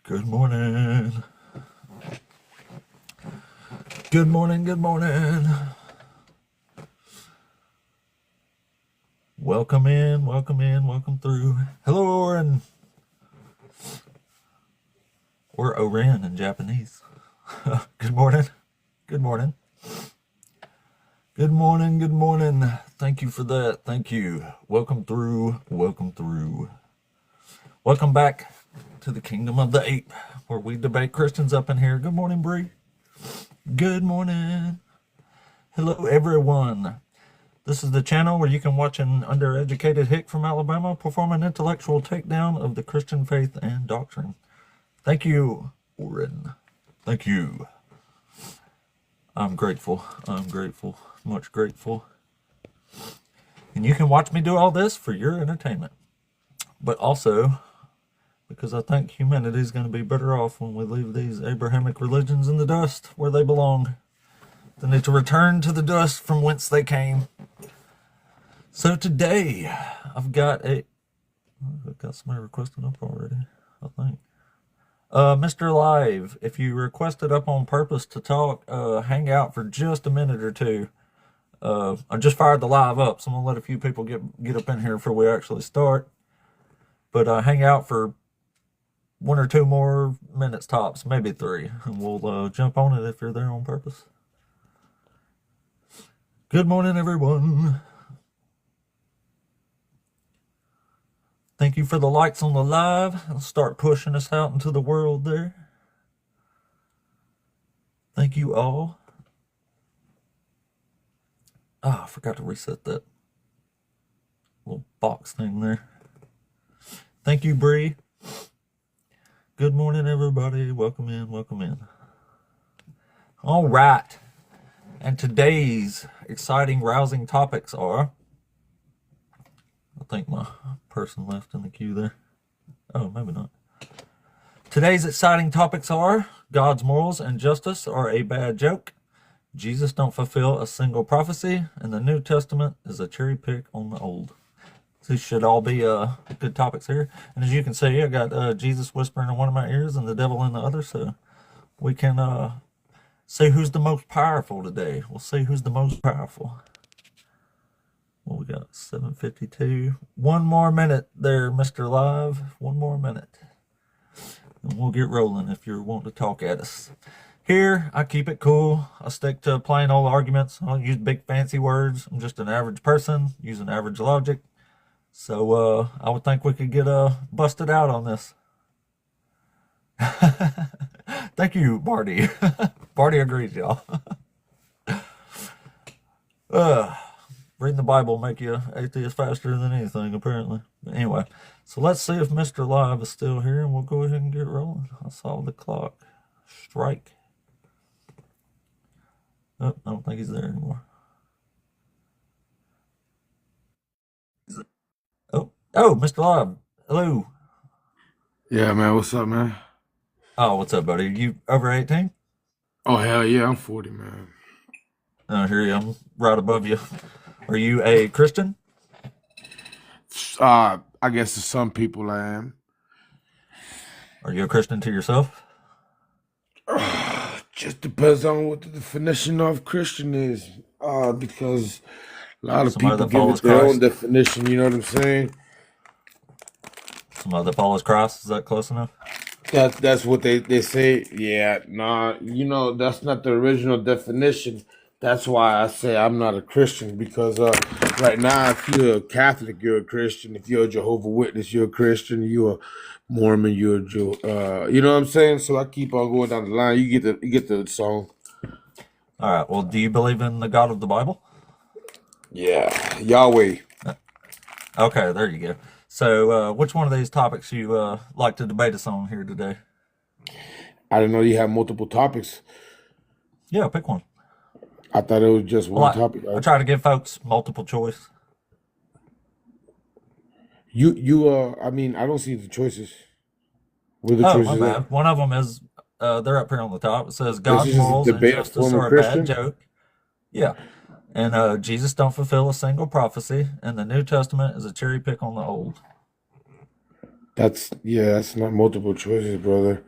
Good morning. Good morning, good morning. Welcome in, welcome through. Hello, Oren. Or Oren in Japanese. Good morning. Good morning. Good morning, good morning. Thank you for that. Thank you. Welcome through, welcome through. Welcome back to the Kingdom of the Ape, where we debate Christians up in here. Good morning, Bree. Good morning. Hello, everyone. This is the channel where you can watch an undereducated hick from Alabama perform an intellectual takedown of the Christian faith and doctrine. Thank you, Oren. Thank you. I'm grateful. I'm grateful. Much grateful. And you can watch me do all this for your entertainment. But also, because I think humanity is going to be better off when we leave these Abrahamic religions in the dust where they belong. They need to return to the dust from whence they came. So today, I've got somebody requested up already, I think. Mr. Live, if you requested up on purpose to talk, hang out for just a minute or two. I just fired the live up, so I'm going to let a few people get up in here before we actually start. But hang out for 1 or 2 more minutes tops, maybe 3, and we'll jump on it if you're there on purpose. Good morning, everyone. Thank you for the likes on the live. I'll start pushing us out into the world there. Thank you all. I forgot to reset that little box thing there. Thank you, Bree. Good morning, everybody. Welcome in, welcome in. All right. And today's exciting, rousing topics are... I think my person left in the queue there. Oh, maybe not. Today's exciting topics are: God's morals and justice are a bad joke, Jesus don't fulfill a single prophecy, and the New Testament is a cherry pick on the Old. These should all be good topics here. And as you can see, I got Jesus whispering in one of my ears and the devil in the other, so we can see who's the most powerful today. We'll see who's the most powerful. Well, we got 7:52. 1 more minute there, Mr. Live. 1 more minute. And we'll get rolling if you're wanting to talk at us. Here, I keep it cool. I stick to plain old arguments. I don't use big fancy words. I'm just an average person using average logic. So I would think we could get busted out on this. Thank you, Barty. Barty agrees, y'all. Reading the Bible make you atheist faster than anything, apparently. But anyway, so let's see if Mr. Live is still here, and we'll go ahead and get rolling. I saw the clock strike. Oh, I don't think he's there anymore. Oh, Mr. Live. Hello. Yeah, man. What's up, man? Oh, what's up, buddy? You over 18? Oh, hell yeah. I'm 40, man. Oh, here you. I'm right above you. Are you a Christian? I guess to some people I am. Are you a Christian to yourself? Just depends on what the definition of Christian is. Because a lot of Somebody people that give follows it their own Christ? definition, you know what I'm saying? Somebody that follows Christ? Is that close enough? That's what they say. Yeah, nah, that's not the original definition. That's why I say I'm not a Christian, because right now, if you're a Catholic, you're a Christian. If you're a Jehovah Witness, you're a Christian. You're a Mormon, you're a Jew. You know what I'm saying? So I keep on going down the line. You get the song. All right. Well, do you believe in the God of the Bible? Yeah, Yahweh. Okay, there you go. So, which one of these topics you like to debate us on here today? I didn't know you have multiple topics. Yeah, pick one. I thought it was just one Well, topic. I try to give folks multiple choice. I mean, I don't see the choices. Where the Oh, my choices at? bad. One of them is, they're up here on the top. It says, This God's is just a morals and debate of justice former are a bad Christian. joke. Yeah. And Jesus don't fulfill a single prophecy, and the New Testament is a cherry pick on the Old. That's not multiple choices, brother.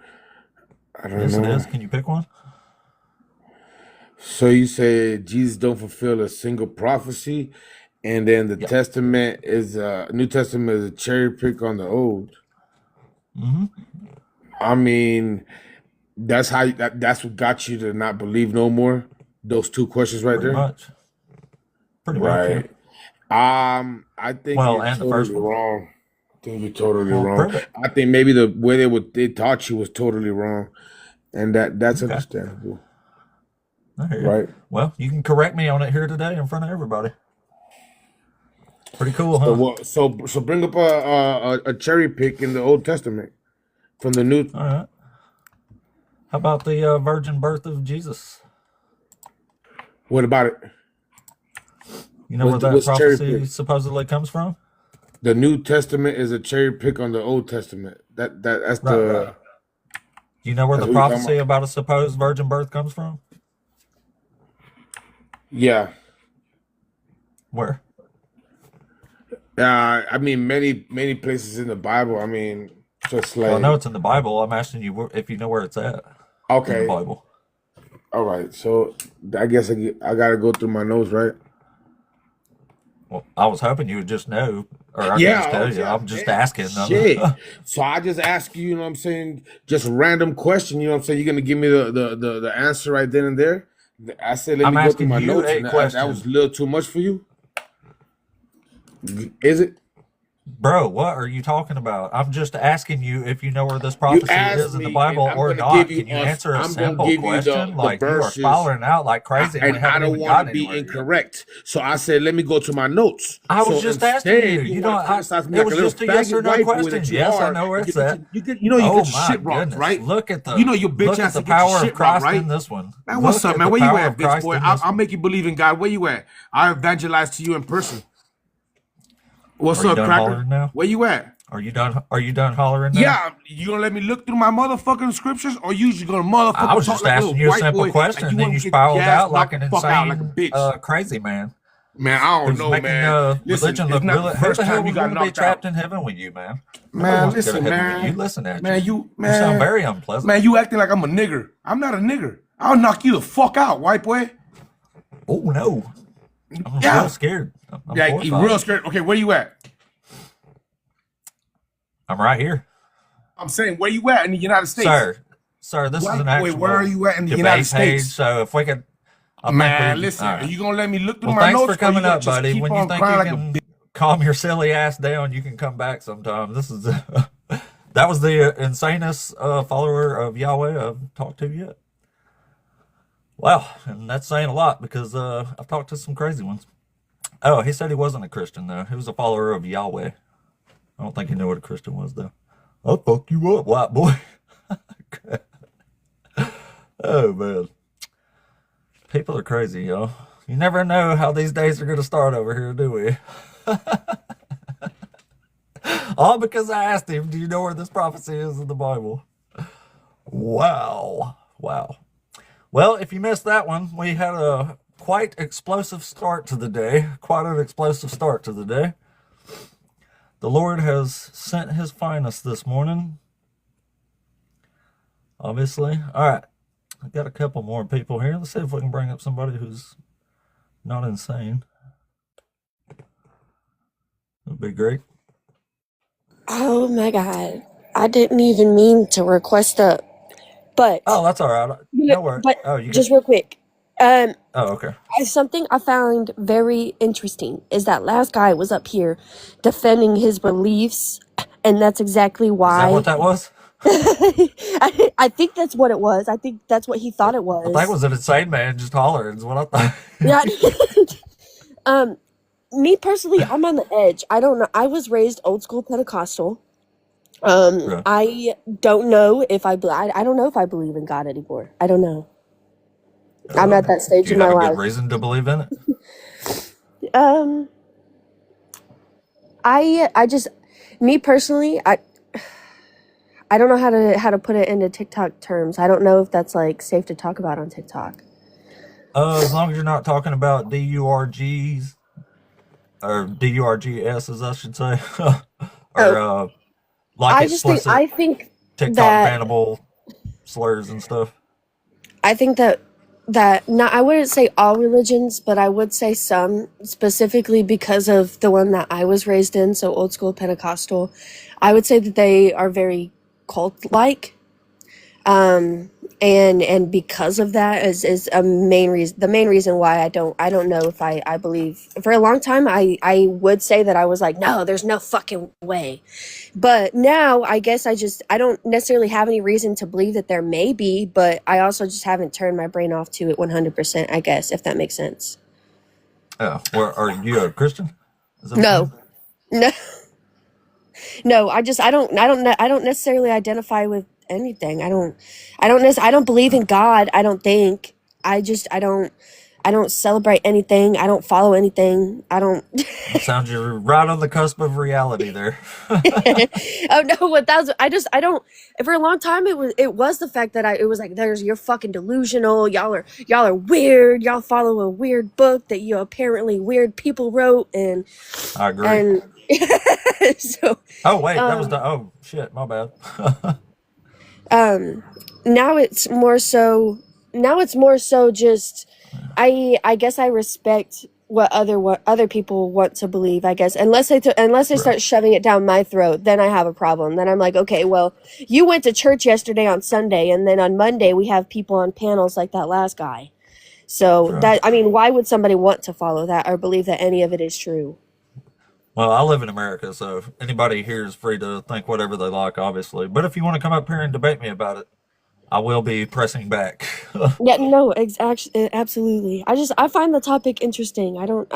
I don't Yes, it know. is. Can you pick one? So you say Jesus don't fulfill a single prophecy, and then the Yep. Testament is New Testament is a cherry pick on the Old. Mm-hmm. I mean, that's what got you to not believe no more. Those two questions right Pretty there. much. Pretty much, yeah. Right. I think Well, you're and the first totally one. wrong. I think you're totally Well, wrong. prove it. I think maybe the way they taught you was totally wrong, and that's Okay. understandable, I hear you. right? Well, you can correct me on it here today in front of everybody. Pretty cool, So huh? what? So bring up a cherry pick in the Old Testament from the New. All right. How about the virgin birth of Jesus? What about it? You know where that What's cherry prophecy pick? supposedly comes from? The New Testament is a cherry pick on the Old Testament. That's Right. the Do you know where that's the what you talking prophecy about. about a supposed virgin birth comes from? Yeah. Where? I mean, many places in the Bible. I mean, just Well, I know like it's in the Bible. I'm asking you if you know where it's at in the okay, Bible. all right. So I guess I gotta go through my notes, right? Well, I was hoping you would just know, or I could just Yeah. Oh, tell you. yeah. I'm just Damn. asking. Shit. So I just ask you. You know what I'm saying? Just random question. You know what I'm saying? You're gonna give me the answer right then and there. I said, let I'm me go through asking my you notes, a and that was question. a little too much for you. Is it? Bro, what are you talking about? I'm just asking you if you know where this You prophecy asked is in the me, and Bible or not. Can you answer a I'm gonna simple give you question? the Like you are verses, spiraling out like crazy and we and I haven't don't even want to gotten be anywhere yet. incorrect. So I said, let me go to my notes. I was So just asking you. instead, you You want know, to criticize me it like a was little just a yes or faggot no white boy question. that you Yes, I are, know where and it's at. you Oh get your my shit rocked, goodness. right? You know your bitch Look at ass the to get your power of shit rocked, Christ right? in this one. Man, what's Look up, at man? the Where you power at, of bitch Christ boy? in this I'll one. make you believe in God. Where you at? I evangelize to you in person. What's Are you up, done cracker? hollering now? Where you at? Are you done hollering now? Yeah, you gonna let me look through my motherfucking scriptures, or you just gonna I motherfucking was talk just like a little asking you a white simple boy, question like and you then want you to get your spiraled ass out like knocked the an fuck out like a insane bitch? crazy man Man, I don't who's know, making man. Listen, religion it's look not the really. Who first the hell time you would got want to be knocked out. trapped in heaven with you, man? Nobody Man, wants to go to listen, heaven with you. man. Listen at you. Man, you You sound man, very unpleasant. man, you acting like I'm a nigger. I'm not a nigger. I'll knock you the fuck out, white boy. Oh no, I'm real Yeah. scared. I'm Like you horrified. real scared. Okay, where you at? I'm right here, I'm saying where you at in the United States? sir. Sir, this is an White boy, where are actual you at in the United debate page. States? So if we could, I think Man, we. listen, All are right. you gonna let me look through Well, my thanks for notes, or you coming gonna up, just buddy. keep When you on think crying you like a bitch? can calm your silly ass down, you can come back sometime. This is that was the insanest follower of Yahweh I've talked to yet. Wow, and that's saying a lot because I've talked to some crazy ones. Oh, he said he wasn't a Christian though. He was a follower of Yahweh. I don't think he knew what a Christian was though. I'll fuck you up, white boy. Oh man, people are crazy, y'all. You never know how these days are going to start over here, do we? All because I asked him, do you know where this prophecy is in the Bible? Wow. Wow. Well, if you missed that one, we had a quite explosive start to the day. Quite an explosive start to the day. The Lord has sent his finest this morning, obviously. All right. I've got a couple more people here. Let's see if we can bring up somebody who's not insane. That'd be great. Oh my God. I didn't even mean to request up, but Oh, that's all right. No worries. but Oh, you got. just real quick. Um Oh, okay. Something I found very interesting is that last guy was up here defending his beliefs, and that's exactly Is that what why that was? I think that's what it was. I think that's what he thought it I think it was. was an insane man just hollering. Is what I thought. Yeah. um Me personally, I'm on the edge. I don't know. I was raised old school Pentecostal. Right. I don't know if I don't know if I believe in God anymore. I don't know. I'm at that Do stage you in have my a good life. reason to believe in it? Um, I just, me personally, I don't know how to put it into TikTok terms. I don't know if that's like safe to talk about on TikTok. As long as you're not talking about DURGs or DURGs, as I should say, or Oh, Like I just think explicit TikTok that bannable slurs and stuff. I think that that not I wouldn't say all religions, but I would say some, specifically because of the one that I was raised in, so old school Pentecostal. I would say that they are very cult like. And because of that is a main reason, the main reason why I don't know if I believe. For a long time I would say that I was like, no, there's no fucking way. But now I guess I don't necessarily have any reason to believe that there may be, but I also just haven't turned my brain off to it 100%, I guess, if that makes sense. Yeah. Well, are you a Christian? Is that what you No. mean? No. No, I don't necessarily identify with anything. I don't believe in God, I don't think. I don't celebrate anything. I don't follow anything. I don't. It sounds you're right on the cusp of reality there. Oh no, what that's I don't. For a long time it was the fact that it was like, there's, you're fucking delusional. Y'all are weird. Y'all follow a weird book that you apparently weird people wrote, I agree. and so Oh wait, that was um the. Oh shit, my bad. um now it's more so just, I guess I respect what other people want to believe, I guess, unless they Right. start shoving it down my throat, then I have a problem. Then I'm like, okay, well, you went to church yesterday on Sunday, and then on Monday we have people on panels like that last guy. So Right. that, I mean, why would somebody want to follow that or believe that any of it is true? Well, I live in America, so anybody here is free to think whatever they like, obviously. But if you want to come up here and debate me about it, I will be pressing back. Yeah, no, actually, absolutely. I find the topic interesting. I don't.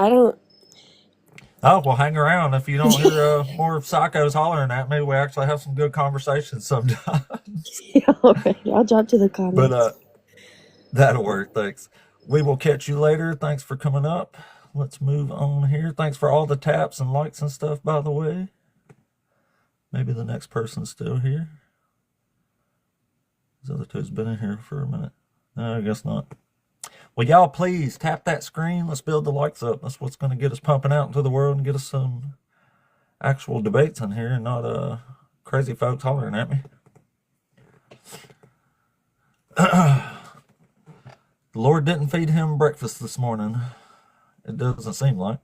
Oh, well, hang around. If you don't hear more psychos hollering at me, we actually have some good conversations sometimes. Yeah, all right, I'll drop to the But comments. that'll work. Thanks. We will catch you later. Thanks for coming up. Let's move on here. Thanks for all the taps and likes and stuff, by the way. Maybe the next person's still here. These other two's been in here for a minute. No, I guess not. Well, y'all, please tap that screen. Let's build the likes up. That's what's going to get us pumping out into the world and get us some actual debates in here and not crazy folks hollering at me. The Lord didn't feed him breakfast this morning. It doesn't seem like.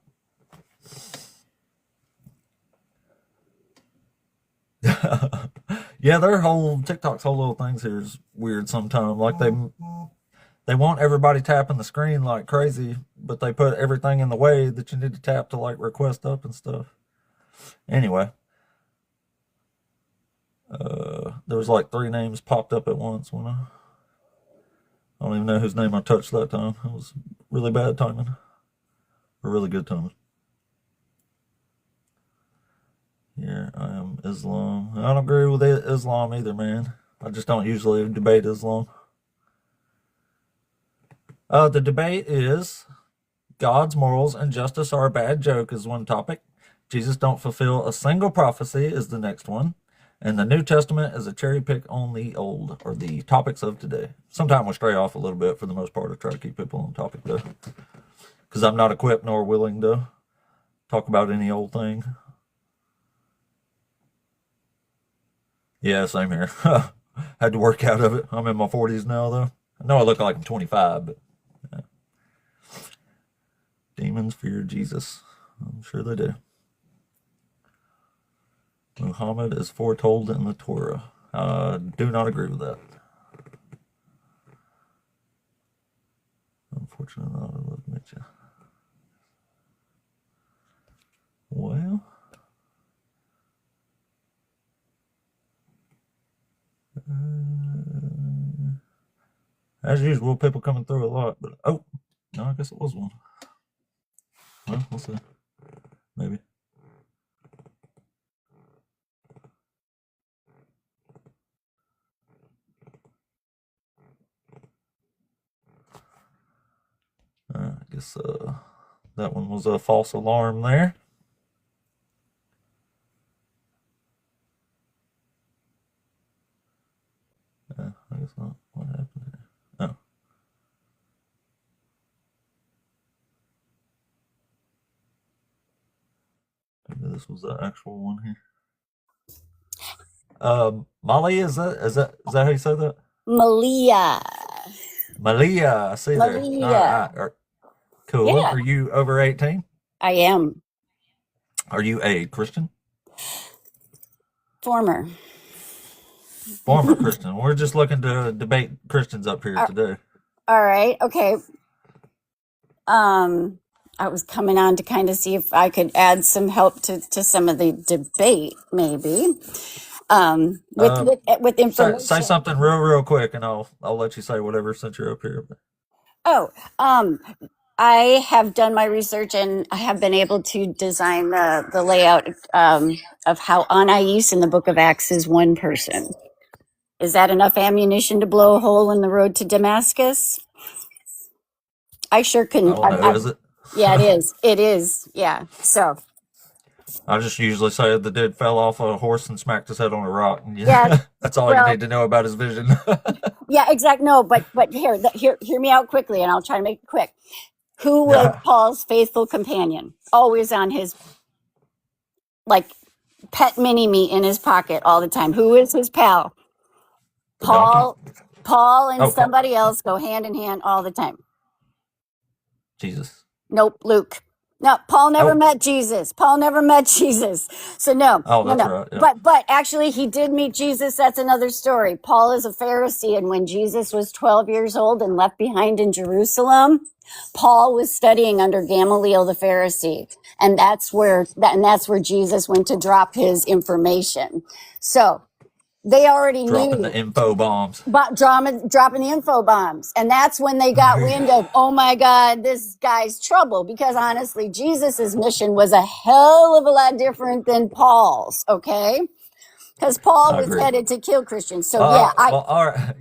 Yeah, their whole TikTok's whole little things here is weird sometimes. Like they want everybody tapping the screen like crazy, but they put everything in the way that you need to tap to like request up and stuff. Anyway, there was like 3 names popped up at once when I don't even know whose name I touched that time. It was really bad timing or really good timing. Here I am Islam. I don't agree with Islam either, man. I just don't usually debate Islam. The debate is God's morals and justice are a bad joke is one topic. Jesus don't fulfill a single prophecy is the next one. And the New Testament is a cherry pick on the old, or the topics of today. Sometimes we stray off a little bit. For the most part, I try to keep people on topic, though. Because I'm not equipped nor willing to talk about any old thing. Yeah, same here. Had to work out of it. I'm in my 40s now, though. I know I look like I'm 25, but yeah. Demons fear Jesus. I'm sure they do. Muhammad is foretold in the Torah. I do not agree with that. Unfortunately, I'll admit you. Well, as usual, people coming through a lot, but oh, no, I guess it was one. Well, we'll see. Maybe. I guess that one was a false alarm there. I guess not. What happened here? Oh. Maybe this was the actual one here. Molly, is that how you say that? Malia. Malia, I see there. All Malia. right. Cool. Yeah, Are you over 18? I am. Are you a Christian? Former. Former Christian. We're just looking to debate Christians up here Uh, today. all right. Okay. I was coming on to kind of see if I could add some help to some of the debate, maybe. With Um, with say information. something real quick, and I'll let you say whatever since you're up here. Oh, I have done my research and I have been able to design the layout of how Anais in the Book of Acts is one person. Is that enough ammunition to blow a hole in the road to Damascus? I sure I can. don't know, is it? Yeah, it is. It is. Yeah. So, I just usually say the dude fell off a horse and smacked his head on a rock. And yeah. that's all you Well, need to know about his vision. yeah, exactly. No, but hear me out quickly, and I'll try to make it quick. Who was Yeah. Paul's faithful companion? Always on his like pet mini me in his pocket all the time. Who is his pal? The donkey? Paul and Oh, Paul. somebody else go hand in hand all the time. Jesus. Nope, Luke. No, Paul never Oh, met Jesus. Paul never met Jesus. So no, oh, no, that's no. right. Yeah. But actually he did meet Jesus. That's another story. Paul is a Pharisee, and when Jesus was 12 years old and left behind in Jerusalem, Paul was studying under Gamaliel the Pharisee. And that's where Jesus went to drop his information. So they already Dropping knew the info bombs. but dropping the info bombs. And that's when they got wind of, oh my God, this guy's trouble. Because honestly, Jesus's mission was a hell of a lot different than Paul's. Okay. Because Paul I was agree. headed to kill Christians. So yeah, Well, all right.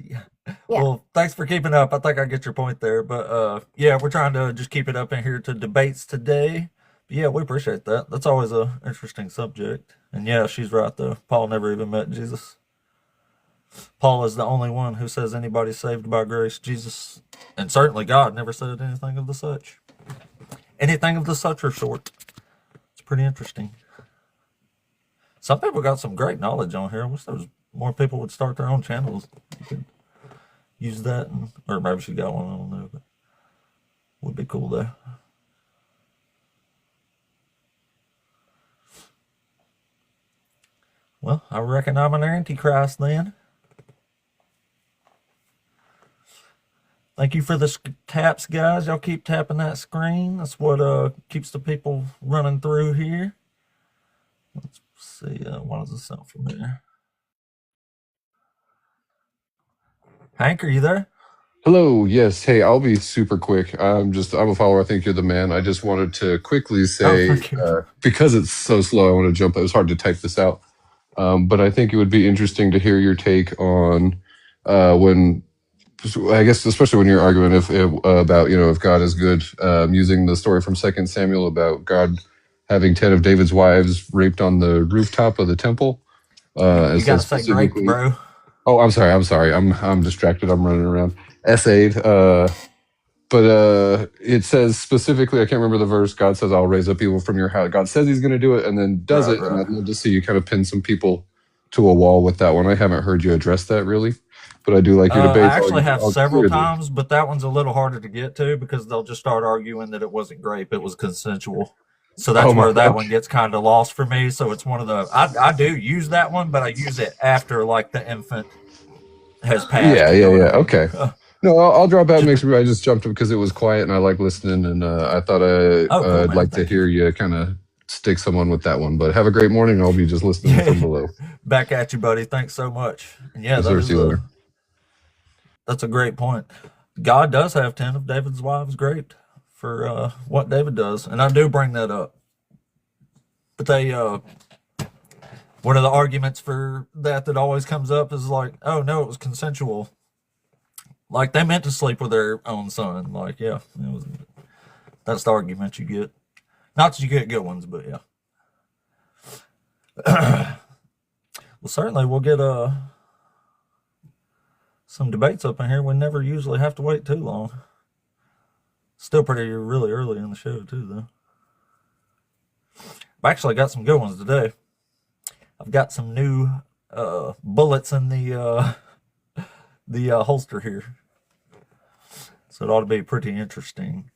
yeah. Well, thanks for keeping up. I think I get your point there. But yeah, we're trying to just keep it up in here to debates today. But yeah, we appreciate that. That's always a interesting subject. And yeah, she's right though. Paul never even met Jesus. Paul is the only one who says anybody's saved by grace. Jesus, and certainly God, never said anything of the such. Anything of the such or sort. It's pretty interesting. Some people got some great knowledge on here. I wish there was more people would start their own channels. You could use that, or maybe she got one. I don't know, but would be cool though. Well, I reckon I'm an antichrist then. Thank you for the taps, guys. Y'all keep tapping that screen. That's what keeps the people running through here. Let's see. What does this sound familiar? Hank, are you there? Hello, yes. Hey, I'll be super quick. I'm a follower. I think you're the man. I just wanted to quickly Oh, say, thank you. because it's so slow, I want to jump. It was hard to type this out. But I think it would be interesting to hear your take on when, I guess, especially when you're arguing if about, if God is good, using the story from Second Samuel about God having 10 of David's wives raped on the rooftop of the temple. You It says gotta say raped, specifically, bro. oh, I'm sorry. I'm distracted. I'm running around. Essayed. But it says specifically, I can't remember the verse. God says, "I'll raise up people from your house." God says He's going to do it, and then does Right, it. And right. I'd love to see you kind of pin some people to a wall with that one. I haven't heard you address that really, but I do like your I debates. actually have I'll several clear the. times, but that one's a little harder to get to because they'll just start arguing that it wasn't rape, it was consensual. So Oh that's my. where that one Okay. gets kind of lost for me. So it's one of the I do use that one, but I use it after like the infant has passed. Yeah. You Yeah. know what I Yeah. mean? Okay. No, I'll drop out. Just Makes me. I just jumped because it was quiet and I like listening, and I thought oh, cool, I'd man. like to Thank you. hear you kind of stick someone with that one. But have a great morning. I'll be just listening Yeah, from below. back at you, buddy. Thanks so much. And yeah, Yes, sir. See you later. that's a great point. God does have 10 of David's wives raped for what David does, and I do bring that up. But one of the arguments for that always comes up is like, oh no, it was consensual. Like they meant to sleep with their own son. Like, yeah, that's the argument you get. Not that you get good ones, but yeah. Well, certainly we'll get some debates up in here. We never usually have to wait too long. Still really early in the show too, though. I've actually got some good ones today. I've got some new bullets in the holster here. So it ought to be pretty interesting.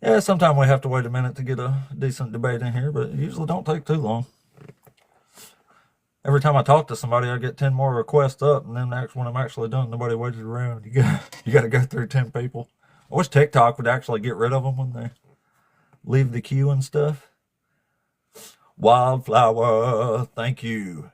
Yeah, sometimes we have to wait a minute to get a decent debate in here, but it usually don't take too long. Every time I talk to somebody, I get 10 more requests up, and then when I'm actually done, nobody waits around. You got to go through 10 people. I wish TikTok would actually get rid of them when they leave the queue and stuff. Wildflower, thank you.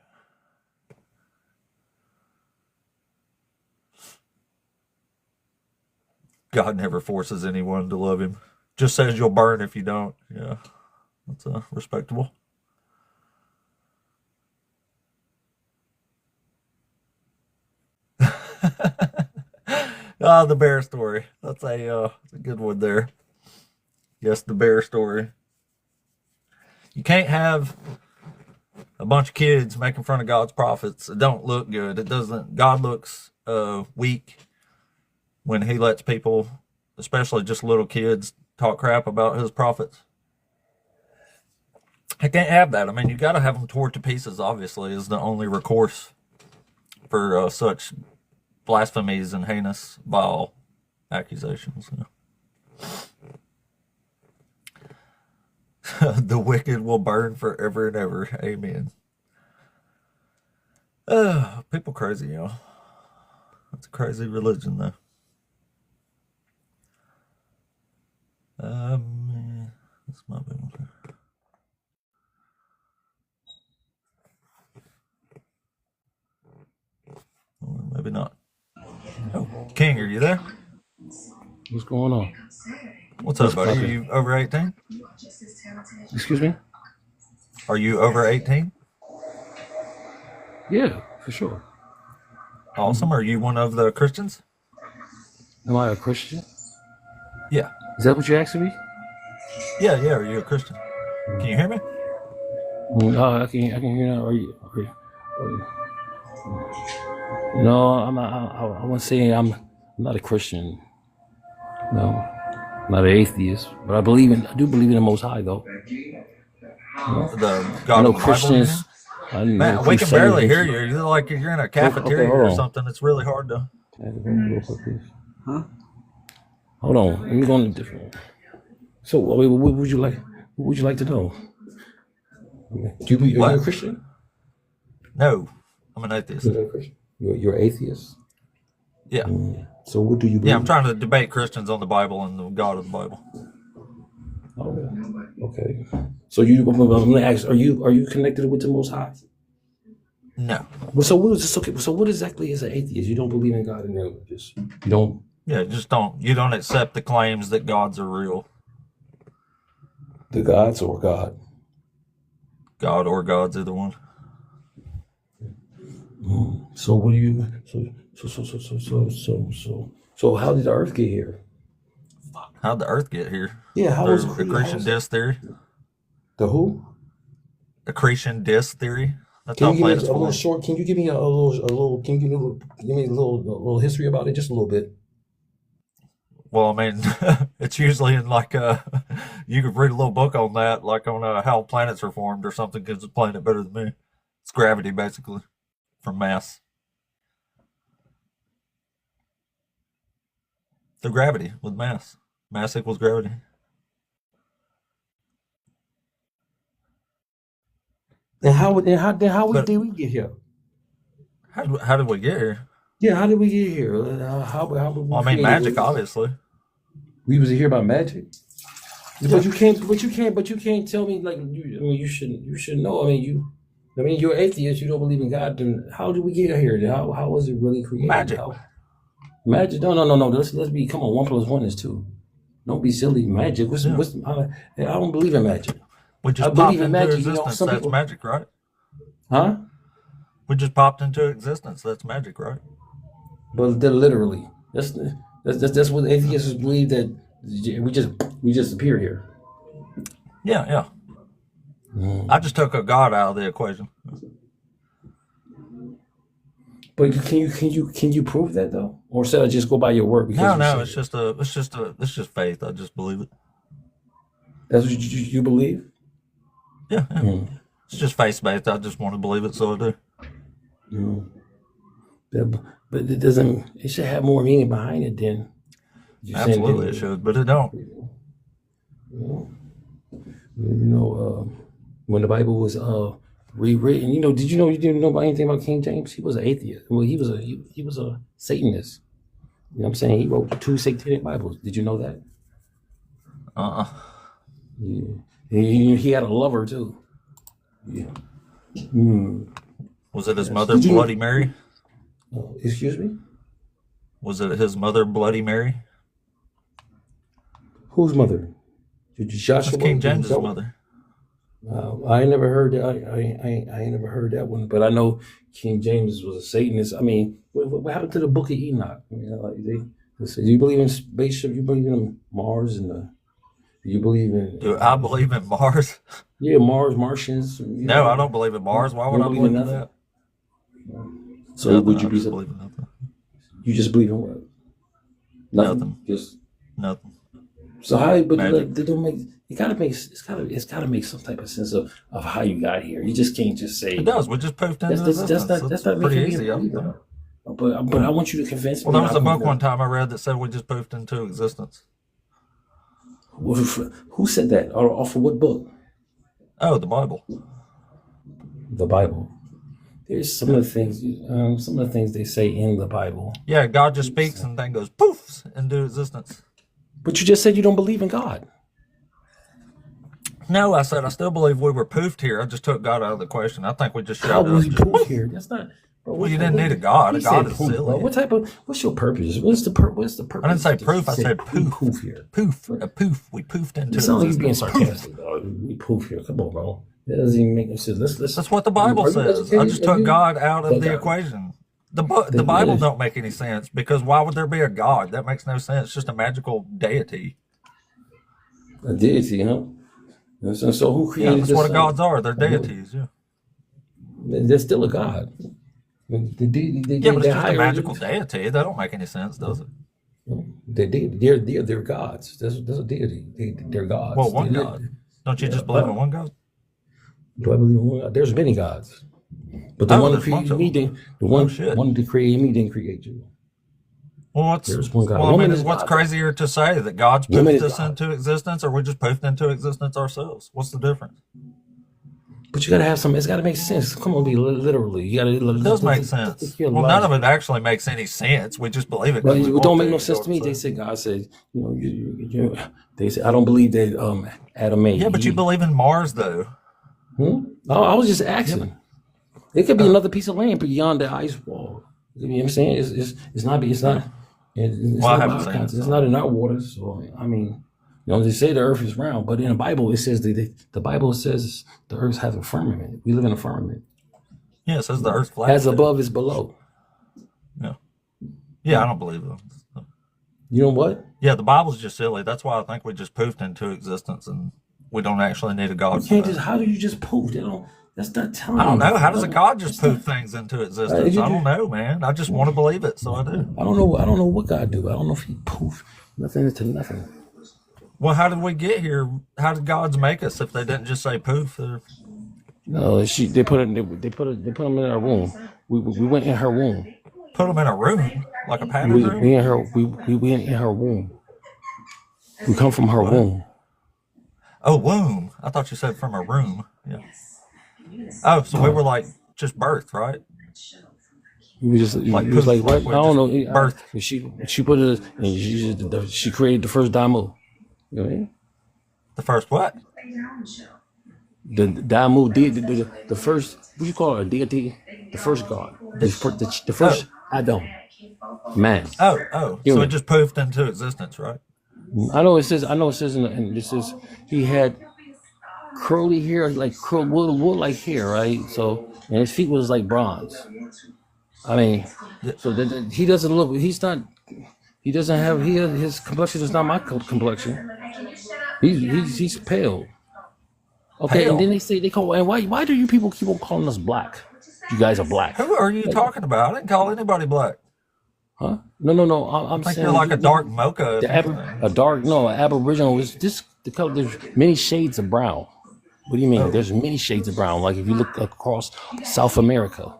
God never forces anyone to love him. Just says you'll burn if you don't. Yeah, that's respectable. The bear story. That's a good one there. Yes, the bear story. You can't have a bunch of kids making fun of God's prophets. It don't look good. It doesn't. God looks weak when he lets people, especially just little kids, talk crap about his prophets. I can't have that. I mean, you got to have them torn to pieces, obviously, is the only recourse for such blasphemies and heinous, vile accusations. The wicked will burn forever and ever. Amen. People crazy, y'all. That's a crazy religion, though. This might be one. Or maybe not. Oh, King, are you there? What's going on? What's up, buddy? Are you over 18? Excuse me? Are you over 18? Yeah, for sure. Awesome. Are you one of the Christians? Am I a Christian? Yeah. Is that what you're asking me? Yeah. Are you a Christian? Can you hear me? I can hear now. Are you? No, I'm not. I wouldn't say I'm not a Christian. No, I'm not an atheist, but I do believe in the Most High, though. The I God know of the Bible, Christians. I know man, we can Crusades barely and hear shit. you. You're like you're in a cafeteria hold or on. something. It's really hard to. Huh? Hold on. Let me go on a different. So, what would you like? What would you like to know? Are you a Christian? No, I'm an atheist. You're a Christian. You're atheist. Yeah. So what do you believe? Yeah, I'm trying to debate Christians on the Bible and the God of the Bible. Oh, okay. So I'm gonna ask, are you connected with the Most High? No. Well, so what is this? Okay. So what exactly is an atheist? You don't believe in God, and you don't. Yeah, you don't accept the claims that gods are real. The gods or God? God or gods, either one. So what do you? So how did the Earth get here? How'd the Earth get here? Yeah, how was it the accretion disk theory? The who? Accretion disk theory. That's Can how you give me planets a little form. short? Can you give me a little? Can you give me a little history about it? Just a little bit. Well, I mean, it's usually in like you could read a little book on that, like on how planets are formed or something, because it's planet better than me. It's gravity, basically, from mass. The gravity with mass. Mass equals gravity. And how did we get here? How did we get here? Yeah, how did we get here? How were we Well, I mean, created? magic, obviously. We was here about magic. But you can't tell me like you should know. You're atheist. You don't believe in God. Then how did we get here? How was it really created? Magic. Magic? No. Let's be. Come on, 1 + 1 is 2. Don't be silly. Magic. I don't believe in magic. We just I popped believe in into magic. existence. Some That's people, magic, right? huh? We just popped into existence. That's magic, right? But they're literally. That's what atheists believe, that we just appear here. Yeah. I just took a god out of the equation. But can you prove that though, or should I just go by your word? No, it's just faith. I just believe it. That's what you believe. Yeah. It's just faith based. I just want to believe it, so I do. You know, but it doesn't. It should have more meaning behind it than you saying. Absolutely, it should, but it don't. When the Bible was rewritten, did you didn't know about anything about King James? He was an atheist. Well, he was a Satanist. You know what I'm saying? He wrote 2 satanic Bibles. Did you know that? Yeah. He had a lover too. Yeah. Was it his mother, Bloody Mary? Excuse me? Was it his mother, Bloody Mary? Whose mother? Joshua? That's King James's mother. I ain't never heard that. I ain't never heard that one. But I know King James was a Satanist. I mean, what happened to the Book of Enoch? I mean, they say, do you believe in spaceship? You believe in Mars and do you believe in? Do I believe in Mars? Yeah, Mars, Martians. No, I don't believe in Mars. Why would I believe in that? So Nothing, would you I be? just believe in nothing. You just believe in what? Nothing. Just nothing. So how? But Magic. they don't make. It gotta make. It's gotta make some type of sense of how you got here. You just can't just say. It does. We just poofed into existence. That's not pretty making easy. me a believer. But I want you to convince me. Well, there was a book one time I read that said we just poofed into existence. Who said that? Or off of what book? Oh, the Bible. The Bible. There's some of the things they say in the Bible. Yeah, God just speaks and then goes poofs into existence. But you just said you don't believe in God. No, I said I still believe we were poofed here. I just took God out of the question. I think we just How showed was up. you poofed here? That's not. Bro, Well, you didn't need a God. A God is poof, silly. bro. What's your purpose? What's the purpose? I didn't say proof. I said poof. poof. Poof here. Poof. A poof. We poofed into It sounds like you're being existence. sarcastic, dog. We poof here. Come on, bro. That doesn't even make no sense. Let's That's what the Bible Are you says. I educated? just took God out of the Okay. equation. The Bible don't make any sense because why would there be a God? That makes no sense. It's just a magical deity. a deity, huh? So who Yeah, created that's this? what gods are. They're deities. Yeah. There's still a God. Yeah, but it's just a magical deity. That don't make any sense, does it? They're gods. That's a deity. They're gods. Well, one God. Don't you just believe in one God? Do I believe in one God? There's many gods. But the one that there's a bunch created of me, them. the one shit. that created me didn't create you. Well, There's one God. Well, I Woman mean, is what's God. crazier to say that God's Woman poofed is us God. into existence, or we just poofed into existence ourselves? What's the difference? But you gotta have some. It's gotta make sense. Come on, be literally. You gotta. It does make sense. Well, none of it actually makes any sense. We just believe it. But 'cause we it want don't make to, no you sense know to me. what I'm They saying? said God said, they said I don't believe that Adam made. Yeah, but you believe in Mars, though. I was just asking. It could be another pice of land beyond the ice wall. You know what I'm saying? It's not. It's Well, I not haven't our seen content. it, It's so. not in our waters. So I mean, they say the earth is round, but in the Bible it says the Bible says the earth has a firmament. We live in a firmament. Yeah, it says the Earth's flat. As above is below. Yeah. Yeah, I don't believe it. You know what? Yeah, the Bible's just silly. That's why I think we just poofed into existence, and we don't actually need a God. You for can't that. just. How do you just poof? That's not telling. I don't know. me. How does a God just poof things into existence? you I don't do- know, man. I just want to believe it, so I do. I don't know. I don't know what God do. I don't know if He poof nothing into nothing. Well, how did we get here? How did gods make us if they didn't just say poof? No, they put them in our room. We went in her womb. Put them in a room, like a pattern We room? in her. We went in her womb. We come from her womb. Oh, womb. I thought you said from a room. Yeah. Oh, so we were like just birthed, right? We just Like it was like poof, what? like I don't we're know. just She put it and she created the first Damu. You know what I mean? The first what? The Damu the first. What you call it? A deity? The first God. The first Adam. Man. Oh. So Human. it just poofed into existence, right? I know it says and this is he had curly hair like wool like hair, right? So and his feet was like bronze. I mean, so that he doesn't look. He's not. He doesn't have. His complexion is not my complexion. He's pale. Okay, Pale? and then they call. And why do you people keep on calling us black? You guys are black, Who are you talking about? I didn't call anybody black. huh? No. I'm I think saying you're like a dark mocha. Aboriginal is this the color. There's many shades of brown. What do you mean? There's many shades of brown. Like if you look across South America,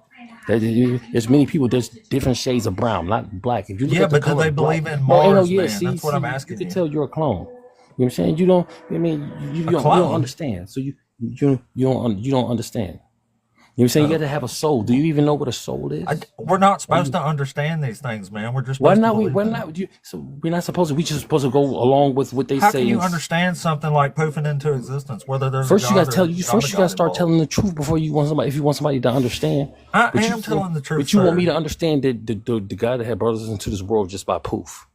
There's many people. There's different shades of brown, not black. If you look Yeah, at the but do color they black, believe in no, ain't no. Mars, Yeah, man? That's what I'm you asking can you. tell you're a clone. You know what I'm saying? You don't. I mean, A you don't clone? understand. So you don't understand. You know what I'm saying? You Oh. got to have a soul. Do you even know what a soul is? We're not Are supposed you? to understand these things, man. We're just Why supposed to not? believe Why in not? them. So we're not supposed to. We just supposed to go along with what they How say. can you And understand something like poofing into existence, whether there's a first, you got God to tell or you. not a First, you got to God start involved? telling the truth before you want somebody. If you want somebody to understand, I but am telling the truth, but you want me sir. to understand that the guy that had brought us into this world just by poof.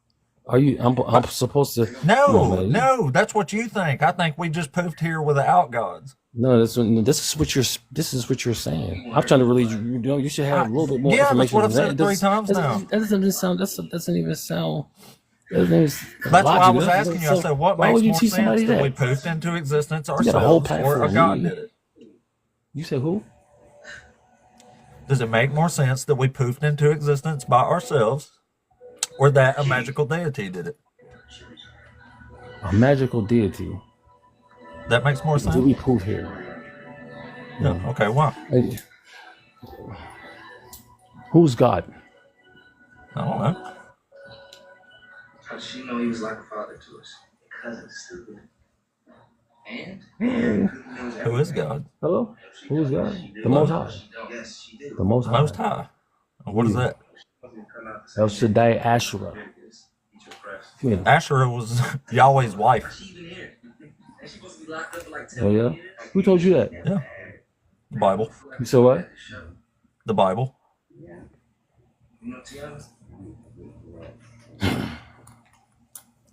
Are you? I'm supposed to. Come on, No, man. no, that's what you think. I think we just poofed here without gods. No, this is what you're saying. I'm trying to really, you should have a little bit more Yeah, that's information what I've than that. said 3 times now. That doesn't even sound. That doesn't even sound. That doesn't even That's why I logical. was asking you. I So said, what why makes would you more teach sense? somebody That we that? poofed into existence You got a whole ourselves or a platform. God did it? You said who? Does it make more sense that we poofed into existence by ourselves or that a magical deity did it? A magical deity. That makes more Do sense? we prove here? Yeah, okay, why? Hey, who's God? I don't know. How does she know he was like a father to us? Because it's stupid. And Who is God? Hello? Who's God? The Hello? Most High. yes, she did. The Most The High. Most High. What is Yeah. that? El Shaddai Ashura. Yeah. Asherah was Yahweh's wife. Oh yeah. Who told you that? Yeah, the Bible. You said what? The Bible.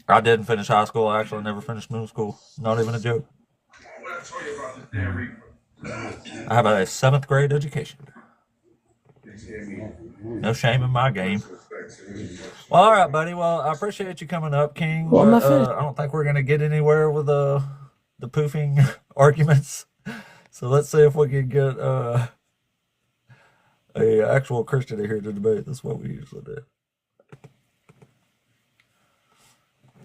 I didn't finish high school. I actually never finished middle school. Not even a joke. I have a 7th grade education. No shame in my game. Well, all right, buddy. Well, I appreciate you coming up, King. Well, I'm But not finished. I don't think we're gonna get anywhere with the poofing arguments. So let's see if we can get a actual Christian here to debate. That's what we usually do.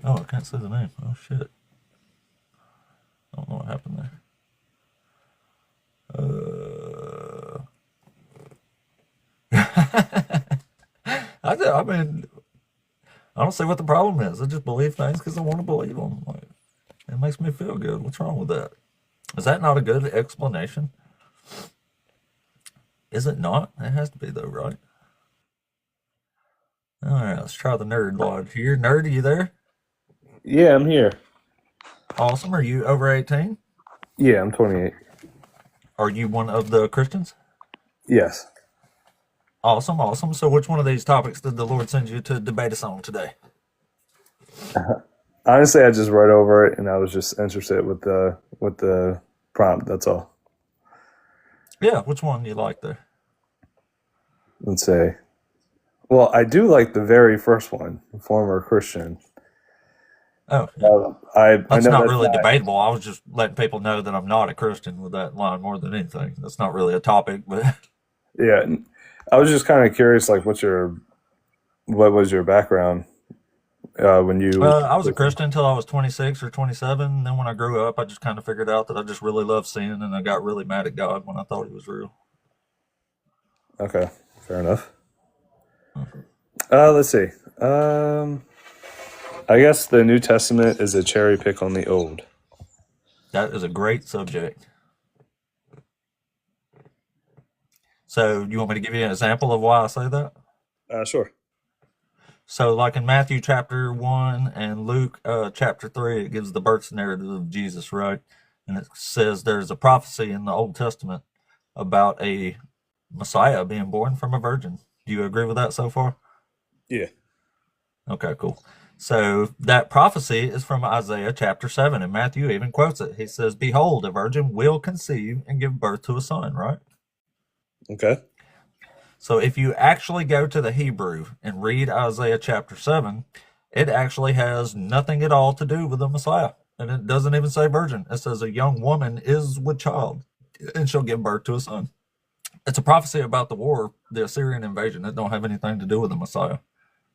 Oh, I can't say the name. Oh shit. I don't know what happened there. I mean, I don't see what the problem is. I just believe things because I want to believe them. Like, it makes me feel good. What's wrong with that? Is that not a good explanation? Is it not? It has to be though, right? All right, let's try the nerd lodge here. Nerd, are you there? Yeah, I'm here. Awesome. Are you over 18? Yeah, I'm 28. Are you one of the Christians? Yes. Awesome, awesome. So which one of these topics did the Lord send you to debate us on today? Honestly, I just read over it and I was just interested with the prompt. That's all. Yeah, which one you like there? Let's say. Well, I do like the very first one, former Christian. Oh, yeah. I That's know not that's really not, debatable. I was just letting people know that I'm not a Christian with that line more than anything. That's not really a topic, but yeah. I was just kind of curious, like, what was your background when you? I was a Christian until I was 26 or 27. Then when I grew up, I just kind of figured out that I just really loved sin, and I got really mad at God when I thought He was real. Okay, fair enough. Let's see. I guess the New Testament is a cherry pick on the Old. That is a great subject. So, you want me to give you an example of why I say that? Sure. So, like in Matthew chapter 1 and Luke chapter 3, it gives the birth narrative of Jesus, right? And it says there's a prophecy in the Old Testament about a Messiah being born from a virgin. Do you agree with that so far? Yeah. Okay, cool. So that prophecy is from Isaiah chapter 7, and Matthew even quotes it. He says, "Behold, a virgin will conceive and give birth to a son," right? Okay. So if you actually go to the Hebrew and read Isaiah chapter 7, it actually has nothing at all to do with the Messiah. And it doesn't even say virgin. It says a young woman is with child, and she'll give birth to a son. It's a prophecy about the war, the Assyrian invasion. It don't have anything to do with the Messiah.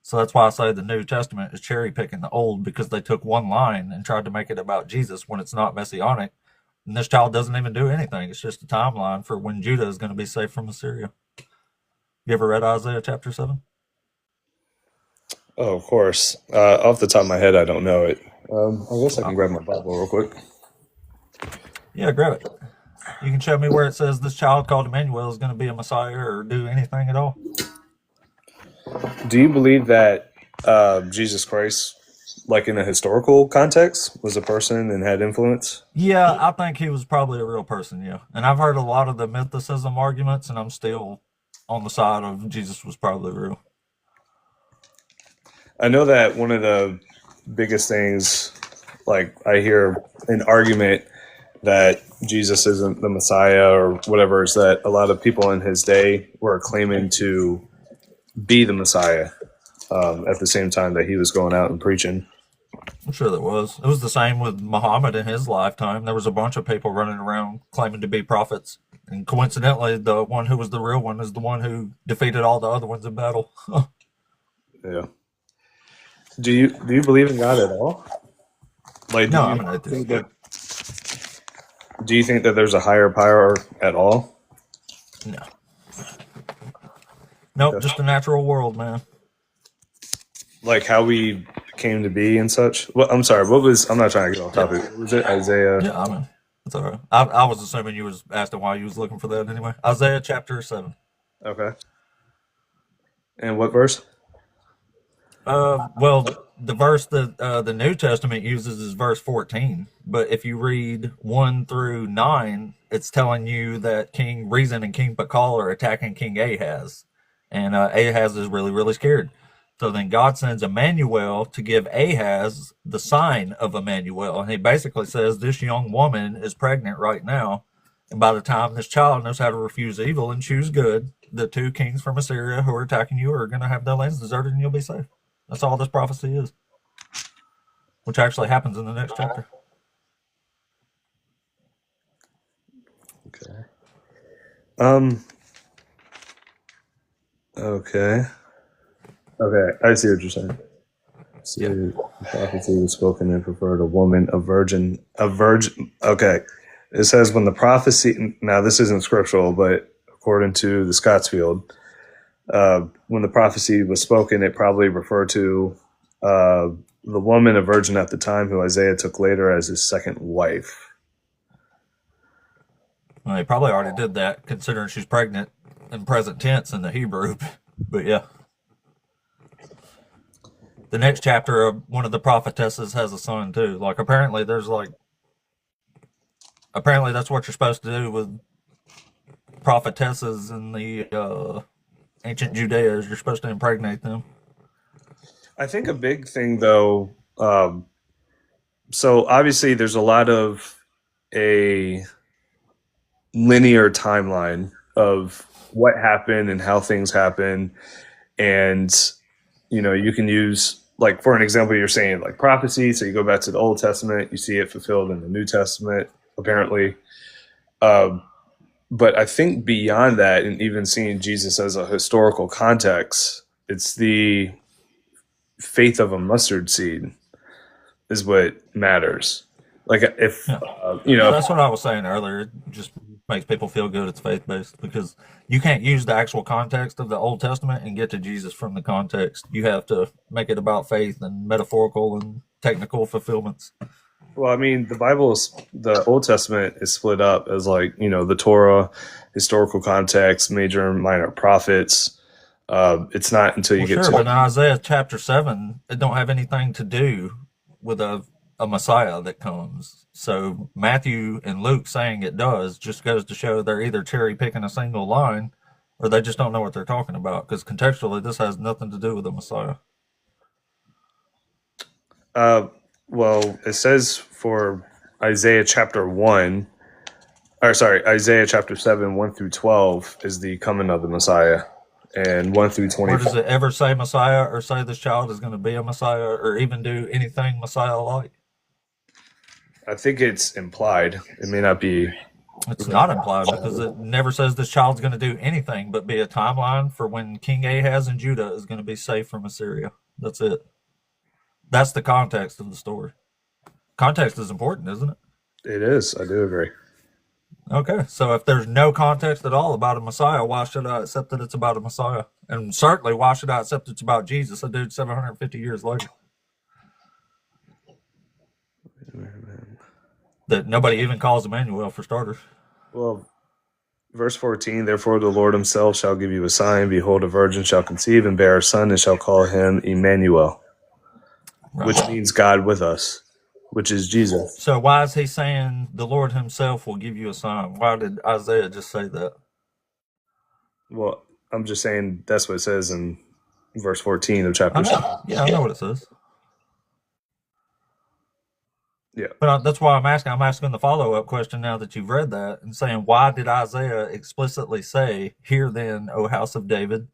So that's why I say the New Testament is cherry picking the Old, because they took one line and tried to make it about Jesus when it's not messianic. And this child doesn't even do anything. It's just a timeline for when Judah is going to be saved from Assyria. You ever read Isaiah chapter 7? Oh, of course. Off the top of my head, I don't know it. I guess I can Wow. grab my Bible real quick. Yeah, grab it. You can show me where it says this child called Emmanuel is going to be a Messiah or do anything at all. Do you believe that Jesus Christ, like in a historical context, was a person and had influence? Yeah, I think he was probably a real person, yeah. And I've heard a lot of the mythicism arguments, and I'm still on the side of Jesus was probably real. I know that one of the biggest things, like I hear an argument that Jesus isn't the Messiah or whatever, is that a lot of people in his day were claiming to be the Messiah at the same time that he was going out and preaching. I'm sure there was. It was the same with Muhammad in his lifetime. There was a bunch of people running around claiming to be prophets. And coincidentally, the one who was the real one is the one who defeated all the other ones in battle. Yeah. Do you believe in God at all? Like, No, I'm an atheist. Do you think that there's a higher power at all? No. Nope, Okay. just a natural world, man. Like how we came to be and such. Well, I'm sorry. I'm not trying to get off topic. What was it? Isaiah. Yeah, I mean, it's all right. I was assuming you was asking why you was looking for that anyway. Isaiah chapter 7. Okay. And what verse? Well, the verse that the New Testament uses is verse 14. But if you read 1 through 9, it's telling you that King Rezin and King Pakal are attacking King Ahaz. And Ahaz is really, really scared. So then God sends Emmanuel to give Ahaz the sign of Emmanuel. And he basically says, this young woman is pregnant right now. And by the time this child knows how to refuse evil and choose good, the two kings from Assyria who are attacking you are going to have their lands deserted and you'll be safe. That's all this prophecy is, which actually happens in the next chapter. Okay. Okay. Okay. I see what you're saying. See, Yeah. the prophecy was spoken and preferred a woman, a virgin. Okay. It says when the prophecy. Now this isn't scriptural, but according to the Scotsfield, when the prophecy was spoken, it probably referred to the woman, a virgin at the time, who Isaiah took later as his second wife. Well, they probably already did that, considering she's pregnant in present tense in the Hebrew. But yeah. The next chapter of one of the prophetesses has a son too. Like apparently that's what you're supposed to do with prophetesses in the ancient Judea is you're supposed to impregnate them. I think a big thing, though, so obviously there's a lot of a linear timeline of what happened and how things happen. And, you can use, like, for an example, you're saying like prophecy. So you go back to the Old Testament, you see it fulfilled in the New Testament, apparently. But I think beyond that, and even seeing Jesus as a historical context, it's the faith of a mustard seed is what matters. Like if Yeah. That's what I was saying earlier. It just makes people feel good it's faith based because you can't use the actual context of the Old Testament and get to Jesus from the context. You have to make it about faith and metaphorical and technical fulfillments. well, I mean, the Old Testament is split up as like the Torah, historical context, major and minor prophets. It's not until you Well, get sure, to but in Isaiah chapter 7, it don't have anything to do with a Messiah that comes. So Matthew and Luke saying it does just goes to show they're either cherry picking a single line or they just don't know what they're talking about because contextually this has nothing to do with the Messiah. well, it says for Isaiah chapter 1, or sorry, Isaiah chapter 7, 1 through 12 is the coming of the Messiah, and 1 through Where does 24. it ever say Messiah or say this child is going to be a Messiah or even do anything Messiah like? I think it's implied. It may not be. It's not implied because it never says this child's going to do anything but be a timeline for when King Ahaz in Judah is going to be safe from Assyria. That's it. That's the context of the story. Context is important, isn't it? It is. I do agree. Okay, so if there's no context at all about a Messiah, why should I accept that it's about a Messiah? And certainly, why should I accept it's about Jesus, a dude 750 years later? That nobody even calls Emmanuel, for starters. Well, verse 14, therefore the Lord himself shall give you a sign. Behold, a virgin shall conceive and bear a son, and shall call him Emmanuel, Right. which means God with us, which is Jesus. So why is he saying the Lord himself will give you a sign? Why did Isaiah just say that? Well, I'm just saying that's what it says in verse 14 of chapter I 7. know. Yeah, I know what it says. Yeah. But that's why I'm asking. I'm asking the follow-up question now that you've read that and saying, why did Isaiah explicitly say, "Hear then, O house of David,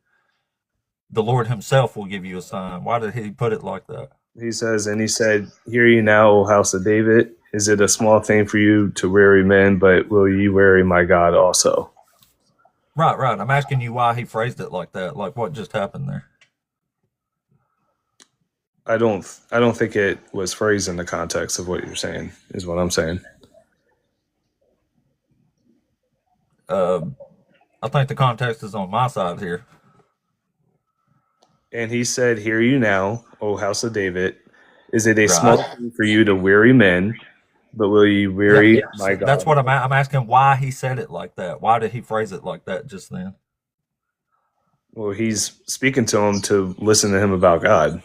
the Lord himself will give you a sign"? Why did he put it like that? He says, and he said, hear ye now, O house of David. Is it a small thing for you to weary men, but will ye weary my God also? Right. I'm asking you why he phrased it like that. Like what just happened there? I don't think it was phrased in the context of what you're saying, is what I'm saying. I think the context is on my side here. And he said, hear you now, O house of David. Is it a small thing for you to weary men, but will you weary my God? That's what I'm asking, why he said it like that. Why did he phrase it like that just then? Well, he's speaking to him to listen to him about God.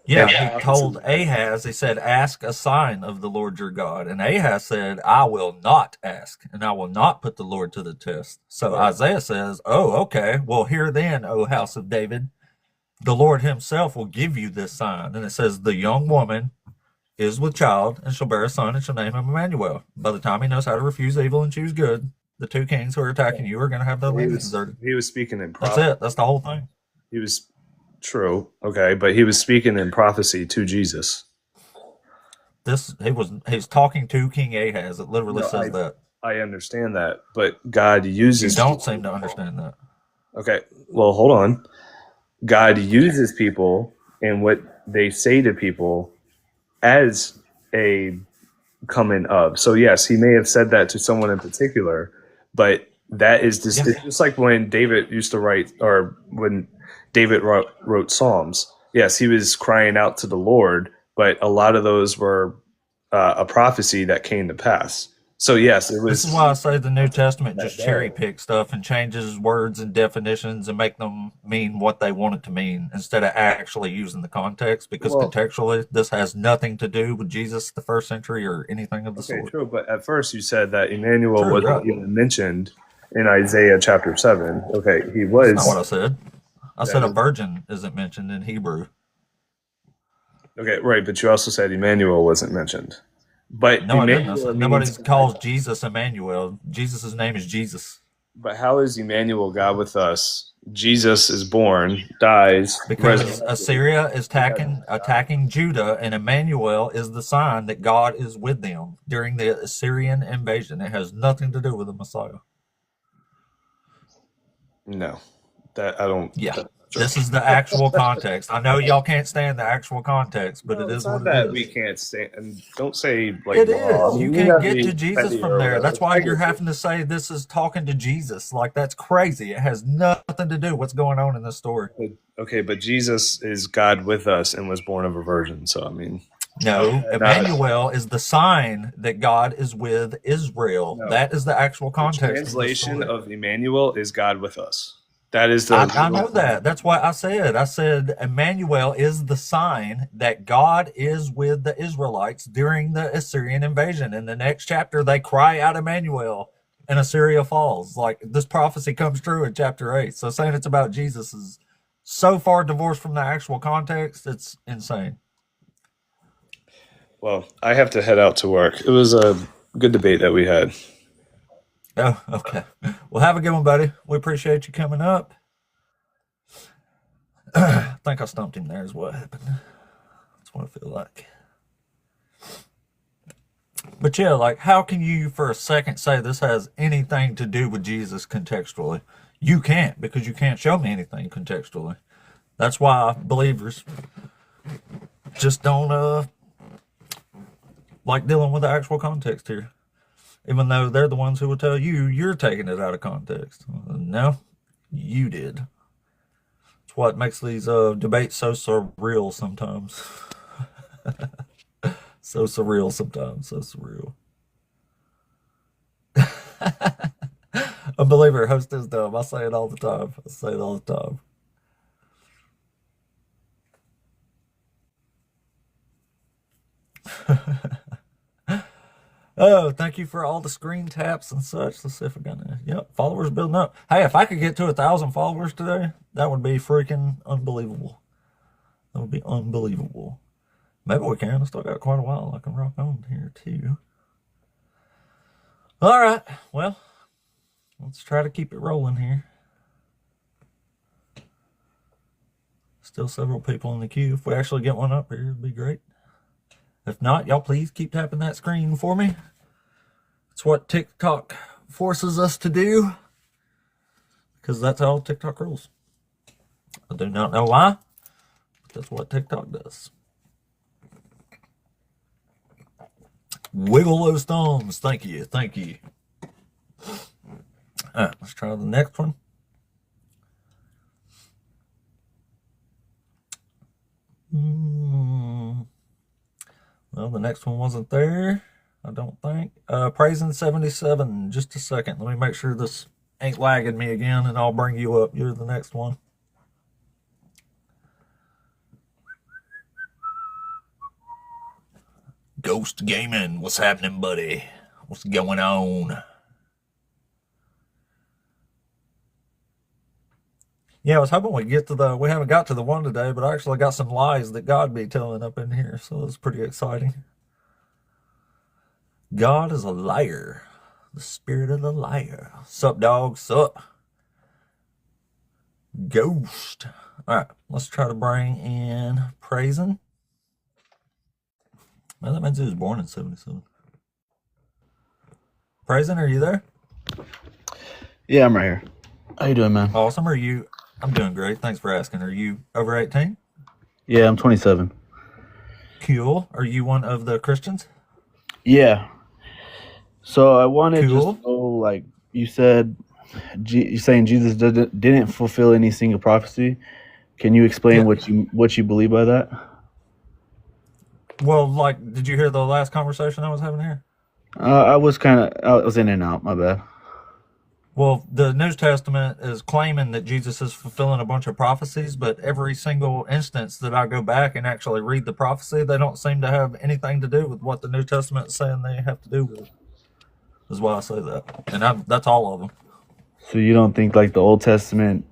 Yeah, he told Ahaz, he said, ask a sign of the Lord your God. And Ahaz said, I will not ask, and I will not put the Lord to the test. So Isaiah says, oh, okay, well, hear then, O house of David, the Lord himself will give you this sign. And it says, the young woman is with child, and shall bear a son, and shall name him Emmanuel. By the time he knows how to refuse evil and choose good, the two kings who are attacking you are going to have their land deserted. He was speaking in That's prophecy. it. That's the whole thing. He was true, okay, but he was speaking in prophecy to Jesus. He's talking to King Ahaz. It literally says that. I understand that, but God uses. You don't seem to understand that. Okay, well, hold on. God uses people and what they say to people as a coming of. So yes, he may have said that to someone in particular, but that is just like when David used to write, or when David wrote Psalms. Yes, he was crying out to the Lord, but a lot of those were a prophecy that came to pass. So yes, it was. This is why I say the New Testament just cherry picks stuff and changes words and definitions and make them mean what they want it to mean instead of actually using the context. Because contextually, this has nothing to do with Jesus, the first century, or anything of the sort. True, but at first you said that Emmanuel wasn't even mentioned in Isaiah chapter 7. Okay, he was. That's not what I said. I said a virgin isn't mentioned in Hebrew. Okay, right, but you also said Emmanuel wasn't mentioned. But no, nobody calls Jesus Emmanuel. Jesus' name is Jesus. But how is Emmanuel God with us? Jesus is born, dies, because Assyria is attacking Judah, and Emmanuel is the sign that God is with them during the Assyrian invasion. It has nothing to do with the Messiah. No, that I don't. Yeah. This is the actual context. I know y'all can't stand the actual context, but it is what it is. We can't stand, and don't say like it is. You can't get to Jesus from there. That's why you're having to say this is talking to Jesus. Like, that's crazy. It has nothing to do with what's going on in this story. Okay, but Jesus is God with us and was born of a virgin. So I mean, no, Emmanuel is the sign that God is with Israel. No. That is the actual context. The translation of Emmanuel is God with us. That is the. I know that. That's why I said Emmanuel is the sign that God is with the Israelites during the Assyrian invasion. In the next chapter, they cry out Emmanuel, and Assyria falls. Like, this prophecy comes true in chapter 8. So saying it's about Jesus is so far divorced from the actual context, it's insane. Well, I have to head out to work. It was a good debate that we had. Oh, okay. Well, have a good one, buddy. We appreciate you coming up. I think I stumped him there is what happened. That's what I feel like. But yeah, like, how can you for a second say this has anything to do with Jesus contextually? You can't, because you can't show me anything contextually. That's why believers just don't like dealing with the actual context here. even though they're the ones who will tell you you're taking it out of context. No, you did. It's what makes these debates so surreal sometimes. So surreal sometimes. So surreal. A believer host is dumb. I say it all the time. I say it all the time. Oh, thank you for all the screen taps and such. Let's see if I got any. Yep, followers building up. Hey, if I could get to 1,000 followers today, that would be freaking unbelievable. That would be unbelievable. Maybe we can. I still got quite a while. I can rock on here too. All right. Well, let's try to keep it rolling here. Still several people in the queue. If we actually get one up here, it'd be great. If not, y'all please keep tapping that screen for me. It's what TikTok forces us to do, because that's how TikTok rules. I do not know why, but that's what TikTok does. Wiggle those thumbs. Thank you. Thank you. All right, let's try the next one. Well, the next one wasn't there, I don't think. Praising 77. Just a second. Let me make sure this ain't lagging me again, and I'll bring you up. You're the next one. Ghost Gaming. What's happening, buddy? What's going on? Yeah, I was hoping we'd get to we haven't got to the one today, but I actually got some lies that God be telling up in here, so it's pretty exciting. God is a liar. The spirit of the liar. Sup, dog? Sup? Ghost. All right, let's try to bring in Praising. Well, that means he was born in 77. Praising, are you there? Yeah, I'm right here. How you doing, man? Awesome. Are you? I'm doing great. Thanks for asking. Are you over 18? Yeah, I'm 27. Cool. Are you one of the Christians? Yeah. So I wanted Cool. just to know, like you said, you're saying Jesus didn't fulfill any single prophecy. Can you explain Yeah. what you believe by that? Well, like, did you hear the last conversation I was having here? I was in and out. My bad. Well, the New Testament is claiming that Jesus is fulfilling a bunch of prophecies, but every single instance that I go back and actually read the prophecy, they don't seem to have anything to do with what the New Testament is saying they have to do with. Is why I say that. And that's all of them. So you don't think like the Old Testament,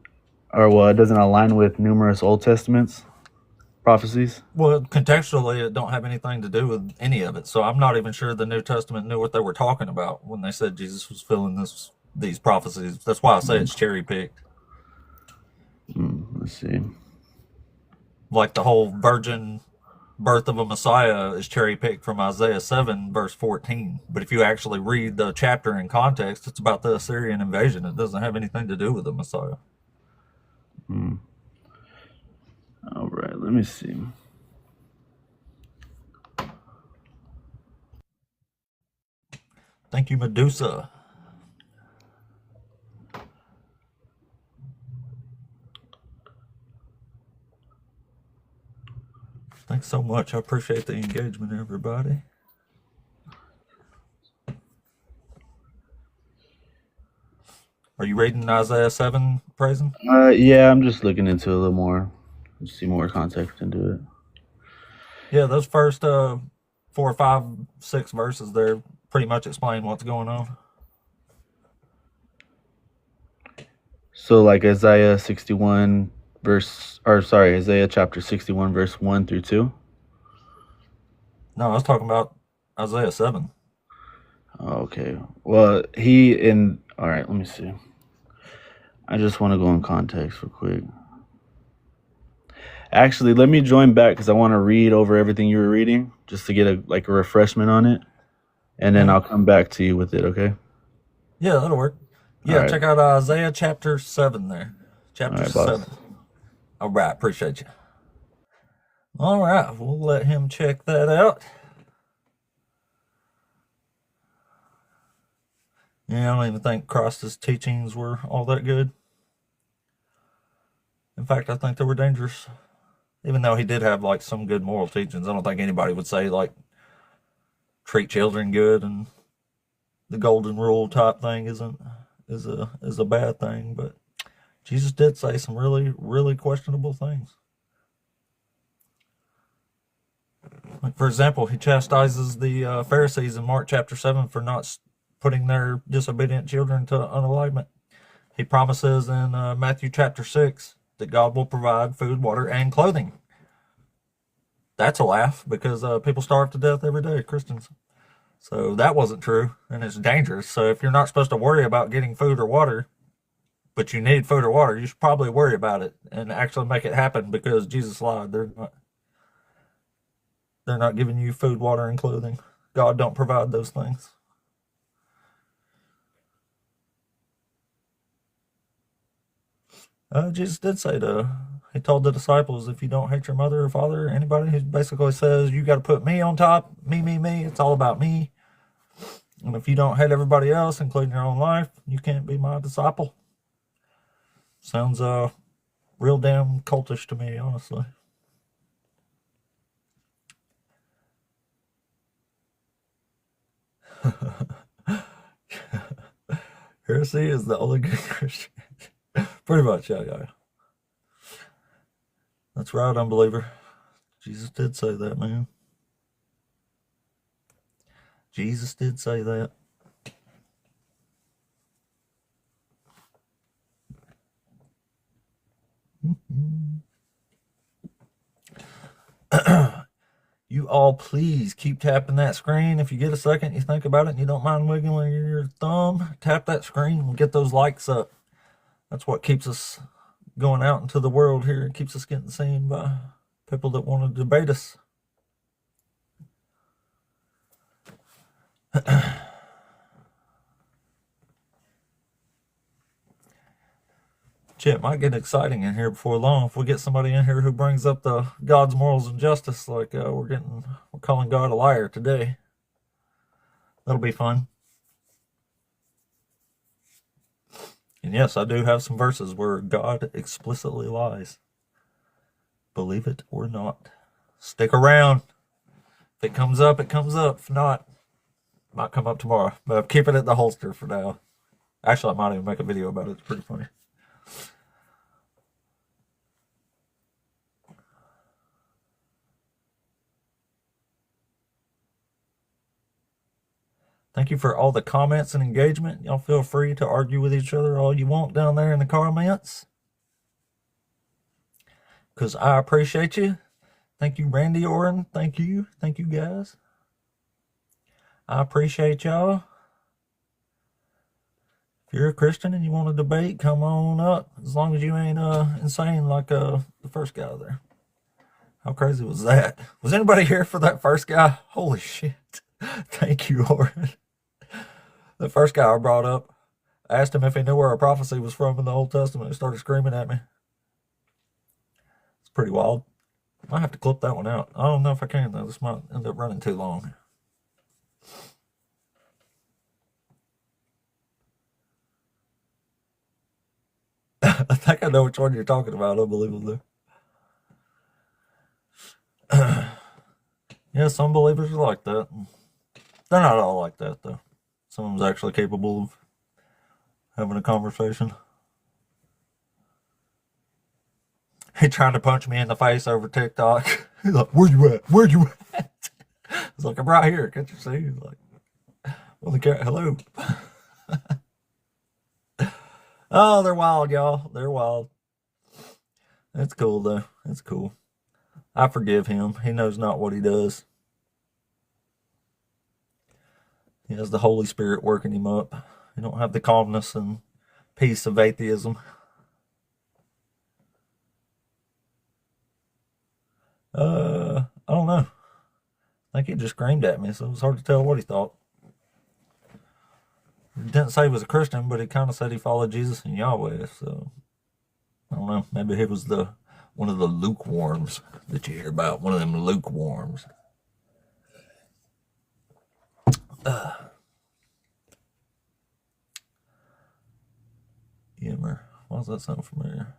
it doesn't align with numerous Old Testaments prophecies? Well, contextually, it don't have anything to do with any of it. So I'm not even sure the New Testament knew what they were talking about when they said Jesus was fulfilling these prophecies. That's why I say it's cherry picked. Let's see. Like the whole virgin birth of a Messiah is cherry picked from Isaiah 7, verse 14. But if you actually read the chapter in context, it's about the Assyrian invasion. It doesn't have anything to do with the Messiah. All right, let me see. Thank you, Medusa. Thanks so much. I appreciate the engagement, everybody. Are you reading Isaiah 7, Praising? Yeah, I'm just looking into it a little more. See more context into it. Yeah, those first 4 or 5, 6 verses there pretty much explain what's going on. So like Isaiah chapter 61 verse 1 through 2. No, I was talking about Isaiah 7. Okay. Well, all right, let me see. I just want to go in context real quick. Actually, let me join back because I want to read over everything you were reading just to get a refreshment on it. And then I'll come back to you with it, okay? Yeah, that'll work. Yeah, All right. check out Isaiah chapter 7 there. Chapter All right, boss. 7. All right, appreciate you. All right, we'll let him check that out. Yeah, I don't even think Christ's teachings were all that good. In fact, I think they were dangerous. Even though he did have like some good moral teachings, I don't think anybody would say like treat children good and the golden rule type thing is a bad thing. But Jesus did say some really, really questionable things. Like, for example, he chastises the Pharisees in Mark chapter 7 for not putting their disobedient children to unalignment. He promises in Matthew chapter 6 that God will provide food, water, and clothing. That's a laugh because people starve to death every day, Christians. So that wasn't true, and it's dangerous. So if you're not supposed to worry about getting food or water, but you need food or water, you should probably worry about it and actually make it happen, because Jesus lied. They're not giving you food, water, and clothing. God don't provide those things. Jesus did say he told the disciples, if you don't hate your mother or father or anybody, he basically says, you got to put me on top, me, it's all about me. And if you don't hate everybody else, including your own life, you can't be my disciple. Sounds real damn cultish to me, honestly. Heresy is the only good Christian. Pretty much, yeah. That's right, unbeliever. Jesus did say that, man. Jesus did say that. You all please keep tapping that screen. If you get a second, you think about it, and you don't mind wiggling your thumb, tap that screen and get those likes up. That's what keeps us going out into the world here. It keeps us getting seen by people that want to debate us. Shit, might get exciting in here before long if we get somebody in here who brings up the God's morals and justice, like we're calling God a liar today. That'll be fun. And yes, I do have some verses where God explicitly lies. Believe it or not. Stick around. If it comes up, it comes up. If not, it might come up tomorrow. But I'm keeping it in the holster for now. Actually, I might even make a video about it. It's pretty funny. Thank you for all the comments and engagement. Y'all feel free to argue with each other all you want down there in the comments, because I appreciate you. Thank you, Randy Oren. Thank you guys. I appreciate y'all. If you're a Christian and you want to debate, come on up, as long as you ain't insane like the first guy there. How crazy was that? Was anybody here for that first guy? Holy shit. Thank you, Oren. The first guy I brought up, I asked him if he knew where a prophecy was from in the Old Testament. He started screaming at me. It's pretty wild. I might have to clip that one out. I don't know if I can, though. This might end up running too long. I think I know which one you're talking about, unbelievably. Yeah, some believers are like that. They're not all like that, though. Some of them's actually capable of having a conversation. He tried to punch me in the face over TikTok. He's like, where you at? Where you at? I was like, I'm right here. Can't you see? He's like, well, the cat, hello. Oh, they're wild, y'all. They're wild. It's cool, though. It's cool. I forgive him. He knows not what he does. He has the Holy Spirit working him up. He don't have the calmness and peace of atheism. I don't know. I think he just screamed at me, so it was hard to tell what he thought. He didn't say he was a Christian, but he kind of said he followed Jesus and Yahweh, so I don't know. Maybe he was one of the lukewarms that you hear about. One of them lukewarms. Yimmer. Why does that sound familiar?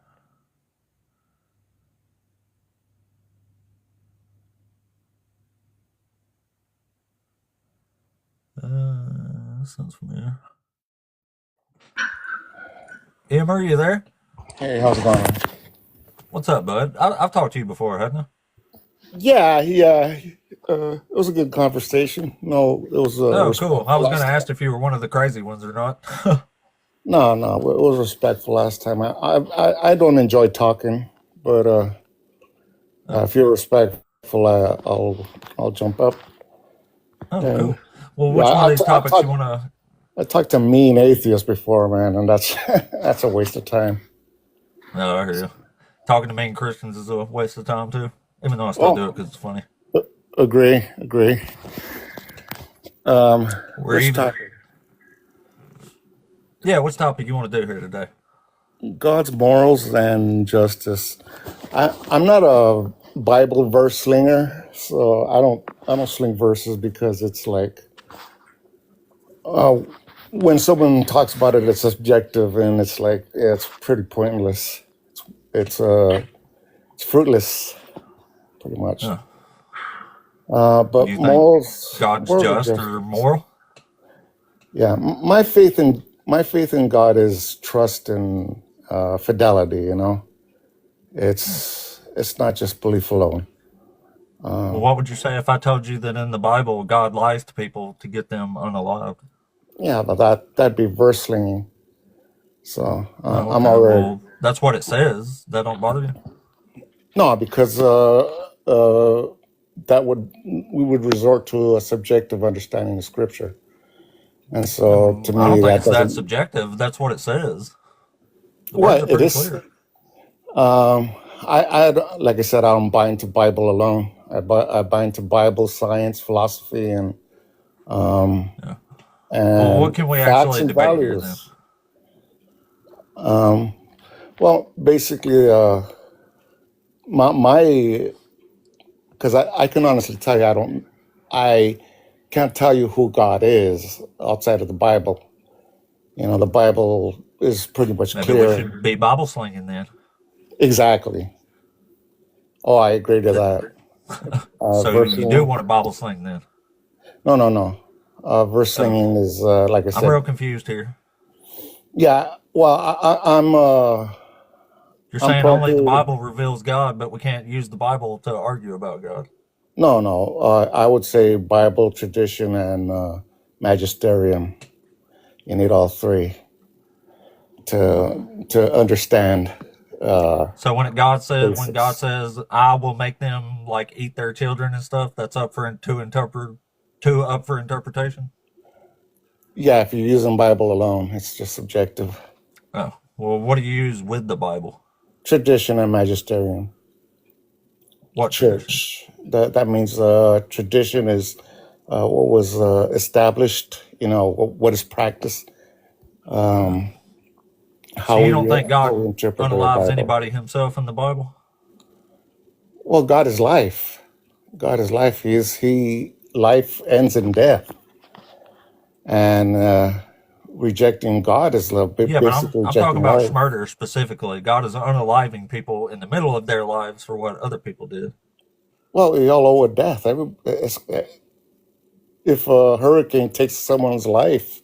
That sounds familiar. Yimmer, are you there? Hey, how's it going? What's up, bud? I've talked to you before, haven't I? Yeah. It was a good conversation. No, it was Oh, cool. I respectful was going to last time. ask if you were one of the crazy ones or not. No, it was respectful last time. I don't enjoy talking, but Oh, if you're respectful, I'll jump up. oh, And cool. Well, yeah, which one of these topics you want to? I talked to mean atheists before, man, and that's that's a waste of time. No, I hear you. Talking to mean Christians is a waste of time too, even though I still do it Well, because it's funny. agree. We're Which even. topic? Yeah, which topic you want to do here today? God's morals and justice. I'm not a Bible verse slinger, so I don't sling verses because it's like uh, when someone talks about it, it's subjective and it's like yeah, it's pretty pointless. It's uh it's fruitless, pretty much. Do But you think morals, God's moral just or justice. moral? Yeah, my faith in God is trust and fidelity. You know, it's not just belief alone. Well, what would you say if I told you that in the Bible God lies to people to get them unalived? Yeah, but that'd be verse slinging. So Oh, I'm okay. already Well, that's what it says. That don't bother you? no because that would we would resort to a subjective understanding of scripture, and so to I don't me think that it's that doesn't. subjective. That's what it says. The words Well, are it pretty is. clear. Like I said, I don't buy into Bible alone. I buy into Bible, science, philosophy, Yeah. Well, what and can we facts actually and debate here then? values. Well, basically, my because I can honestly tell you I can't tell you who God is outside of the Bible. You know, the Bible is pretty much Maybe we clear. should be Bible slinging then. Exactly. Oh, I agree to Th- that. So Verse you do slinging. want to Bible sling then? No. Verse Oh, slinging is like I I'm real said. confused here. Yeah. Well, You're I'm saying only the probably Bible reveals God, but we can't use the Bible to argue about God. no. I would say Bible, tradition, and magisterium. You need all three to understand. So when God Basics. says, "I will make them like eat their children and stuff," that's up for interpretation. Yeah, if you're using Bible alone, it's just subjective. Oh, well, what do you use with the Bible? Tradition and magisterium. What tradition? Church. That means tradition is what was established. You know what is practiced. Uh, Um, so you don't think how we God interpret the unalives Bible. anybody himself in the Bible? Well, God is life. God is life. He life ends in death, and rejecting God is love. Yeah, but I'm Basically I'm talking rejecting about life. Schmurder specifically. God is unaliving people in the middle of their lives for what other people did. Well, we all owe a death. If a hurricane takes someone's life,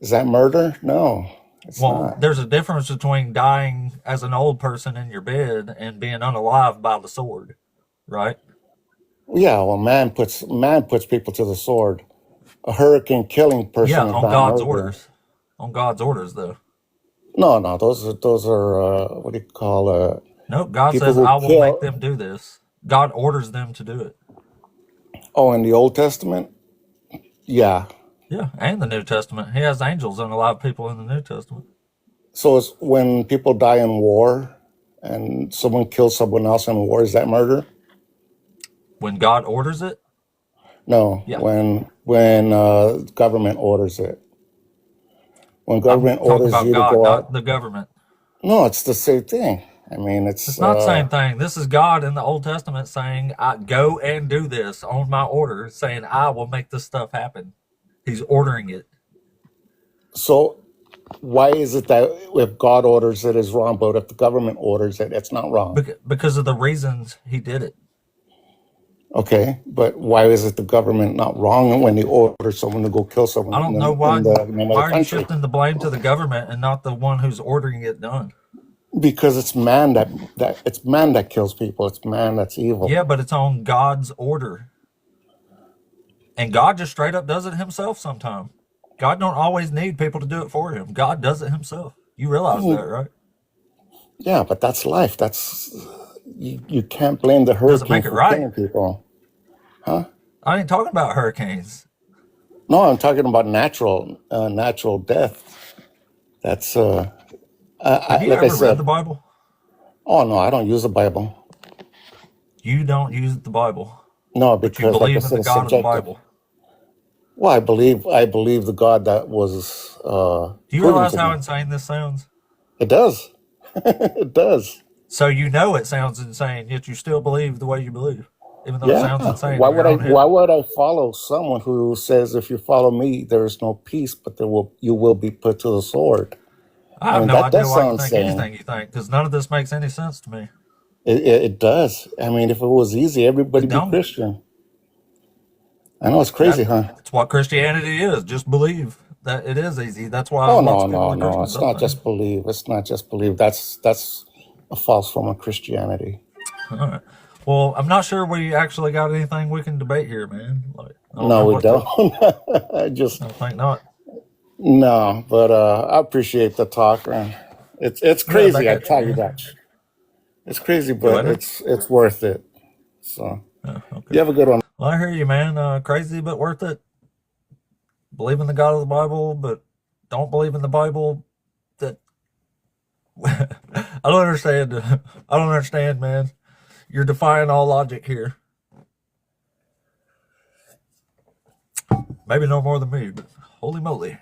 is that murder? No, it's Well, not. there's a difference between dying as an old person in your bed and being unalived by the sword, right? Yeah, well, man puts people to the sword. A hurricane killing Yeah, person is on not God's murder. orders. On God's orders, though. No, those are what do you call Nope, God people says, who I will make kill? them do this. God orders them to do it. Oh, in the Old Testament, yeah. Yeah, and the New Testament. He has angels unalive people in the New Testament. So it's when people die in war and someone kills someone else in war, is that murder? When God orders it, No, yeah. when government orders it. When I'm government talking orders about you to God, go not out, the government. no, it's the same thing. I mean, it's It's not the same thing. This is God in the Old Testament saying, I go and do this on my order, saying I will make this stuff happen. He's ordering it. so why is it that if God orders it is wrong, but if the government orders it, it's not wrong? Because of the reasons he did it. Okay, but why is it the government not wrong when they order someone to go kill someone I don't know why. in the name of Why the are you country? shifting the blame to the government and not the one who's ordering it done? Because it's man that kills people. It's man that's evil. Yeah, but it's on God's order. And God just straight up does it himself sometimes. God don't always need people to do it for him. God does it himself. You realize that, right? Yeah, but that's life. That's you can't blame the Doesn't hurricane make it for right. killing people, huh? I ain't talking about hurricanes. No, I'm talking about natural death. That's Have you like I ever read the said. Bible? Oh no, I don't use the Bible. You don't use the Bible, No, but you because like I believe in said, the it's God of the subjective. Bible. Well, I believe the God that was Do you proven realize to how me. insane this sounds? It does. It does. So you know it sounds insane, yet you still believe the way you believe, even though it Yeah. sounds insane Why in would your I? own Why head. would I follow someone who says, "If you follow me, there is no peace, but you will be put to the sword"? I I have mean, no that idea does why you sound think sane. anything you think, because none of this makes any sense to me. It does. I mean, if it was easy, everybody It be don't. Christian. I know it's crazy, huh? That's what Christianity is. Just believe that it is easy. That's why Oh lots no, of people no, are no! Christians, It's I not think. just believe. It's not just believe. That's a false form of Christianity. All right. Well, I'm not sure we actually got anything we can debate here, man. Like, I don't No, know we what don't. to. I just I think not. no, but I appreciate the talk, man. It's Yeah, back crazy. I at you, tell you man. that. It's crazy, You but later. it's worth it. So Okay. you have a good one. Well, I hear you, man. Crazy, but worth it. Believe in the God of the Bible, but don't believe in the Bible. That I don't understand. I don't understand, man. You're defying all logic here. Maybe no more than me, but holy moly.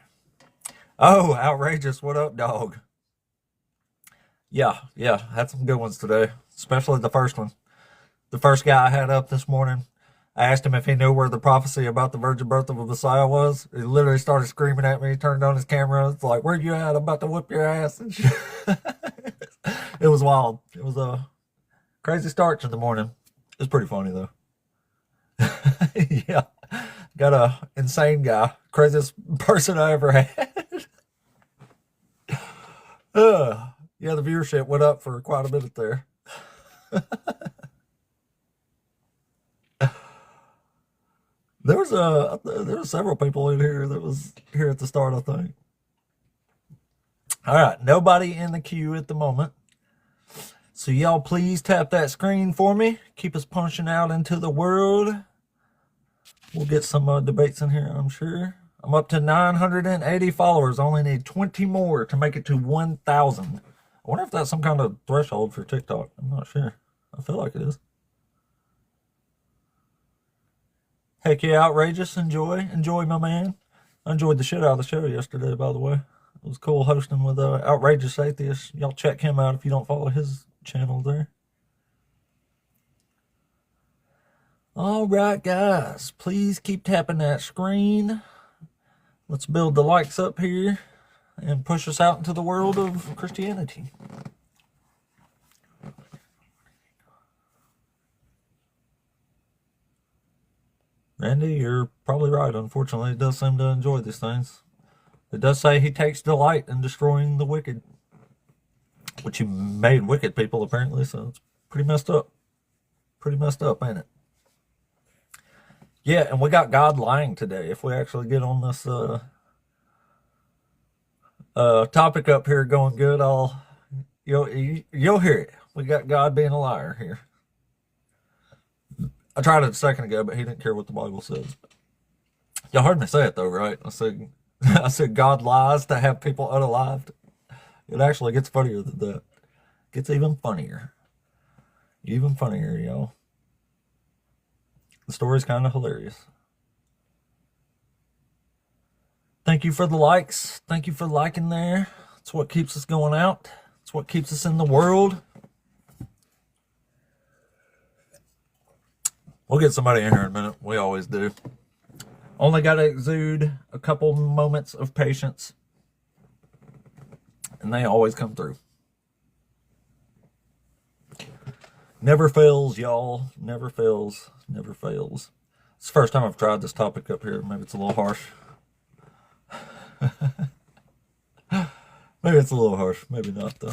Oh, outrageous. What up, dog? Yeah, had some good ones today, especially the first one. The first guy I had up this morning, I asked him if he knew where the prophecy about the virgin birth of a Messiah was. He literally started screaming at me. He turned on his camera. It's like, where you at? I'm about to whip your ass. And shit. It was wild. It was a crazy start to the morning. It was pretty funny, though. Yeah. Got a insane guy. Craziest person I ever had. Yeah, the viewership went up for quite a minute there. There was several people in here that was here at the start, I think. All right, nobody in the queue at the moment. So y'all please tap that screen for me. Keep us punching out into the world. We'll get some debates in here, I'm sure. I'm up to 980 followers. I only need 20 more to make it to 1,000. I wonder if that's some kind of threshold for TikTok. I'm not sure. I feel like it is. Heck yeah, outrageous. Enjoy, my man. I enjoyed the shit out of the show yesterday, by the way. It was cool hosting with Outrageous Atheist. Y'all check him out if you don't follow his channel there. All right, guys. Please keep tapping that screen. Let's build the likes up here and push us out into the world of Christianity. Randy, you're probably right. Unfortunately, it does seem to enjoy these things. It does say he takes delight in destroying the wicked, which he made wicked people, apparently, so it's pretty messed up. Pretty messed up, ain't it? Yeah, and we got God lying today. If we actually get on this topic up here going good, you'll hear it. We got God being a liar here. I tried it a second ago, but he didn't care what the Bible says. Y'all heard me say it though, right? I said God lies to have people unalived. It actually gets funnier than that. It gets even funnier. Even funnier, y'all. The story's kind of hilarious. Thank you for the likes. Thank you for liking there. It's what keeps us going out. It's what keeps us in the world. We'll get somebody in here in a minute. We always do. Only got to exude a couple moments of patience. and they always come through. Never fails, y'all. Never fails. Never fails. It's the first time I've tried this topic up here. Maybe it's a little harsh. Maybe it's a little harsh. Maybe not, though.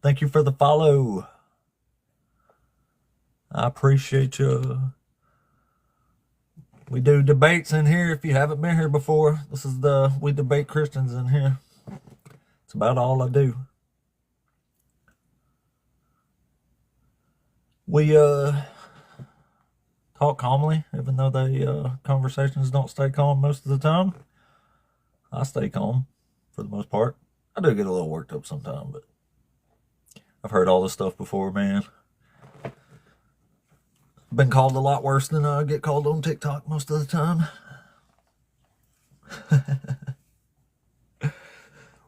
Thank you for the follow. I appreciate you. We do debates in here. If you haven't been here before, this is we debate Christians in here. It's about all I do. We talk calmly, even though the conversations don't stay calm most of the time. I stay calm for the most part. I do get a little worked up sometimes, but I've heard all this stuff before, man. Been called a lot worse than I get called on TikTok most of the time.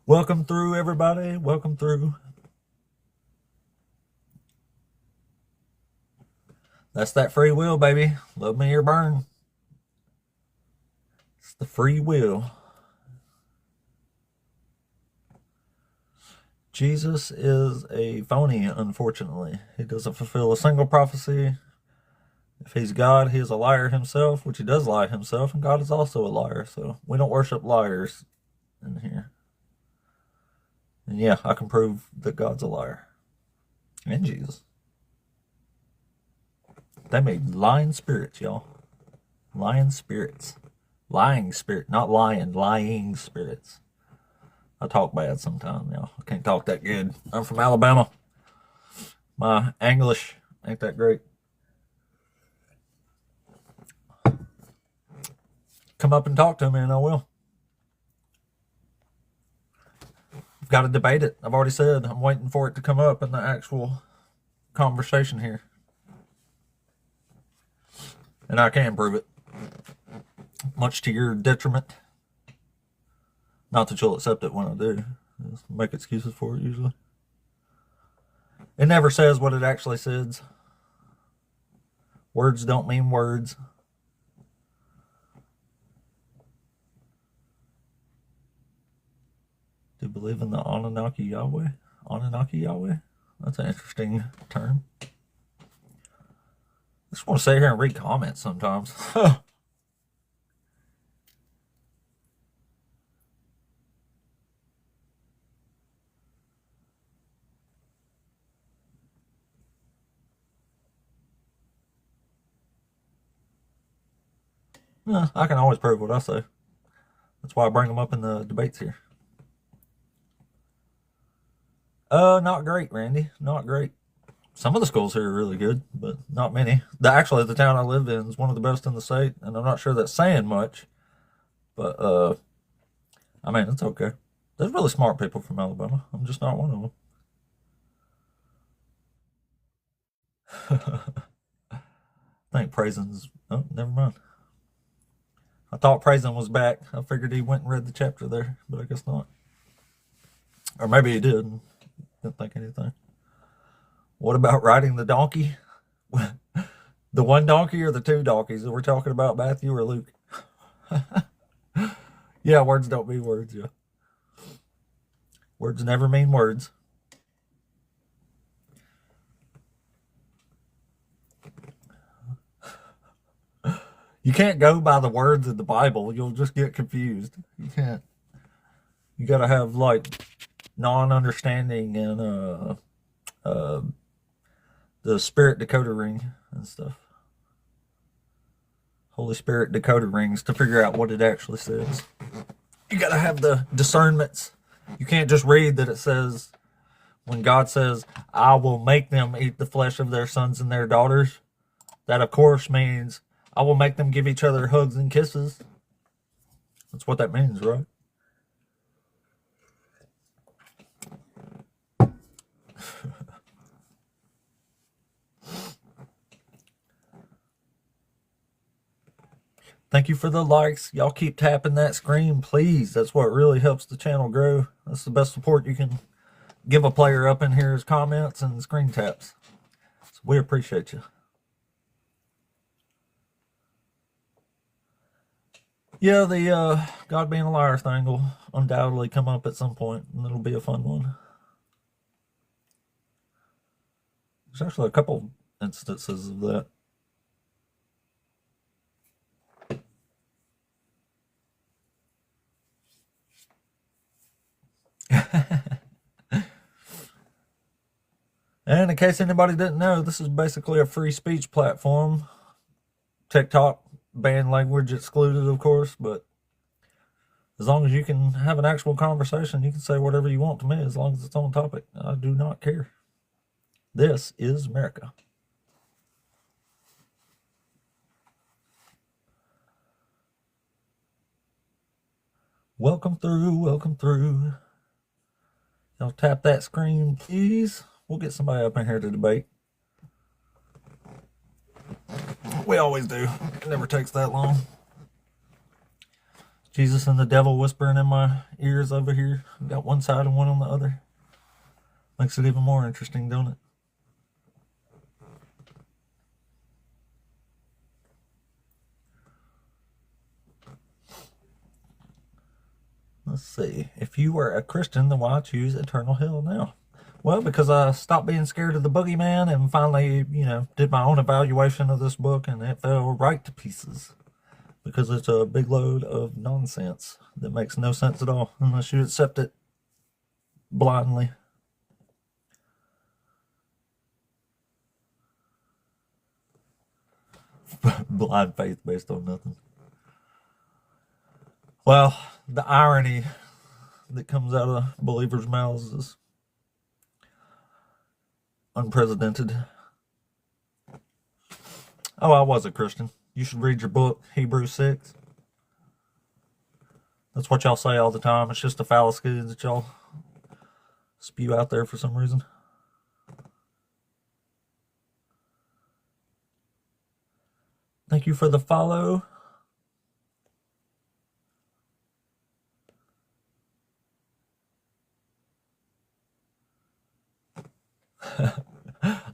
Welcome through, everybody. Welcome through. That's that free will, baby. Love me or burn. It's the free will. Jesus is a phony, unfortunately. He doesn't fulfill a single prophecy. If he's God, he is a liar himself, which he does lie himself, and God is also a liar. So we don't worship liars in here. And yeah, I can prove that God's a liar. And Jesus. They made lying spirits, y'all. Lying spirits. Lying spirit, not lying, lying spirits. I talk bad sometimes, y'all. I can't talk that good. I'm from Alabama. My English ain't that great. Come up and talk to me and I will. I've got to debate it. I've already said I'm waiting for it to come up in the actual conversation here. And I can prove it. Much to your detriment. Not that you'll accept it when I do. Just make excuses for it usually. It never says what it actually says. Words don't mean words. Do you believe in the Anunnaki Yahweh? Anunnaki Yahweh? That's an interesting term. I just want to sit here and read comments sometimes. I can always prove what I say. That's why I bring them up in the debates here. Not great, Randy. Not great. Some of the schools here are really good, but not many. Actually, the town I live in is one of the best in the state, and I'm not sure that's saying much. But, I mean, it's okay. There's really smart people from Alabama. I'm just not one of them. I think Praising's... Oh, never mind. I thought Praising was back. I figured he went and read the chapter there, but I guess not. Or maybe he did. Didn't think anything. What about riding the donkey? The one donkey or the two donkeys? We're talking about Matthew or Luke? Yeah, words don't mean words, yeah. Words never mean words. You can't go by the words of the Bible. You'll just get confused. You can't. You gotta have, like, non-understanding and the spirit decoder ring and stuff. Holy Spirit decoder rings to figure out what it actually says. You gotta have the discernments. You can't just read that it says, when God says, I will make them eat the flesh of their sons and their daughters, that of course means I will make them give each other hugs and kisses. That's what that means, right? Thank you for the likes. Y'all keep tapping that screen, please. That's what really helps the channel grow. That's the best support you can give a player up in here is comments and screen taps. So we appreciate you. Yeah, the God being a liar thing will undoubtedly come up at some point, and it'll be a fun one. There's actually a couple instances of that. And in case anybody didn't know, this is basically a free speech platform. TikTok banned language excluded, of course, but as long as you can have an actual conversation, you can say whatever you want to me as long as it's on topic. I do not care. This is America. Welcome through, welcome through. Y'all tap that screen, please. We'll get somebody up in here to debate. We always do. It never takes that long. Jesus and the devil whispering in my ears over here. We got one side and one on the other. Makes it even more interesting, don't it? Let's see. If you were a Christian, then why choose eternal hell now? Well, because I stopped being scared of the boogeyman and finally, did my own evaluation of this book, and it fell right to pieces. Because it's a big load of nonsense that makes no sense at all unless you accept it blindly. Blind faith based on nothing. Well, the irony that comes out of believers' mouths is unprecedented. Oh, I was a Christian. You should read your book, Hebrews 6. That's what y'all say all the time. It's just a fallacy that y'all spew out there for some reason. Thank you for the follow.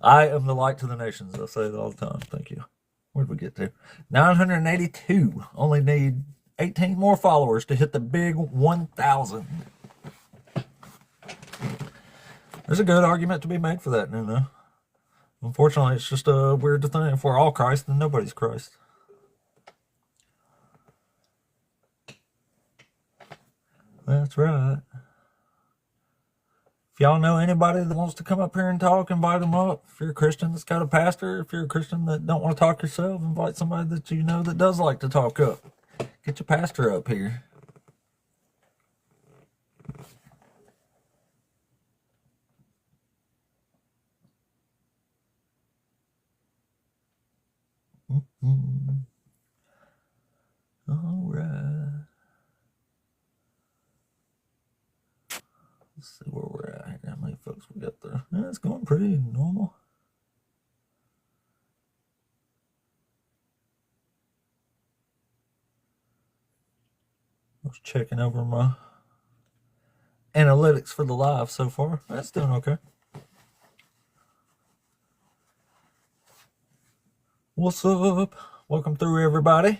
I am the light to the nations. I say it all the time. Thank you. Where'd we get to? 982. Only need 18 more followers to hit the big 1,000. There's a good argument to be made for that, Nuno. Unfortunately, it's just a weird thing. If we're all Christ, then nobody's Christ. That's right. If y'all know anybody that wants to come up here and talk, invite them up. If you're a Christian that's got a pastor, if you're a Christian that don't want to talk yourself, invite somebody that you know that does like to talk up. Get your pastor up here. All right. Let's see where we're at here. How many folks we got there? Yeah, it's going pretty normal. I was checking over my analytics for the live so far. That's doing okay. What's up? Welcome through, everybody.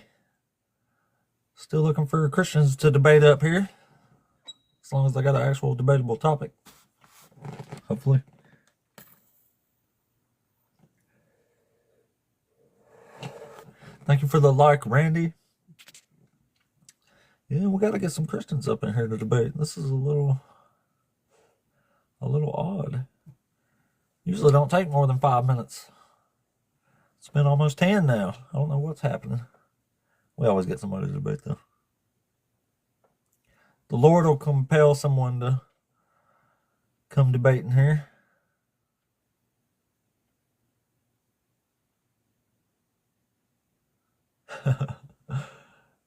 Still looking for Christians to debate up here. As long as I got an actual debatable topic. Hopefully. Thank you for the like, Randy. Yeah, we got to get some Christians up in here to debate. This is a little odd. Usually don't take more than 5 minutes. It's been almost 10 now. I don't know what's happening. We always get somebody to debate, though. The Lord will compel someone to come debating here.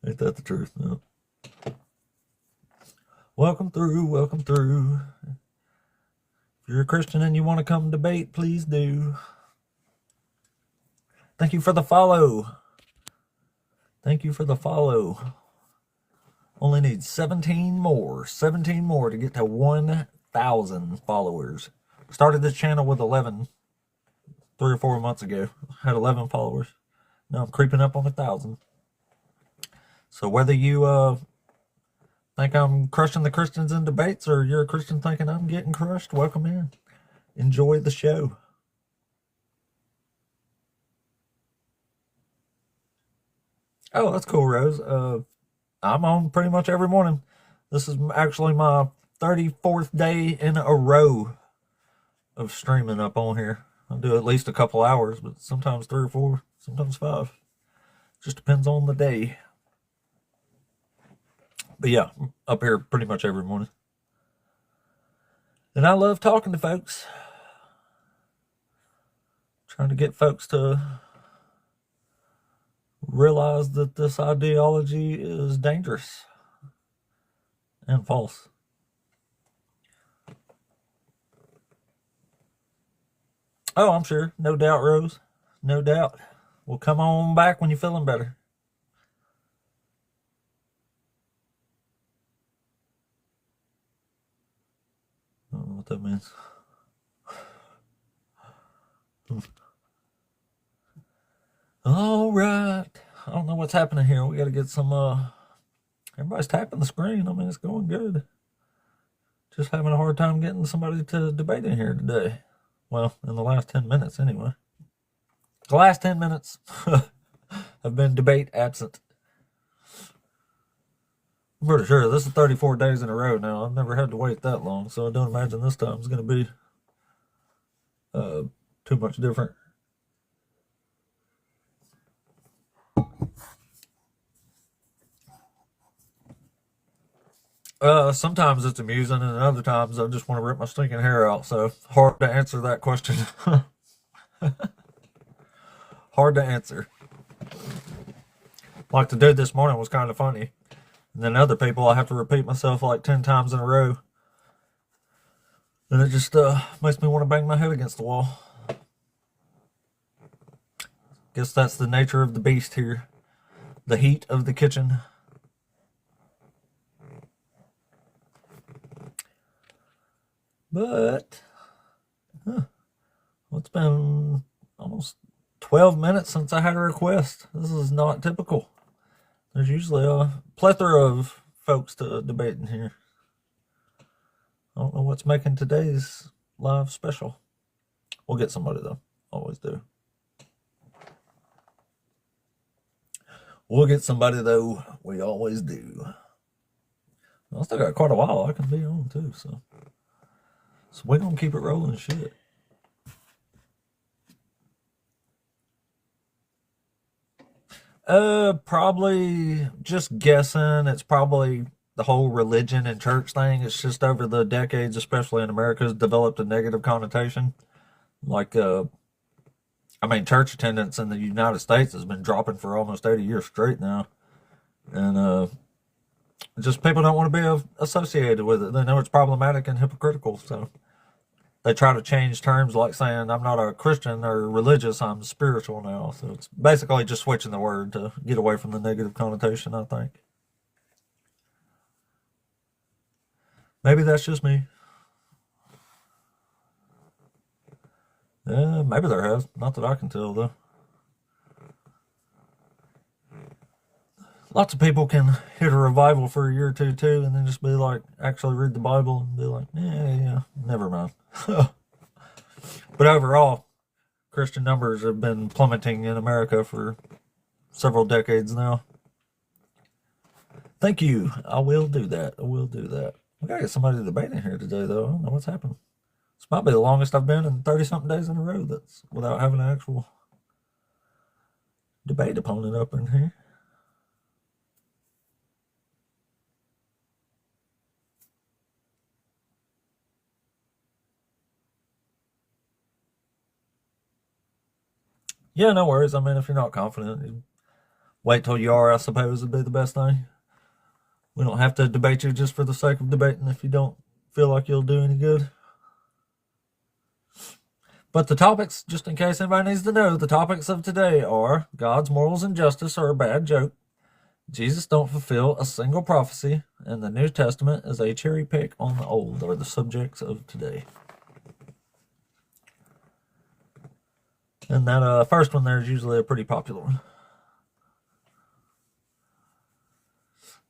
Ain't that the truth? No. Welcome through, welcome through. If you're a Christian and you want to come debate, please do. Thank you for the follow. Thank you for the follow. Only need 17 more to get to 1,000 followers. Started this channel with 11, 3 or 4 months ago. Had 11 followers. Now I'm creeping up on 1,000. So whether you think I'm crushing the Christians in debates, or you're a Christian thinking I'm getting crushed, welcome in. Enjoy the show. Oh, that's cool, Rose. I'm on pretty much every morning. This is actually my 34th day in a row of streaming up on here. I do at least a couple hours, but sometimes 3 or 4, sometimes 5. Just depends on the day. But yeah, I'm up here pretty much every morning. And I love talking to folks. Trying to get folks to realize that this ideology is dangerous and false. Oh, I'm sure. No doubt, Rose. No doubt. Well, come on back when you're feeling better. I don't know what that means. All right. I don't know what's happening here. We got to get some, everybody's tapping the screen. I mean, it's going good. Just having a hard time getting somebody to debate in here today. Well, in the last 10 minutes, anyway. The last 10 minutes have been debate absent. I'm pretty sure this is 34 days in a row now. I've never had to wait that long, so I don't imagine this time is going to be too much different. Sometimes it's amusing, and other times I just want to rip my stinking hair out. So hard to answer that question. Hard to answer. Like the dude this morning was kind of funny, and then other people I have to repeat myself like 10 times in a row, and it just makes me want to bang my head against the wall. Guess that's the nature of the beast here. The heat of the kitchen. But, it's been almost 12 minutes since I had a request. This is not typical. There's usually a plethora of folks to debate in here. I don't know what's making today's live special. We'll get somebody, though. Always do. We'll get somebody, though. We always do. I still got quite a while I can be on, too, so we're going to keep it rolling shit. Probably just guessing. It's probably the whole religion and church thing. It's just over the decades, especially in America, has developed a negative connotation. Like, church attendance in the United States has been dropping for almost 80 years straight now. And, just people don't want to be associated with it. They know it's problematic and hypocritical, so they try to change terms, like saying I'm not a Christian or religious, I'm spiritual now. So it's basically just switching the word to get away from the negative connotation, I think. Maybe that's just me. Yeah, maybe there has. Not that I can tell, though. Lots of people can hit a revival for a year or two, too, and then just be like, actually read the Bible and be like, yeah, never mind. But overall, Christian numbers have been plummeting in America for several decades now. Thank you. I will do that. We gotta get somebody debating here today, though. I don't know what's happened. This might be the longest I've been in 30-something days in a row that's without having an actual debate opponent up in here. Yeah, no worries. If you're not confident, you wait till you are, I suppose, would be the best thing. We don't have to debate you just for the sake of debating if you don't feel like you'll do any good. But the topics, just in case anybody needs to know, the topics of today are God's morals and justice are a bad joke, Jesus don't fulfill a single prophecy, and the New Testament is a cherry pick on the Old, are the subjects of today. And that first one there is usually a pretty popular one.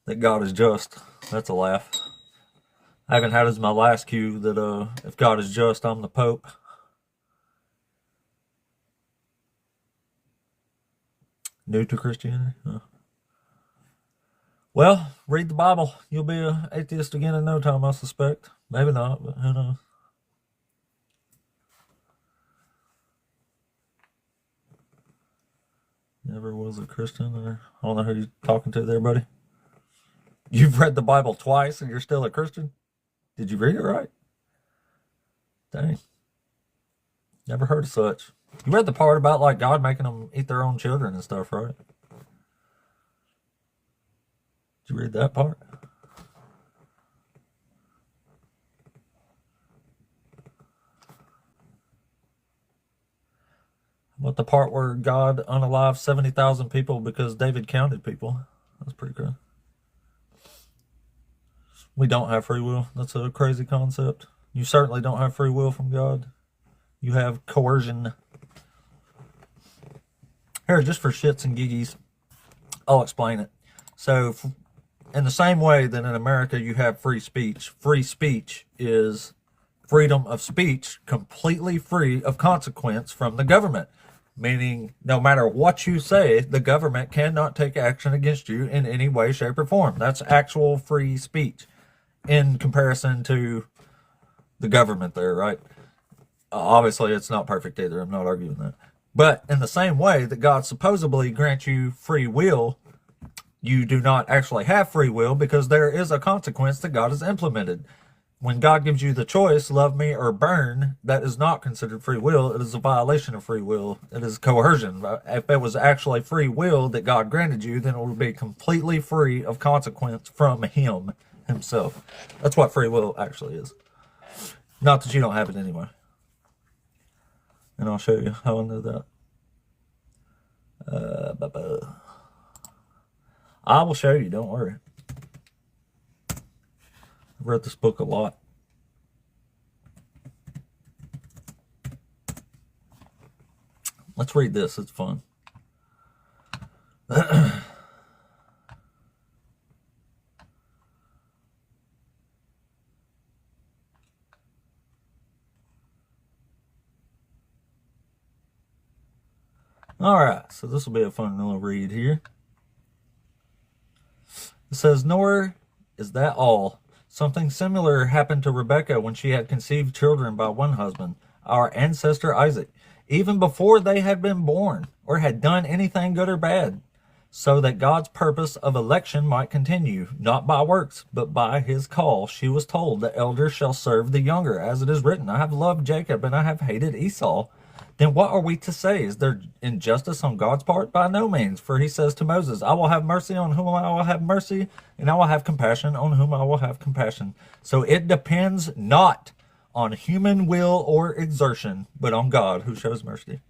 that God is just. That's a laugh. I haven't had as my last cue that if God is just, I'm the Pope. New to Christianity? Well, read the Bible. You'll be an atheist again in no time, I suspect. Maybe not, but who knows? Never was a Christian, or I don't know who you're talking to there, buddy. You've read the Bible twice and you're still a Christian? Did you read it right? Dang. Never heard of such. You read the part about like God making them eat their own children and stuff, right? Did you read that part? What the part where God unalived 70,000 people because David counted people? That's pretty cool. We don't have free will. That's a crazy concept. You certainly don't have free will from God. You have coercion. Here, just for shits and giggies, I'll explain it. So, in the same way that in America you have free speech is freedom of speech completely free of consequence from the government. Meaning, no matter what you say, the government cannot take action against you in any way, shape, or form. That's actual free speech in comparison to the government there, right? Obviously, it's not perfect either. I'm not arguing that. But in the same way that God supposedly grants you free will, you do not actually have free will because there is a consequence that God has implemented. When God gives you the choice, love me or burn, that is not considered free will. It is a violation of free will. It is coercion. If it was actually free will that God granted you, then it would be completely free of consequence from Him Himself. That's what free will actually is. Not that you don't have it anyway. And I'll show you how I know that. I will show you, don't worry. I've read this book a lot. Let's read this. It's fun. All right, so this will be a fun little read here. It says, nor is that all. Something similar happened to Rebekah when she had conceived children by one husband, our ancestor Isaac, even before they had been born or had done anything good or bad, so that God's purpose of election might continue, not by works, but by His call. She was told, the elder shall serve the younger, as it is written, I have loved Jacob and I have hated Esau. Then what are we to say? Is there injustice on God's part? By no means. For He says to Moses, I will have mercy on whom I will have mercy, and I will have compassion on whom I will have compassion. So it depends not on human will or exertion, but on God who shows mercy.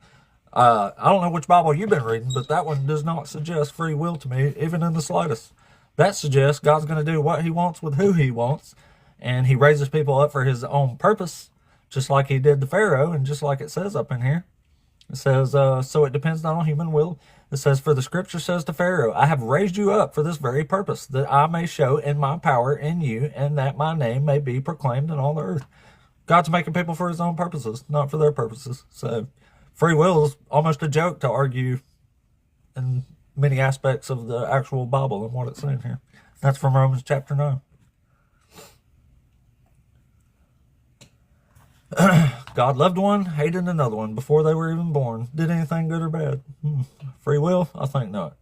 I don't know which Bible you've been reading, but that one does not suggest free will to me, even in the slightest. That suggests God's going to do what He wants with who He wants, and He raises people up for His own purpose, just like He did the Pharaoh, and just like it says up in here. It says, so it depends not on human will. It says, for the scripture says to Pharaoh, I have raised you up for this very purpose, that I may show in my power in you, and that my name may be proclaimed in all the earth. God's making people for His own purposes, not for their purposes. So free will is almost a joke to argue in many aspects of the actual Bible and what it's saying here. That's from Romans chapter 9. God loved one, hated another one before they were even born. Did anything good or bad? Free will? I think not.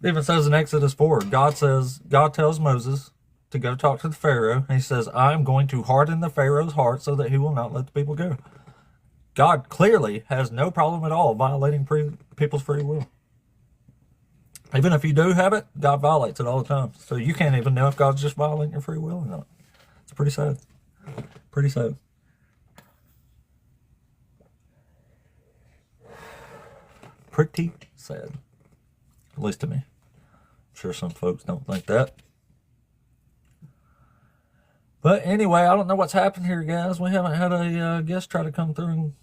It even says in Exodus 4, God tells Moses to go talk to the Pharaoh, and He says, I'm going to harden the Pharaoh's heart so that he will not let the people go. God clearly has no problem at all violating people's free will. Even if you do have it, God violates it all the time. So you can't even know if God's just violating your free will or not. It's pretty sad. Pretty sad. Pretty sad. At least to me. I'm sure some folks don't think that. But anyway, I don't know what's happened here, guys. We haven't had a guest try to come through in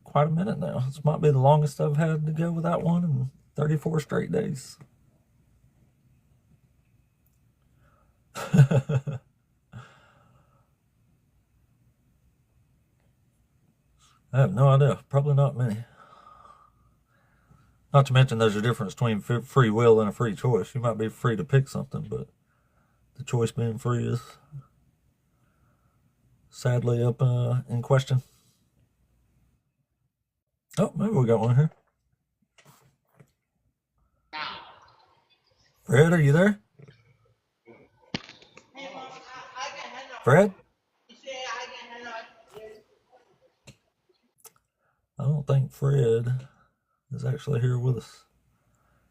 quite a minute now. This might be the longest I've had to go without one in 34 straight days. I have no idea. Probably not many. Not to mention there's a difference between free will and a free choice. You might be free to pick something, but the choice being free is sadly up in question. Oh, maybe we got one here. Fred, are you there? Fred? I don't think Fred is actually here with us.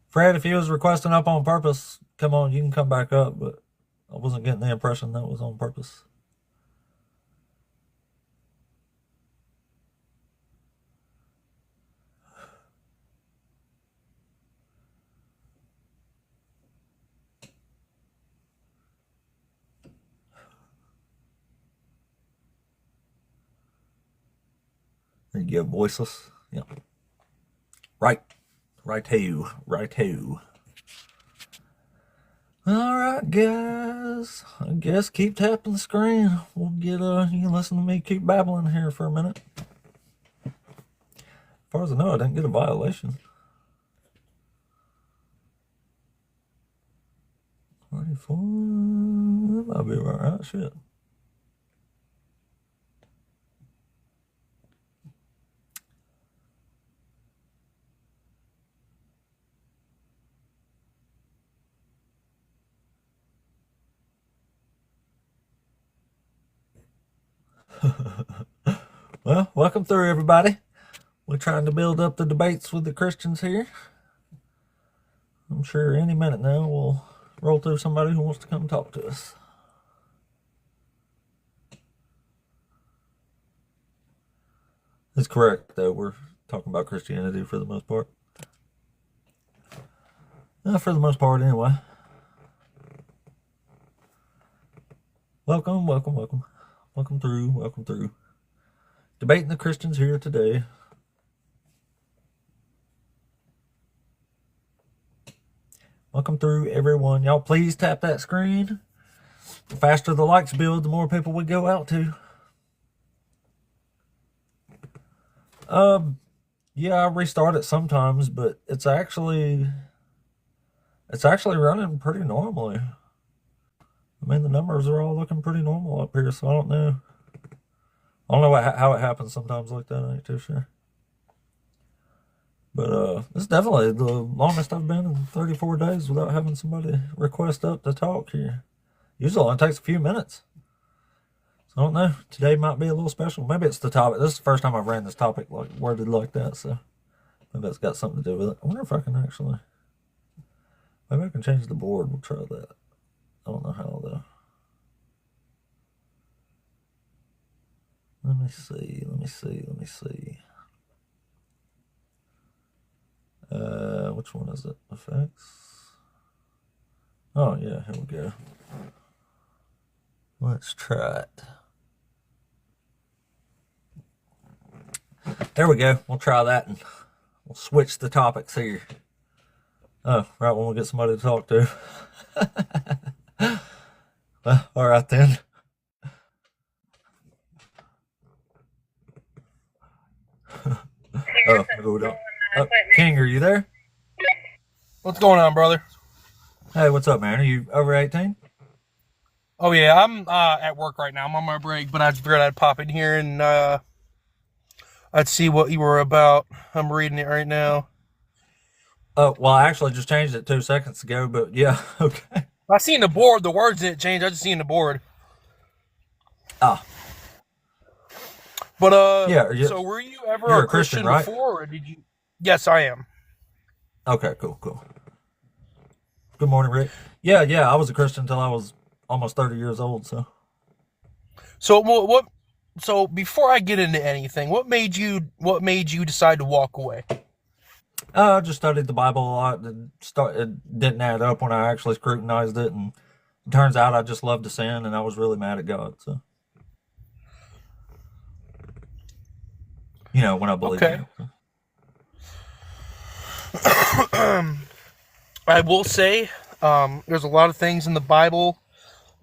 Fred, if he was requesting up on purpose, come on, you can come back up, but I wasn't getting the impression that was on purpose. There you go, voiceless. Yeah. Right. Right-ho. Right-ho. All right, guys. I guess keep tapping the screen. We'll get, you can listen to me keep babbling here for a minute. As far as I know, I didn't get a violation. 24. That might be right. Shit. Well, welcome through, everybody. We're trying to build up the debates with the Christians here. I'm sure any minute now we'll roll through somebody who wants to come talk to us. It's correct, though. We're talking about Christianity for the most part. For the most part, anyway. Welcome, welcome, welcome. Welcome through, welcome through. Debating the Christians here today. Welcome through, everyone. Y'all please tap that screen. The faster the likes build, the more people we go out to. Yeah, I restart it sometimes, but it's actually running pretty normally. I mean, the numbers are all looking pretty normal up here, so I don't know. I don't know how it happens sometimes like that. I ain't too sure. But this is definitely the longest I've been in 34 days without having somebody request up to talk here. Usually it only takes a few minutes. So I don't know. Today might be a little special. Maybe it's the topic. This is the first time I've ran this topic worded like that, so maybe it's got something to do with it. I wonder if I can actually... Maybe I can change the board. We'll try that. I don't know how, though. Let me see. Which one is it? Effects? Oh, yeah, here we go. Let's try it. There we go. We'll try that and we'll switch the topics here. Oh, right when we get somebody to talk to. Well, all right then. Oh, maybe we don't. Oh, King, are you there? What's going on, brother? Hey, what's up, man? Are you over 18? Oh, yeah, I'm at work right now. I'm on my break, but I just figured I'd pop in here and I'd see what you were about. I'm reading it right now. Oh, well, I actually just changed it 2 seconds ago, but yeah, okay. I seen the board. The words didn't change. I just seen the board. Ah. But, yeah, so were you ever a Christian right? before, or did you? Yes, I am. Okay, cool. Good morning, Rick. Yeah, I was a Christian until I was almost 30 years old, so. So what? So before I get into anything, what made you decide to walk away? I just studied the Bible a lot. It didn't add up when I actually scrutinized it, and it turns out I just loved to sin, and I was really mad at God. So, when I believed. Okay. I will say, there's a lot of things in the Bible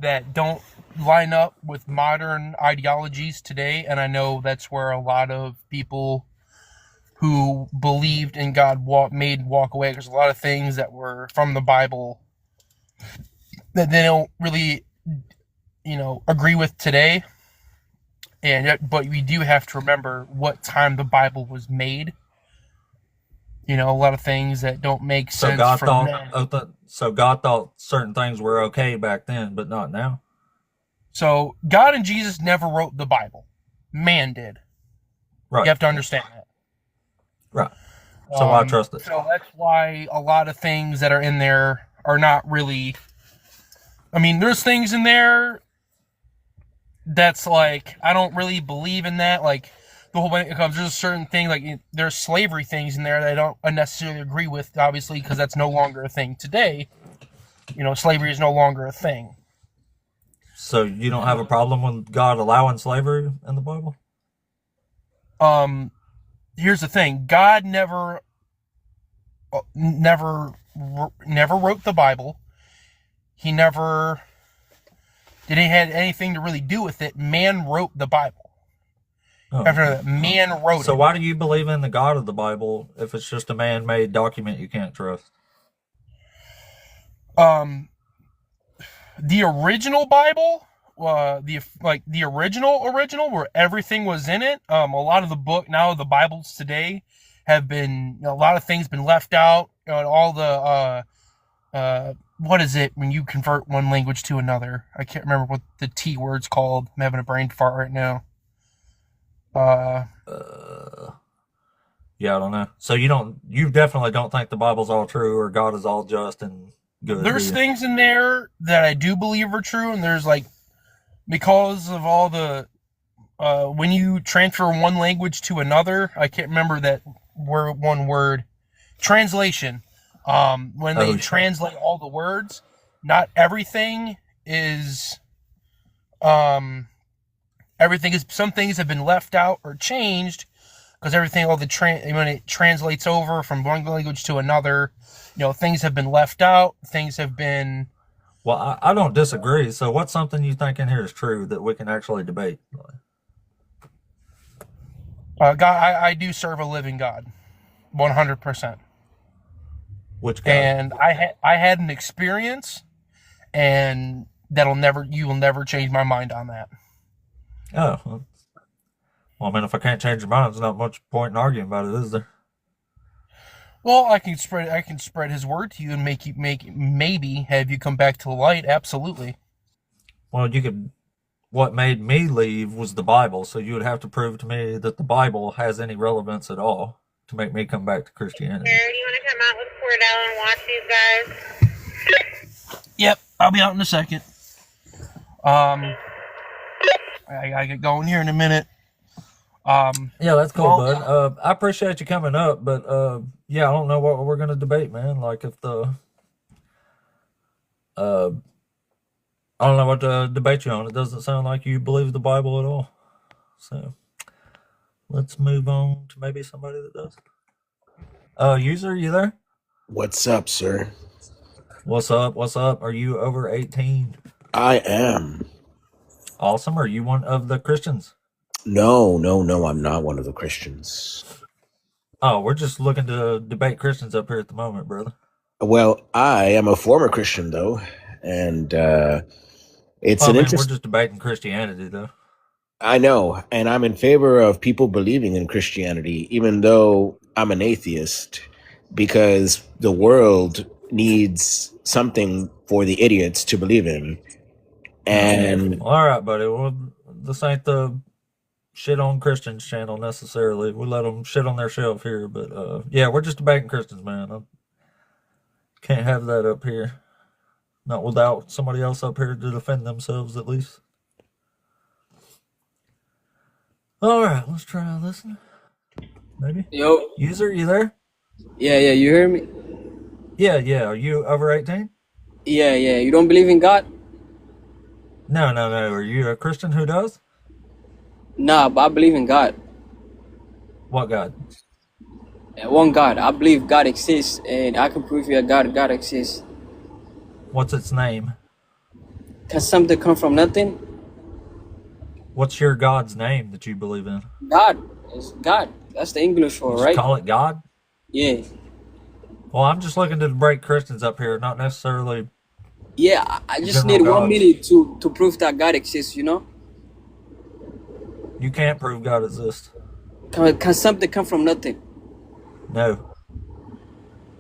that don't line up with modern ideologies today, and I know that's where a lot of people who believed in God walk away. There's a lot of things that were from the Bible that they don't really, agree with today. But we do have to remember what time the Bible was made. A lot of things that don't make So sense God from thought, then. so God thought certain things were okay back then, but not now. So God and Jesus never wrote the Bible. Man did. Right. You have to understand that. Right. So why trust it? So that's why a lot of things that are in there are not really. I mean, there's things in there that's like, I don't really believe in that. Like, the whole when it comes, there's a certain thing, like there's slavery things in there that I don't necessarily agree with, obviously, because that's no longer a thing today. Slavery is no longer a thing. So you don't have a problem with God allowing slavery in the Bible? Here's the thing: God never wrote the Bible. He never didn't have anything to really do with it. Man wrote the Bible. Oh. After that, man wrote it. So why do you believe in the God of the Bible if it's just a man-made document you can't trust? The original Bible, the original where everything was in it. A lot of the Bibles today have been, a lot of things been left out. All the what is it when you convert one language to another? I can't remember what the T word's called. I'm having a brain fart right now. Yeah, I don't know. So you definitely don't think the Bible's all true or God is all just and good. There's things in there that I do believe are true, and there's because of all the when you transfer one language to another, I can't remember that one word, translation. When they translate all the words, not everything is some things have been left out or changed because when it translates over from one language to another, things have been left out, things have been. Well, I don't disagree. So what's something you think in here is true that we can actually debate? God, I do serve a living God, 100%. Which God? And I had an experience, and you will never change my mind on that. Oh, well, I mean, if I can't change your mind, there's not much point in arguing about it, is there? Well, I can spread His word to you and maybe have you come back to the light. Absolutely. Well, what made me leave was the Bible, so you would have to prove to me that the Bible has any relevance at all to make me come back to Christianity. Do you want to come out with Cordell and watch these guys? Yep, I'll be out in a second. I gotta get going here in a minute. Yeah, that's cool, bud. I appreciate you coming up, but yeah, I don't know what we're gonna debate, man. Like if I don't know what to debate you on. It doesn't sound like you believe the Bible at all. So let's move on to maybe somebody that does. User, you there? What's up, sir? What's up? What's up? Are you over 18? I am. Awesome. Are you one of the Christians? No, I'm not one of the Christians. Oh, we're just looking to debate Christians up here at the moment, brother. Well, I am a former Christian, though, and it's Well, an we're interest. just debating Christianity, though. I know, and I'm in favor of people believing in Christianity, even though I'm an atheist, because the world needs something for the idiots to believe in. And All right, buddy. Well, this ain't the shit on Christians channel necessarily. We let them shit on their shelf here, but yeah, we're just debating Christians, man. I can't have that up here. Not without somebody else up here to defend themselves, at least. All right, let's try listening. Maybe. Yo. User, you there? Yeah, you hear me? Yeah. Are you over 18? Yeah. You don't believe in God? No. Are you a Christian who does? Nah, but I believe in God. What God? One God. I believe God exists, and I can prove you that God exists. What's its name? Can something come from nothing? What's your God's name that you believe in? God. It's God. That's the English You for it, just right? call it God? Yeah. Well, I'm just looking to break Christians up here, not necessarily Yeah, I just general need 1 gods. minute to prove that God exists, you know? You can't prove God exists. Can something come from nothing? No.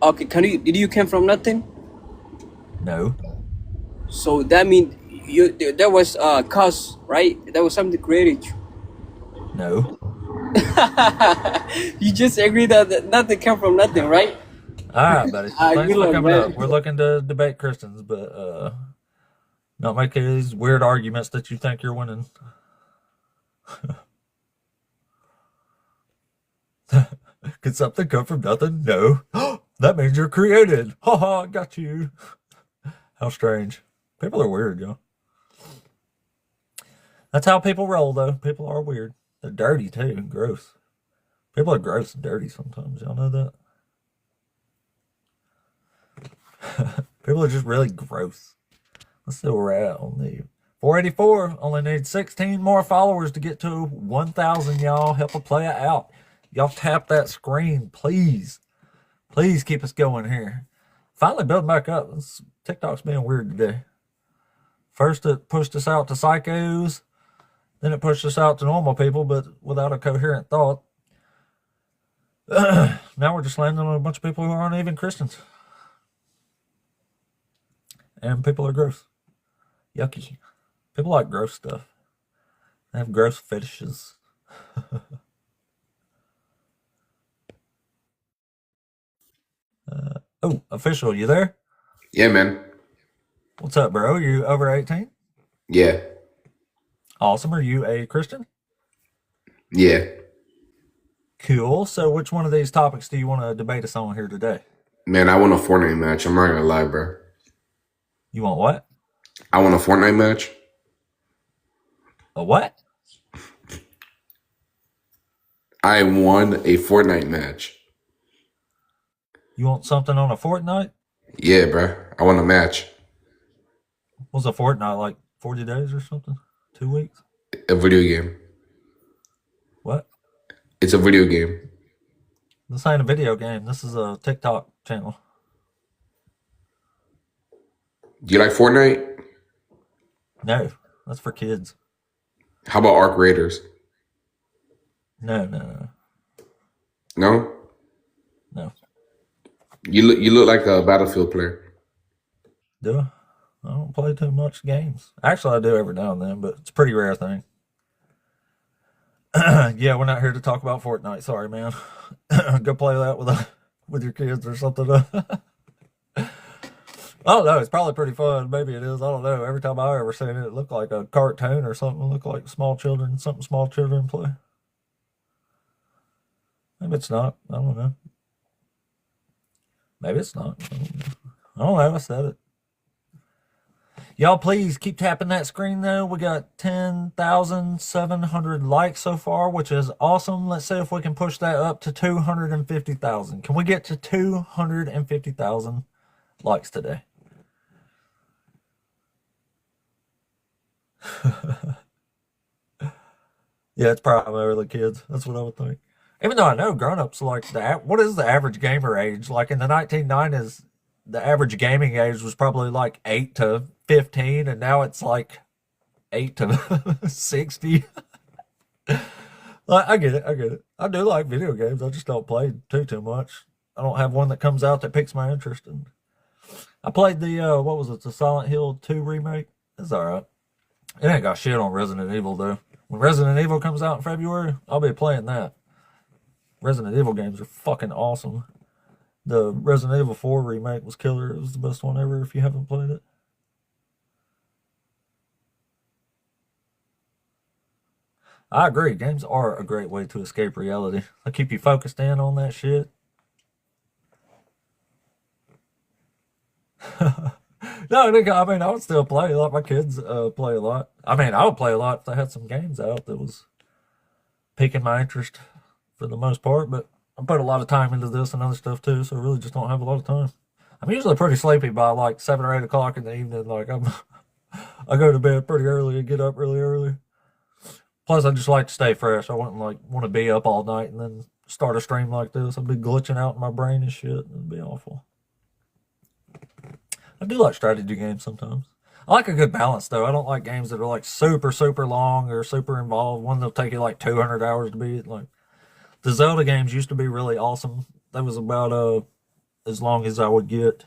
Okay, did you come from nothing? No. So that means there was a cause, right? There was something created you. No. You just agree that nothing came from nothing, right? All right, buddy. Well, thanks Good for luck, coming man. up. We're looking to debate Christians, but not make these weird arguments that you think you're winning. Could something come from nothing? No. That means you're created. Ha ha, got you. How strange. People are weird, yo. That's how people roll, though. People are weird. They're dirty, too. Gross. People are gross and dirty sometimes. Y'all know that? People are just really gross. Let's see where we're at on the 484. Only need 16 more followers to get to 1,000, y'all. Help a player out. Y'all tap that screen, please. Please keep us going here. Finally building back up. TikTok's being weird today. First it pushed us out to psychos. Then it pushed us out to normal people, but without a coherent thought. Now we're just landing on a bunch of people who aren't even Christians. And people are gross. Yucky. People like gross stuff. They have gross fetishes. Oh, official, you there? Yeah, man. What's up, bro? You over 18? Yeah. Awesome. Are you a Christian? Yeah. Cool. So which one of these topics do you want to debate us on here today? Man, I want a Fortnite match. I'm not gonna lie, bro. You want what? I want a Fortnite match. A what? I won a Fortnite match. You want something on a Fortnite? Yeah, bro. I want a match. What's a Fortnite, like 40 days or something? 2 weeks? A video game. What? It's a video game. This ain't a video game. This is a TikTok channel. Do you like Fortnite? No, that's for kids. How about Arc Raiders? No. No? No. You look like a Battlefield player. Do I? I don't play too much games. Actually, I do every now and then, but it's a pretty rare thing. Yeah, we're not here to talk about Fortnite. Sorry, man. Go play that with your kids or something. I don't know. It's probably pretty fun. Maybe it is. I don't know. Every time I ever seen it, it looked like a cartoon or something. It looked like something small children play. Maybe it's not. I don't know. Maybe it's not. I don't know. I said it. Y'all, please keep tapping that screen, though. We got 10,700 likes so far, which is awesome. Let's see if we can push that up to 250,000. Can we get to 250,000 likes today? Yeah, it's primarily kids. That's what I would think. Even though I know grown-ups like what is the average gamer age? Like in the 1990s, the average gaming age was probably like 8 to 15, and now it's like 8 to 60. I get it. I do like video games. I just don't play too much. I don't have one that comes out that piques my interest. And I played the what was it? The Silent Hill 2 remake. It's all right. It ain't got shit on Resident Evil though. When Resident Evil comes out in February, I'll be playing that. Resident Evil games are fucking awesome. The Resident Evil 4 remake was killer. It was the best one ever if you haven't played it. I agree. Games are a great way to escape reality. They keep you focused in on that shit. No, I mean, I would still play. Like my kids play a lot. I mean, I would play a lot if they had some games out that was piquing my interest for the most part, but I put a lot of time into this and other stuff too, so I really just don't have a lot of time. I'm usually pretty sleepy by like 7 or 8 o'clock in the evening. Like I go to bed pretty early and get up really early. Plus, I just like to stay fresh. I wouldn't like want to be up all night and then start a stream like this. I'd be glitching out in my brain and shit. It'd be awful. I do like strategy games sometimes. I like a good balance though. I don't like games that are like super super long or super involved. One that'll take you like 200 hours to beat. Like the Zelda games used to be really awesome. That was about as long as I would get.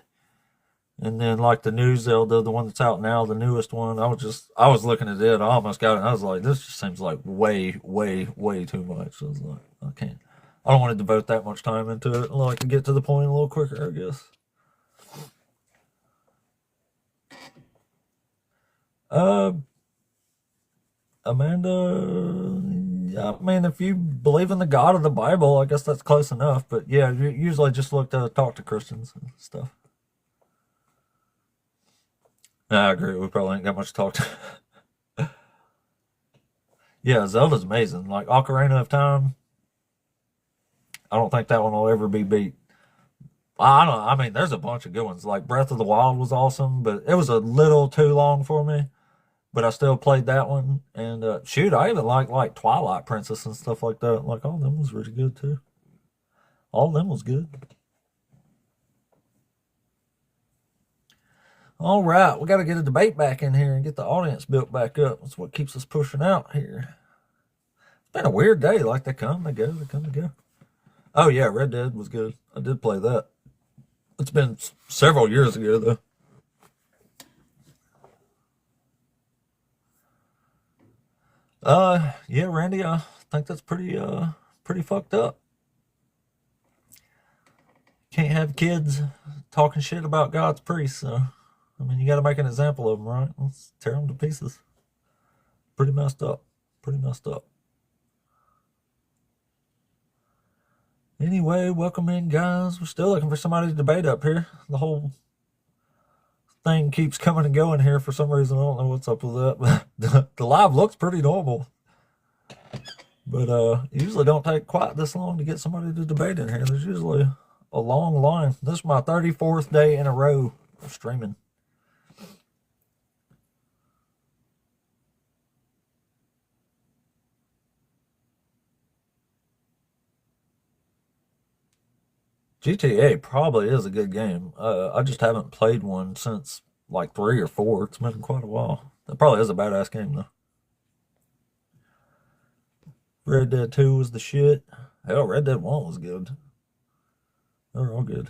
And then like the new Zelda, the one that's out now, the newest one, I was looking at it, I almost got it, and I was like, this just seems like way, way, way too much. I was like, I don't want to devote that much time into it. I like to get to the point a little quicker, I guess. Amanda, yeah, I mean, if you believe in the God of the Bible, I guess that's close enough. But yeah, you usually just look to talk to Christians and stuff. I agree. We probably ain't got much to talk to. Yeah, Zelda's amazing. Like Ocarina of Time, I don't think that one will ever be beat. I don't. I mean, there's a bunch of good ones. Like Breath of the Wild was awesome, but it was a little too long for me. But I still played that one. And shoot, I even like Twilight Princess and stuff like that. Like all of them was really good too. All of them was good. All right, we got to get a debate back in here and get the audience built back up. That's what keeps us pushing out here. It's been a weird day. Like they come, they go, they come, they go. Oh yeah, Red Dead was good. I did play that. It's been several years ago though. Yeah, Randy, I think that's pretty fucked up. Can't have kids talking shit about God's priests. So, I mean, you got to make an example of them, right? Let's tear them to pieces. Pretty messed up. Pretty messed up. Anyway, welcome in, guys. We're still looking for somebody to debate up here. The whole thing keeps coming and going here for some reason. I don't know what's up with that, but the live looks pretty normal. But usually don't take quite this long to get somebody to debate in here. There's usually a long line. This is my 34th day in a row of streaming. GTA probably is a good game. I just haven't played one since like 3 or 4. It's been quite a while. That probably is a badass game though. Red Dead 2 was the shit. Hell, Red Dead 1 was good. They were all good.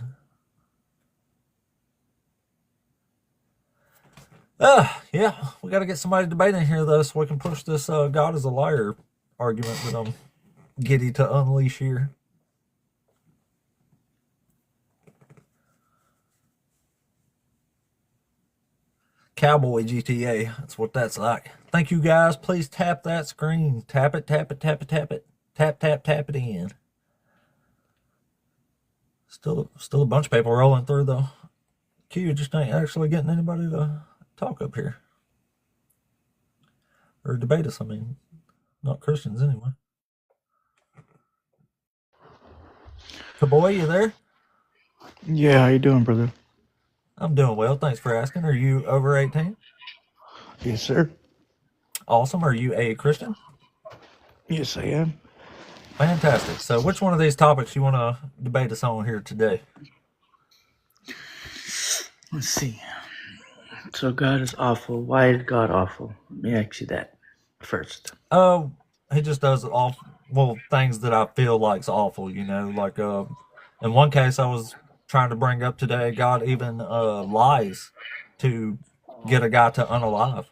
Yeah, we got to get somebody debating here though, so we can push this God is a liar argument that I'm giddy to unleash here. Cowboy GTA. That's what that's like. Thank you guys. Please tap that screen. Tap it, tap it, tap it, tap it. Tap, tap, tap it in. Still a bunch of people rolling through though. Q just ain't actually getting anybody to talk up here. Or debate us, I mean. Not Christians anyway. Kaboy, you there? Yeah, how you doing, brother? I'm doing well. Thanks for asking. Are you over 18? Yes, sir. Awesome. Are you a Christian? Yes, I am. Fantastic. So which one of these topics you want to debate us on here today? Let's see. So God is awful. Why is God awful? Let me ask you that first. He just does awful things that I feel like's awful, you know, like in one case I was trying to bring up today, God even lies to get a guy to unalive.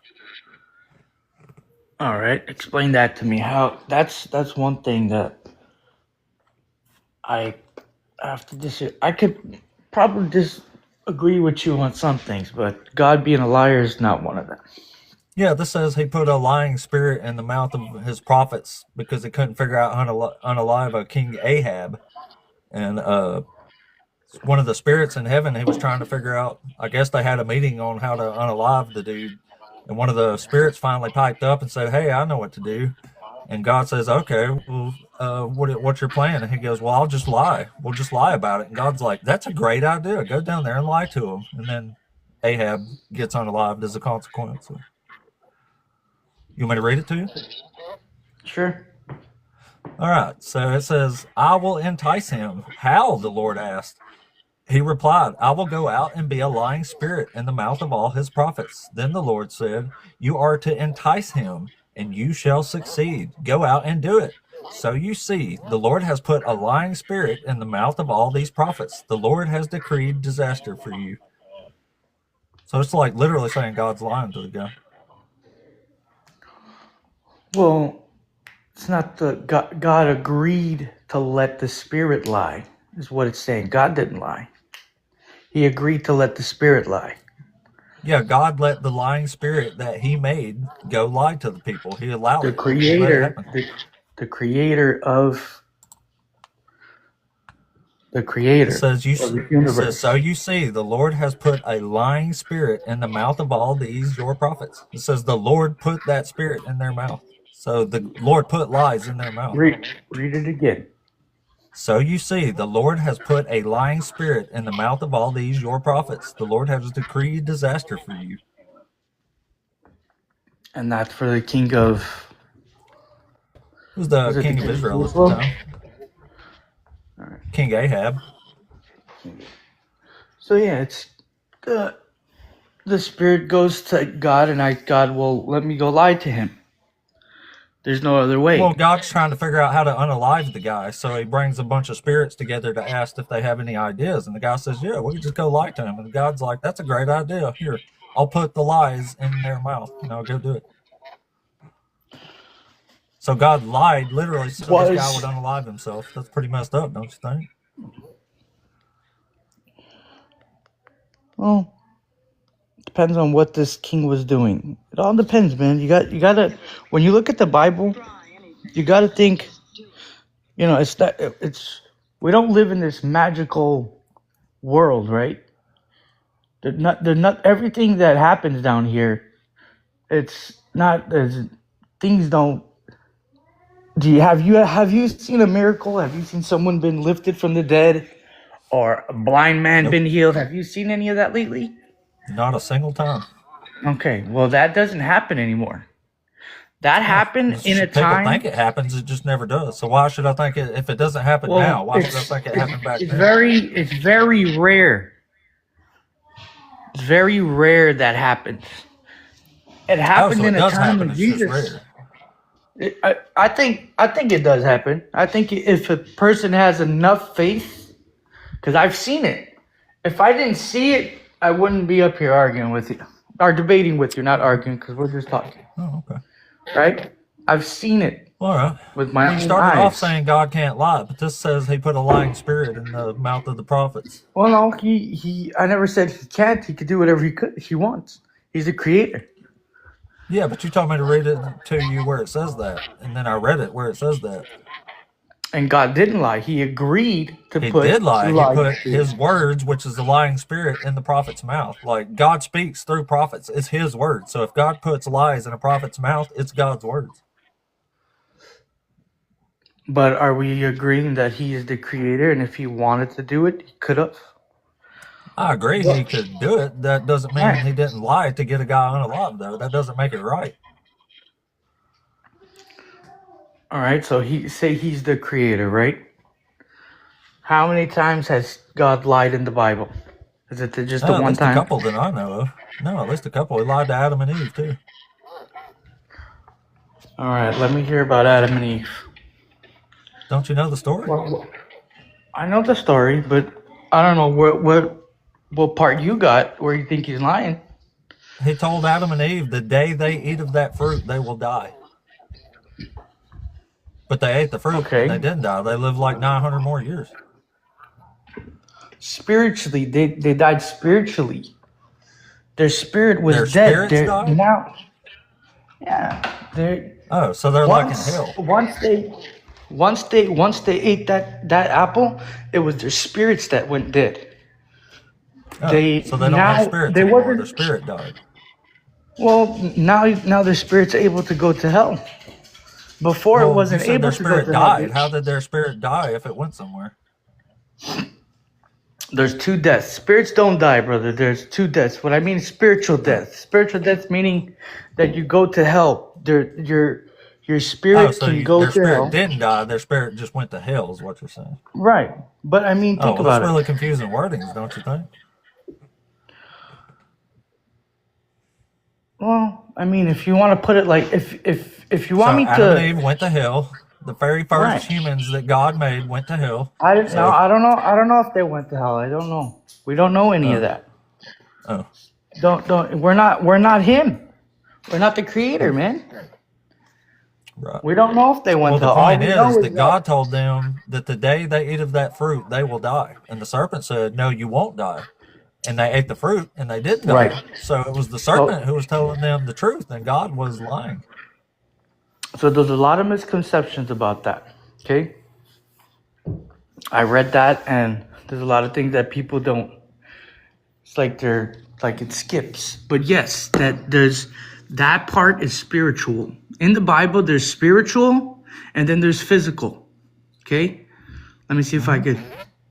All right, explain that to me. How that's one thing that I have to disagree. I could probably disagree with you on some things, but God being a liar is not one of them. Yeah, this says he put a lying spirit in the mouth of his prophets because they couldn't figure out how to unalive King Ahab. And one of the spirits in heaven, he was trying to figure out, I guess they had a meeting on how to unalive the dude. And one of the spirits finally piped up and said, hey, I know what to do. And God says, okay, well, what's your plan? And he goes, well, I'll just lie. We'll just lie about it. And God's like, that's a great idea. Go down there and lie to him. And then Ahab gets unalived as a consequence. So. You want me to read it to you? Sure. All right. So it says, I will entice him. How? The Lord asked. He replied, I will go out and be a lying spirit in the mouth of all his prophets. Then the Lord said, you are to entice him, and you shall succeed. Go out and do it. So you see, the Lord has put a lying spirit in the mouth of all these prophets. The Lord has decreed disaster for you. So it's like literally saying God's lying to the guy. Well, it's not the God agreed to let the spirit lie, is what it's saying. God didn't lie. He agreed to let the spirit lie. Yeah, God let the lying spirit that he made go lie to the people. He allowed The it. He let it creator, happen. the creator of the It creator says, of the universe. so you see, the Lord has put a lying spirit in the mouth of all these your prophets. It says the Lord put that spirit in their mouth. So the Lord put lies in their mouth. Read it again. So you see, the Lord has put a lying spirit in the mouth of all these your prophets. The Lord has decreed disaster for you. And that's for the king of... Who's the Was it king the of king Israel of at the Israel? time? All right. King Ahab. So yeah, it's the spirit goes to God, and God will let me go lie to him. There's no other way. Well, God's trying to figure out how to unalive the guy, so he brings a bunch of spirits together to ask if they have any ideas. And the guy says, yeah, we can just go lie to him. And God's like, that's a great idea. Here, I'll put the lies in their mouth. Go do it. So God lied literally so this guy would unalive himself. That's pretty messed up, don't you think? Well, depends on what this king was doing. It all depends, man. You gotta when you look at the Bible, you gotta think. We don't live in this magical world, right? They're not everything that happens down here. It's not as things don't. Have you seen a miracle? Have you seen someone been lifted from the dead, or a blind man been healed? Have you seen any of that lately? Not a single time. Okay, well that doesn't happen anymore. That happened in a People time. think it happens, it just never does. So why should I think it, if it doesn't happen now, why should I think it happened back then? It's very rare. It's very rare that happens. It happened in a time of Jesus. I think it does happen. I think if a person has enough faith, because I've seen it. If I didn't see it, I wouldn't be up here arguing with you, or debating with you, not arguing, because we're just talking. Oh, okay. Right? I've seen it. All right. With my own eyes. You started off saying God can't lie, but this says he put a lying spirit in the mouth of the prophets. Well, no, I never said he can't. He could do whatever he wants. He's a creator. Yeah, but you told me to read it to you where it says that, and then I read it where it says that. And God didn't lie. He agreed to put... He did lie. He put his words, which is the lying spirit, in the prophet's mouth. Like, God speaks through prophets. It's his word. So if God puts lies in a prophet's mouth, it's God's words. But are we agreeing that he is the creator, and if he wanted to do it, he could have? I agree he could do it. That doesn't mean he didn't lie to get a guy unalive, though. That doesn't make it right. All right, so he's the creator, right? How many times has God lied in the Bible? Is it just the one time? At least a couple that I know of. No, at least a couple. He lied to Adam and Eve, too. All right, let me hear about Adam and Eve. Don't you know the story? Well, I know the story, but I don't know what part you got where you think he's lying. He told Adam and Eve, the day they eat of that fruit, they will die. But they ate the fruit, and they didn't die. They lived like 900 more years. Spiritually, they died spiritually. Their spirit was Their dead. spirits died? Now, yeah. So they're like in hell. Once they ate that apple, it was their spirits that went dead. So they don't have spirits anymore. Their spirit died. Well, now their spirit's able to go to hell. Before it wasn't able to go to hell. How did their spirit die if it went somewhere? There's two deaths. Spirits don't die, brother. There's two deaths. What I mean is spiritual death. Spiritual death meaning that you go to hell. Your spirit can go their to spirit hell. didn't die. Their spirit just went to hell is what you're saying. Right. But I mean, think Well, that's about really it. confusing wordings, don't you think? Well, I mean, if you want to put it like, if you want So me Adam and to, Eve went to hell. The very first right. humans that God made went to hell. I don't know. So, I don't know. I don't know if they went to hell. I don't know. We don't know any of that. oh, Don't. We're not him. We're not the creator, man. right. We don't know if they went Well, to the hell. All point we know is is that God told them that the day they eat of that fruit, they will die. And the serpent said, no, you won't die. And they ate the fruit and they didn't die. Right. So it was the So, serpent who was telling them the truth and God was lying. so there's a lot of misconceptions about that. Okay. I read that, and there's a lot of things that people don't. It's like it skips. But yes, that part is spiritual. In the Bible, there's spiritual, and then there's physical. Okay. Let me see if I could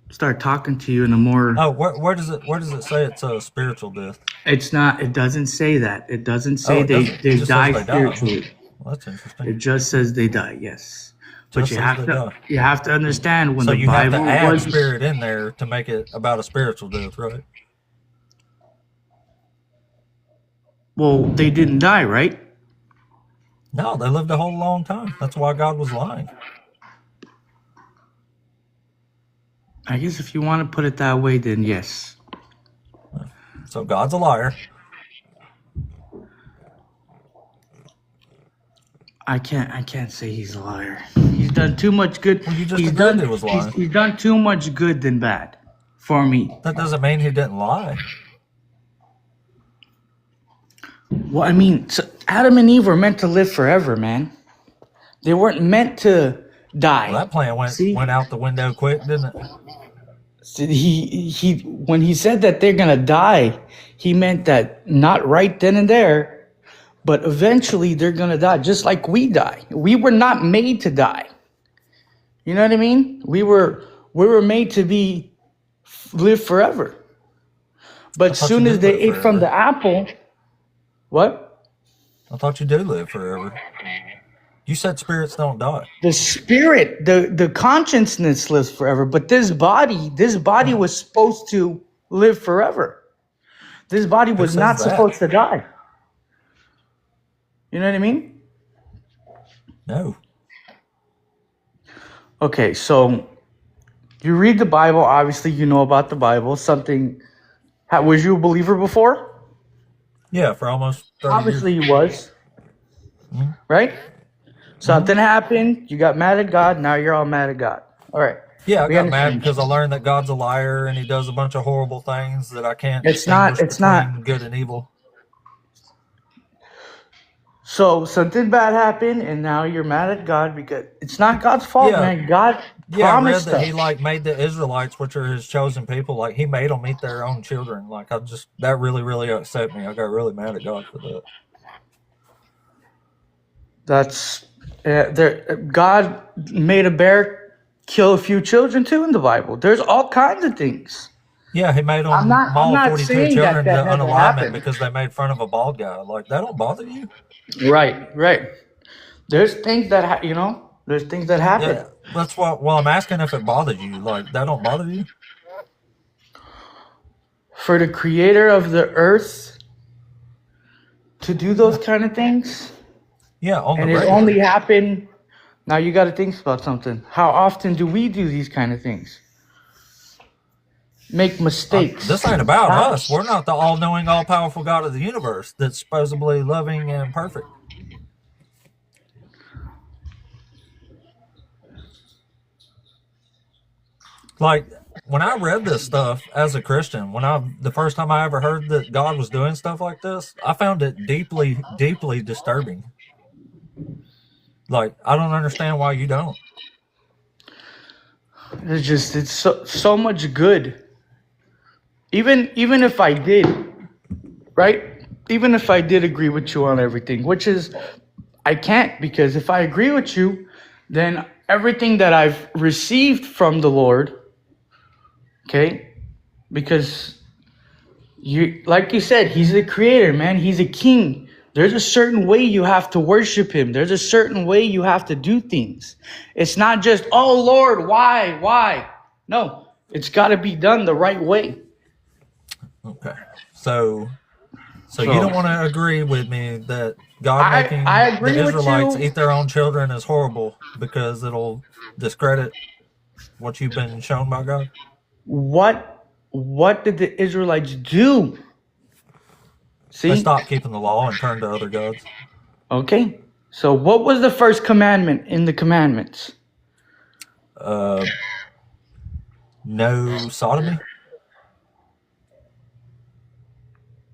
start talking to you in a more. Oh, where does it say it's a spiritual death? It's not. It doesn't say that. It doesn't say It they doesn't. It just die says they die. spiritually. Well, that's interesting. It just says they die. Yes, but Just says they die. you have to understand when So the you have Bible to add was. spirit in there to make it about a spiritual death, right? Well, they didn't die, right? No, they lived a whole long time. That's why God was lying. I guess if you want to put it that way, then yes. So God's a liar. I can't say he's a liar. He's done too much good. Well, you just agreed he was lying. He's done too much good than bad for me. That doesn't mean he didn't lie. Well, I mean, so Adam and Eve were meant to live forever, man. They weren't meant to die. Well, that plan went out the window quick, didn't it? So he when he said that they're gonna die, he meant that not right then and there, but eventually they're gonna die, just like we die. We were not made to die. You know what I mean? We were made to live forever. But as soon as they ate from the apple, what? I thought you do live forever. You said spirits don't die. The spirit, the consciousness lives forever, but this body was supposed to live forever. This body was not supposed to die. You know what I mean? No. Okay, so you read the Bible. Obviously, you know about the Bible. Was you a believer before? Yeah, for almost 30 Obviously, years. you was. Right? Something happened. You got mad at God. Now you're all mad at God. All right. Yeah, I got mad because I learned that God's a liar and he does a bunch of horrible things that I can't distinguish between good and evil. So something bad happened, and now you're mad at God because it's not God's fault, man. God promised I read that us. he made the Israelites, which are his chosen people, he made them eat their own children. That really, really upset me. I got really mad at God for that. God made a bear kill a few children too in the Bible. There's all kinds of things. Yeah, he made them I'm not 42 saying children that to never unalignment happened. because they made fun of a bald guy. That don't bother you? Right. There's things that there's things that happen. Yeah, that's why. Well, I'm asking if it bothered you. That don't bother you? For the creator of the earth to do those kind of things. Yeah, and it only happened. Now you got to think about something. How often do we do these kind of things? Make mistakes. This ain't about us. We're not the all-knowing, all-powerful God of the universe that's supposedly loving and perfect. When I read this stuff as a Christian, the first time I ever heard that God was doing stuff like this, I found it deeply, deeply disturbing. I don't understand why you don't. It's so much good. Even if I did, right? Even if I did agree with you on everything, which is, I can't, because if I agree with you, then everything that I've received from the Lord, okay, because like you said, he's the creator, man. He's a king. There's a certain way you have to worship him. There's a certain way you have to do things. It's not just, oh Lord, why? No, it's got to be done the right way. Okay. So you don't want to agree with me that God making the Israelites eat their own children is horrible because it'll discredit what you've been shown by God? What did the Israelites do? See? They stopped keeping the law and turned to other gods. Okay. So what was the first commandment in the commandments? No sodomy?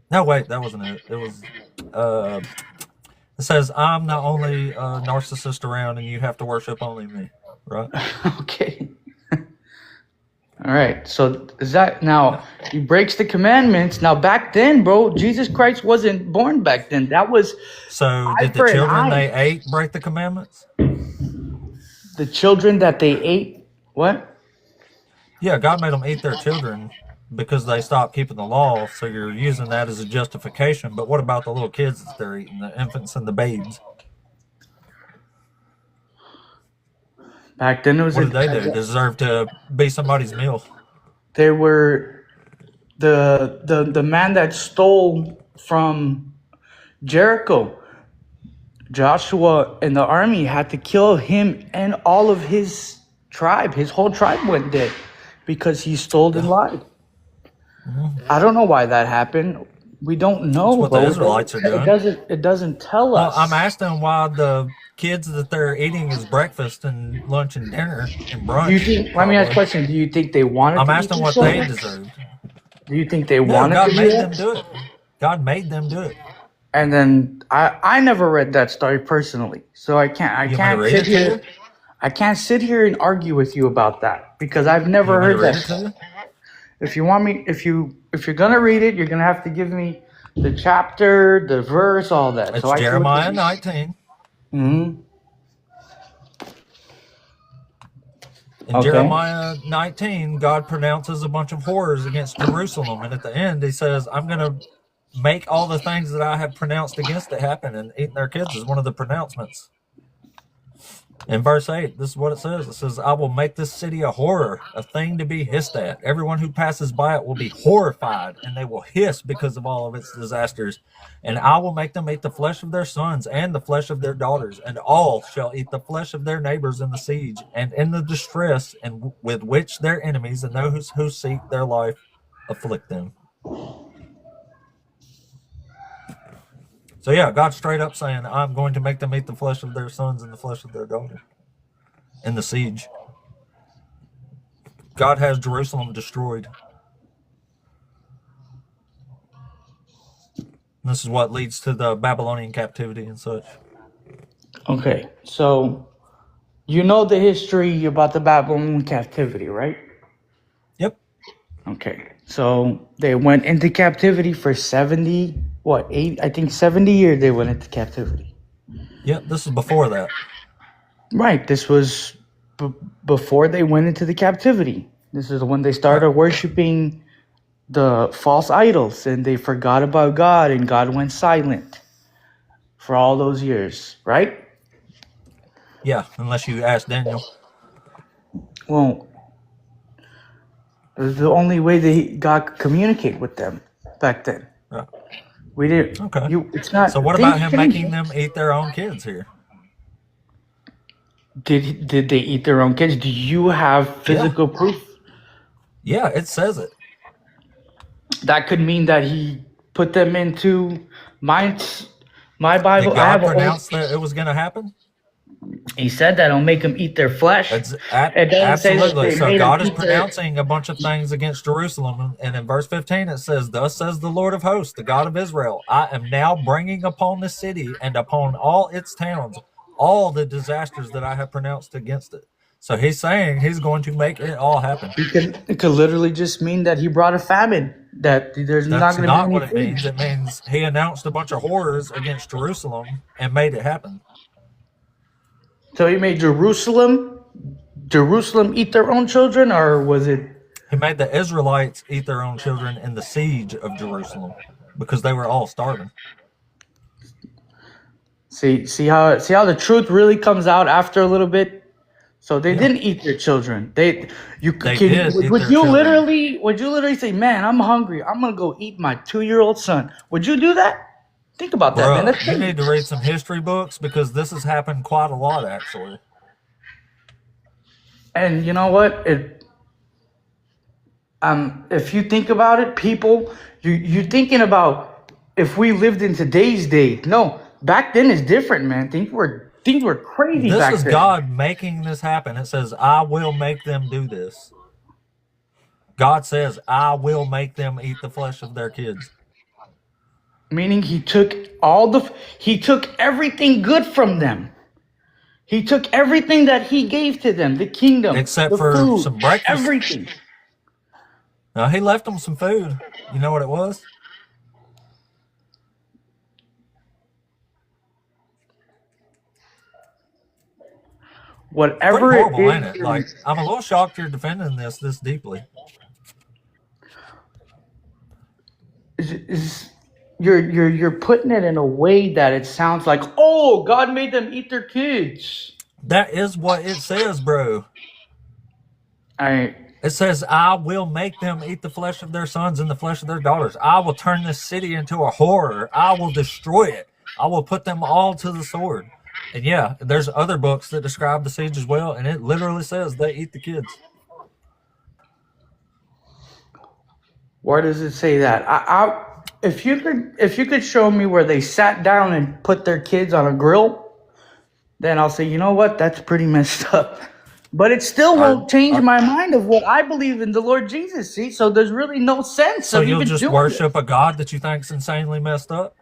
No, wait, that wasn't it. It was, it says, I'm the only narcissist around and you have to worship only me, right? Okay. All right. So is that now he breaks the commandments. Now back then, bro, Jesus Christ wasn't born back then. That was so did the children they ate break the commandments? The children that they ate, what? Yeah, God made them eat their children because they stopped keeping the law. So you're using that as a justification. But what about the little kids that they're eating, the infants and the babes? Back then it was. What did they do? Deserve to be somebody's meal? They were the man that stole from Jericho. Joshua and the army had to kill him and all of his tribe. His whole tribe went dead because he stole and lied. I don't know why that happened. We don't know. That's what the Israelites are doing. It doesn't tell us. I'm asking why the kids that they're eating is breakfast and lunch and dinner and brunch. Do you think? Let me ask a question. Do you think they wanted? I'm asking what they deserved. Do you think they wanted? God to made do them that? do it. God made them do it. And then I never read that story personally, so I can't sit here. I can't sit here and argue with you about that because I've never heard that. If you want me, if you're gonna read it, you're gonna have to give me the chapter, the verse, all that. It's Jeremiah 19. Mm-hmm. In Jeremiah 19, God pronounces a bunch of horrors against Jerusalem, and at the end, He says, "I'm going to make all the things that I have pronounced against it happen." And eating their kids is one of the pronouncements. In verse 8, this is what it says. It says, "I will make this city a horror, a thing to be hissed at. Everyone who passes by it will be horrified, and they will hiss because of all of its disasters. And I will make them eat the flesh of their sons and the flesh of their daughters, and all shall eat the flesh of their neighbors in the siege, and in the distress and with which their enemies and those who seek their life afflict them." So yeah, God's straight up saying, I'm going to make them eat the flesh of their sons and the flesh of their daughters in the siege. God has Jerusalem destroyed. And this is what leads to the Babylonian captivity and such. Okay, so you know the history about the Babylonian captivity, right? Yep. Okay, so they went into captivity for 70, I think 70 years they went into captivity. Yep, this is before that. Right, this was before they went into the captivity. This is when they started worshiping the false idols and they forgot about God and God went silent for all those years, right? Yeah, unless you ask Daniel. Well, it was the only way that God could communicate with them back then. Right. We didn't. Okay. It's not. So what about him making them eat their own kids here? Did they eat their own kids? Do you have physical proof? Yeah, it says it. That could mean that he put them into my Bible. Did God pronounce that it was going to happen? He said that I'll make them eat their flesh. Absolutely. So God is pronouncing a bunch of things against Jerusalem. And in verse 15, it says, "Thus says the Lord of hosts, the God of Israel, I am now bringing upon the city and upon all its towns all the disasters that I have pronounced against it." So he's saying he's going to make it all happen. It could literally just mean that he brought a famine. That there's not going to be any That's not what it food. means. It means he announced a bunch of horrors against Jerusalem and made it happen. So he made Jerusalem eat their own children, or was it? He made the Israelites eat their own children in the siege of Jerusalem because they were all starving. See how the truth really comes out after a little bit. So they Yeah. didn't eat their children. They did eat would their you children. literally say, "Man, I'm hungry. I'm gonna go eat my 2-year-old son." Would you do that? Think about that, man. Bruh, That's you crazy. need to read some history books because this has happened quite a lot, actually. And you know what? If you think about it, people, you're thinking about if we lived in today's day. No, back then is different, man. Things were crazy This back is then. God making this happen. It says, I will make them do this. God says, I will make them eat the flesh of their kids. Meaning he took everything good from them. He took everything that he gave to them, the kingdom, Except the for food, some breakfast. everything. No, he left them some food. You know what it was? Whatever Pretty horrible, it ain't is, it? Like, I'm a little shocked you're defending this deeply. you're putting it in a way that it sounds like, oh, God made them eat their kids. That is what it says, bro. It says, I will make them eat the flesh of their sons and the flesh of their daughters. I will turn this city into a horror. I will destroy it. I will put them all to the sword. And yeah, there's other books that describe the siege as well, and it literally says they eat the kids. Where does it say that? If you could show me where they sat down and put their kids on a grill, then I'll say, you know what, that's pretty messed up. But it still won't change my mind of what I believe in the Lord Jesus. See, so there's really no sense So of you'll even just doing worship a God that you think's insanely messed up?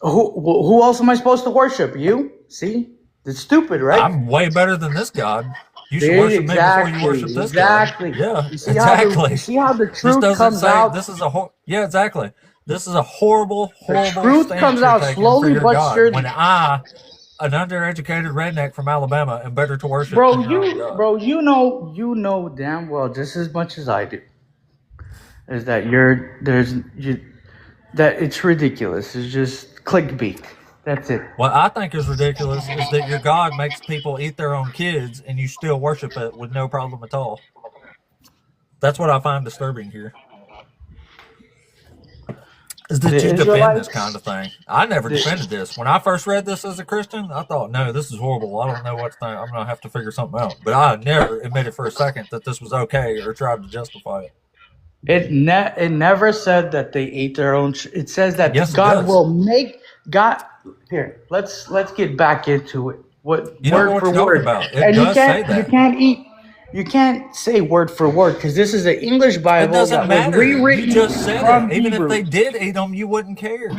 Who else am I supposed to worship? You? See, it's stupid, right? I'm way better than this God. You should worship me before you worship this God. Yeah, You see exactly. you see how the This truth doesn't comes say out. this is a yeah, exactly. This is a horrible The stance truth comes you're out taking slowly for your but God. surely. When I, an undereducated redneck from Alabama, am better to worship than your own God. Bro, you know damn well just as much as I do. Is that that it's ridiculous. It's just clickbait. That's it. What I think is ridiculous is that your God makes people eat their own kids and you still worship it with no problem at all. That's what I find disturbing here. Is that you defend this kind of thing. I never defended this. When I first read this as a Christian, I thought, no, this is horrible. I don't know what to think. I'm going to have to figure something out. But I never admitted for a second that this was okay or tried to justify it. It never said that they ate their own. It says that Yes, God will make God. Here, let's get back into it. What you don't know word what for you're word? talking about. It And does say that. You can't say word for word because this is an English Bible It doesn't that matter. was rewritten You just said from it. Even Hebrew. if they did eat them, you wouldn't care.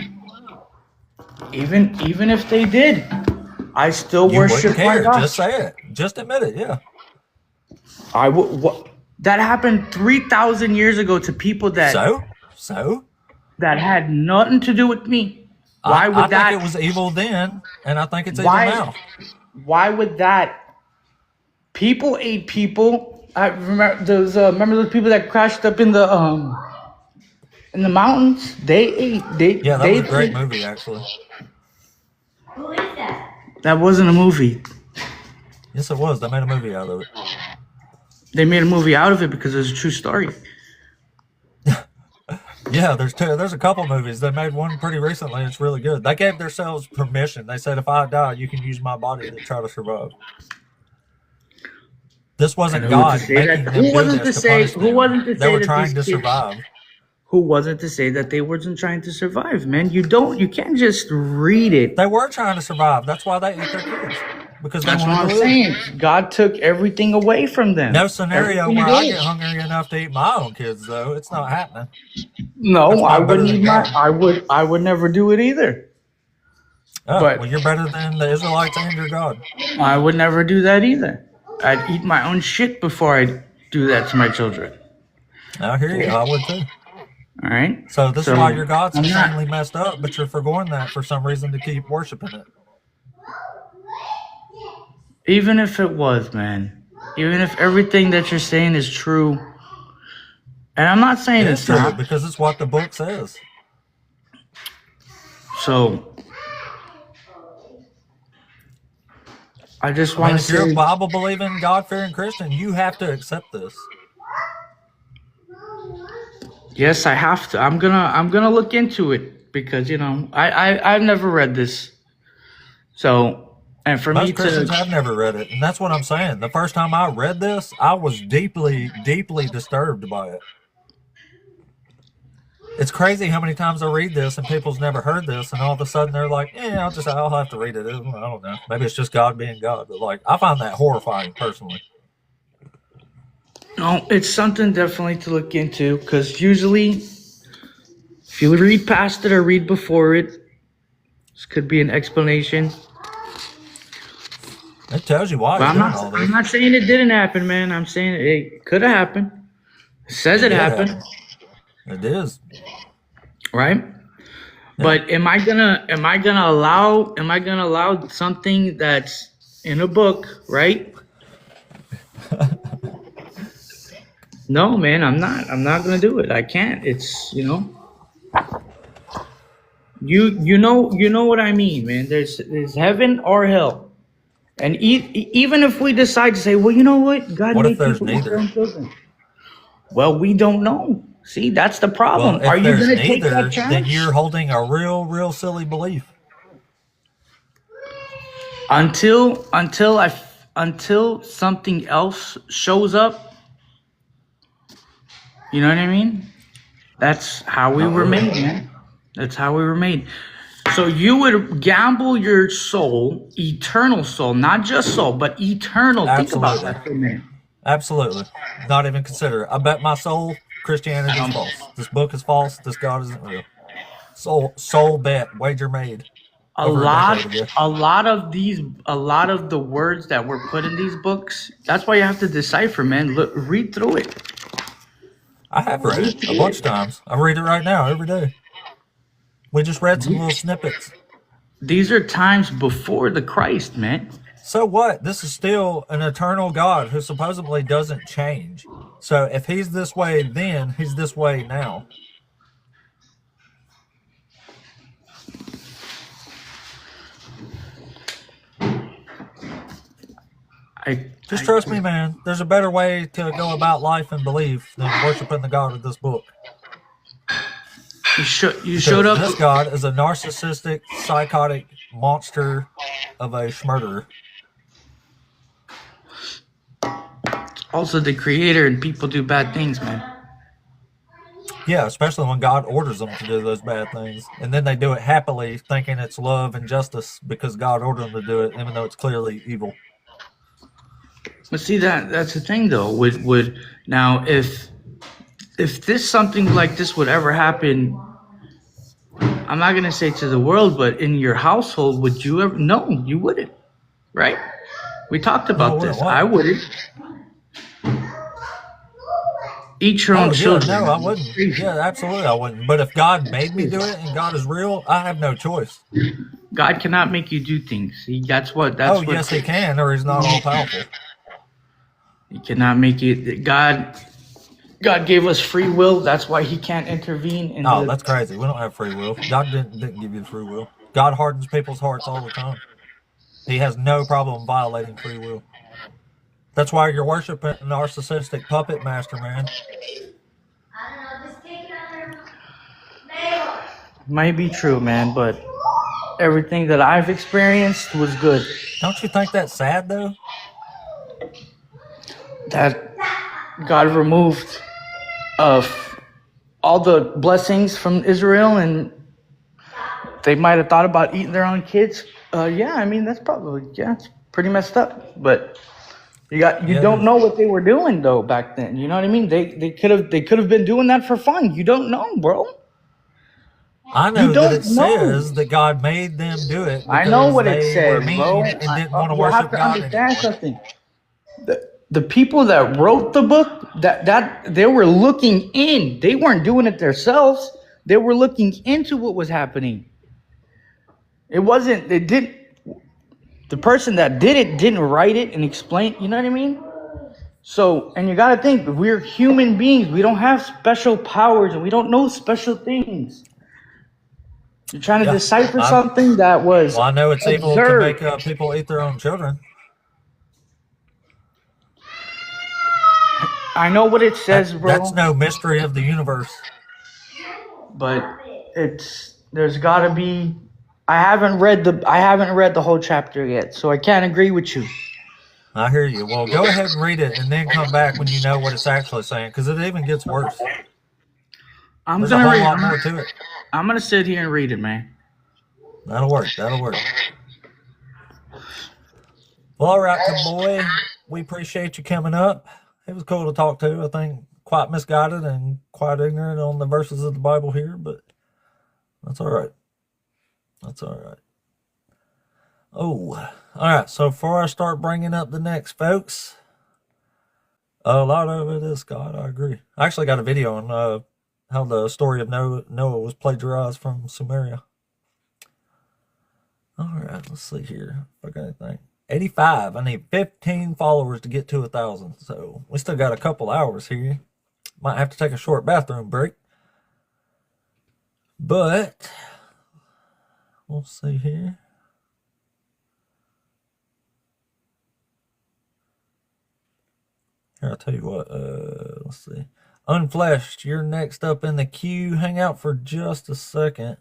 Even if they did, I still You worship wouldn't care. my God. Just say it. Just admit it. Yeah. I would. That happened 3,000 years ago to people that that had nothing to do with me. Why would I think it was evil then, and I think it's evil now. Why would that? People ate people. I remember those. Remember those people that crashed up in the mountains? They ate. Yeah, that was a great movie, actually. Who is that? That wasn't a movie. Yes, it was. They made a movie out of it. They made a movie out of it because it's a true story. Yeah, there's a couple movies. They made one pretty recently. It's really good. They gave themselves permission. They said, if I die, you can use my body to try to survive. This wasn't God making them do this to punish them. They were trying to survive. Who wasn't to say that they wasn't trying to survive, man? You can't just read it. They were trying to survive. That's why they ate their kids. Because that's what I'm saying. God took everything away from them. No scenario where I get hungry enough to eat my own kids, though. It's not happening. No, I wouldn't eat I would never do it either. Oh, well, you're better than the Israelites and your God. I would never do that either. I'd eat my own shit before I do that to my children. I hear you. I would too. All right. So this is why your God's insanely messed up, but you're forgoing that for some reason to keep worshiping it. Even if it was, man. Even if everything that you're saying is true, And I'm not saying It's it's true not. because it's what the book says. So I just I want mean, to if you're a say, Bible believing, God fearing Christian, you have to accept this. yes, I have to. I'm gonna look into it because I've never read this. So, and for me Most Christians to, have never read it, and that's what I'm saying. The first time I read this, I was deeply, deeply disturbed by it. It's crazy how many times I read this and people's never heard this, and all of a sudden they're like, "Yeah, I'll have to read it." I don't know. Maybe it's just God being God, but like, I find that horrifying personally. no, it's something definitely to look into because usually, if you read past it or read before it, this could be an explanation. It tells you why But he's I'm doing not. all I'm this. not saying it didn't happen, man. I'm saying it could have happened. It says It it did happened, happen. It is. right? Yeah. But am I gonna allow something that's in a book, right? No, man, I'm not. I'm not gonna do it. I can't. It's you know what I mean, man. There's heaven or hell, and even if we decide to say, well, you know what, God What if made there's people eat their neither? own children. Well, we don't know. See, that's the Well, problem. Are if you there's gonna take that neither, then chance you're holding a real, real silly belief. until something else shows up? You know what I mean? That's how we Not were really. made, man. That's how we were made. So you would gamble your soul, eternal soul, not just soul, but eternal. Think about Absolutely. that for a minute. Absolutely. Not even consider it. I bet my soul Christianity is false. This book is false. This God isn't real. Soul bet, wager made over a decade ago. A lot of the words that were put in these books. That's why you have to decipher, man. Look, read through it. I have read it a bunch of times. I read it right now every day. We just read some little snippets. These are times before the Christ, man. So what? This is still an eternal God who supposedly doesn't change. So if he's this way then, he's this way now. Just trust me, man. There's a better way to go about life and belief than worshiping the God of this book. You showed up. This God is a narcissistic, psychotic monster of a schmurderer. Also the creator, and people do bad things, man. Yeah, especially when God orders them to do those bad things. And then they do it happily, thinking it's love and justice because God ordered them to do it, even though it's clearly evil. But see, that's the thing, though. Would now if this something like this would ever happen, I'm not gonna say to the world, but in your household, would you ever? No, you wouldn't, right? We talked about this. I wouldn't. Eat your own children. No, I wouldn't. Yeah, absolutely, I wouldn't. But if God made me do it and God is real, I have no choice. God cannot make you do things. That's what. Yes, he can, or he's not all powerful. He cannot make it. God gave us free will. That's why he can't intervene. That's crazy. We don't have free will. God didn't give you free will. God hardens people's hearts all the time. He has no problem violating free will. That's why you're worshiping a narcissistic puppet master, man. Might be true, man, but everything that I've experienced was good. Don't you think that's sad, though? That God removed all the blessings from Israel, and they might have thought about eating their own kids. Yeah, I mean that's probably it's pretty messed up. But you don't know what they were doing though back then. You know what I mean? They could have been doing that for fun. You don't know, bro. I know that it says that God made them do it. I know what it they says, were mean bro. And didn't want to You worship have to God understand anymore. something. The people that wrote the book, that they were looking in. They weren't doing it themselves. They were looking into what was happening. It wasn't. They didn't. The person that did it didn't write it and explain. You know what I mean? So, and you got to think, we're human beings. We don't have special powers and we don't know special things. You're trying to decipher something that was Well, I know it's evil to observed. make people eat their own children. I know what it says, bro. That's no mystery of the universe. But there's got to be. I haven't read the whole chapter yet, so I can't agree with you. I hear you. Well, go ahead and read it, and then come back when you know what it's actually saying, because it even gets worse. There's a whole lot more to it. I'm gonna sit here and read it, man. That'll work. Well, all right, good boy. We appreciate you coming up. It was cool to talk to. I think quite misguided and quite ignorant on the verses of the Bible here, but that's all right. Oh, all right. So before I start bringing up the next folks, a lot of it is God. I agree. I actually got a video on how the story of Noah was plagiarized from Sumeria. All right, let's see here. If I got anything. 85. I need 15 followers to get to 1,000. So we still got a couple hours here. Might have to take a short bathroom break. But we'll see here. Here, I'll tell you what. Let's see. Unfleshed, you're next up in the queue. Hang out for just a second.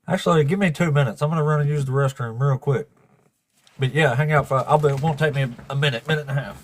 Actually, give me 2 minutes. I'm going to run and use the restroom real quick. But yeah, hang out for. It won't take me a minute and a half.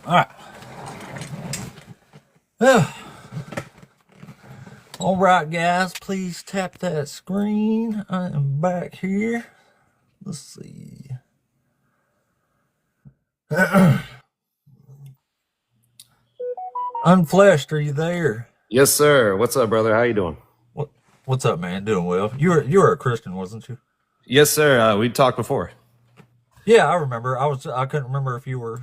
All right. All right, guys, please tap that screen. I am back here. Let's see. Unfleshed, are you there? Yes, sir. What's up, brother? How you doing? What's up, man? Doing well. You were a Christian, wasn't you? Yes, sir. We talked before. Yeah, I remember. I couldn't remember if you were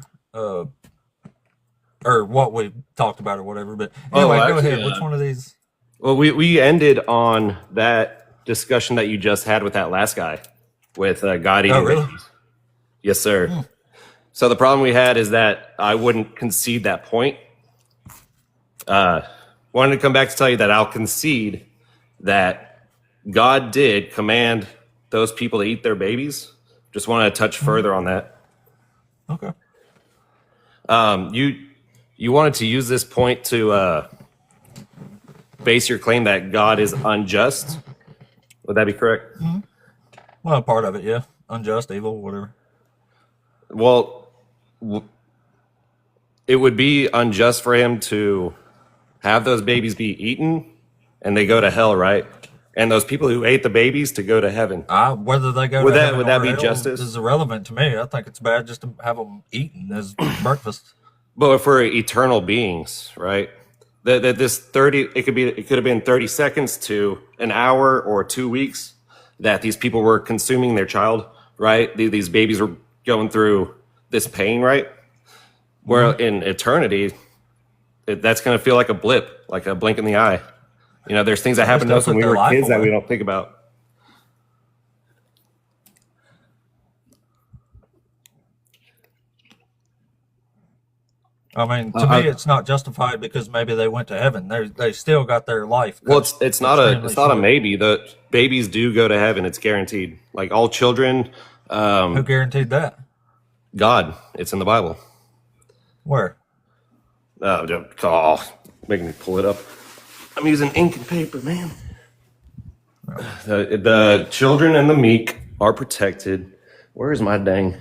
or what we talked about or whatever. But anyway, go ahead. Which one of these? Well, we ended on that discussion that you just had with that last guy with God eating babies. Yes, sir. So the problem we had is that I wouldn't concede that point. Wanted to come back to tell you that I'll concede that God did command those people to eat their babies. Just want to touch further on that. Okay. You wanted to use this point to base your claim that God is unjust. Would that be correct? Mm-hmm. Well, part of it, yeah. Unjust, evil, whatever. Well, it would be unjust for him to have those babies be eaten and they go to hell, right? And those people who ate the babies to go to heaven. Whether they go to heaven would that or be hell justice? is irrelevant to me. I think it's bad just to have them eaten as breakfast. But for eternal beings, right? That this 30, it could have been 30 seconds to an hour or 2 weeks that these people were consuming their child, right? These babies were going through this pain, right? Where in eternity, that's going to feel like a blip, like a blink in the eye. You know, there's things that At least happened to they'll us when put we their were life kids that we away. don't think about. I mean, to me, it's not justified because maybe they went to heaven. They still got their life. Well, it's not extremely a short. maybe. The babies do go to heaven. It's guaranteed. Like all children. Who guaranteed that? God. It's in the Bible. Where? Making me pull it up. I'm using ink and paper, man. The children and the meek are protected. Where's my dang?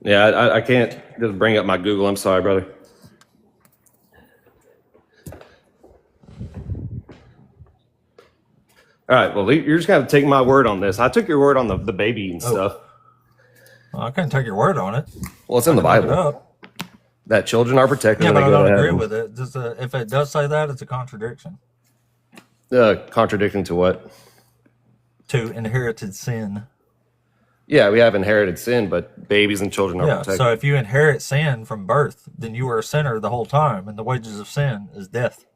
Yeah, I can't just bring up my Google. I'm sorry, brother. All right, well, you're just going to take my word on this. I took your word on the baby eating stuff. Well, I can't take your word on it. Well, it's in the I can look Bible. it up. That children are protected Yeah, when but they I go don't to agree heaven. with it. Just, if it does say that, it's a contradiction. Contradicting to what? To inherited sin. Yeah, we have inherited sin, but babies and children are Yeah, protected. so if you inherit sin from birth, then you were a sinner the whole time, and the wages of sin is death.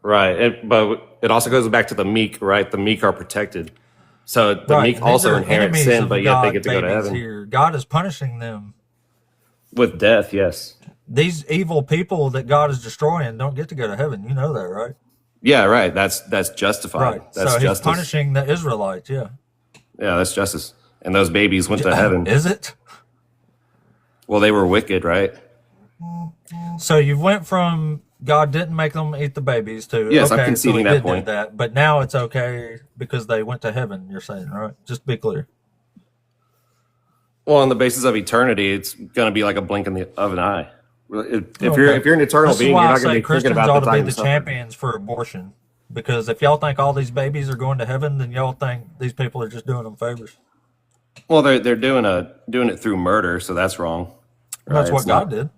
Right, but it also goes back to the meek, right? The meek are protected. So the Right, meek and these also are inherit enemies sin, of but yet they God get to go to babies heaven. here. God is punishing them. With death, yes. These evil people that God is destroying don't get to go to heaven. You know that, right? Yeah, right. That's justified. Right. That's So he's justice. punishing the Israelites, yeah. Yeah, that's justice. And those babies went to heaven. Is it? Well, they were wicked, right? So you went from God didn't make them eat the babies to Yes, I'm okay, conceding so he that did point. do that, but now it's okay because they went to heaven. You're saying, right? Just to be clear. Well, on the basis of eternity, it's going to be like a blink of an eye. If Okay. you're an eternal This is being, why you're I not going say to be thinking Christians about ought the to be time the of suffering. champions for abortion. Because if y'all think all these babies are going to heaven, then y'all think these people are just doing them favors. Well, they're doing it through murder, so that's wrong. And that's Right? what It's God not. did.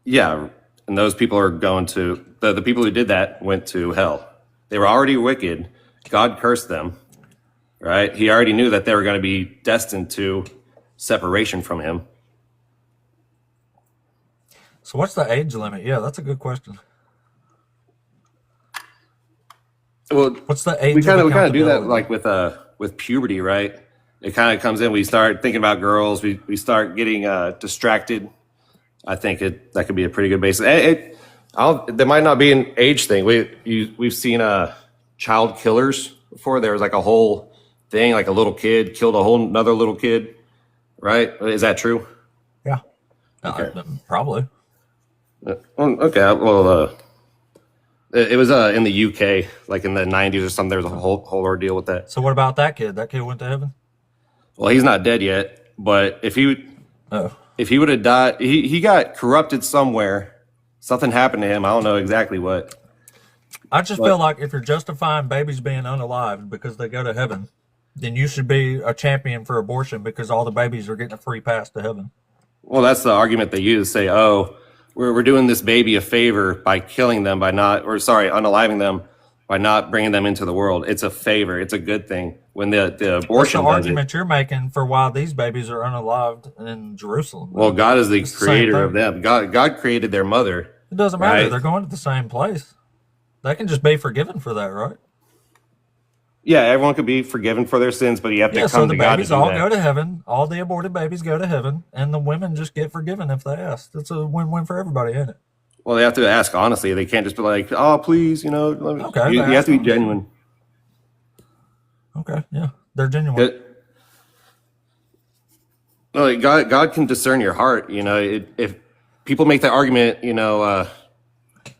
Yeah, and those people are going to the people who did that went to hell. They were already wicked. God cursed them. Right? He already knew that they were going to be destined to separation from him. So what's the age limit? Yeah, that's a good question. Well, What's the age we kind of of do that accountability? like with puberty, right? It kind of comes in. We start thinking about girls. We start getting distracted. I think that could be a pretty good basis. There might not be an age thing. We've seen child killers before. There was like a whole thing, like a little kid killed a whole another little kid. Right? Is that true? Yeah. Okay. Probably. Okay. Well, it was in the UK, like in the 90s or something. There was a whole ordeal with that. So what about that kid? That kid went to heaven? Well, he's not dead yet, but if he would have died, he got corrupted somewhere. Something happened to him. I don't know exactly what. I just feel like if you're justifying babies being unalived because they go to heaven, then you should be a champion for abortion because all the babies are getting a free pass to heaven. Well, that's the argument they use. Say, oh, we're doing this baby a favor by killing them, unaliving them, by not bringing them into the world. It's a favor. It's a good thing. When the What's the abortion does it. argument you're making for why these babies are unalived in Jerusalem? Well, God is the It's the same creator of thing. them. God created their mother. It doesn't matter. Right? They're going to the same place. They can just be forgiven for that, right? Yeah, everyone could be forgiven for their sins, but you have to Yeah, so come the to God to babies do all that. go to heaven. All the aborted babies go to heaven, and the women just get forgiven if they ask. It's a win-win for everybody, isn't it? Well, they have to ask honestly. They can't just be like, "Oh, please," let me. Okay, You they have to be ask genuine. Okay, yeah, they're genuine. Like God can discern your heart. If people make that argument,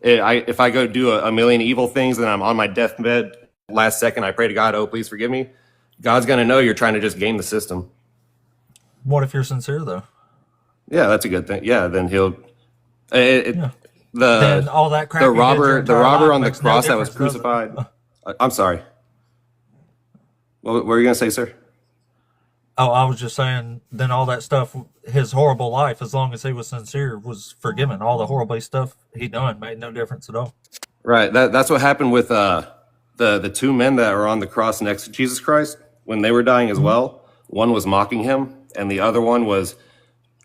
if I go do a million evil things and I'm on my deathbed, last second I pray to God, "Oh, please forgive me." God's gonna know you're trying to just game the system. What if you're sincere, though? Yeah, that's a good thing. Yeah, then he'll. Then all that crap The you did your robber entire on life the makes no cross that was difference, does it? crucified. I'm sorry. What were you gonna say, sir? Oh, I was just saying, then all that stuff, his horrible life, as long as he was sincere, was forgiven. All the horrible stuff he done made no difference at all. Right. That's what happened with the two men that were on the cross next to Jesus Christ when they were dying as well. One was mocking him, and the other one was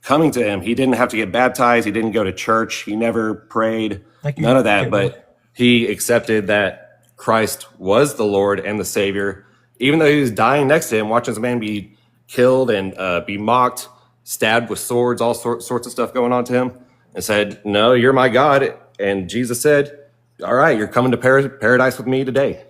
coming to him. He didn't have to get baptized. He didn't go to church. He never prayed. Thank you. None of that. Okay, boy. But he accepted that Christ was the Lord and the Savior, even though he was dying next to him, watching this man be killed and be mocked, stabbed with swords, all sorts of stuff going on to him, and said, "No, you're my God." And Jesus said, "All right, you're coming to paradise with me today."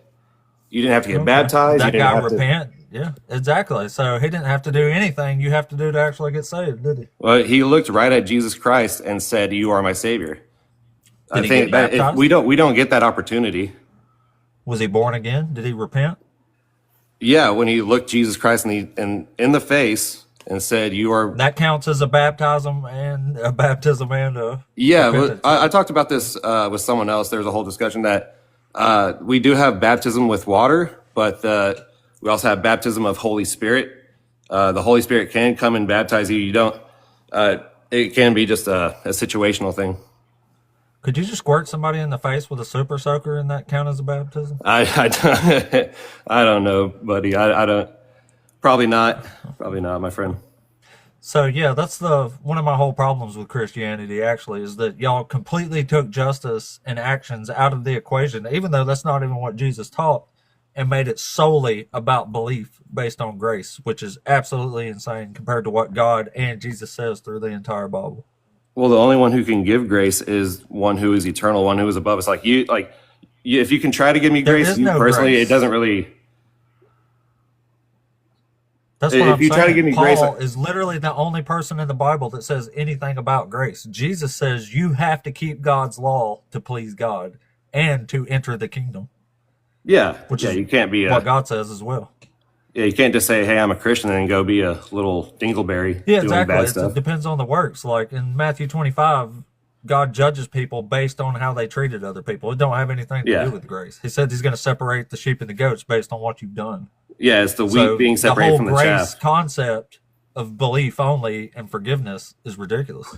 You didn't have to get baptized. That You didn't guy have repent. Yeah, exactly. So he didn't have to do anything you have to do to actually get saved, did he? Well, he looked right at Jesus Christ and said, "You are my Savior." Did I he think get that if baptized? we don't get that opportunity. Was he born again? Did he repent? Yeah, when he looked Jesus Christ in the face and said, "You are." That counts as a baptism and Yeah, repentance. I talked about this with someone else. There was a whole discussion that we do have baptism with water, but we also have baptism of Holy Spirit. The Holy Spirit can come and baptize you. You don't. It can be just a situational thing. Could you just squirt somebody in the face with a super soaker and that count as a baptism? I don't know, buddy. I don't. Probably not. Probably not, my friend. So yeah, that's one of my whole problems with Christianity actually, is that y'all completely took justice and actions out of the equation, even though that's not even what Jesus taught, and made it solely about belief based on grace, which is absolutely insane compared to what God and Jesus says through the entire Bible. Well, the only one who can give grace is one who is eternal, one who is above us. If you can try to give me There grace, is you no personally, grace. it doesn't really. That's what If I'm you saying. try to give me grace, Paul is literally the only person in the Bible that says anything about grace. Jesus says you have to keep God's law to please God and to enter the kingdom. yeah, Which yeah, is you can't be what God says as well. Yeah, you can't just say, "Hey, I'm a Christian," and go be a little dingleberry Yeah, doing exactly. bad It stuff. depends on the works. Like in Matthew 25, God judges people based on how they treated other people. It don't have anything to Yeah. do with grace. He said he's going to separate the sheep and the goats based on what you've done. Yeah, it's the wheat So being the separated whole from the grace chaff. concept of belief only and forgiveness is ridiculous.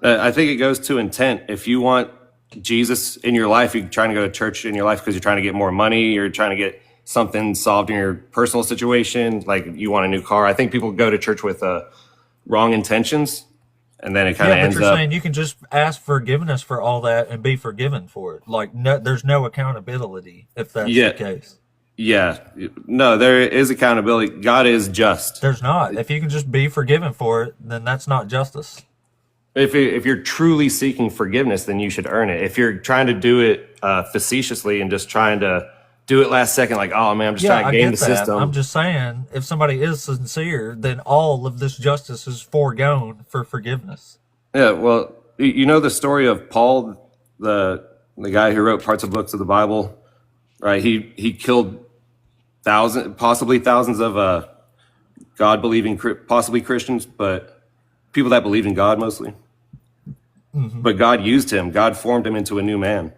I think it goes to intent. If you want Jesus in your life, you're trying to go to church in your life because you're trying to get more money, you're trying to get something solved in your personal situation, like you want a new car. I think people go to church with wrong intentions, and then it kind of Yeah, but ends you're up. saying you can just ask forgiveness for all that and be forgiven for it. Like, no, there's no accountability if that's Yeah. the case. Yeah, no, there is accountability. God is just. There's not. If you can just be forgiven for it, then that's not justice. If you're truly seeking forgiveness, then you should earn it. If you're trying to do it facetiously and just trying to do it last second, like, oh man, I'm just trying to I game get the that. system. I'm just saying, if somebody is sincere, then all of this justice is foregone for forgiveness. Yeah, well, you know the story of Paul, the guy who wrote parts of books of the Bible, right? He killed possibly thousands of God believing, possibly Christians, but people that believed in God mostly. Mm-hmm. But God used him. God formed him into a new man.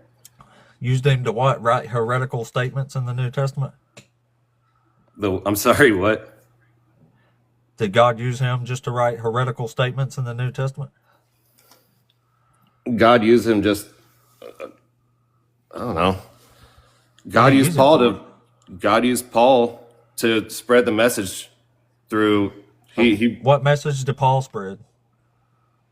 Used him to what? Write heretical statements in the New Testament? I'm sorry, what? Did God use him just to write heretical statements in the New Testament? God used him just, I don't know. God What did he used use him Paul for? to. God used Paul to spread the message through What message did Paul spread?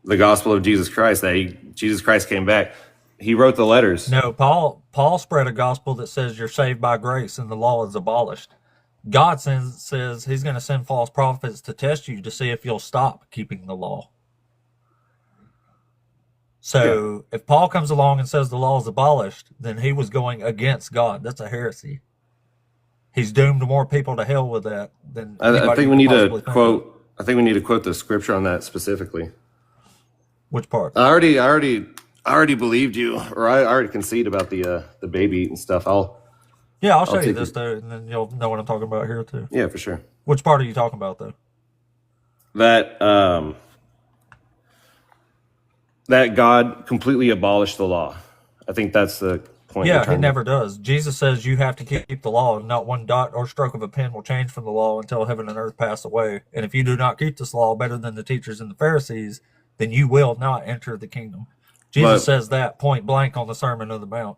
the gospel of Jesus Christ. That Jesus Christ came back. He wrote the letters. No, Paul spread a gospel that says you're saved by grace and the law is abolished. God says he's going to send false prophets to test you to see if you'll stop keeping the law. So if Paul comes along and says the law is abolished, then he was going against God. That's a heresy. He's doomed more people to hell with that than I anybody think we could need possibly to think of. quote. I think we need to quote the scripture on that specifically. Which part? I already believed you, or I already conceded about the baby eating stuff. I'll show you take this though, and then you'll know what I'm talking about here too. Yeah, for sure. Which part are you talking about though? That God completely abolished the law. I think that's the point. Yeah, he never does. Jesus says you have to keep the law, and not one dot or stroke of a pen will change from the law until heaven and earth pass away. And if you do not keep this law better than the teachers and the Pharisees, then you will not enter the kingdom. Jesus says that point blank on the Sermon on the Mount.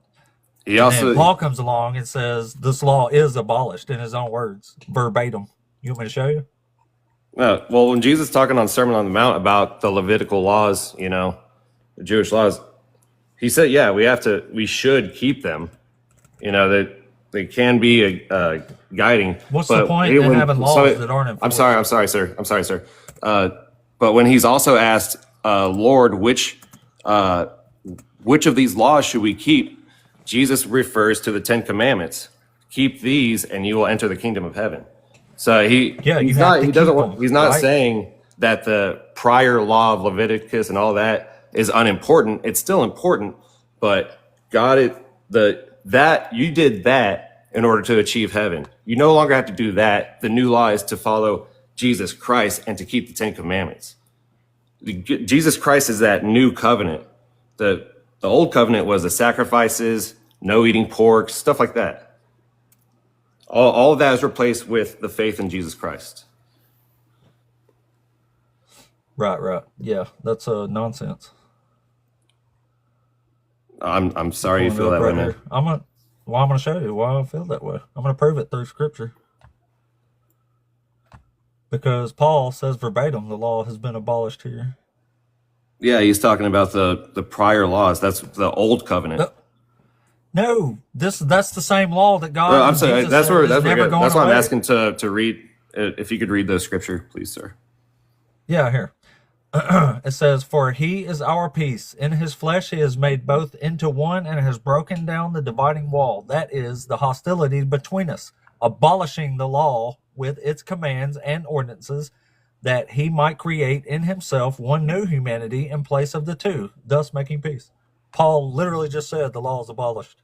He And also then Paul comes along and says this law is abolished in his own words, verbatim. You want me to show you? Well, when Jesus is talking on Sermon on the Mount about the Levitical laws, the Jewish laws, he said, yeah, we should keep them. That they can be guiding. What's the But point in having laws that aren't enforced? I'm sorry, sir. But when he's also asked, Lord, which of these laws should we keep? Jesus refers to the 10 Commandments. Keep these, and you will enter the kingdom of heaven. So he's not saying that the prior law of Leviticus and all that is unimportant. It's still important, but you did that in order to achieve heaven. You no longer have to do that. The new law is to follow Jesus Christ and to keep the 10 Commandments. Jesus Christ is that new covenant. The old covenant was the sacrifices, no eating pork, stuff like that. All of that is replaced with the faith in Jesus Christ. Right. Yeah, that's nonsense. I'm sorry you feel that way, man. I'm going to show you why I feel that way. I'm going to prove it through Scripture. Because Paul says verbatim the law has been abolished here. Yeah, he's talking about the prior laws. That's the old covenant. No, that's the same law that God. I'm sorry. That's why I'm away. asking to read. If you could read the scripture, please, sir. Yeah, here. It says, "For he is our peace. In his flesh he has made both into one and has broken down the dividing wall. That is the hostility between us, abolishing the law with its commands and ordinances, that he might create in himself one new humanity in place of the two, thus making peace." Paul literally just said the law is abolished.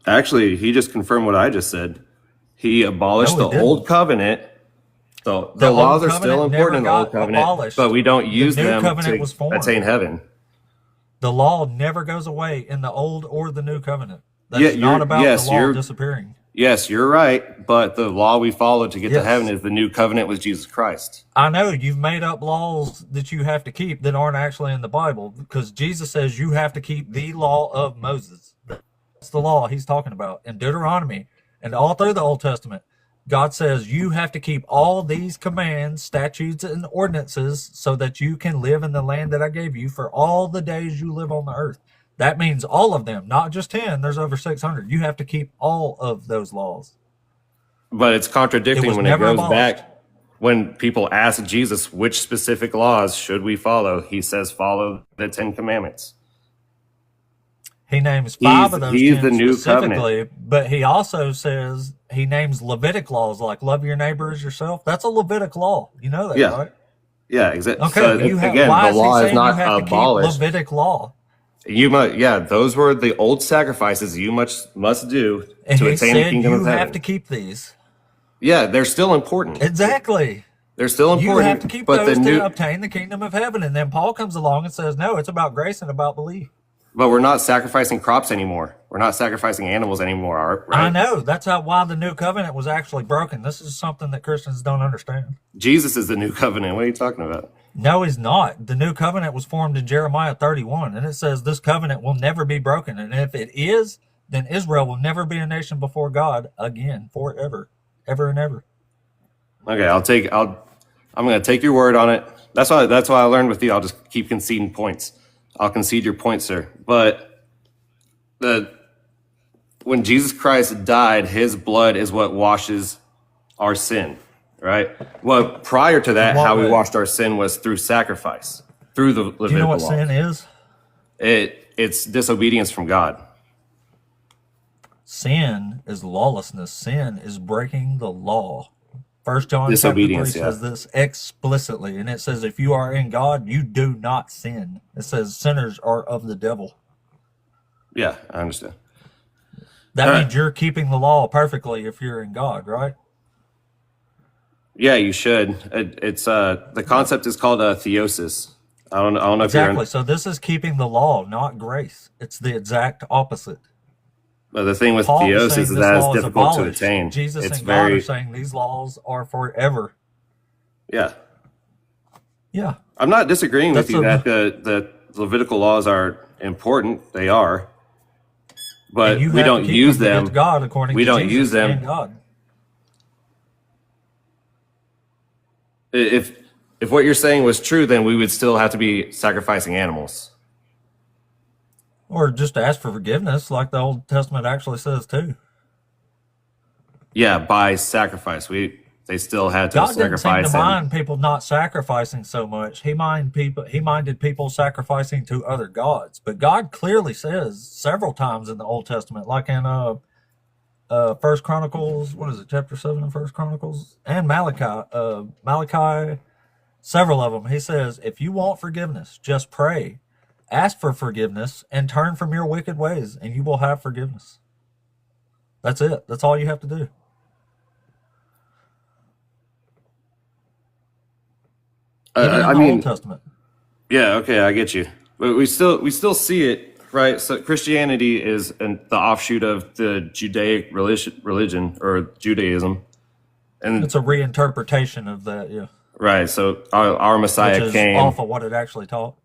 Actually, he just confirmed what I just said. He abolished the old covenant. So the laws are still important in the old covenant, abolished. But we don't use them to attain heaven. The law never goes away in the old or the new covenant. That's not about the law disappearing. Yes, you're right. But the law we follow to get to heaven is the new covenant with Jesus Christ. I know you've made up laws that you have to keep that aren't actually in the Bible, because Jesus says you have to keep the law of Moses. That's the law he's talking about in Deuteronomy and all through the Old Testament. God says you have to keep all these commands, statutes, and ordinances so that you can live in the land that I gave you for all the days you live on the earth. That means all of them, not just 10. There's over 600. You have to keep all of those laws. But it's contradicting when it goes back. When people ask Jesus, which specific laws should we follow? He says, follow the 10 Commandments. He names 5 of those 10 the new specifically, covenant. But he also says he names Levitic laws like love your neighbor as yourself. That's a Levitic law. You know that, right? Yeah, exactly. Okay, So, again, the law is not abolished. Levitic law. Those were the old sacrifices you must do to attain the kingdom of heaven. You have to keep these. Yeah, they're still important. Exactly. They're still important. You have to keep those to obtain the kingdom of heaven. And then Paul comes along and says, no, it's about grace and about belief. But we're not sacrificing crops anymore. We're not sacrificing animals anymore, right? I know. That's why the new covenant was actually broken. This is something that Christians don't understand. Jesus is the new covenant. What are you talking about? No, he's not. The new covenant was formed in Jeremiah 31, and it says this covenant will never be broken. And if it is, then Israel will never be a nation before God again, forever, ever and ever. Okay, I'm going to take your word on it. That's why I learned with you. I'll just keep conceding points. I'll concede your point, sir. But when Jesus Christ died, his blood is what washes our sin, right? Well, prior to that, how we washed our sin was through sacrifice, through the Levitical Do you know what law. sin is? It's disobedience from God. Sin is lawlessness. Sin is breaking the law. 1 John chapter 3 says this explicitly, and it says, if you are in God, you do not sin. It says sinners are of the devil. Yeah, I understand. That means you're keeping the law perfectly if you're in God, right? Yeah, you should. It's the concept is called theosis. I don't know exactly. So this is keeping the law, not grace. It's the exact opposite. But the thing with theosis is that it's difficult to attain. Jesus and God are saying these laws are forever. Yeah. Yeah. I'm not disagreeing with you that the Levitical laws are important. They are. But we don't use them. God, according we to don't Jesus use them. And God. If what you're saying was true, then we would still have to be sacrificing animals. Or just ask for forgiveness, like the Old Testament actually says too. Yeah, by sacrifice. They still had to God didn't seem sacrifice to him. mind people not sacrificing so much. He minded people sacrificing to other gods. But God clearly says several times in the Old Testament, like in First Chronicles, what is it, chapter 7 of First Chronicles, and Malachi, several of them. He says, if you want forgiveness, just pray, ask for forgiveness, and turn from your wicked ways, and you will have forgiveness. That's it. That's all you have to do. I mean, Old Testament. Yeah, okay, I get you. But we still see it, right? So Christianity is the offshoot of the Judaic religion or Judaism, and it's a reinterpretation of that. Yeah. Right. So our Messiah Which is came off of what it actually taught.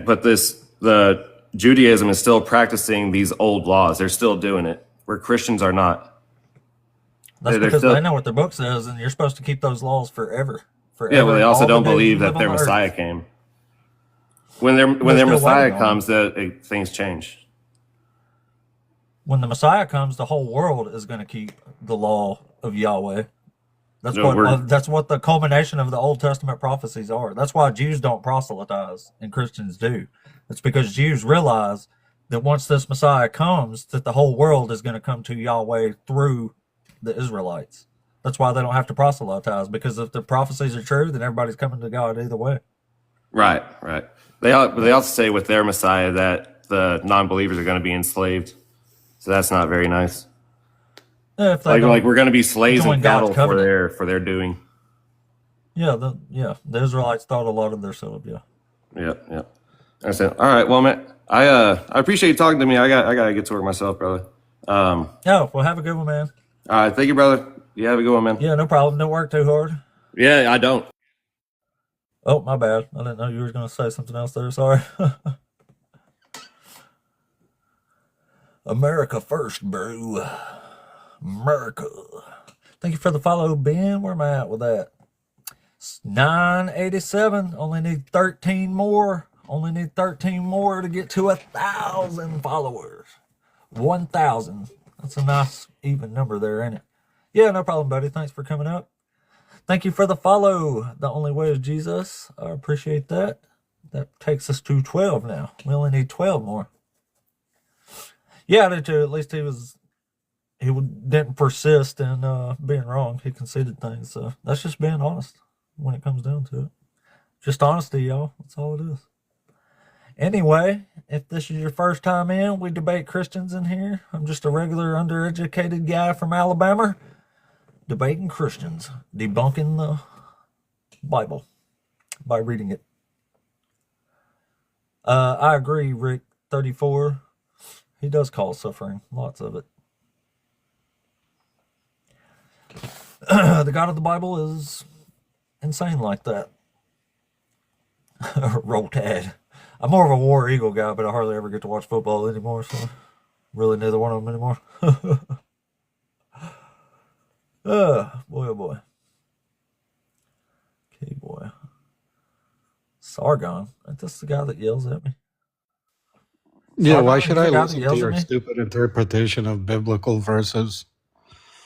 but the Judaism is still practicing these old laws. They're still doing it, where Christians are not. That's because they know what their book says, and you're supposed to keep those laws forever. Yeah, well, they also don't believe that their Messiah came. When their Messiah comes, things change. When the Messiah comes, the whole world is going to keep the law of Yahweh. That's what the culmination of the Old Testament prophecies are. That's why Jews don't proselytize and Christians do. It's because Jews realize that once this Messiah comes, that the whole world is going to come to Yahweh through the Israelites. That's why they don't have to proselytize, because if the prophecies are true, then everybody's coming to God either way. Right. They also say with their Messiah that the non-believers are going to be enslaved. So that's not very nice. If like we're going to be slaves and cattle for their doing. Yeah, the Israelites thought a lot of themselves. Yeah. Yeah. I said, all right, well, man, I appreciate you talking to me. I gotta get to work myself, brother. Well, have a good one, man. All right, thank you, brother. You have a good one, man. Yeah, no problem. Don't work too hard. Yeah, I don't. Oh, my bad. I didn't know you were going to say something else there. Sorry. America first, bro. America. Thank you for the follow, Ben. Where am I at with that? 987. Only need 13 more. Only need 13 more to get to 1,000 followers. 1,000. That's a nice even number there, ain't it? Yeah, no problem, buddy. Thanks for coming up. Thank you for the follow. The only way is Jesus. I appreciate that. That takes us to 12 now. We only need 12 more. Yeah, I did too. At least he didn't persist in being wrong. He conceded things. So that's just being honest when it comes down to it. Just honesty, y'all. That's all it is. Anyway, if this is your first time in, we debate Christians in here. I'm just a regular undereducated guy from Alabama, debating Christians, debunking the Bible by reading it. I agree, Rick 34. He does cause suffering, lots of it. The God of the Bible is insane like that. Roll Tide. I'm more of a War Eagle guy, but I hardly ever get to watch football anymore, so really neither one of them anymore. Boy, oh boy. Okay, boy. Sargon. Ain't this the guy that yells at me? Yeah, Sargon, why should I the guy listen that to yells your at me? stupid interpretation of biblical verses?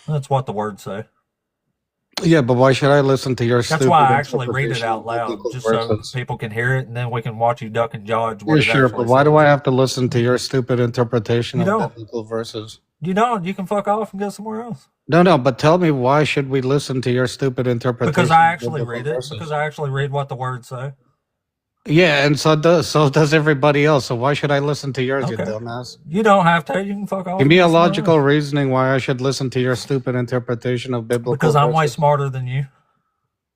That's what the words say. Yeah, but why should I listen to your That's stupid why I actually read it interpretation out of loud, biblical just verses? so people can hear it, and then we can watch you duck and dodge what Yeah, it sure, actually but why do says. I have to listen to your stupid interpretation You of don't. biblical verses? You don't. You can fuck off and go somewhere else. No, but tell me, why should we listen to your stupid interpretation Because I of actually biblical read it. verses? Because I actually read what the words say. Yeah, and so does everybody else. So why should I listen to yours, you Okay. dumbass? You don't have to. You can fuck off. Give and me go a somewhere logical else. reasoning why I should listen to your stupid interpretation of biblical Because I'm way verses. smarter than you.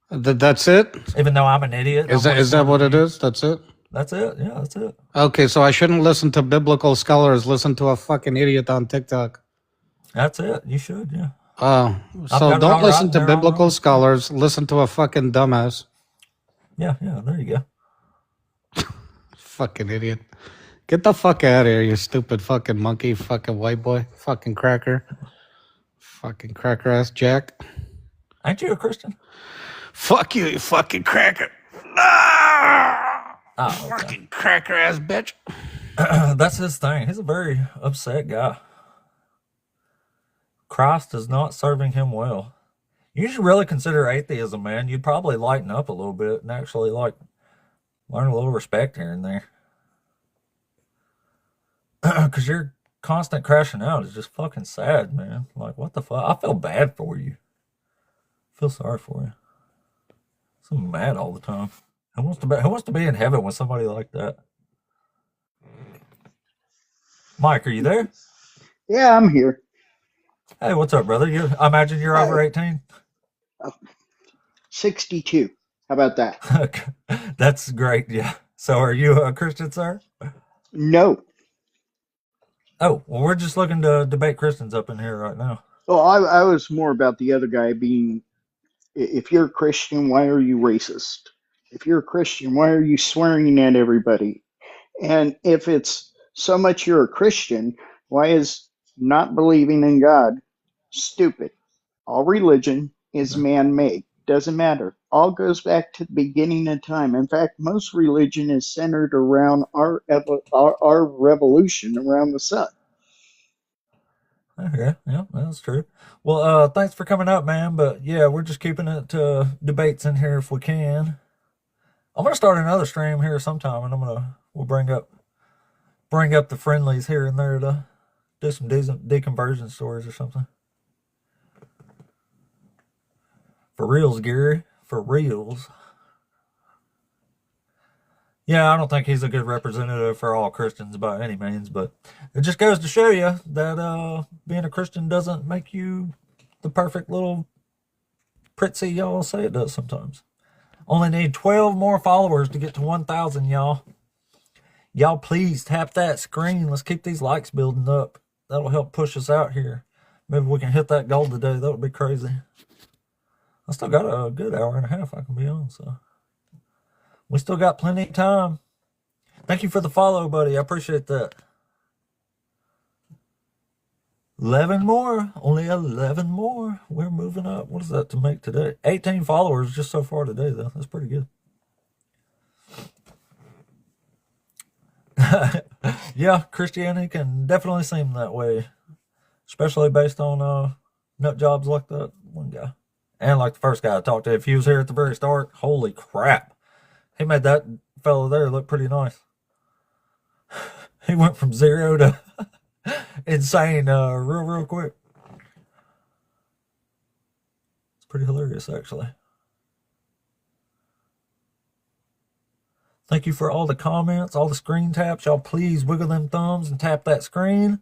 That's it? Even though I'm an idiot. Is that what it is? That's it? That's it. Yeah, that's it. Okay, so I shouldn't listen to biblical scholars, listen to a fucking idiot on TikTok. That's it. You should, yeah. So got it don't all listen right, to they're all biblical wrong. scholars, listen to a fucking dumbass. Yeah, there you go. Fucking idiot. Get the fuck out of here, you stupid fucking monkey, fucking white boy, fucking cracker. Fucking cracker ass Jack. Ain't you a Christian? Fuck you, you fucking cracker. Oh, fucking cracker ass bitch. That's his thing. He's a very upset guy. Christ is not serving him well. You should really consider atheism, man. You'd probably lighten up a little bit and actually like learn a little respect here and there. Because your constant crashing out is just fucking sad, man. Like, what the fuck? I feel bad for you. I feel sorry for you. So mad all the time. Who wants to be in heaven with somebody like that? Mike, are you there? Yeah, I'm here. Hey, what's up, brother? I imagine you're over 18? 62. How about that? That's great, yeah. So are you a Christian, sir? No. Oh, well, we're just looking to debate Christians up in here right now. Well, I was more about the other guy being, if you're a Christian, why are you racist? If you're a Christian, why are you swearing at everybody? And if it's so much you're a Christian, why is not believing in God stupid? All religion is man-made. Doesn't matter. All goes back to the beginning of time. In fact, most religion is centered around our revolution around the sun. Okay, yeah, that's true. Well, thanks for coming up, man. But yeah, we're just keeping it to debates in here if we can. I'm gonna start another stream here sometime, and we'll bring up the friendlies here and there to do some decent deconversion stories or something. For reals, Gary. For reals. Yeah, I don't think he's a good representative for all Christians by any means, but it just goes to show you that being a Christian doesn't make you the perfect little pritzy y'all say it does sometimes. Only need 12 more followers to get to 1,000, y'all. Y'all please tap that screen. Let's keep these likes building up. That'll help push us out here. Maybe we can hit that goal today. That would be crazy. I still got a good hour and a half I can be on, so we still got plenty of time. Thank you for the follow, buddy. I appreciate that. 11 more. Only 11 more. We're moving up. What is that to make today? 18 followers just so far today, though. That's pretty good. Yeah, Christianity can definitely seem that way, especially based on nut jobs like that one guy. And like the first guy I talked to, if he was here at the very start, holy crap. He made that fellow there look pretty nice. He went from 0 to insane real quick. It's pretty hilarious, actually. Thank you for all the comments, all the screen taps. Y'all please wiggle them thumbs and tap that screen.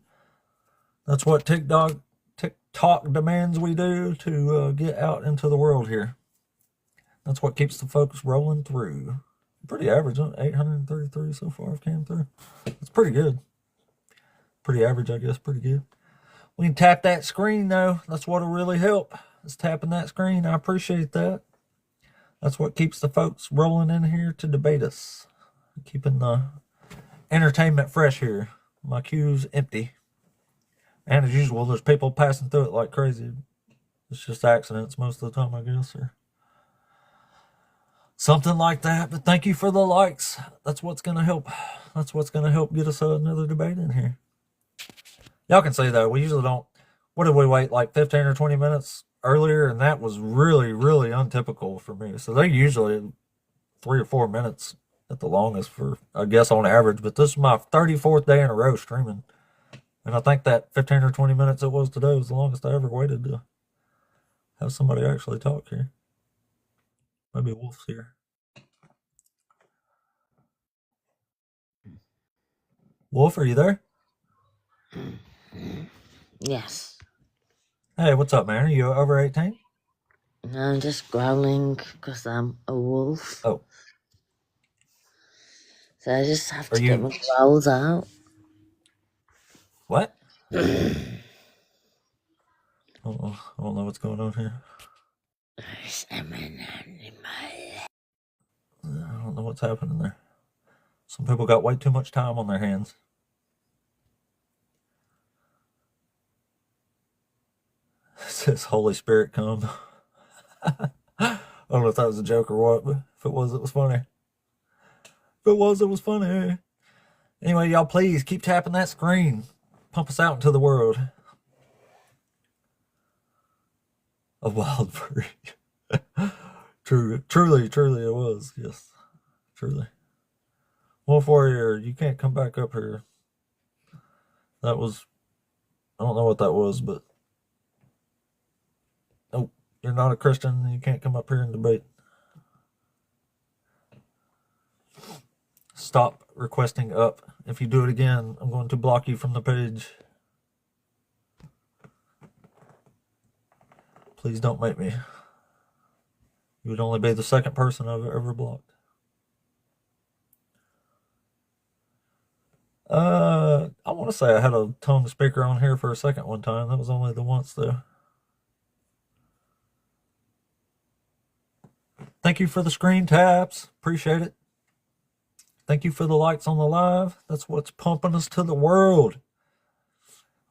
That's what TikTok demands we do to get out into the world here. That's what keeps the folks rolling through. Pretty average, huh? 833 so far I've came through. It's pretty good. Pretty average, I guess. Pretty good. We can tap that screen, though. That's what'll really help. Is tapping that screen. I appreciate that. That's what keeps the folks rolling in here to debate us. Keeping the entertainment fresh here. My queue's empty. And as usual, there's people passing through it like crazy. It's just accidents most of the time, I guess, or something like that. But thank you for the likes. That's what's going to help. That's what's going to help get us another debate in here. Y'all can see, though, we usually don't. What did we wait, like 15 or 20 minutes earlier? And that was really untypical for me. So they're usually 3 or 4 minutes at the longest for, I guess, on average. But this is my 34th day in a row streaming. And I think that 15 or 20 minutes it was today was the longest I ever waited to have somebody actually talk here. Maybe Wolf's here. Wolf, are you there? Yes. Hey, what's up, man? Are you over 18? I'm just growling because I'm a wolf. Oh. So I just have to get my growls out. What? I don't know what's going on here. I don't know what's happening there. Some people got way too much time on their hands. It says Holy Spirit come. don't know if that was a joke or what, but if it was, it was funny. If it was, it was funny. Anyway, y'all, please keep tapping that screen. Pump us out into the world. A wild breed. Truly it was. Yes, truly. Wolf Warrior, you can't come back up here. That was, I don't know what that was, but oh, you're not a Christian. You can't come up here and debate. Stop requesting up. If you do it again, I'm going to block you from the page. Please don't make me. You would only be the second person I've ever blocked. I want to say I had a tongue speaker on here for a second one time. That was only the once, though. Thank you for the screen taps. Appreciate it. Thank you for the likes on the live. That's what's pumping us to the world.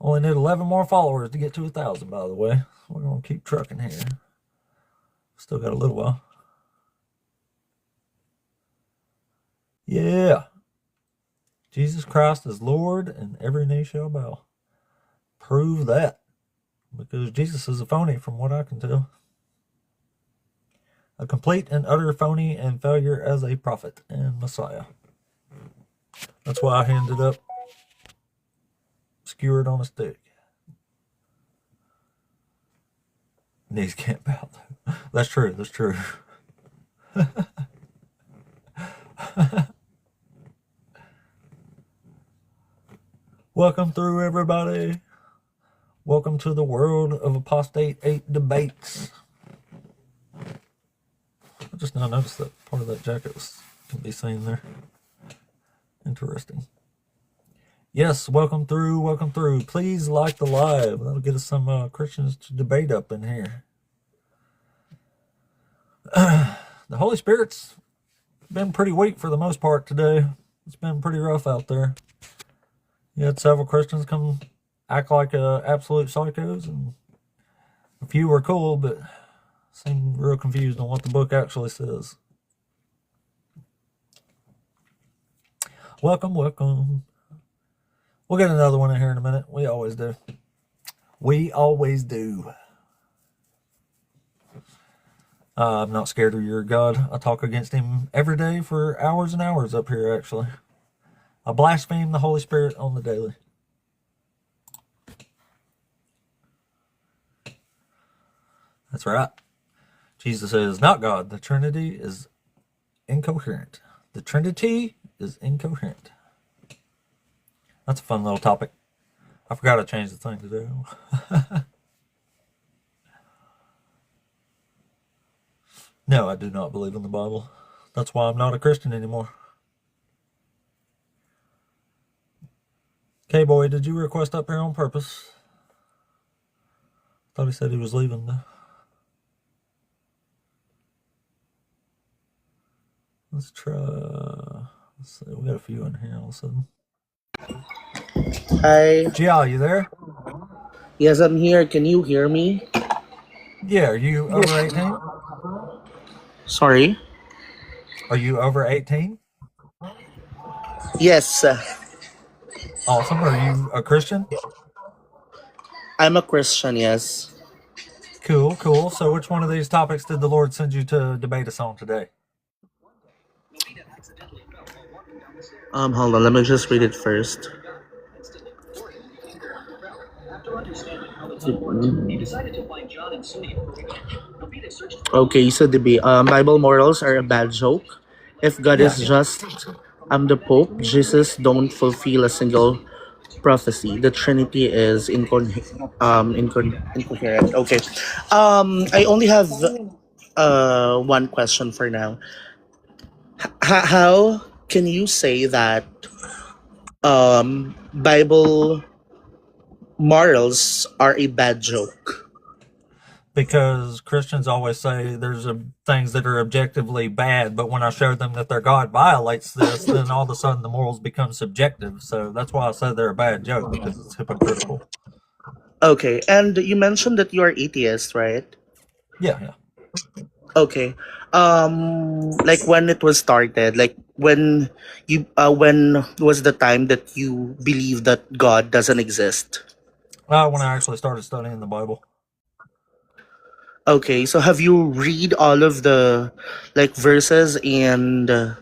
Only need 11 more followers to get to 1,000, by the way. We're going to keep trucking here. Still got a little while. Yeah. Jesus Christ is Lord, and every knee shall bow. Prove that. Because Jesus is a phony, from what I can tell. A complete and utter phony and failure as a prophet and Messiah. That's why I ended up skewered on a stick. Knees can't bow. That's true. That's true. Welcome through, everybody. Welcome to the world of Apostate 8 debates. I just now noticed that part of that jacket can be seen there. Interesting. Yes, welcome through, welcome through. Please like the live. That'll get us some Christians to debate up in here. The Holy Spirit's been pretty weak for the most part today. It's been pretty rough out there. You had several Christians come act like absolute psychos, and a few were cool, but seemed real confused on what the book actually says. Welcome, welcome. We'll get another one in here in a minute. We always do. We always do. I'm not scared of your God. I talk against him every day for hours and hours up here, actually. I blaspheme the Holy Spirit on the daily. That's right. Jesus is not God. The Trinity is incoherent. The Trinity is incoherent. That's a fun little topic. I forgot to change the thing to do. No, I do not believe in the Bible. That's why I'm not a Christian anymore. K-Boy, did you request up here on purpose? Thought he said he was leaving. Let's try. Let's see. We got a few in here all of a sudden. Hi. Gia, you there? Yes, I'm here. Can you hear me? Yeah, are you over 18? Sorry? Are you over 18? Yes. Awesome. Are you a Christian? I'm a Christian, yes. Cool, cool. So which one of these topics did the Lord send you to debate us on today? Hold on, let me just read it first. Okay, so Bible morals are a bad joke. If God is just, I'm the Pope, Jesus don't fulfill a single prophecy. The Trinity is incoherent. Okay. I only have one question for now. How can you say that Bible morals are a bad joke? Because Christians always say there's things that are objectively bad, but when I show them that their God violates this, then all of a sudden the morals become subjective. So that's why I say they're a bad joke, because it's hypocritical. Okay, and you mentioned that you are atheist, right? Yeah. Okay. Like when it was started, like when was the time that you believe that God doesn't exist? When I actually started studying the Bible. Okay, so have you read all of the like verses and Yeah,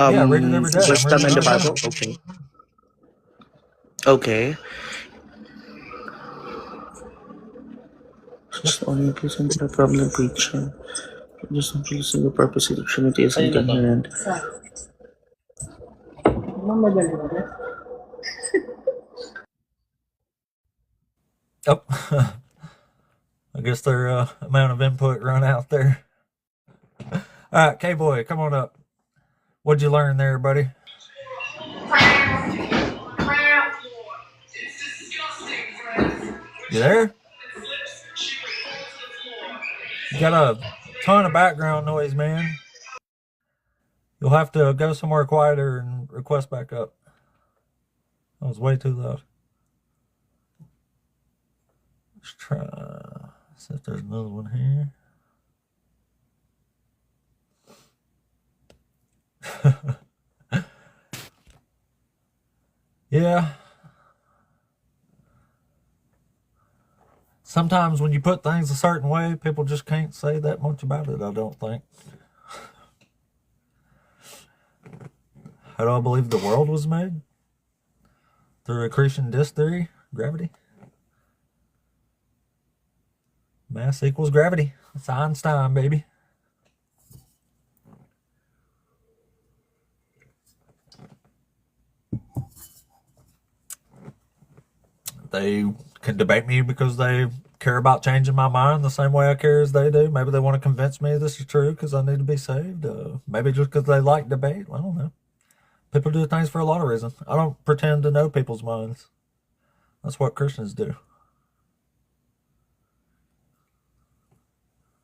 I read it every day. I'm wisdom reading it in the right Bible? now. Okay. Okay. Yep. Just only present the problem preaching. Just simply the purpose of the Trinity is incoherent. Oh, I guess their amount of input run out there. All right, K-Boy, come on up. What'd you learn there, buddy? You there? You got a ton of background noise, man. You'll have to go somewhere quieter and request back up. That was way too loud. Let's try. See if there's another one here. Yeah. Sometimes when you put things a certain way, people just can't say that much about it, I don't think. How do I believe the world was made? Through accretion disk theory? Gravity? Mass equals gravity. It's Einstein, baby. They can debate me because they care about changing my mind the same way I care as they do. Maybe they want to convince me this is true because I need to be saved. Maybe just because they like debate. I don't know. People do things for a lot of reasons. I don't pretend to know people's minds. That's what Christians do.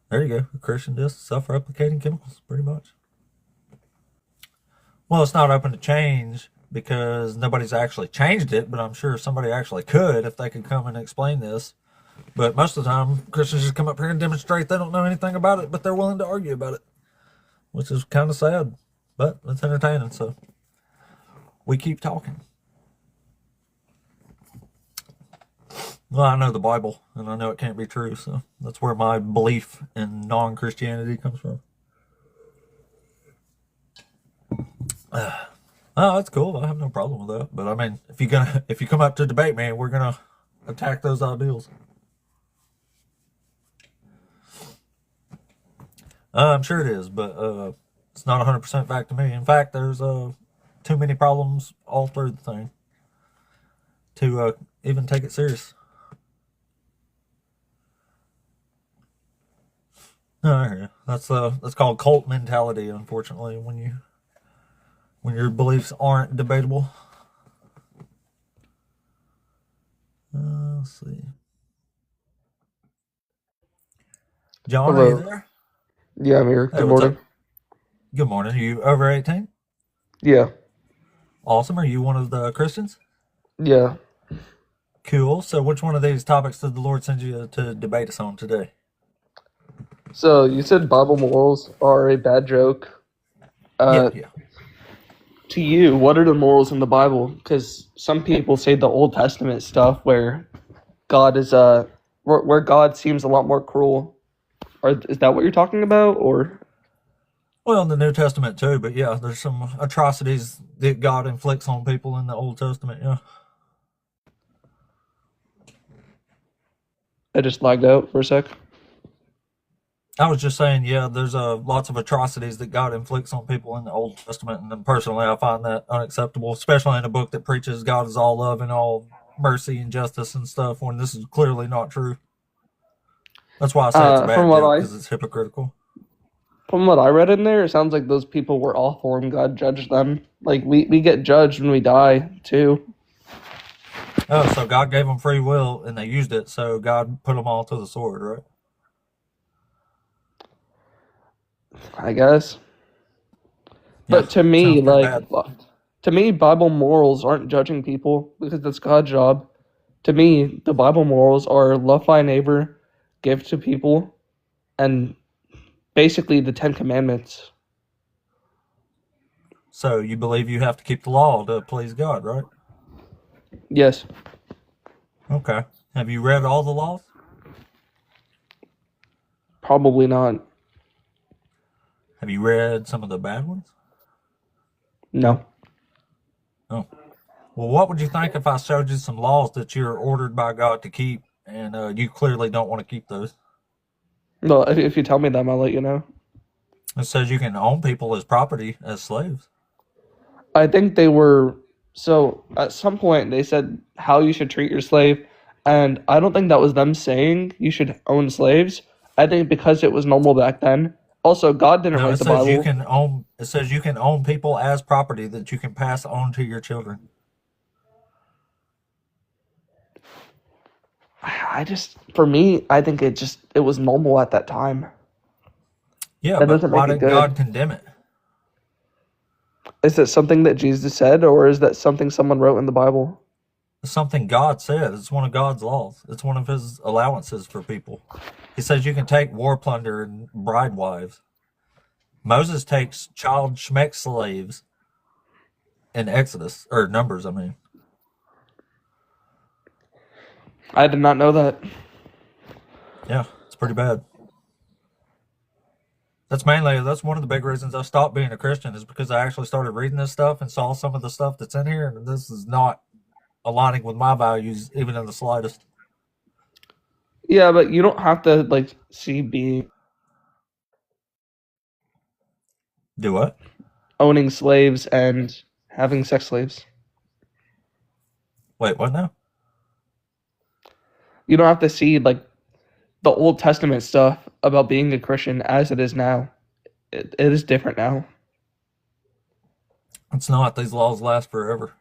There you go. Accretion disk, self-replicating chemicals, pretty much. Well, it's not open to change because nobody's actually changed it, but I'm sure somebody actually could if they could come and explain this. But most of the time, Christians just come up here and demonstrate they don't know anything about it, but they're willing to argue about it, which is kind of sad, but it's entertaining, so we keep talking. Well, I know the Bible, and I know it can't be true, so that's where my belief in non-Christianity comes from. Oh, that's cool. I have no problem with that. But I mean, if you come up to debate me, we're gonna attack those ideals. I'm sure it is, but it's not 100% fact to me. In fact, there's too many problems all through the thing to even take it serious. No, that's called cult mentality. Unfortunately, when your beliefs aren't debatable. Let's see. John, are you Hello. there? Yeah, I'm here. Hey, Good what's morning. up? Good morning. Are you over 18? Yeah. Awesome. Are you one of the Christians? Yeah. Cool. So which one of these topics did the Lord send you to debate us on today? So you said Bible morals are a bad joke. Yeah. To you, what are the morals in the Bible? Because some people say the Old Testament stuff where God is where God seems a lot more cruel. Is that what you're talking about, or? Well, in the New Testament too, but yeah, there's some atrocities that God inflicts on people in the Old Testament, yeah. I just lagged out for a sec. I was just saying, yeah, there's lots of atrocities that God inflicts on people in the Old Testament, and then personally I find that unacceptable, especially in a book that preaches God is all love and all mercy and justice and stuff, when this is clearly not true. That's why I say it's a bad joke, because it's hypocritical. From what I read in there, it sounds like those people were awful and God judged them. Like we get judged when we die too. Oh, so God gave them free will and they used it, so God put them all to the sword, right? I guess. Yeah, But to me, sounds pretty bad. Bible morals aren't judging people because that's God's job. To me, the Bible morals are love thy neighbor, give to people, and basically the 10 Commandments. So you believe you have to keep the law to please God, right? Yes. Okay. Have you read all the laws? Probably not. Have you read some of the bad ones? No. Oh. Well, what would you think if I showed you some laws that you're ordered by God to keep, and you clearly don't want to keep those? No, if you tell me them, I'll let you know. It says you can own people as property, as slaves. I think they were, so at some point they said how you should treat your slave, and I don't think that was them saying you should own slaves. I think because it was normal back then. Also, God didn't No, write it the says you Bible. can own. It says you can own people as property that you can pass on to your children. For me, I think it was normal at that time. Yeah, That but doesn't why make it did God good. condemn it? Is it something that Jesus said, or is that something someone wrote in the Bible? It's something God said. It's one of God's laws. It's one of his allowances for people. He says you can take war plunder and bride wives. Moses takes child schmeck slaves in Exodus, or Numbers, I mean. I did not know that. Yeah, it's pretty bad. That's one of the big reasons I stopped being a Christian, is because I actually started reading this stuff and saw some of the stuff that's in here, and this is not aligning with my values even in the slightest. Yeah, but you don't have to see being Do what? owning slaves and having sex slaves. Wait, what now? You don't have to see the Old Testament stuff about being a Christian as it is now. It is different now. It's not. These laws last forever.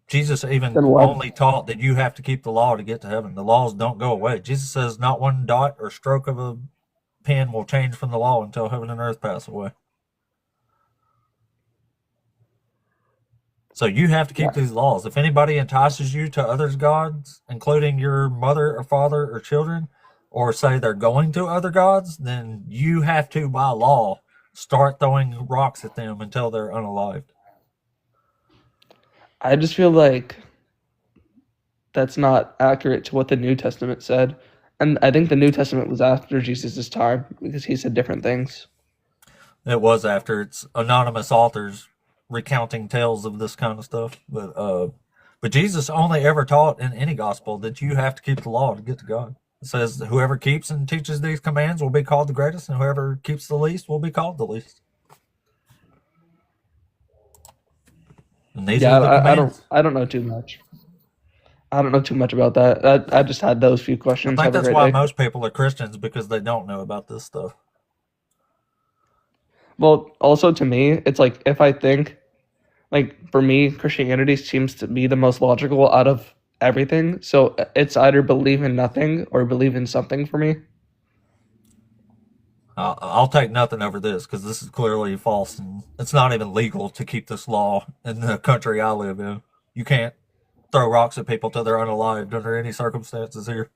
Jesus even Then what? only taught that you have to keep the law to get to heaven. The laws don't go away. Jesus says not one dot or stroke of a pen will change from the law until heaven and earth pass away. So you have to keep these laws. If anybody entices you to others' gods, including your mother or father or children, or say they're going to other gods, then you have to, by law, start throwing rocks at them until they're unalived. I just feel like that's not accurate to what the New Testament said. And I think the New Testament was after Jesus' time because he said different things. It was after. It's anonymous authors recounting tales of this kind of stuff. But Jesus only ever taught in any gospel that you have to keep the law to get to God. It says whoever keeps and teaches these commands will be called the greatest, and whoever keeps the least will be called the least. And these are the commands. I don't know too much. I don't know too much about that. I just had those few I questions. think Have a that's great why day. most people are Christians, because they don't know about this stuff. Well, also to me, it's like if I think, for me, Christianity seems to be the most logical out of everything. So it's either believe in nothing or believe in something for me. I'll take nothing over this, because this is clearly false, and it's not even legal to keep this law in the country I live in. You can't throw rocks at people till they're unalived under any circumstances here,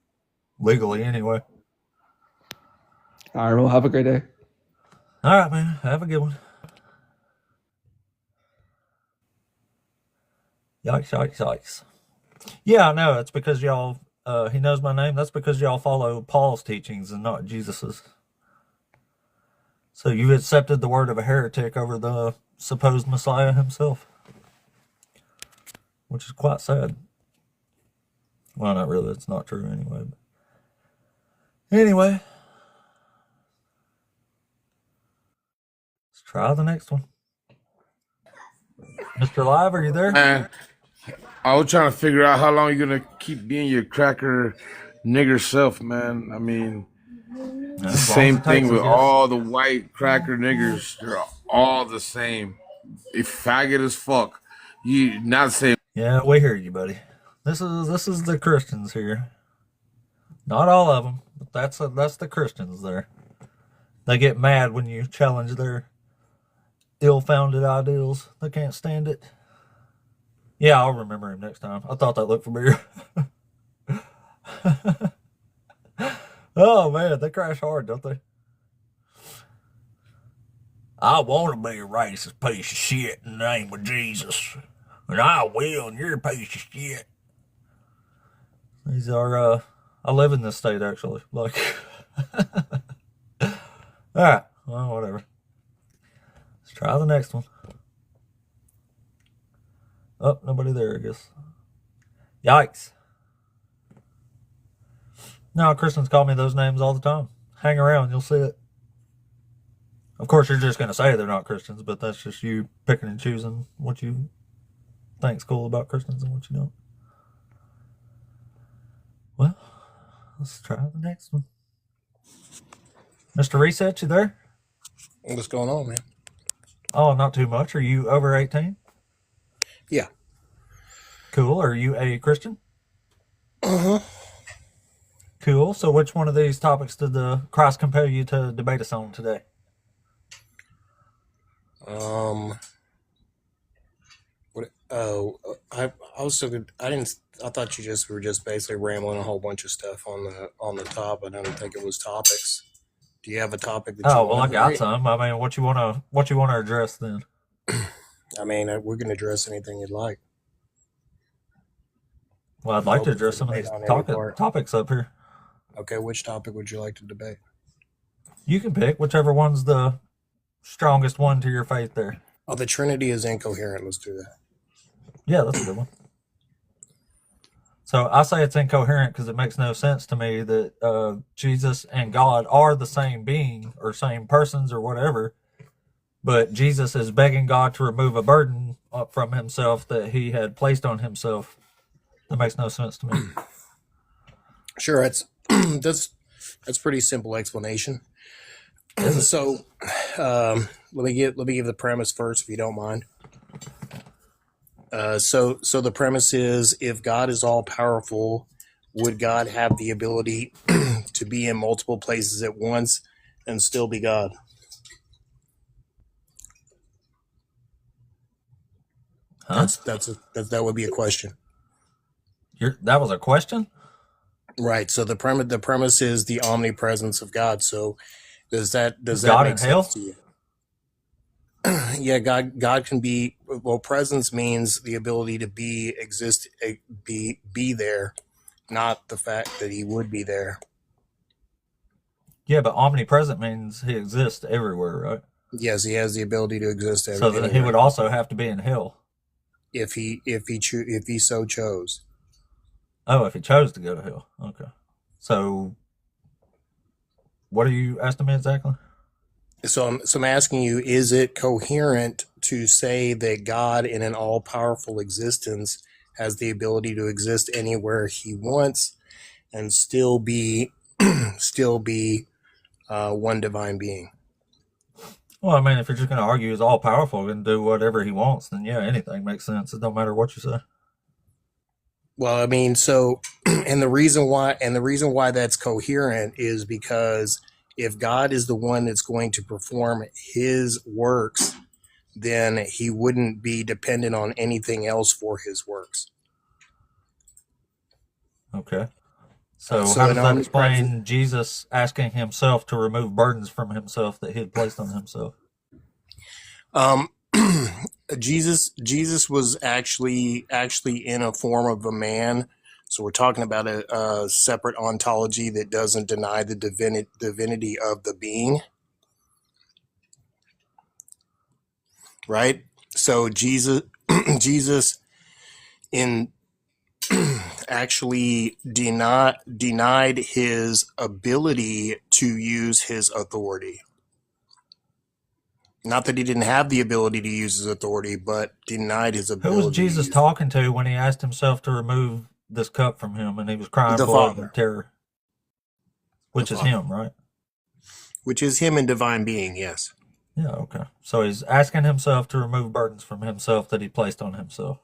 legally anyway. All right, well, have a great day. All right, man. Have a good one. Yikes, yikes, yikes. Yeah, I know. It's because y'all, he knows my name. That's because y'all follow Paul's teachings and not Jesus's. So you've accepted the word of a heretic over the supposed Messiah himself, which is quite sad. Well, not really. It's not true anyway. But anyway, let's try the next one. Mr. Live, are you there? Man, I was trying to figure out how long you're gonna keep being your cracker nigger self, man. I mean, it's the As long as same it thing takes, I with guess. all the white cracker niggers. They're all the same. They faggot as fuck. You not saying. Yeah, we hear you, buddy. This is the Christians here. Not all of them, but that's the Christians there. They get mad when you challenge their ill-founded ideals. They can't stand it. Yeah, I'll remember him next time. I thought that looked familiar. Oh man, they crash hard, don't they? I want to be a racist piece of shit in the name of Jesus. And I will, and you're a piece of shit. These are, I live in this state, actually. Like, alright, well, whatever. Let's try the next one. Oh, nobody there, I guess. Yikes. No, Christians call me those names all the time. Hang around, you'll see it. Of course, you're just going to say they're not Christians, but that's just you picking and choosing what you think's cool about Christians and what you don't. Well, let's try the next one. Mr. Reset, you there? What's going on, man? Oh, not too much. Are you over 18? Yeah. Cool. Are you a Christian? Uh-huh. Cool. So which one of these topics did the Christ compel you to debate us on today? What? Oh, I was so good. I thought you just were just basically rambling a whole bunch of stuff on the top. I don't think it was topics. Do you have a topic that you Oh well, I want to got debate? some. I mean, what you wanna address then? I mean, we're going to address anything you'd like. Well, I'd I'm like to open for address some of debate these on any part. topics up here. Okay, which topic would you like to debate? You can pick whichever one's the strongest one to your faith there. Oh, the Trinity is incoherent. Let's do that. Yeah, that's a good one. So I say it's incoherent because it makes no sense to me that Jesus and God are the same being or same persons or whatever, but Jesus is begging God to remove a burden from himself that he had placed on himself. That makes no sense to me. Sure, that's pretty simple explanation. So, let me give the premise first, if you don't mind. So the premise is, if God is all powerful, would God have the ability to be in multiple places at once and still be God? Huh? That would be a question. That was a question? Right. So the premise is the omnipresence of God. So does that God make in sense hell? to you? Yeah, God can be, well, presence means the ability to be there, not the fact that he would be there. Yeah, but omnipresent means he exists everywhere, right? Yes, he has the ability to exist So then he anywhere. would also have to be in hell. If he so chose. Oh, if he chose to go to hell. Okay. So what are you asking me exactly? So I'm asking you, is it coherent to say that God in an all-powerful existence has the ability to exist anywhere he wants and still be one divine being? Well, I mean, if you're just going to argue he's all powerful and do whatever he wants, then yeah, anything makes sense. It don't matter what you say. Well, I mean, so, and the reason why that's coherent is because if God is the one that's going to perform his works, then he wouldn't be dependent on anything else for his works. Okay. So So how an does that omnipresent- explain Jesus asking himself to remove burdens from himself that he had placed on himself? Jesus was actually in a form of a man. So we're talking about a separate ontology that doesn't deny the divinity of the being. Right? So Jesus in actually denied his ability to use his authority. Not that he didn't have the ability to use his authority, but denied his ability. Who was Jesus talking to when he asked himself to remove this cup from him and he was crying The blood Father. and terror? Which The is Father. him, right? Which is him in divine being, yes. Yeah, okay. So he's asking himself to remove burdens from himself that he placed on himself.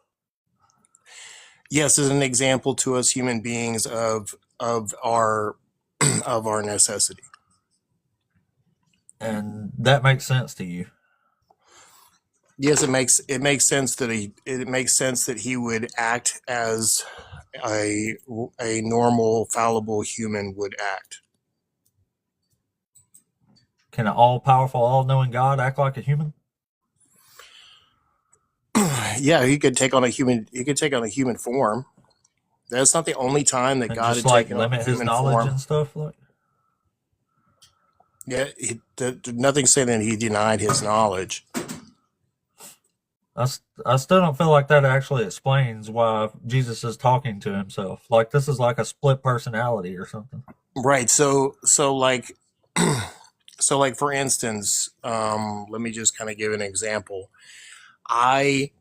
Yes, as an example to us human beings of our of our necessity. And that makes sense to you. Yes, it makes sense that he would act as a normal fallible human would act. Can an all-powerful, all-knowing God act like a human? Yeah, he could take on a human. He could take on a human form. That's not the only time that And God just had like taken on a limit his human knowledge form. and stuff? Like, Yeah, nothing saying that he denied his knowledge. I still don't feel like that actually explains why Jesus is talking to himself. Like, this is like a split personality or something. Right. So like, so like for instance, let me just kind of give an example. I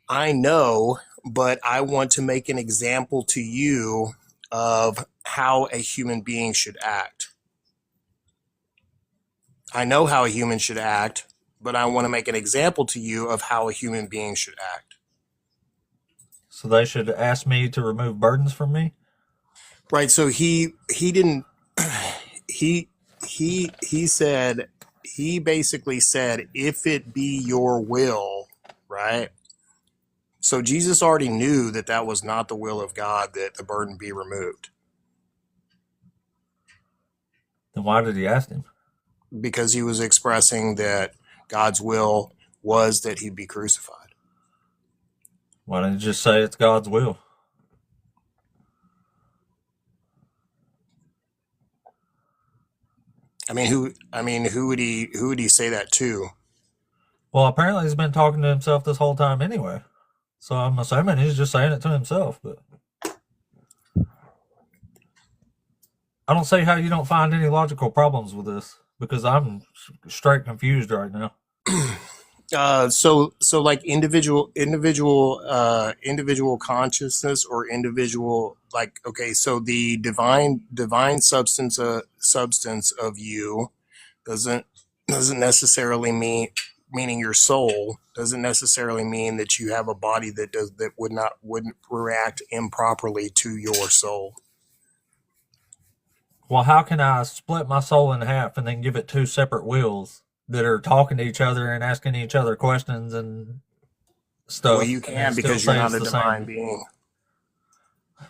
know, but I want to make an example to you of how a human being should act. I know how a human should act, but I want to make an example to you of how a human being should act. So they should ask me to remove burdens from me? Right. So he didn't, he said, he basically said, if it be your will, right? So Jesus already knew that that was not the will of God, that the burden be removed. Then why did he ask him? Because he was expressing that God's will was that he'd be crucified. Why didn't he just say it's God's will? Who would he say that to? Well, apparently he's been talking to himself this whole time anyway. So I'm assuming he's just saying it to himself, but I don't see how you don't find any logical problems with this, because I'm straight confused right now. So like individual consciousness, or individual, like, okay, so the divine substance of you doesn't necessarily meaning your soul doesn't necessarily mean that you have a body that wouldn't react improperly to your soul. Well, how can I split my soul in half and then give it two separate wills that are talking to each other and asking each other questions and stuff? Well, you can, because you're not a divine being.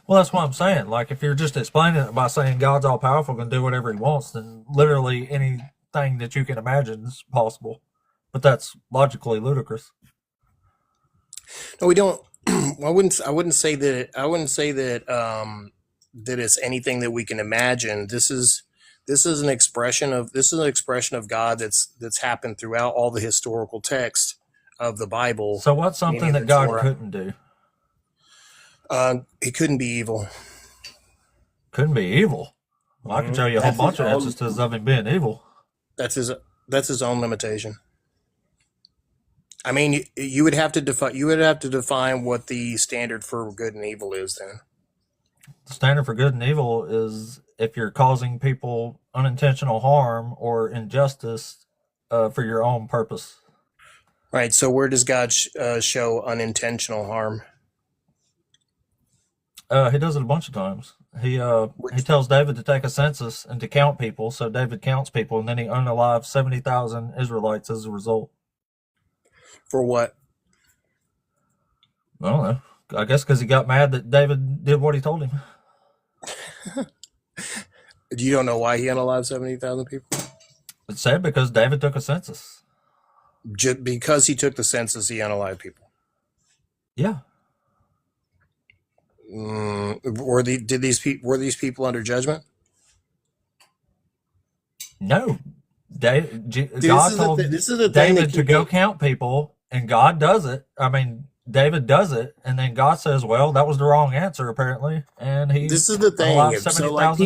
Well, that's what I'm saying. Like, if you're just explaining it by saying God's all powerful, can do whatever he wants, then literally anything that you can imagine is possible. But that's logically ludicrous. No, we don't. I wouldn't say that. That it's anything that we can imagine. This is an expression of God that's happened throughout all the historical text of the Bible. So what's something that God couldn't do? He couldn't be evil. Couldn't be evil? Well, I can tell you a whole bunch of instances of him being evil. That's his own limitation. I mean, you would have to define what the standard for good and evil is then. The standard for good and evil is if you're causing people unintentional harm or injustice for your own purpose. Right. So where does God show unintentional harm? He does it a bunch of times. He tells David to take a census and to count people. So David counts people, and then he unalives 70,000 Israelites as a result. For what? I don't know. I guess because he got mad that David did what he told him. You don't know why he unalived 70,000 people? It's said because David took a census. Just because he took the census, he unalived people. Yeah. Were these people under judgment? No. God told David to go count people, and God does it. I mean, David does it, and then God says, "Well, that was the wrong answer, apparently." And this is the thing. So, like,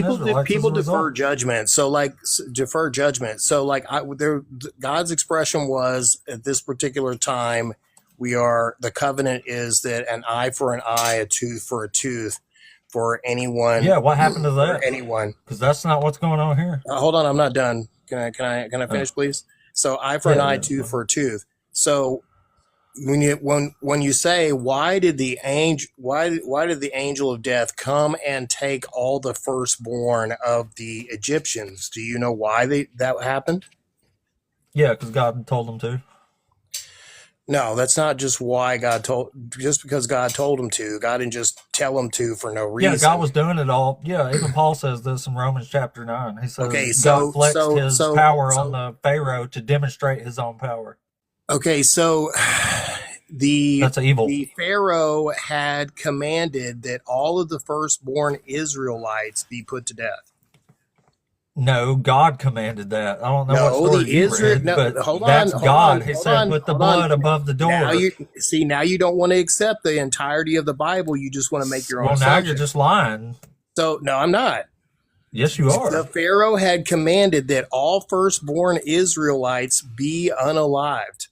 people defer judgment. So, like, defer judgment. So, like, God's expression was at this particular time, the covenant is that an eye for an eye, a tooth for a tooth, for anyone. Yeah, what happened to that? Anyone? Because that's not what's going on here. Hold on, I'm not done. Can I finish, please? So, eye for an eye, tooth for a tooth. So, when you say, why did the angel of death come and take all the firstborn of the Egyptians? Do you know why that happened? Yeah, because God told them to. No, that's not just why just because God told him to. God didn't just tell him to for no Yeah, reason. God was doing it all. Yeah, even Paul says this in Romans chapter 9. He says Okay, God flexed his power on the Pharaoh to demonstrate his own power. Okay, so That's evil. the Pharaoh had commanded that all of the firstborn Israelites be put to death. No, God commanded that. I don't know what story you read, but hold that's on, God. He said, put the blood above the door. Now you don't want to accept the entirety of the Bible. You just want to make your own Well, now assumptions. you're just lying. So, no, I'm not. Yes, you are. The Pharaoh had commanded that all firstborn Israelites be unalived.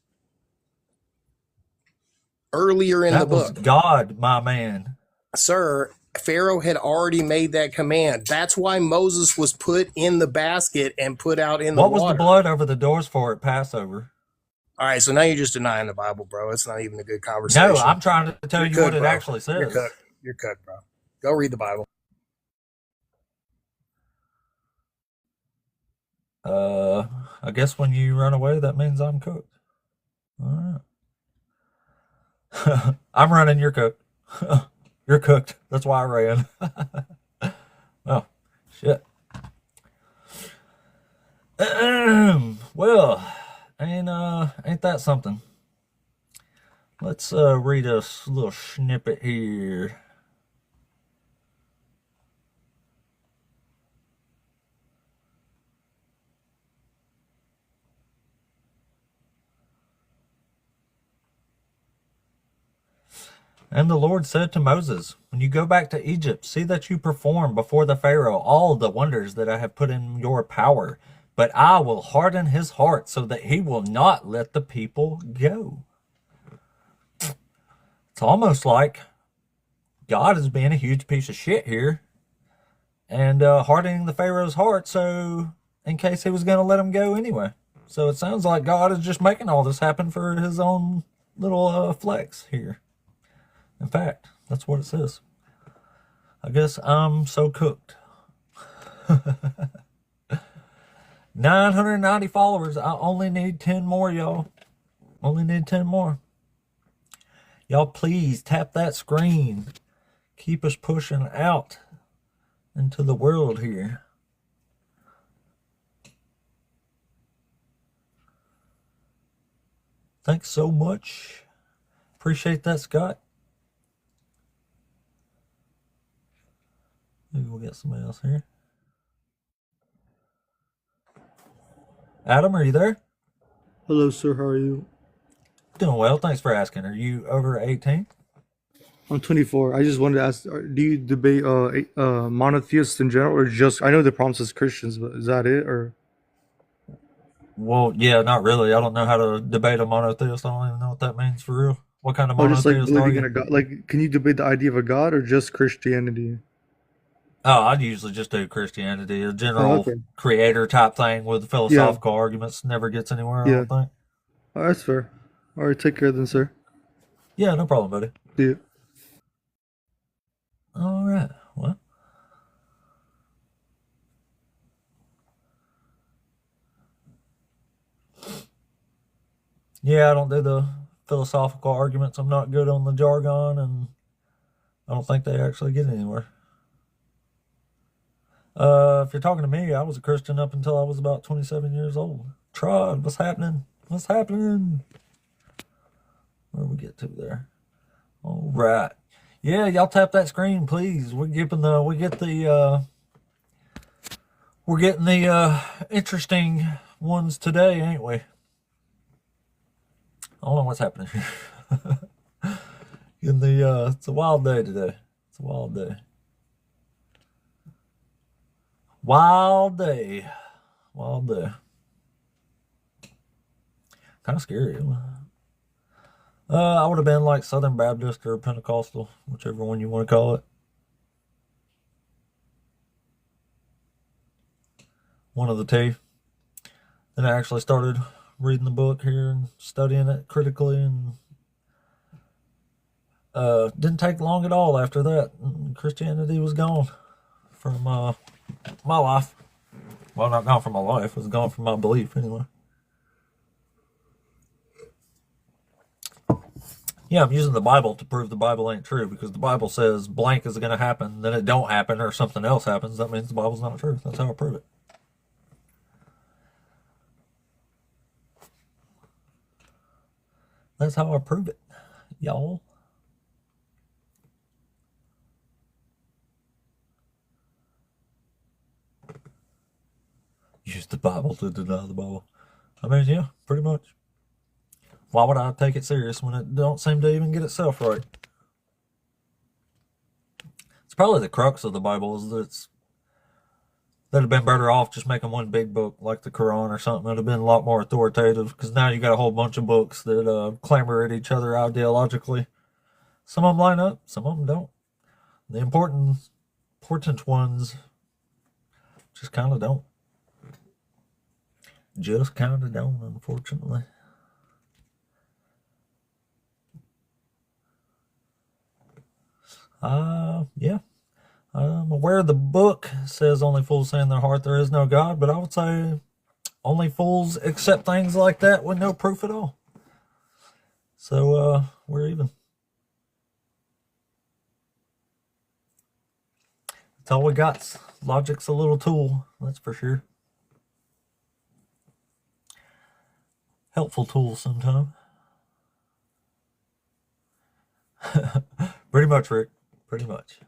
Earlier in the book. That was God, my man. Sir, Pharaoh had already made that command. That's why Moses was put in the basket and put out in the water. What was the blood over the doors for at Passover? All right, so now you're just denying the Bible, bro. It's not even a good conversation. No, I'm trying to tell you what it actually says. You're cooked, bro. Go read the Bible. I guess when you run away, that means I'm cooked. All right. I'm running, you're cooked. You're cooked. That's why I ran. Oh, shit. Well, ain't that something? Let's read a little snippet here. And the Lord said to Moses, when you go back to Egypt, see that you perform before the Pharaoh all the wonders that I have put in your power. But I will harden his heart so that he will not let the people go. It's almost like God is being a huge piece of shit here and hardening the Pharaoh's heart so in case he was going to let him go anyway. So it sounds like God is just making all this happen for his own little flex here. In fact, that's what it says. I guess I'm so cooked. 990 followers. I only need 10 more, y'all. Only need 10 more. Y'all, please tap that screen. Keep us pushing out into the world here. Thanks so much. Appreciate that, Scott. Maybe we'll get somebody else here. Adam, are you there? Hello, sir. How are you? Doing well. Thanks for asking. Are you over 18? I'm 24. I just wanted to ask, do you debate monotheists in general, or just, I know the problem says Christians, but is that it, or? Well, yeah, not really. I don't know how to debate a monotheist. I don't even know what that means for real. What kind of Oh, just like monotheist are believing in you? a God. Like, can you debate the idea of a God or just Christianity? Oh, I'd usually just do Christianity. A Oh, general okay. creator type thing with Yeah. philosophical arguments never gets anywhere, I Yeah. don't think. Oh, that's fair. All right, take care then, sir. Yeah, no problem, buddy. See you. All right. Well. Yeah, I don't do the philosophical arguments. I'm not good on the jargon, and I don't think they actually get anywhere. If you're talking to me, I was a Christian up until I was about 27 years old. Trod, what's happening? What's happening? Where do we get to there? All right. Yeah, y'all tap that screen, please. We're getting the interesting ones today, ain't we? I don't know what's happening here. It's a wild day today. It's a wild day. Wild day. Wild day. Kind of scary. I would have been like Southern Baptist or Pentecostal, whichever one you want to call it. One of the two. Then I actually started reading the book here and studying it critically, and didn't take long at all after that. Christianity was gone from my life. Well, not gone from my life. It was gone from my belief anyway. Yeah, I'm using the Bible to prove the Bible ain't true, because the Bible says blank is going to happen, then it don't happen, or something else happens. That means the Bible's not true. That's how I prove it. That's how I prove it, y'all. Use the Bible to deny the Bible. I mean, yeah, pretty much. Why would I take it serious when it don't seem to even get itself right? It's probably the crux of the Bible is that that'd have been better off just making one big book like the Quran or something. It'd have been a lot more authoritative, because now you got a whole bunch of books that clamor at each other ideologically. Some of them line up, some of them don't. The important ones just kind of don't. Just kind of don't, unfortunately. Yeah. I'm aware the book says only fools say in their heart there is no God, but I would say only fools accept things like that with no proof at all. So, we're even. That's all we got. Logic's a little tool, that's for sure. Helpful tool sometime. Pretty much, Rick. Pretty much.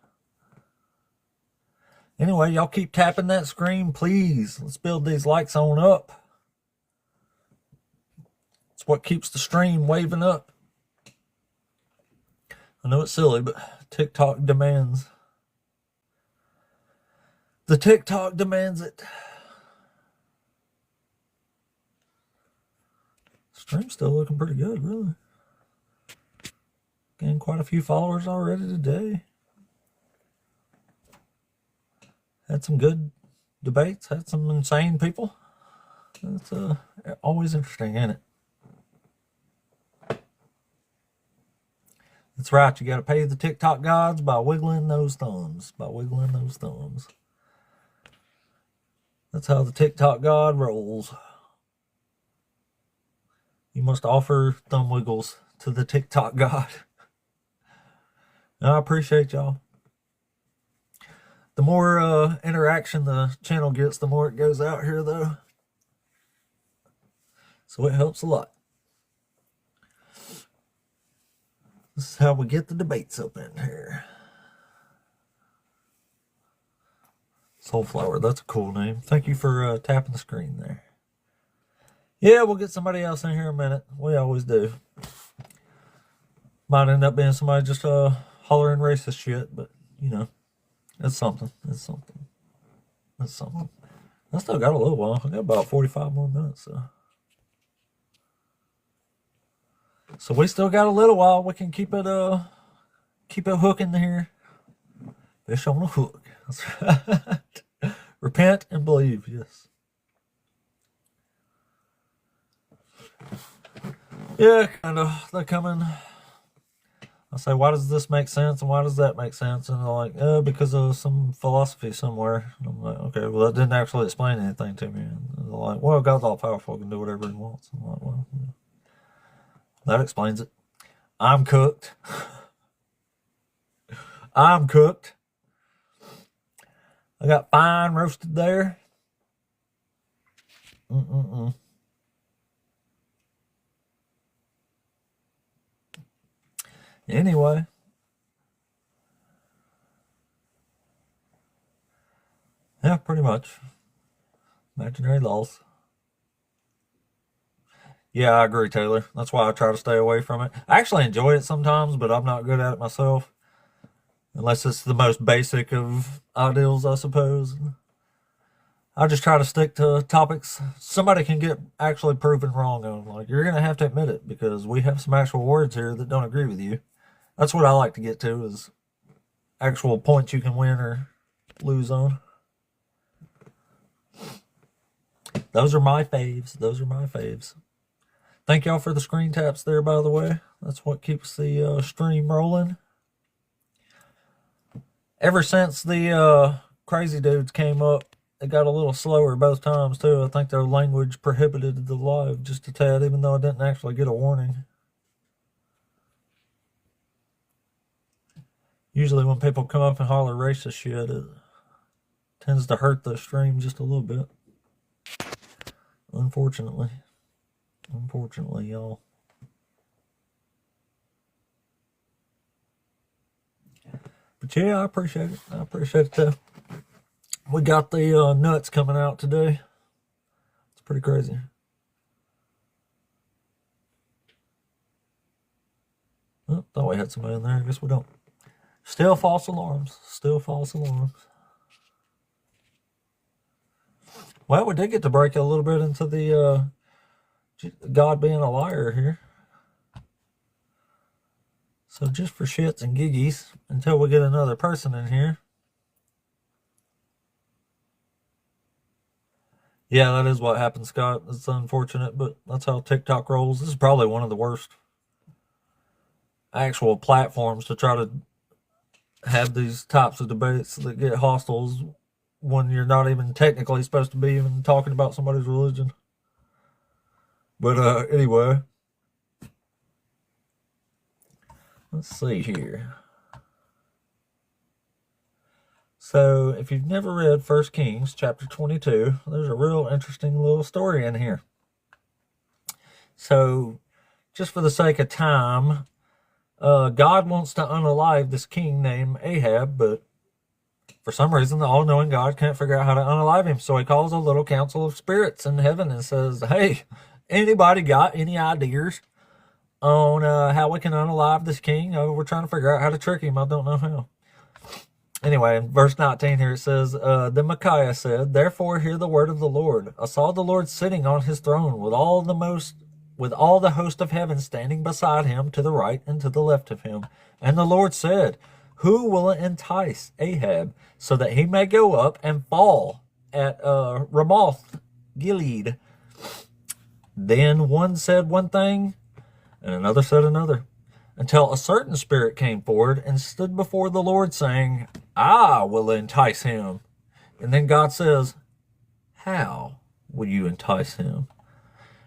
Anyway, y'all keep tapping that screen, please. Let's build these likes on up. It's what keeps the stream waving up. I know it's silly, but TikTok demands. The TikTok demands it. Stream's still looking pretty good, really. Gained quite a few followers already today. Had some good debates. Had some insane people. It's always interesting, isn't it? That's right. You got to pay the TikTok gods by wiggling those thumbs. By wiggling those thumbs. That's how the TikTok god rolls. You must offer thumb wiggles to the TikTok god. I appreciate y'all. The more interaction the channel gets, the more it goes out here, though. So it helps a lot. This is how we get the debates up in here. Soulflower, that's a cool name. Thank you for tapping the screen there. Yeah, we'll get somebody else in here in a minute. We always do. Might end up being somebody just hollering racist shit, but, you know, it's something. It's something. It's something. I still got a little while. I got about 45 more minutes, so we still got a little while. We can keep it hooking here. Fish on a hook. That's right. Repent and believe, yes. Yeah, kind of. They're coming. I say, why does this make sense and why does that make sense? And they're like, because of some philosophy somewhere. And I'm like, okay, well, that didn't actually explain anything to me. And they're like, well, God's all powerful, he can do whatever he wants. I'm like, well, yeah. That explains it. I'm cooked. I'm cooked. I got fine roasted there. Anyway. Yeah, pretty much. Imaginary laws. Yeah, I agree, Taylor. That's why I try to stay away from it. I actually enjoy it sometimes, but I'm not good at it myself. Unless it's the most basic of ideals, I suppose. I just try to stick to topics somebody can get actually proven wrong on. Like, you're going to have to admit it, because we have some actual words here that don't agree with you. That's what I like to get to, is actual points you can win or lose on. Those are my faves. Those are my faves. Thank y'all for the screen taps there, by the way. That's what keeps the stream rolling. Ever since the crazy dudes came up, it got a little slower both times, too. I think their language prohibited the live just a tad, even though I didn't actually get a warning. Usually when people come up and holler racist shit, it tends to hurt the stream just a little bit. Unfortunately, y'all. But yeah, I appreciate it. I appreciate it too. We got the nuts coming out today. It's pretty crazy. Oh, thought we had somebody in there. I guess we don't. Still false alarms. Still false alarms. Well, we did get to break a little bit into the God being a liar here. So just for shits and giggies, until we get another person in here. Yeah, that is what happened, Scott. It's unfortunate, but that's how TikTok rolls. This is probably one of the worst actual platforms to try to have these types of debates that get hostiles when you're not even technically supposed to be even talking about somebody's religion. But anyway, let's see here. So if you've never read 1 Kings chapter 22, there's a real interesting little story in here. So just for the sake of time, God wants to unalive this king named Ahab, but for some reason, the all-knowing God can't figure out how to unalive him. So he calls a little council of spirits in heaven and says, hey, anybody got any ideas on how we can unalive this king? We're trying to figure out how to trick him. I don't know how. Anyway, in verse 19 here it says, Then Micaiah said, Therefore hear the word of the Lord. I saw the Lord sitting on his throne with all the host of heaven standing beside him to the right and to the left of him. And the Lord said, Who will entice Ahab so that he may go up and fall at Ramoth Gilead? Then one said one thing and another said another, until a certain spirit came forward and stood before the Lord, saying, I will entice him. And then God says, How will you entice him?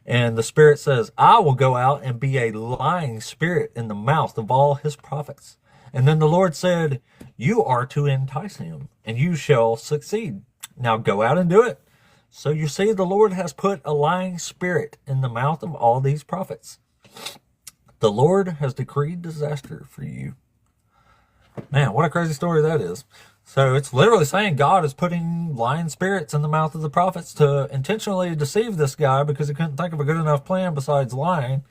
And the spirit says, I will go out and be a lying spirit in the mouth of all his prophets. And then the Lord said, You are to entice him, and you shall succeed. Now go out and do it. So you see, the Lord has put a lying spirit in the mouth of all these prophets. The Lord has decreed disaster for you. Man, what a crazy story that is. So it's literally saying God is putting lying spirits in the mouth of the prophets to intentionally deceive this guy because he couldn't think of a good enough plan besides lying.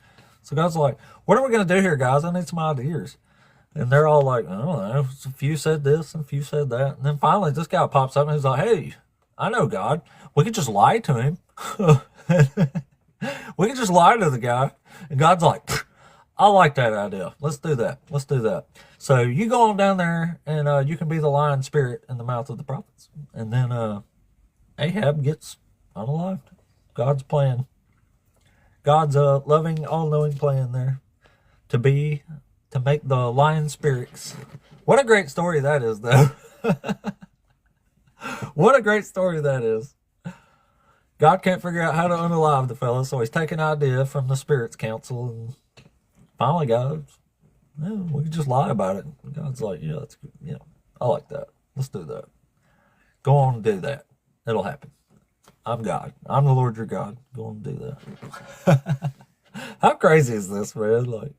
So God's like, what are we going to do here, guys? I need some ideas. And they're all like, I don't know. A few said this and a few said that. And then finally this guy pops up and he's like, hey, I know God. We could just lie to him. We could just lie to the guy. And God's like, I like that idea. Let's do that. Let's do that. So you go on down there and you can be the lying spirit in the mouth of the prophets. And then Ahab gets unalived. God's plan. God's loving, all-knowing plan there to make the lion spirits. What a great story that is, though. What a great story that is. God can't figure out how to unalive the fella, so he's taking an idea from the spirits council, and finally, guys, we can just lie about it. And God's like, yeah, that's good. Yeah, I like that. Let's do that. Go on and do that. It'll happen. I'm God. I'm the Lord your God. Go on and do that. How crazy is this, man? Like,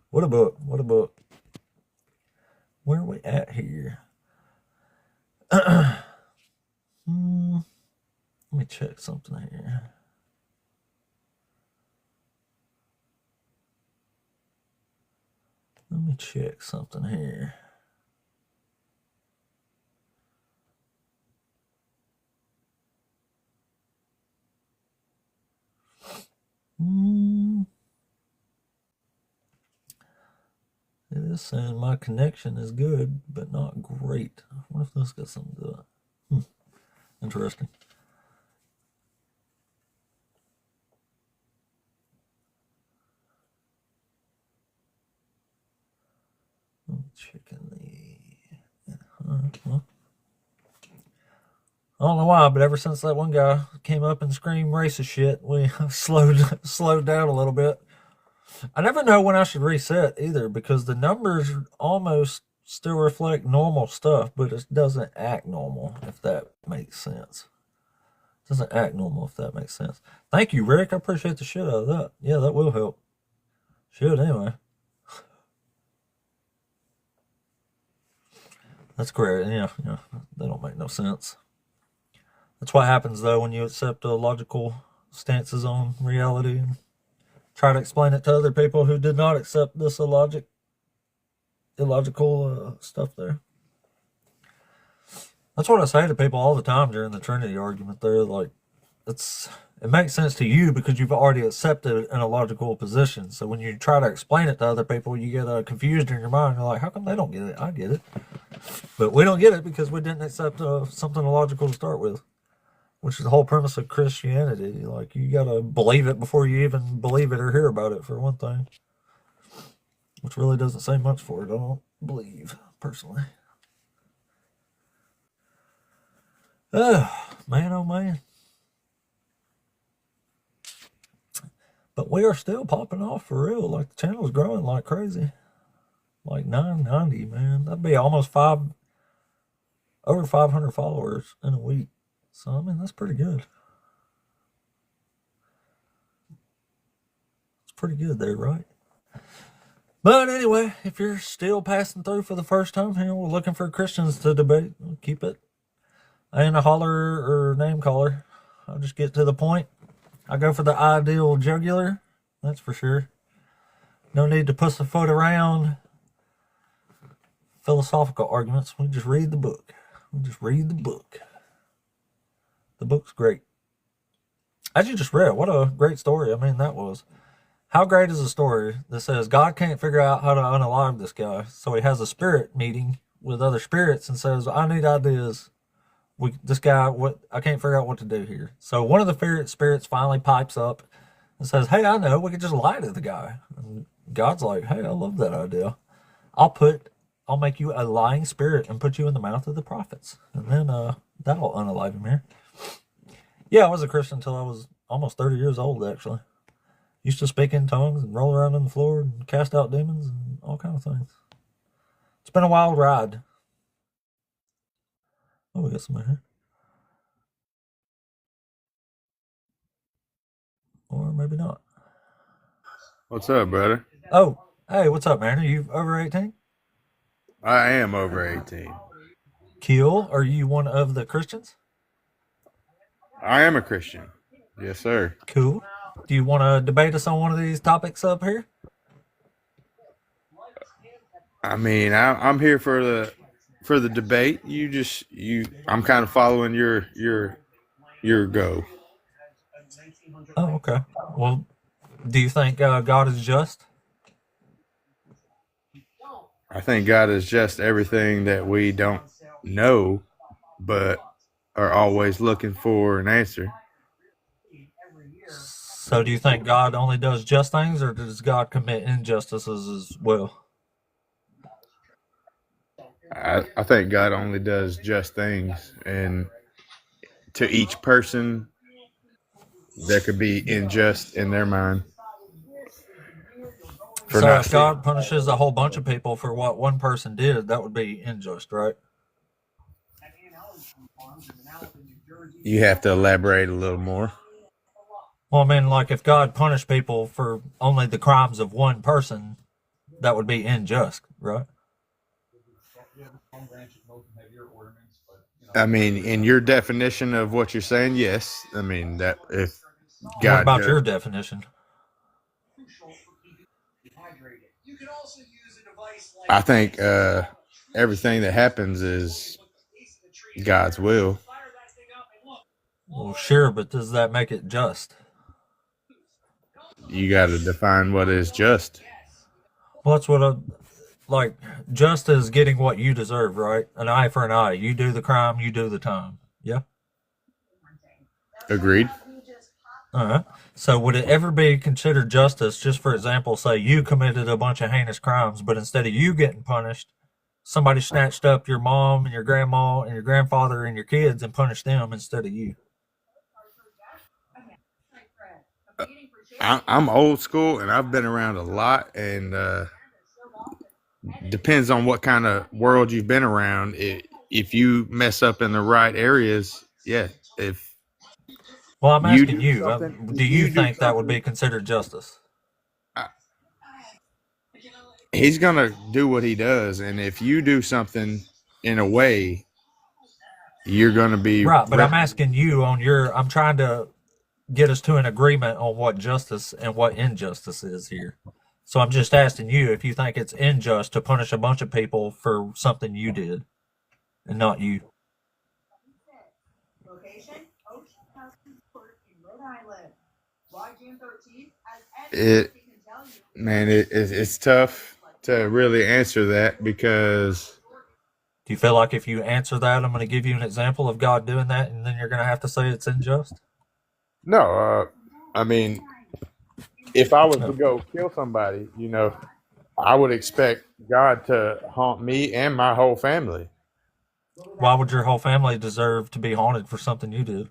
what a book. What a book. Where are we at here? Let me check something here. Let me check something here. It is saying my connection is good, but not great. I wonder if this got something to do with it. Interesting. I'm checking the. Well, I don't know why, but ever since that one guy came up and screamed racist shit, we slowed down a little bit. I never know when I should reset either, because the numbers almost still reflect normal stuff, but it doesn't act normal, if that makes sense. It doesn't act normal, if that makes sense. Thank you, Rick. I appreciate the shit out of that. Yeah, that will help. Should anyway. That's great. Yeah, they don't make no sense. That's what happens though when you accept logical stances on reality and try to explain it to other people who did not accept this illogical stuff there. That's what I say to people all the time during the Trinity argument. They're like, it makes sense to you because you've already accepted an illogical position. So when you try to explain it to other people, you get confused in your mind. You're like, how come they don't get it? I get it. But we don't get it because we didn't accept something illogical to start with, which is the whole premise of Christianity. Like, you got to believe it before you even believe it or hear about it, for one thing. Which really doesn't say much for it, I don't believe, personally. Oh, man, oh, man. But we are still popping off for real. Like, the channel's growing like crazy. Like 990, man. That'd be almost over 500 followers in a week. So, I mean, that's pretty good. It's pretty good there, right? But anyway, if you're still passing through for the first time here, we're looking for Christians to debate. Keep it. I ain't a holler or name caller. I'll just get to the point. I go for the ideal jugular, that's for sure. No need to pussyfoot around philosophical arguments. We just read the book. The book's great. As you just read, what a great story. I mean, that was. How great is a story that says God can't figure out how to unalive this guy, so he has a spirit meeting with other spirits and says, I need ideas. I can't figure out what to do here. So one of the spirits finally pipes up and says, hey, I know, we could just lie to the guy. And God's like, hey, I love that idea. I'll make you a lying spirit and put you in the mouth of the prophets. And then that'll unalive him here. Yeah, I was a Christian until I was almost 30 years old, actually. Used to speak in tongues and roll around on the floor and cast out demons and all kinds of things. It's been a wild ride. Oh, we got somebody here. Or maybe not. What's up, brother? Oh, hey, what's up, man? Are you over 18? I am over 18. Kill, are you one of the Christians? I am a Christian. Yes, sir. Cool. Do you want to debate us on one of these topics up here? I mean, I'm here for the debate. I'm kind of following your go. Oh, okay. Well, do you think God is just? I think God is just everything that we don't know, but are always looking for an answer. So do you think God only does just things, or does God commit injustices as well? I think God only does just things, and to each person, there could be unjust in their mind. So if God punishes a whole bunch of people for what one person did, that would be unjust, right? You have to elaborate a little more. Well, I mean, like, if God punished people for only the crimes of one person, that would be unjust, right? I mean, in your definition of what you're saying, yes. I mean, that if God. What about your definition? I think everything that happens is God's will. Well, sure, but does that make it just? You got to define what is just. Well, that's what just is getting what you deserve, right? An eye for an eye. You do the crime, you do the time. Yeah? Agreed. All right. So would it ever be considered justice, just for example, say you committed a bunch of heinous crimes, but instead of you getting punished, somebody snatched up your mom and your grandma and your grandfather and your kids and punished them instead of you? I'm old school and I've been around a lot, and depends on what kind of world you've been around. If you mess up in the right areas, yeah. If Well, I'm you asking do you, something, do if you you do think that would something, be considered justice? he's gonna do what he does, and if you do something in a way, you're gonna be Right, but I'm asking you on your, I'm trying to get us to an agreement on what justice and what injustice is here. So I'm just asking you if you think it's unjust to punish a bunch of people for something you did and not you. it. Man, it's tough to really answer that because Do you feel like if you answer that, I'm going to give you an example of God doing that, and then you're going to have to say it's unjust? no, I mean, if I was to No. go kill somebody, I would expect God to haunt me and my whole family. Why would your whole family deserve to be haunted for something you did?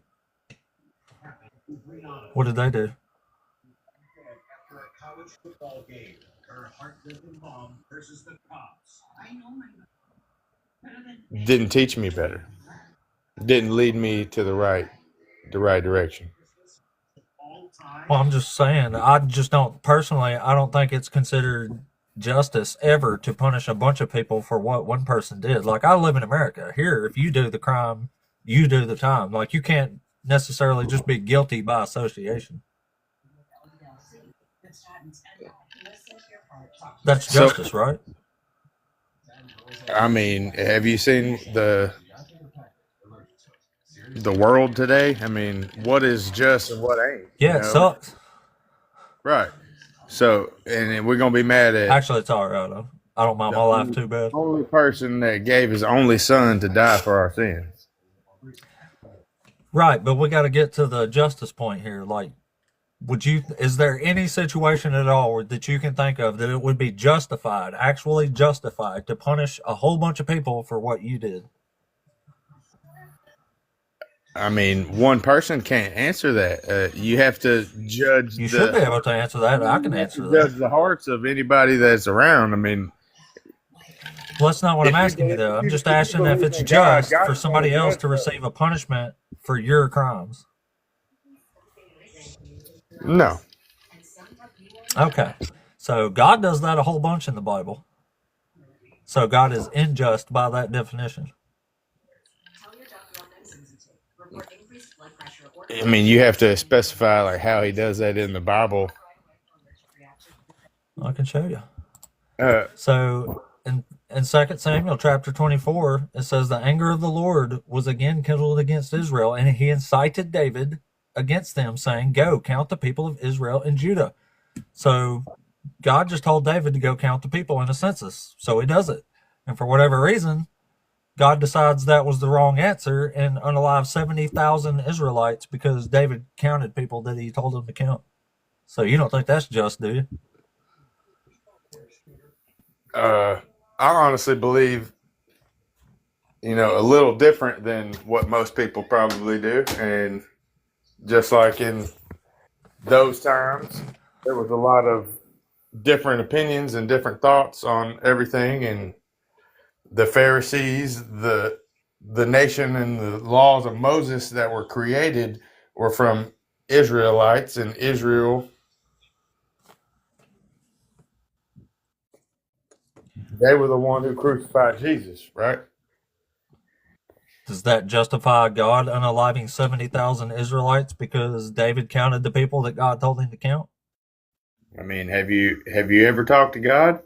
What did they do? Didn't teach me better. Didn't lead me to the right direction. Well, I'm just saying, I just don't, personally, I don't think it's considered justice ever to punish a bunch of people for what one person did. Like, I live in America. Here, if you do the crime, you do the time. Like, you can't necessarily just be guilty by association. That's So, justice, right? I mean, have you seen the world today? I mean, what is just and what ain't? Yeah, it sucks. Right. So, and we're gonna be mad at Actually, it's all right. I don't mind the my life too bad. only person that gave his only son to die for our sins. Right, but we got to get to the justice point here. Like, is there any situation at all that you can think of that it would be justified, actually justified, to punish a whole bunch of people for what you did? I mean, one person can't answer that. You have to judge You should be able to answer that. I can answer judge that. the hearts of anybody that's around. I mean, Well, that's not what I'm asking you, though. I'm just asking if it's just for God's somebody gonna else judge to receive a punishment for your crimes. No. Okay. So God does that a whole bunch in the Bible. So God is unjust by that definition. I mean, you have to specify like how he does that in the Bible. I can show you. Uh, So in 2 Samuel chapter 24, it says the anger of the Lord was again kindled against Israel, and he incited David against them, saying, "Go, count the people of Israel and Judah." So God just told David to go count the people in a census. So he does it. And for whatever reason, God decides that was the wrong answer and unalive 70,000 Israelites because David counted people that he told them to count. So you don't think that's just, do you? I honestly believe, a little different than what most people probably do. And just like in those times, there was a lot of different opinions and different thoughts on everything. And the Pharisees, the nation and the laws of Moses that were created were from Israelites, and Israel, they were the one who crucified Jesus, right? Does that justify God unaliving 70,000 Israelites because David counted the people that God told him to count? I mean, have you ever talked to God?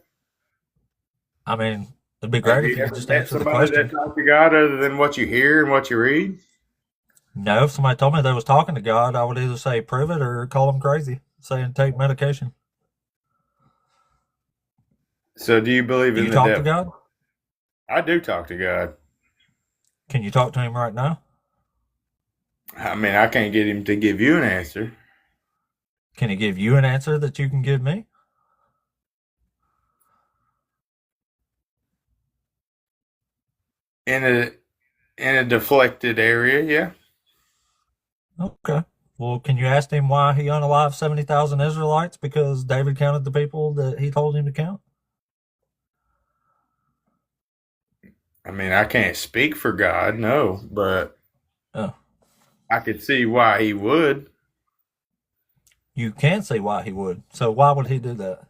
I mean, it'd be Have great if you you could ever just met answer the somebody that question. talked to God other than what you hear and what you read? No, if somebody told me they was talking to God, I would either say prove it or call them crazy, saying take medication. So do you believe Do in you the talk to devil? God? I do talk to God. Can you talk to him right now? I mean, I can't get him to give you an answer. Can he give you an answer that you can give me? In a deflected area, yeah. Okay. Well, can you ask him why he unalived 70,000 Israelites because David counted the people that he told him to count? I mean, I can't speak for God, no, but Oh, I could see why he would. you can see why he would. So why would he do that?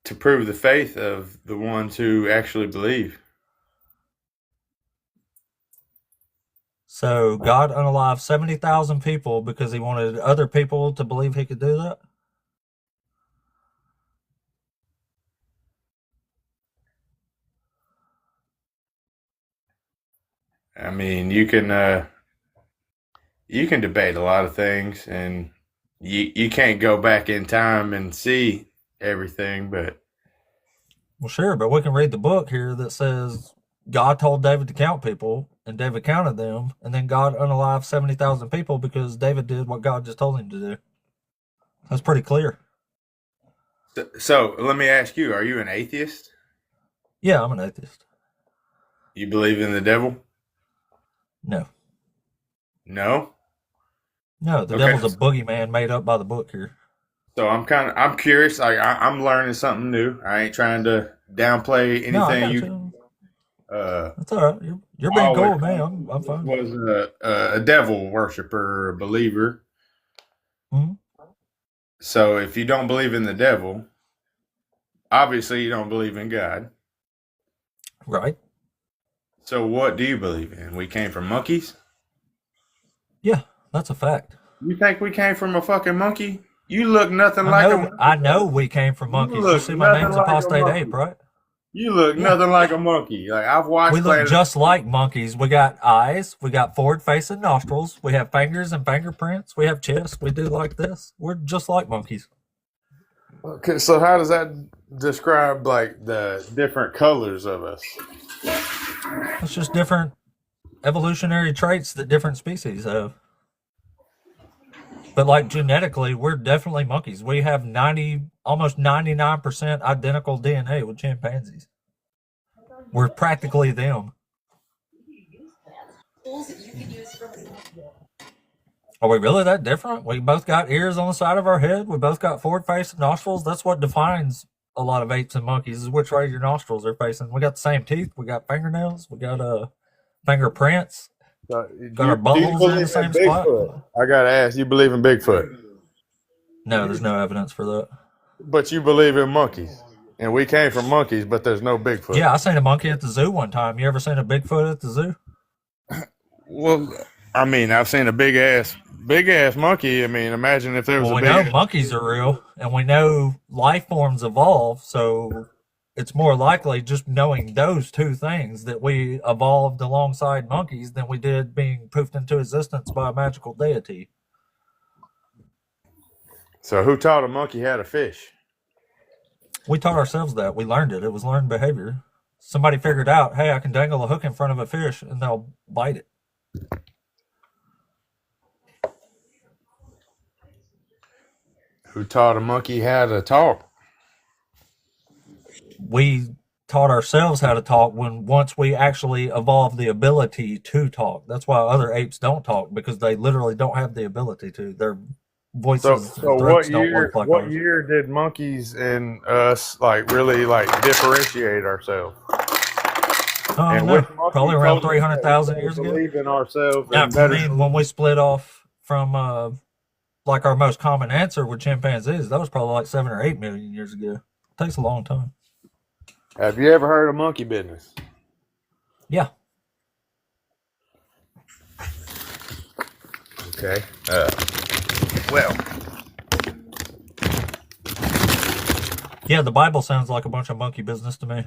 To prove the faith of the ones who actually believe. So God unalived 70,000 people because he wanted other people to believe he could do that? I mean, you can debate a lot of things, and you can't go back in time and see everything, but Well, sure, but we can read the book here that says God told David to count people, and David counted them, and then God unalived 70,000 people because David did what God just told him to do. That's pretty clear. so let me ask you, are you an atheist? Yeah, I'm an atheist. You believe in the devil? No. No? No, the Okay. devil's a boogeyman made up by the book here. So I'm curious. I'm learning something new. I ain't trying to downplay No, I anything got you. you. That's all right. You're I being cool always with me. I'm fine. was a devil worshiper, a believer. Mhm. So if you don't believe in the devil, obviously you don't believe in God. Right. So what do you believe in? We came from monkeys? Yeah, that's a fact. You think we came from a fucking monkey? You look nothing like a monkey. I know we came from You monkeys. You look see my nothing name's like a Apostate monkey. Ape, right? You look Yeah. nothing like a monkey. Like I've watched We look Planet just like monkeys. We got eyes. We got forward-facing nostrils. We have fingers and fingerprints. We have chests. We do like this. We're just like monkeys. Okay, so how does that describe like the different colors of us? It's just different evolutionary traits that different species have. But like genetically, we're definitely monkeys. We have almost 99% identical DNA with chimpanzees. We're practically them. Are we really that different? We both got ears on the side of our head. We both got forward-facing nostrils. That's what defines a lot of apes and monkeys is which way your nostrils are facing. We got the same teeth. We got fingernails. We got fingerprints. So, Got our do you buttholes in believe the in same spot. Bigfoot? I gotta ask, you believe in Bigfoot? No, there's no evidence for that. But you believe in monkeys. And we came from monkeys, but there's no Bigfoot. Yeah, I seen a monkey at the zoo one time. You ever seen a Bigfoot at the zoo? Well, I mean, I've seen a big ass monkey. I mean, imagine if there was Well, a we know big. monkeys are real, and we know life forms evolve, so it's more likely just knowing those two things that we evolved alongside monkeys than we did being poofed into existence by a magical deity. So who taught a monkey how to fish? We taught ourselves that. We learned it. It was learned behavior. Somebody figured out, hey, I can dangle a hook in front of a fish and they'll bite it. Who taught a monkey how to talk? We taught ourselves how to talk once we actually evolved the ability to talk. That's why other apes don't talk, because they literally don't have the ability to. Their voices So and throats don't work like what ours. year did monkeys and us like really like differentiate ourselves? And No, which monkey probably around told us 300,000 that years we ago. believe in ourselves Now, and I better. mean, when we split off from like our most common answer with chimpanzees, that was probably like 7 or 8 million years ago. It takes a long time. Have you ever heard of monkey business? Yeah. Okay. Well, Yeah, the Bible sounds like a bunch of monkey business to me.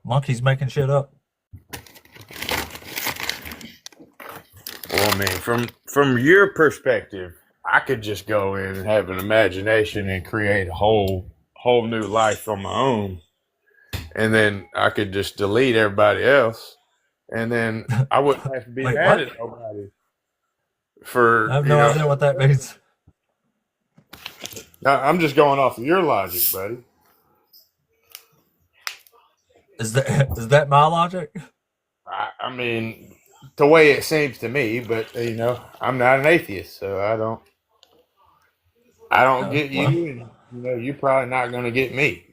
Monkeys making shit up. I mean, from your perspective, I could just go in and have an imagination and create a whole new life on my own, and then I could just delete everybody else, and then I wouldn't have to be Wait, mad what? at nobody. For I have no idea what that means. I'm just going off of your logic, buddy. Is that my logic? I mean, the way it seems to me, but I'm not an atheist, so I don't get you, well. and you're probably not going to get me.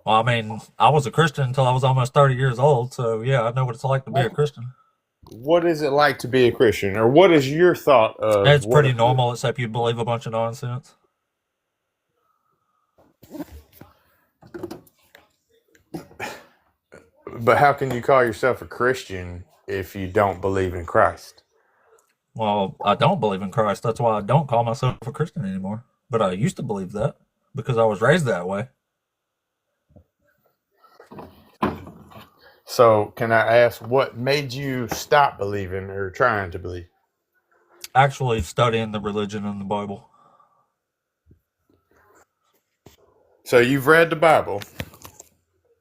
Well, I mean, I was a Christian until I was almost 30 years old, so yeah, I know what it's like to be a Christian. What is it like to be a Christian, or what is your thought of It's what pretty a normal, except you believe a bunch of nonsense. But how can you call yourself a Christian if you don't believe in Christ? Well, I don't believe in Christ. That's why I don't call myself a Christian anymore. But I used to believe that because I was raised that way. So, can I ask what made you stop believing or trying to believe? Actually, studying the religion in the Bible. So, you've read the Bible.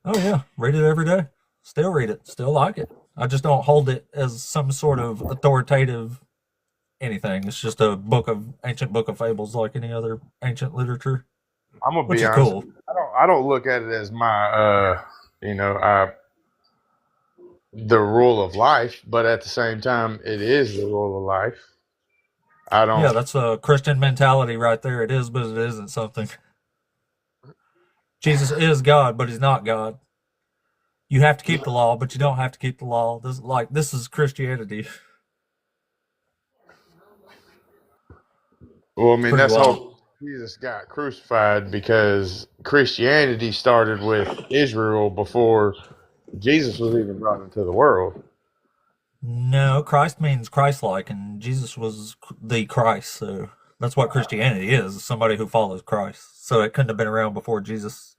Oh, yeah. Read it every day. Still read it. Still like it. I just don't hold it as some sort of authoritative anything. It's just a ancient book of fables like any other ancient literature, I'm gonna which be is honest. cool. I don't look at it as my the rule of life, but at the same time, it is the rule of life. I don't. Yeah, that's a Christian mentality right there. It is, but it isn't something. Jesus is God, but he's not God. You have to keep the law, but you don't have to keep the law. This is Christianity. Well, I It's mean, pretty that's wild. how Jesus got crucified because Christianity started with Israel before Jesus was even brought into the world. No, Christ means Christ-like, and Jesus was the Christ, so that's what Christianity is, somebody who follows Christ. So it couldn't have been around before Jesus.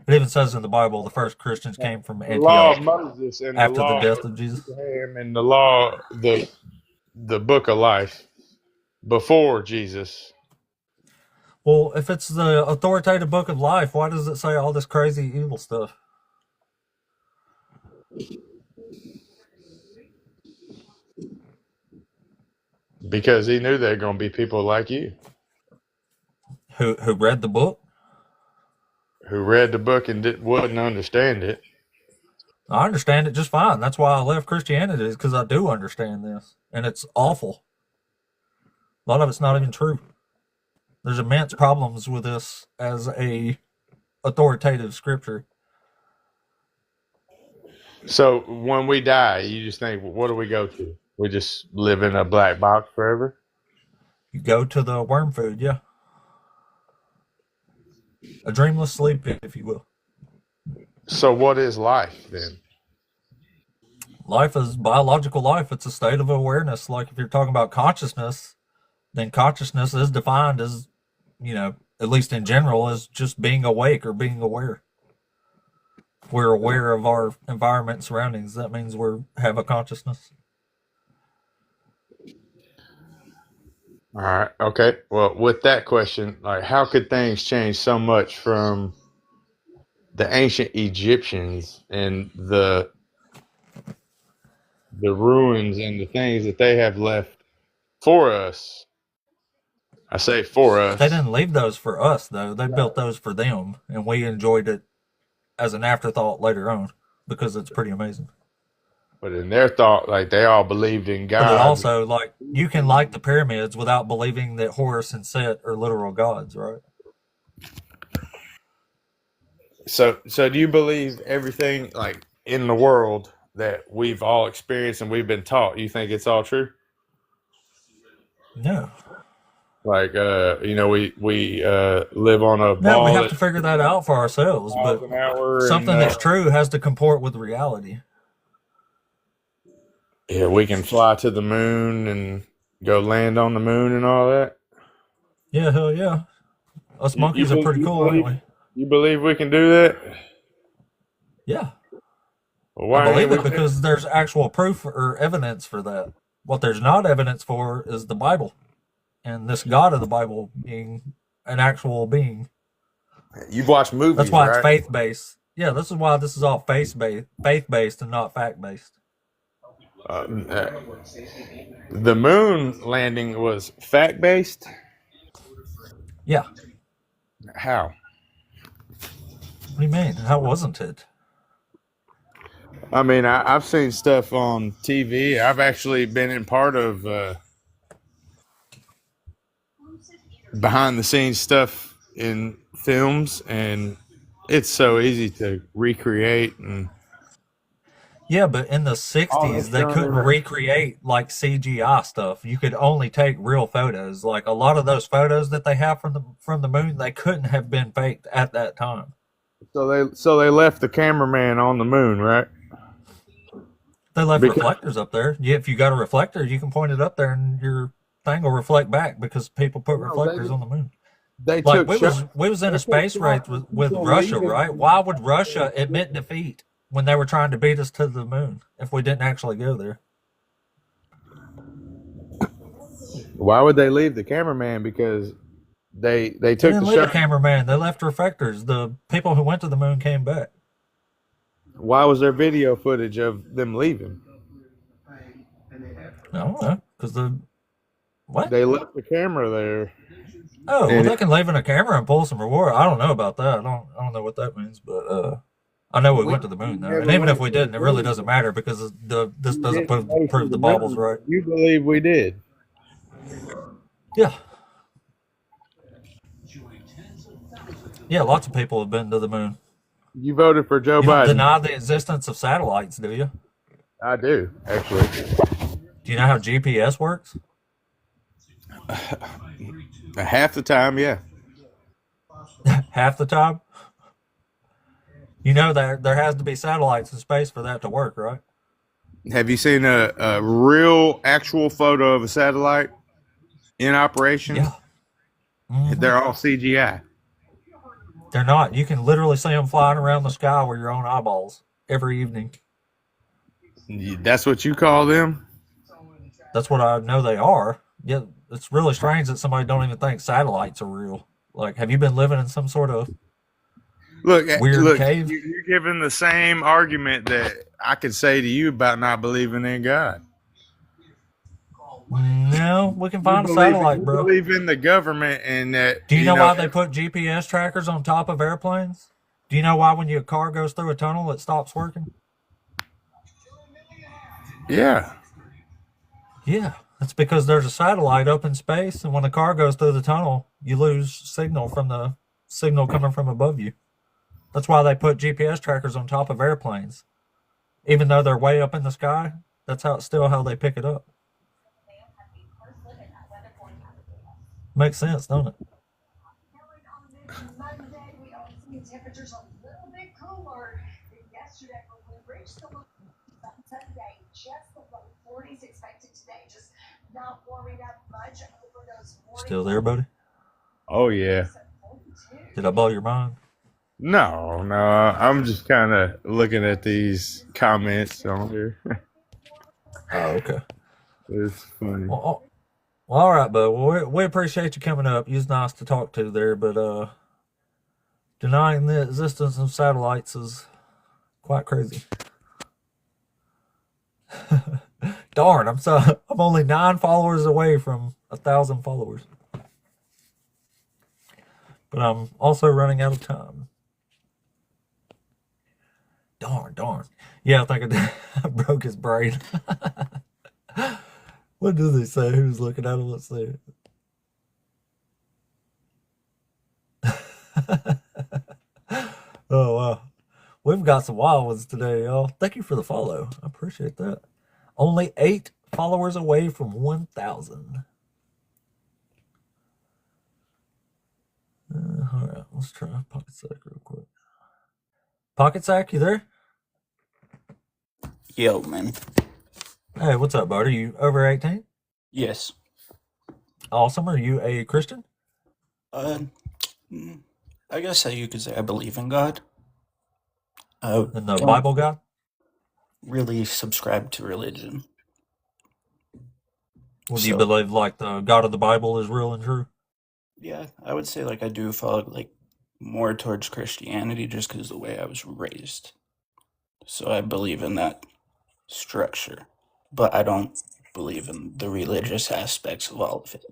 It even says in the Bible the first Christians came from The law Antioch of Moses and the after the law death of of Jesus. Abraham and the law, the book of life before Jesus. Well, if it's the authoritative book of life, why does it say all this crazy evil stuff? Because he knew there were going to be people like you Who read the book? who read the book and wouldn't understand it. I understand it just fine. That's why I left Christianity, is because I do understand this, and it's awful. A lot of it's not even true. There's immense problems with this as a authoritative scripture. So when we die, you just think, what do we go to? We just live in a black box forever? You go to the worm food, yeah. A dreamless sleep, if you will. So what is life then? Life is biological life. It's a state of awareness. Like if you're talking about consciousness, then consciousness is defined as, at least in general, as just being awake or being aware. If we're aware of our environment and surroundings, that means we have a consciousness. All right. Okay. Well, with that question, like, how could things change so much from the ancient Egyptians and the ruins and the things that they have left for us? I say for They us, didn't leave those for us, though. They built those for them, and we enjoyed it as an afterthought later on because it's pretty amazing. but in their thought, like they all believed in But it God. also, like, you can like the pyramids without believing that Horus and Set are literal gods, right? So do you believe everything like in the world that we've all experienced and we've been taught? You think it's all true? No. Like we live on a No, we ball have at to figure that out for ourselves, miles but an hour, and something that's true has to comport with reality. yeah, we can fly to the moon and go land on the moon and all that. Yeah, hell yeah. Us monkeys are pretty cool, ain't we? You believe we can do that? Yeah. Well, I why ain't believe we? it because there's actual proof or evidence for that. What there's not evidence for is the Bible and this God of the Bible being an actual being. You've watched movies, That's why it's right? faith based. Yeah, this is why this is all faith based and not fact based. The moon landing was fact based. Yeah. How? What do you mean? How wasn't it? I mean, I've seen stuff on TV. I've actually been in part of behind the scenes stuff in films, and It's so easy to recreate, and Yeah, but in the all 60s, that's they done in couldn't a recreate like CGI stuff. You could only take real photos. Like a lot of those photos that they have from the moon, they couldn't have been faked at that time. so they left the cameraman on the moon, right? They left Because reflectors up there. Yeah, if you got a reflector, you can point it up there and your thing will reflect back because people put no, reflectors on the moon. they Like took shots. we was in They a took space race shots of with people Russia, leaving. right? Why would Russia admit defeat when they were trying to beat us to the moon if we didn't actually go there? Why would they leave the cameraman? Because they They took didn't the leave a shot. cameraman. They left reflectors. The people who went to the moon came back. Why was there video footage of them leaving? I don't know because the what? They left the camera there, Oh, well, and they can leave in a camera and pull some reward. I don't know about that. I don't know what that means, but I know we we, went to the we moon though. And never even if went we to the didn't, it really moon. doesn't matter because this We doesn't didn't go to prove the the Bible's moon. right. You believe we did? Yeah, yeah. Lots of people have been to the moon. You voted for Joe You don't Biden. deny the existence of satellites, do you? I do, actually. Do you know how GPS works? Half the time, yeah. Half the time. You know there has to be satellites in space for that to work, right? Have you seen a real, actual photo of a satellite in operation? Yeah. Mm-hmm. They're all CGI. They're not. You can literally see them flying around the sky with your own eyeballs every evening. That's what you call them? That's what I know they are. Yeah, it's really strange that somebody don't even think satellites are real. Like, have you been living in some sort of weird cave? You're giving the same argument that I could say to you about not believing in God. No, we can find a satellite, bro. You believe in the government and that. Do you know why they put GPS trackers on top of airplanes? Do you know why when your car goes through a tunnel, it stops working? Yeah. Yeah, that's because there's a satellite up in space, and when the car goes through the tunnel, you lose signal from the signal coming from above you. That's why they put GPS trackers on top of airplanes. Even though they're way up in the sky, that's still how they pick it up. Makes sense, don't it? Still there, buddy? Oh, yeah. Did I blow your mind? No. I'm just kind of looking at these comments on here. Oh, okay. It's funny. Well, all right, bud. Well, we appreciate you coming up. You was nice to talk to there, but denying the existence of satellites is quite crazy. Darn, I'm only 9 followers away from 1,000 followers. But I'm also running out of time. Darn. Yeah, I think I broke his brain. What do they say? Who's looking at him? Let's see. Oh, wow. We've got some wild ones today, y'all. Thank you for the follow. I appreciate that. Only 8 followers away from 1,000. All right, let's try Pocket Sack real quick. Pocket Sack, you there? Yo, man. Hey, what's up, bud? Are you over 18? Yes. Awesome. Are you a Christian? I guess you could say I believe in God. In the Bible God? Really subscribe to religion. Well, do you believe like the God of the Bible is real and true? Yeah, I would say like I do follow like more towards Christianity just because of the way I was raised. So I believe in that structure, but I don't believe in the religious aspects of all of it.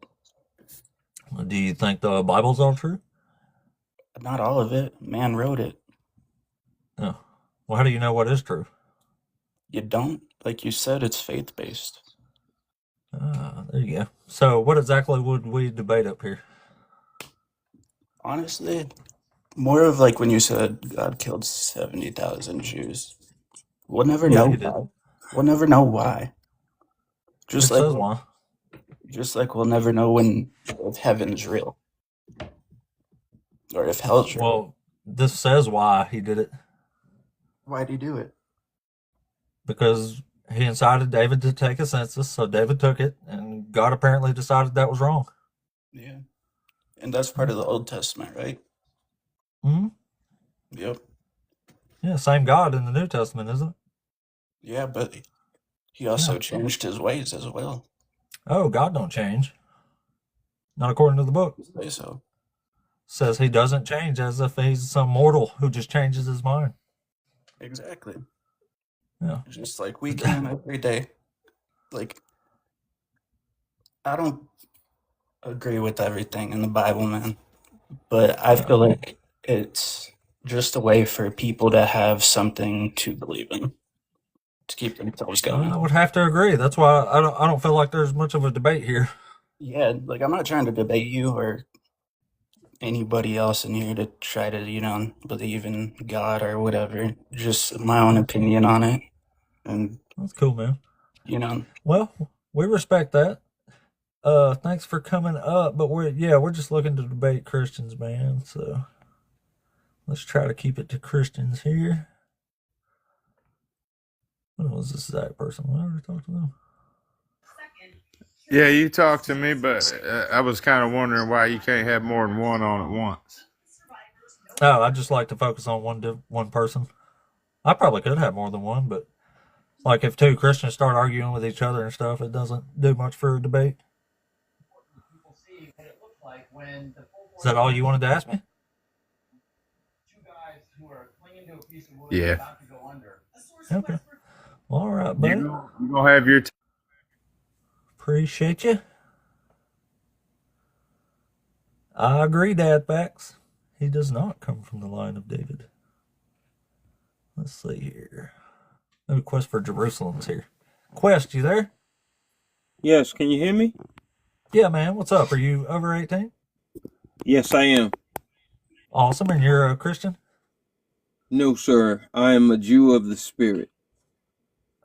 Do you think the Bible's all true? Not all of it. Man wrote it. Oh. Well, how do you know what is true? You don't. Like you said, it's faith-based. There you go. So what exactly would we debate up here? Honestly, More of like when you said God killed 70,000 Jews. We'll never Yeah, know he did. why. We'll never know why. It Just like says why. we'll never know when if heaven's real or if hell's real. Well, this says why he did it. Why'd he do it? Because he incited David to take a census, so David took it, and God apparently decided that was wrong. Yeah. And that's part of the Old Testament, right? Hmm. Yep. Yeah, same God in the New Testament, isn't it? Yeah, but he also changed his ways as well. Oh, God don't change. Not according to the book. Say so. Says he doesn't change, as if he's some mortal who just changes his mind. Exactly. Yeah. Just like we can every day. Like, I don't agree with everything in the Bible, man. But I feel like it's just a way for people to have something to believe in, to keep themselves going. I would have to agree. That's why I don't feel like there's much of a debate here. Yeah, like I'm not trying to debate you or anybody else in here to try to, believe in God or whatever. Just my own opinion on it. And That's cool, man. you Well, we respect that. Thanks for coming up, but we're just looking to debate Christians, man. So let's try to keep it to Christians here. When was this exact person? I already talked to them. Yeah, you talked to me, but I was kind of wondering why you can't have more than one on at once. Oh, I just like to focus on one person. I probably could have more than one, but like if two Christians start arguing with each other and stuff, it doesn't do much for a debate. Is that all you wanted to ask me? Yeah. Okay. All right, buddy. You gonna have your Appreciate you. I agree, Dad Backs. He does not come from the line of David. Let's see here. Maybe Quest for Jerusalem's here. Quest, you there? Yes, can you hear me? Yeah, man. What's up? Are you over 18? Yes, I am. Awesome. And you're a Christian? No, sir. I am a Jew of the Spirit.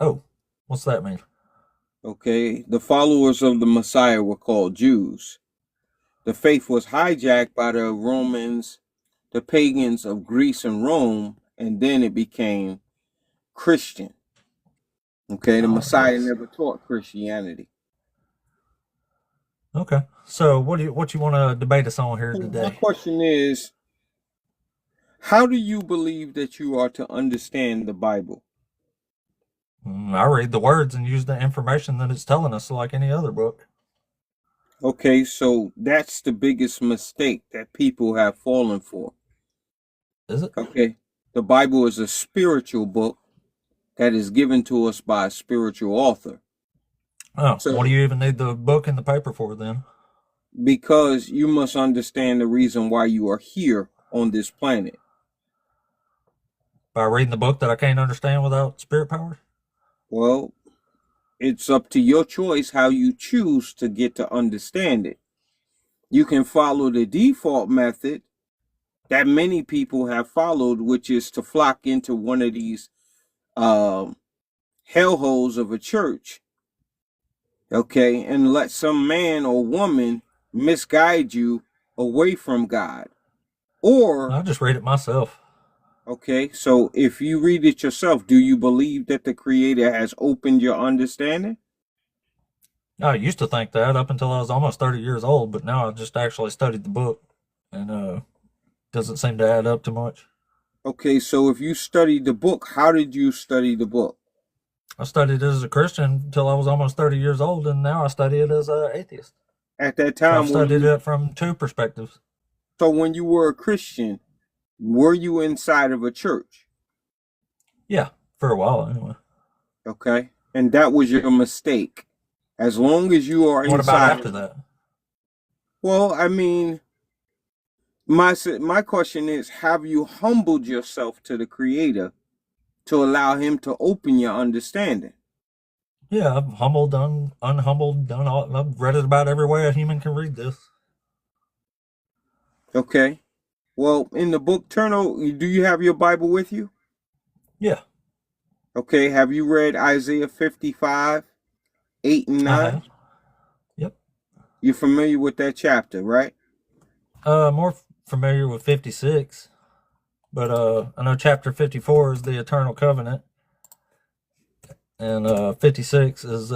Oh, what's that mean? Okay, the followers of the Messiah were called Jews. The faith was hijacked by the Romans, the pagans of Greece and Rome, and then it became Christian. Okay, the Messiah never taught Christianity. Okay. So what you want to debate us on here My today? question is, how do you believe that you are to understand the Bible? I read the words and use the information that it's telling us like any other book. Okay, so that's the biggest mistake that people have fallen for. Is it? Okay, the Bible is a spiritual book that is given to us by a spiritual author. Oh, So, what do you even need the book and the paper for then? because you must understand the reason why you are here on this planet. By reading the book that I can't understand without spirit power? Well, it's up to your choice how you choose to get to understand it. You can follow the default method that many people have followed, which is to flock into one of these hellholes of a church, okay, and let some man or woman misguide you away from God. Or I'll just read it myself. okay, so if you read it yourself, do you believe that the Creator has opened your understanding? I used to think that up until I was almost 30 years old, but now I just actually studied the book, and doesn't seem to add up to much. Okay, so if you studied the book, how did you study the book? I studied it as a Christian until I was almost 30 years old, and now I study it as an atheist. At that So time, I've studied it from two perspectives. So when you were a Christian, were you inside of a church? Yeah, for a while anyway. Okay, and that was your mistake. As long as you are What inside. about after that? Well, I mean, my question is, have you humbled yourself to the Creator to allow Him to open your understanding? Yeah, I've humbled, unhumbled, done all. I've read it about every way a human can read this. Okay, Well, in the book Turtle, do you have your Bible with you? Yeah, Okay, have you read Isaiah 55, 8 and I 9? have. Yep. You're familiar with that chapter, right? More familiar with 56, but I know chapter 54 is the eternal covenant, and 56 is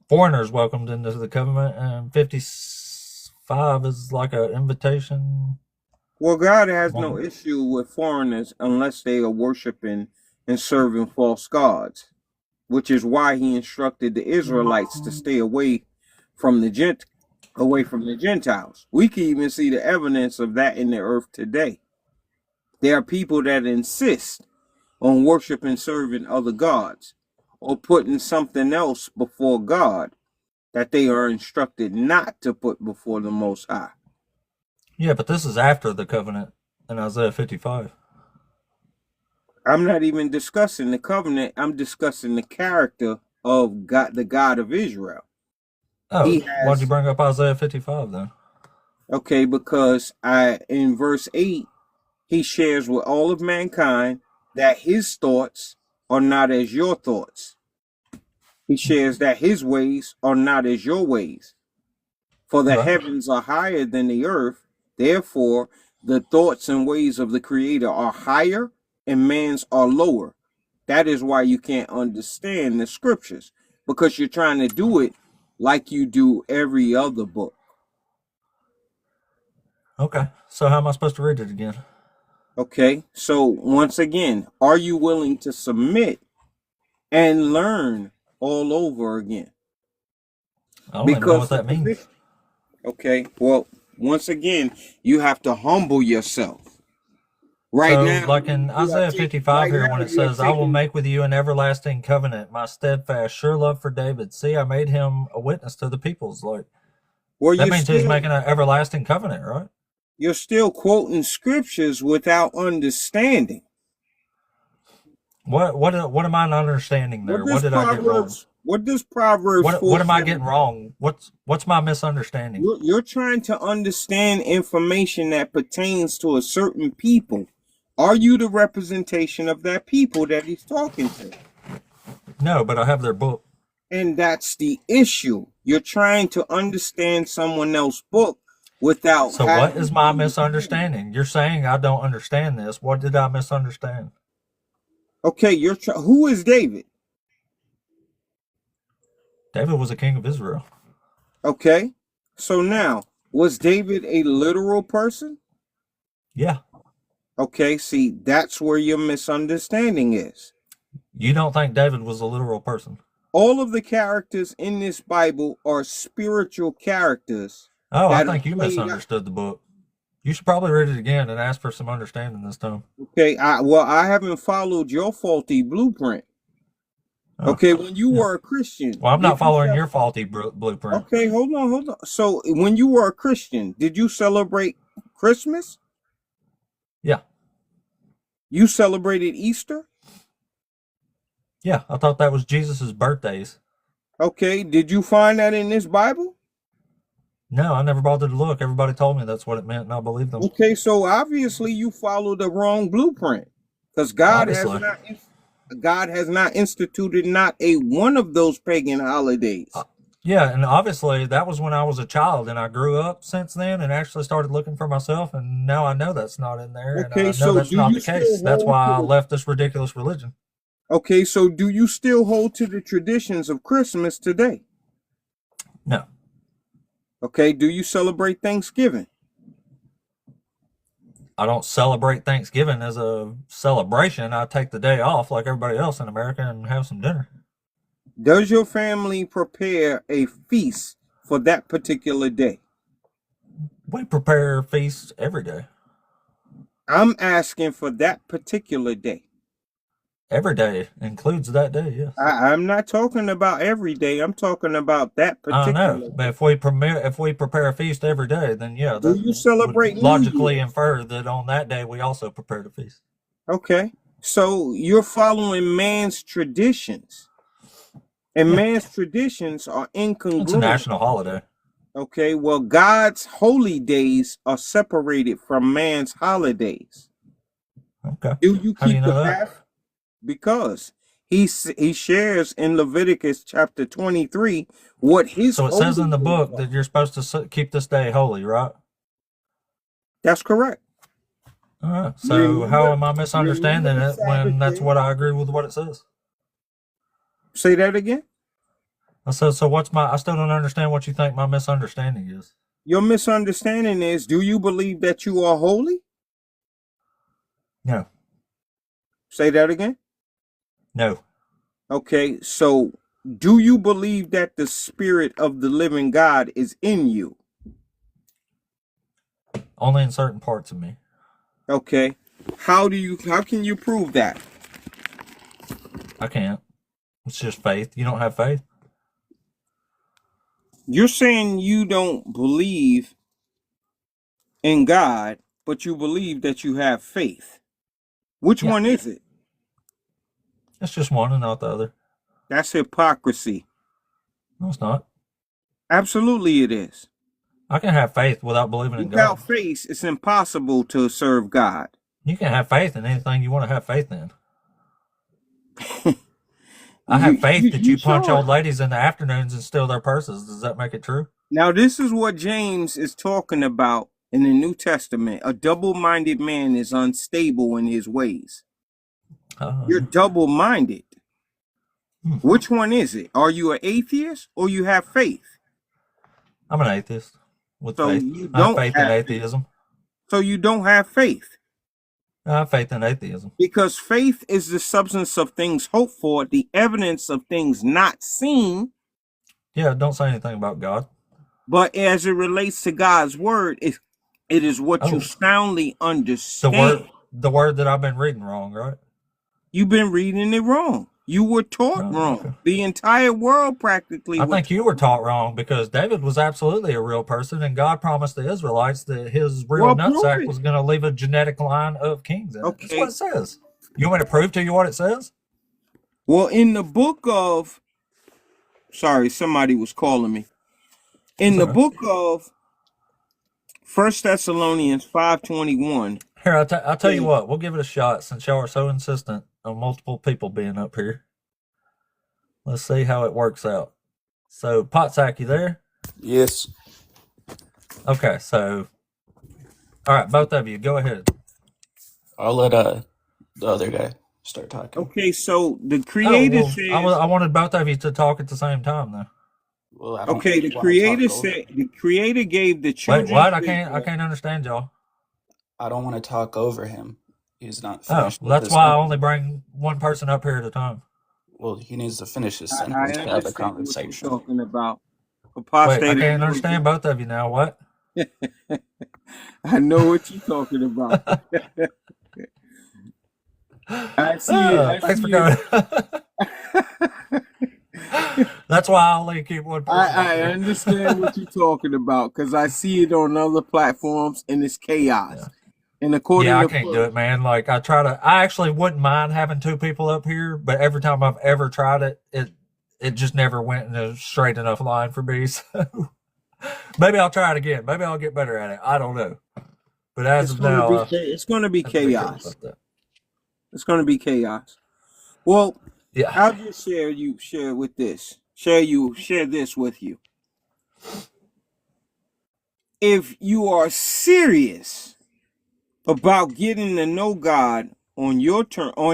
foreigners welcomed into the covenant, and 55 is like an invitation. Well, God has no issue with foreigners unless they are worshiping and serving false gods, which is why he instructed the Israelites to stay away from the Gentiles. We can even see the evidence of that in the earth today. There are people that insist on worshiping and serving other gods or putting something else before God that they are instructed not to put before the Most High. Yeah, but this is after the covenant in Isaiah 55. I'm not even discussing the covenant. I'm discussing the character of God, the God of Israel. Oh, why'd you bring up Isaiah 55 then? Okay, because in verse 8, he shares with all of mankind that his thoughts are not as your thoughts. He shares that his ways are not as your ways. For the heavens are higher than the earth, therefore the thoughts and ways of the Creator are higher and man's are lower. That is why you can't understand the scriptures, because you're trying to do it like you do every other book. Okay, so how am I supposed to read it again? Okay, so once again, are you willing to submit and learn all over again? I don't even know what that means. Okay, well, once again, you have to humble yourself. Right So, now, like in Isaiah 55 here, when it says, I will make with you an everlasting covenant, my steadfast, sure love for David. See, I made him a witness to the peoples. Like, well, that means he's making an everlasting covenant, right? You're still quoting scriptures without understanding. What am I not understanding there? What did I get wrong? What does Proverbs? What am I getting wrong? What's my misunderstanding? You're trying to understand information that pertains to a certain people. Are you the representation of that people that he's talking to? No, but I have their book. And that's the issue. You're trying to understand someone else's book without. So what is my misunderstanding? You're saying I don't understand this. What did I misunderstand? Okay, who is David? David was a king of Israel. Okay, so now, was David a literal person? Yeah. Okay, see, that's where your misunderstanding is. You don't think David was a literal person? All of the characters in this Bible are spiritual characters. Oh, I think you misunderstood the book. You should probably read it again and ask for some understanding this time. Okay, I haven't followed your faulty blueprint. Okay, when you were a Christian. Well, I'm not following your faulty blueprint. Okay, hold on. So, when you were a Christian, did you celebrate Christmas? Yeah. You celebrated Easter? Yeah, I thought that was Jesus's birthdays. Okay, did you find that in this Bible? No, I never bothered to look. Everybody told me that's what it meant, and I believed them. Okay, so obviously you follow the wrong blueprint, because God has not instituted not a one of those pagan holidays. Yeah, and obviously that was when I was a child, and I grew up since then and actually started looking for myself, and now I know that's not in there, and I know that's not the case. That's why I left this ridiculous religion. Okay, so do you still hold to the traditions of Christmas today? No. Okay, do you celebrate Thanksgiving? I don't celebrate Thanksgiving as a celebration. I take the day off like everybody else in America and have some dinner. Does your family prepare a feast for that particular day? We prepare feasts every day. I'm asking for that particular day. Every day includes that day, yes. I'm not talking about every day. I'm talking about that particular I know, but if we prepare a feast every day, then yeah, do you celebrate would logically infer that on that day we also prepared a feast. Okay, so you're following man's traditions, and man's traditions are incongruent. It's a national holiday. Okay, well, God's holy days are separated from man's holidays. Okay. Do you How do you keep know the that? Passover? Because he shares in Leviticus chapter 23 what his So it says holy in the days book are. that you're supposed to keep this day holy, right? That's correct. All right. So how am I misunderstanding Remember the it when Sabbath that's day. what I agree with what it says? Say that again. I said, so what's my? I still don't understand what you think my misunderstanding is. Your misunderstanding is, do you believe that you are holy? No. Say that again. No. Okay, so do you believe that the Spirit of the living God is in you? Only in certain parts of me. Okay. How can you prove that? I can't. It's just faith. You don't have faith? You're saying you don't believe in God, but you believe that you have faith. Which Yeah. one is it? It's just one and not the other. That's hypocrisy. No, it's not. Absolutely it is. I can have faith without believing in God. Without faith, it's impossible to serve God. You can have faith in anything you want to have faith in. I have faith that you punch sure? old ladies in the afternoons and steal their purses. Does that make it true? Now, this is what James is talking about in the New Testament. A double-minded man is unstable in his ways. You're double-minded. Which one is it? Are you an atheist or you have faith? I'm an atheist with So faith. you I have don't faith in atheism. So you don't have faith. I have faith in atheism. Because faith is the substance of things hoped for, the evidence of things not seen. Yeah, don't say anything about God. But as it relates to God's word, it is what you soundly understand. The word that I've been reading wrong, right? You've been reading it wrong. You were taught wrong. Okay. The entire world practically. I think you were taught wrong because David was absolutely a real person, and God promised the Israelites that his real nutsack was going to leave a genetic line of kings in it. That's what it says. You want me to prove to you what it says? Well, in the book of, sorry, somebody was calling me. In the book of 1 Thessalonians 5:21. Here, I'll tell you what. We'll give it a shot since y'all are so insistent on multiple people being up here. Let's see how it works out. So, Potsack, you there? Yes. Okay, so, all right, both of you, go ahead. I'll let the other guy start talking. Okay, so the creator says. I wanted both of you to talk at the same time, though. Well, I don't okay, the creator said the creator gave the children. Wait, what? I can't understand y'all. I don't want to talk over him. He's not Oh, finished. well, that's why I only bring one person up here at a time. Well, he needs to finish his sentence to have a conversation. What you're talking about. Wait, I can't understand both of you now. What? I know what you're talking about. I see it. Thanks for coming. That's why I only keep one person. I understand what you're talking about because I see it on other platforms and it's chaos. Yeah. And according to I can't do it, man. Like I actually wouldn't mind having two people up here, but every time I've ever tried it, it just never went in a straight enough line for me. So maybe I'll try it again. Maybe I'll get better at it. I don't know. But as of now, it's going to be chaos. It's going to be chaos. Well, yeah. I'll just share this with you. If you are serious about getting to know God on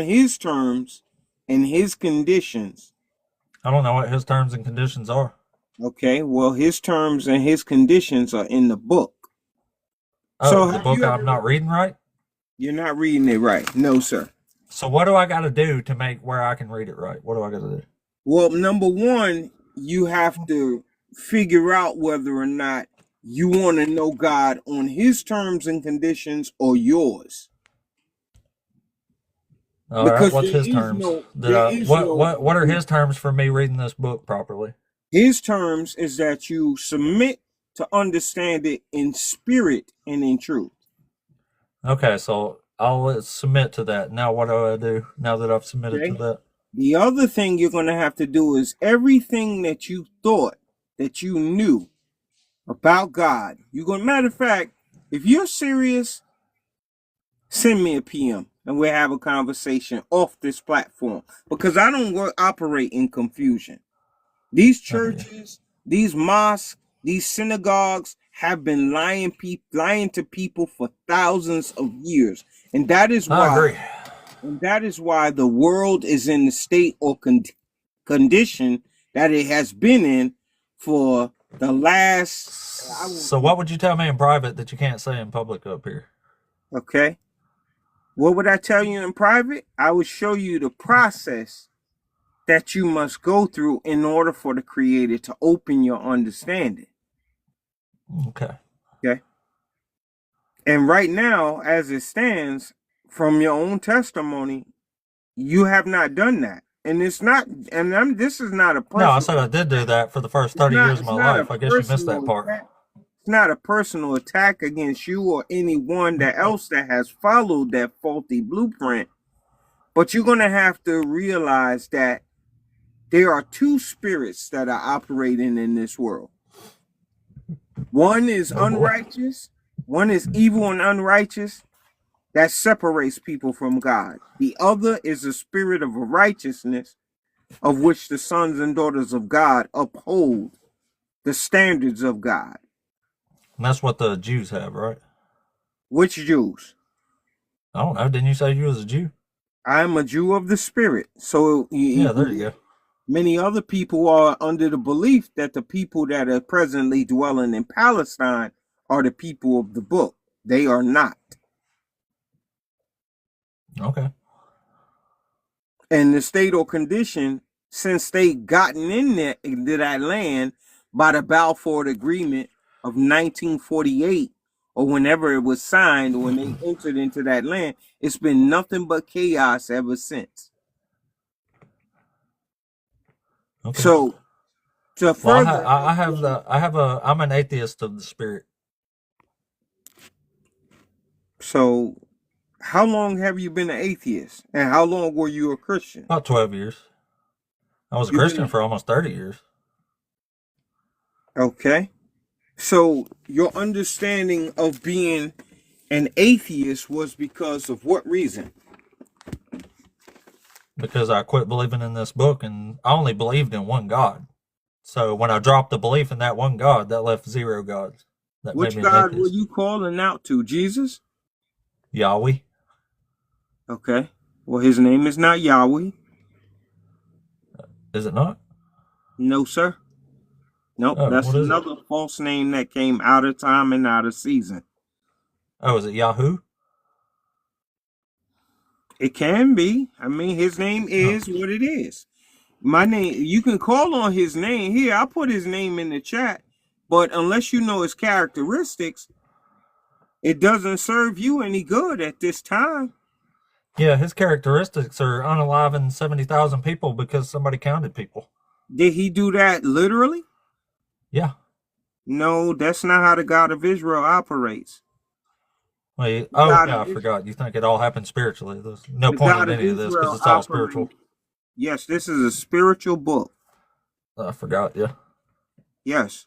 his terms and his conditions. I don't know what his terms and conditions are. Okay, well, his terms and his conditions are in the book. Oh, so the book I'm not reading right? You're not reading it right. No, sir. So what do I got to do to make where I can read it right? What do I got to do? Well, number one, you have to figure out whether or not you want to know God on his terms and conditions or yours. All right, what's his terms? What are his terms for me reading this book properly? His terms is that you submit to understand it in spirit and in truth. Okay, so I'll submit to that. Now what do I do now that I've submitted to that? The other thing you're going to have to do is everything that you thought that you knew about God. You're going to, matter of fact, if you're serious, send me a PM and we'll have a conversation off this platform because I don't operate in confusion. These churches, these mosques, these synagogues have been lying to people for thousands of years. And that is why, I agree. And that is why the world is in the state or condition that it has been in for the last. So what would you tell me in private that you can't say in public up here? Okay. What would I tell you in private? I would show you the process that you must go through in order for the Creator to open your understanding. Okay. Okay. And right now, as it stands, from your own testimony, you have not done that. And it's not, this is not a personal. No, I said I did do that for the first 30 years of my life. I guess you missed that part. It's not a personal attack against you or anyone else that has followed that faulty blueprint. But you're going to have to realize that there are two spirits that are operating in this world. One is unrighteous. One is evil and unrighteous. That separates people from God. The other is the spirit of righteousness, of which the sons and daughters of God uphold the standards of God. And that's what the Jews have, right? Which Jews? I don't know. Didn't you say you was a Jew? I am a Jew of the spirit. So yeah, there you go. Many other people are under the belief that the people that are presently dwelling in Palestine are the people of the book. They are not. Okay. And the state or condition, since they gotten in there into that land by the Balfour Agreement of 1948, or whenever it was signed, or when they entered into that land, it's been nothing but chaos ever since. Okay. So, to further, I'm an atheist of the spirit. So, how long have you been an atheist, and how long were you a Christian? About 12 years. I was a Christian for almost 30 years. Okay. So, your understanding of being an atheist was because of what reason? Because I quit believing in this book, and I only believed in one God. So when I dropped the belief in that one God, that left zero gods. That Which made me God were you calling out to? Jesus? Yahweh. Okay. Well, his name is not Yahweh. Is it not? No, sir. Nope. Oh, that's another false name that came out of time and out of season. Oh, is it Yahoo? It can be. I mean, his name is what it is. My name, you can call on his name. Here, I'll put his name in the chat. But unless you know his characteristics, it doesn't serve you any good at this time. Yeah, his characteristics are unaliving 70,000 people because somebody counted people. Did he do that literally? Yeah. No, that's not how the God of Israel operates. Wait, I forgot. You think it all happened spiritually. There's no point in any of this because it's all spiritual. Yes, this is a spiritual book. I forgot, yeah. Yes.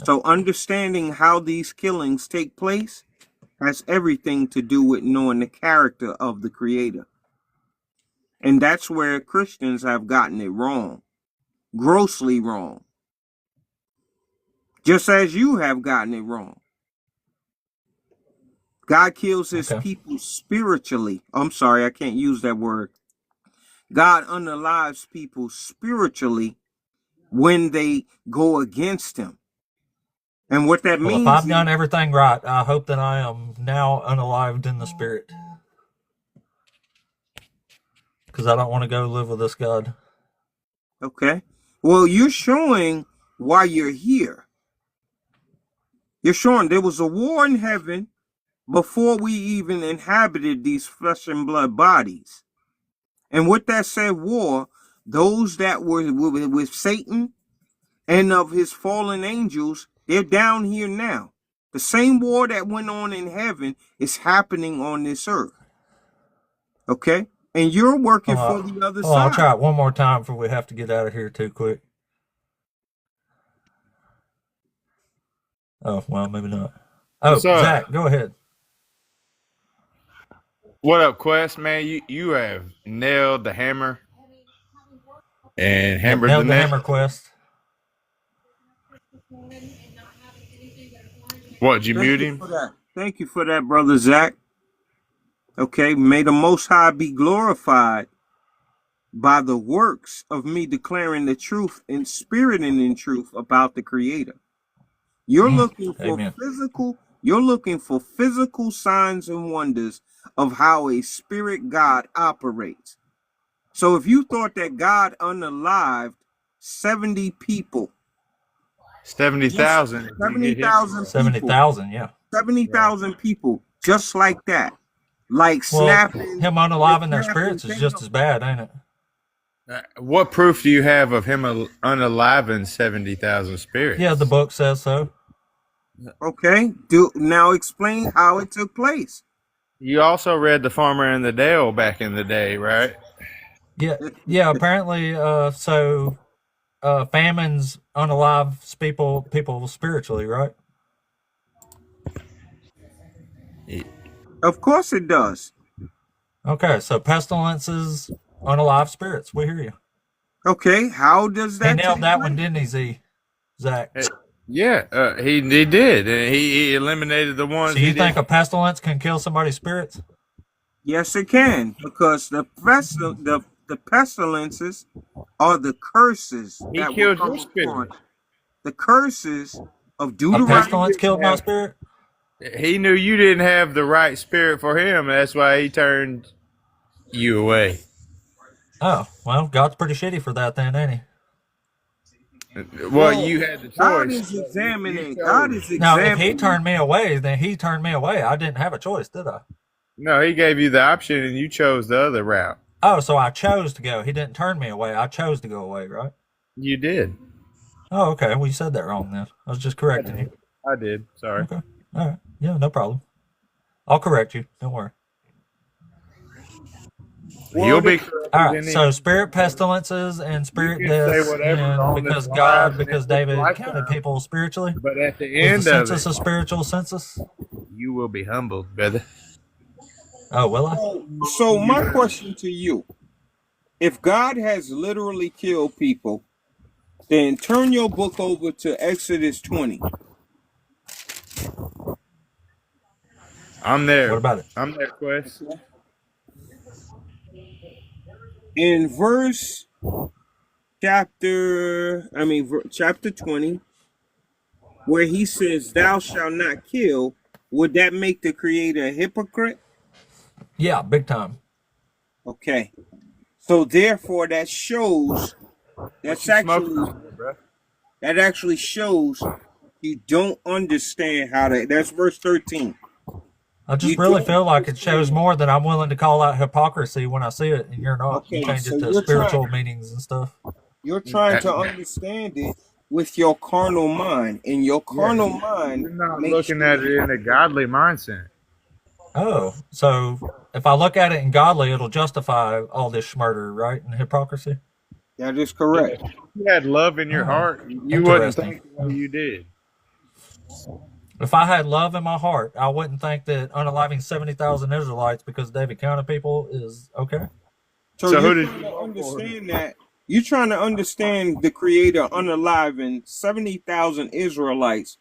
So understanding how these killings take place has everything to do with knowing the character of the Creator. And that's where Christians have gotten it wrong. Grossly wrong. Just as you have gotten it wrong. God kills his people spiritually. I'm sorry, I can't use that word. God unalives people spiritually when they go against him. And what that means, if I've done everything right, I hope that I am now unalived in the spirit. Because I don't want to go live with this God. Okay. Well, you're showing why you're here. You're showing there was a war in heaven before we even inhabited these flesh and blood bodies. And with that said war, those that were with Satan and of his fallen angels, they're down here now. The same war that went on in heaven is happening on this earth. Okay? And you're working for the other side. I'll try it one more time before we have to get out of here too quick. Oh, well, maybe not. Oh, What's up? Zach, go ahead. What up, Quest? Man, you have nailed the hammer and Yep, hammered the nailed the nail. hammer, Quest. What, did you Thank mute you him? for that. Thank you for that, brother Zach. Okay, may the Most High be glorified by the works of me declaring the truth in spirit and in truth about the Creator. You're looking for Amen. physical signs and wonders of how a spirit God operates. So if you thought that God unalived 70 people, 70,000. 70,000 people, 70,000, yeah. 70,000 people, just like that, like Well, snapping, him unaliving their spirits is just as bad, ain't it? What proof do you have of him unaliving 70,000 spirits? Yeah, the book says so. Okay, now explain how it took place. You also read The Farmer and the Dale back in the day, right? Yeah. Apparently, famines unalives people spiritually, right? Of course it does. Okay, so pestilences unalive spirits. We hear you. Okay, how does that He nailed take that place? one, didn't he, Zach? Yeah, he did. And he eliminated the ones So you he think did. a pestilence can kill somebody's spirits? Yes, it can, because the pestilences are the curses He that will killed come your spirit. upon the curses of A Deuteronomy. pestilence killed my spirit? He knew you didn't have the right spirit for him. That's why he turned you away. Oh, well, God's pretty shitty for that then, ain't he? Well, you had the choice. God is examining. Now, if he turned me away, then he turned me away. I didn't have a choice, did I? No, he gave you the option and you chose the other route. Oh, so I chose to go. He didn't turn me away. I chose to go away, right? You did. Oh, okay. Well, you said that wrong then. I was just correcting you. I did. Sorry. Okay. All right. Yeah, no problem. I'll correct you. Don't worry. You'll be all right. So spirit pestilences and spirit deaths, and because David counted people spiritually. But at the Was end the of census it, a spiritual census? you will be humbled, brother. Oh, will I? So my question to you: if God has literally killed people, then turn your book over to Exodus 20. I'm there. What about it? I'm there, Quest. In chapter 20, where he says, "Thou shalt not kill," would that make the Creator a hypocrite? Yeah, big time. Okay. So therefore, that shows. That actually shows you don't understand how to. That's verse 13. I just really feel like it shows more that I'm willing to call out hypocrisy when I see it, and you're not. Okay, You change so it to you're spiritual meanings and stuff. You're trying to understand it with your carnal mind, and your carnal mind. You're not looking at it in a godly mindset. Oh, so if I look at it in godly, it'll justify all this murder, right? And hypocrisy. That is correct. If you had love in your heart, you wouldn't think the way you did. If I had love in my heart, I wouldn't think that unaliving 70,000 Israelites because David counted people is okay. So who did you understand that? You're trying to understand the Creator unaliving 70,000 Israelites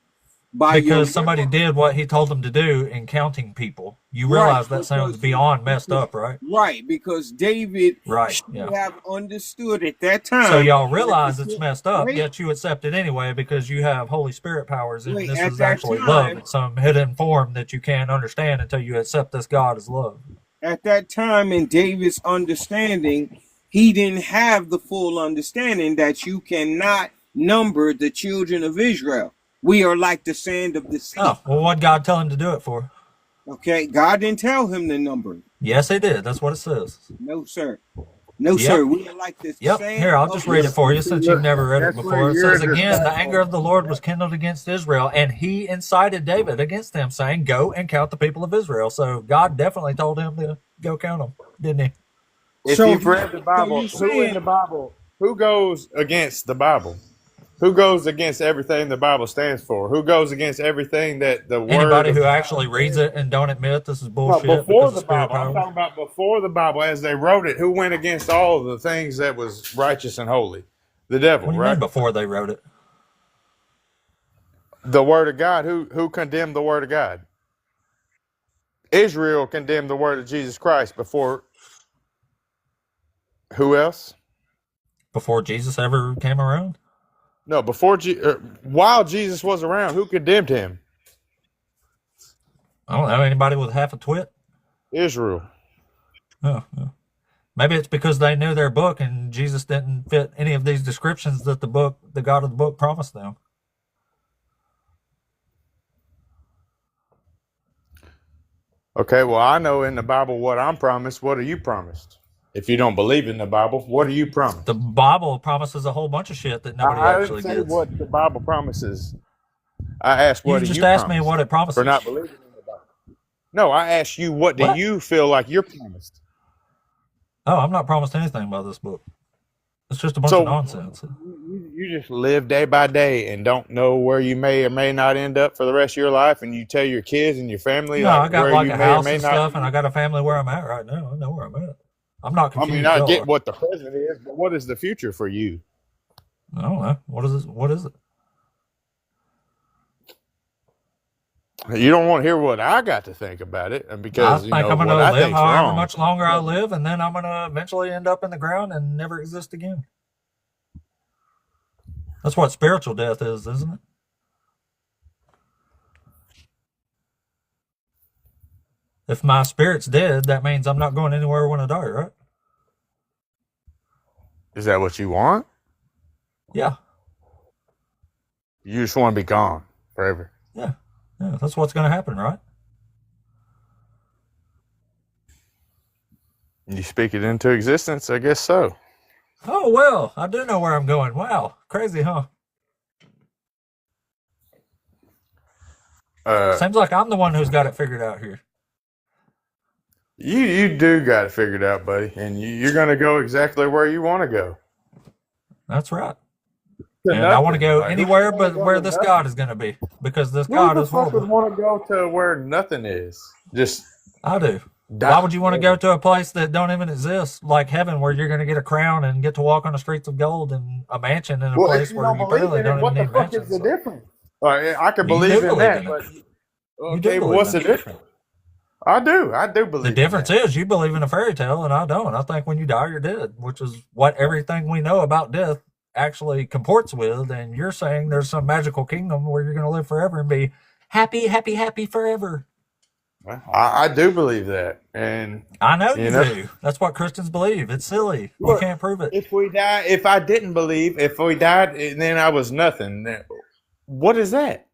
because somebody did what he told them to do in counting people. You realize that sounds beyond messed up, right? Right, because David should have understood at that time. So y'all realize it's messed up, yet you accept it anyway because you have Holy Spirit powers, and this is actually love in some hidden form that you can't understand until you accept this God as love. At that time, in David's understanding, he didn't have the full understanding that you cannot number the children of Israel. We are like the sand of the sea. Oh, well, what'd God tell him to do it for? Okay, God didn't tell him the number. Yes, he did. That's what it says. No, sir. No, sir. We are like the sand. Here, I'll just read it for you since you've never read it before. It says, again, the anger of the Lord was kindled against Israel, and he incited David against them, saying, go and count the people of Israel. So God definitely told him to go count them, didn't he? If you've read the Bible, who in the Bible, who goes against the Bible? Who goes against everything the Bible stands for? Who goes against everything that the Word Anybody of who God actually reads says? it and don't admit this is No, bullshit before because of the spirit Bible. I'm powers. talking about before the Bible, as they wrote it. Who went against all the things that was righteous and holy? The devil, What do you right? mean before they wrote it? The Word of God. Who condemned the Word of God? Israel condemned the Word of Jesus Christ before. Who else? Before Jesus ever came around? No, while Jesus was around, who condemned him? I don't know. Anybody with half a twit? Israel. Oh, oh. Maybe it's because they knew their book and Jesus didn't fit any of these descriptions that the God of the book promised them. Okay, well, I know in the Bible what I'm promised. What are you promised? If you don't believe in the Bible, what are you promised? The Bible promises a whole bunch of shit that nobody I actually didn't say gets. what the Bible promises. I asked, You what do just you asked me promise what it promises. for not believing in the Bible? No, I asked you, what do you feel like you're promised? Oh, I'm not promised anything by this book. It's just a bunch of nonsense. You just live day by day and don't know where you may or may not end up for the rest of your life, and you tell your kids and your family No, I got where like you a may or house may and not. stuff, and I got a family where I'm at right now. I know where I'm at. I'm not I confused. mean, I y'all get are. what the present is, but what is the future for you? I don't know. What is it? What is it? You don't want to hear what I got to think about it, and I because think I'm going what to I live think's however wrong. much longer I live, and then I'm going to eventually end up in the ground and never exist again. That's what spiritual death is, isn't it? If my spirit's dead, that means I'm not going anywhere when I die, right? Is that what you want? Yeah. You just want to be gone forever. Yeah. Yeah, that's what's going to happen, right? You speak it into existence, I guess so. Oh, well, I do know where I'm going. Wow. Crazy, huh? Seems like I'm the one who's got it figured out here. You do got it figured out, buddy, and you're going to go exactly where you want to go. That's right. To And I want to nothing. go Like, who anywhere would wanna but go where to this nothing? God is going to be, because this Who God the is fuck would horrible. want to go to where nothing is? Just I do. die. Why would you want to go to a place that don't even exist, like heaven, where you're going to get a crown and get to walk on the streets of gold and a mansion in a Well, if place you where don't you believe barely in don't it, even what the need fuck is mansions? the difference? I can You believe do in believe that, in it. but You do okay, believe what's in the it. difference? I do The believe in difference that. is you believe in a fairy tale and I don't. I think when you die, you're dead, which is what everything we know about death actually comports with. And you're saying there's some magical kingdom where you're going to live forever and be happy, happy, happy forever. Well, I do believe that, and I know you you know, do. That's what Christians believe. It's silly. You look, can't prove it. if I didn't believe, if we died, and then I was nothing. What is that?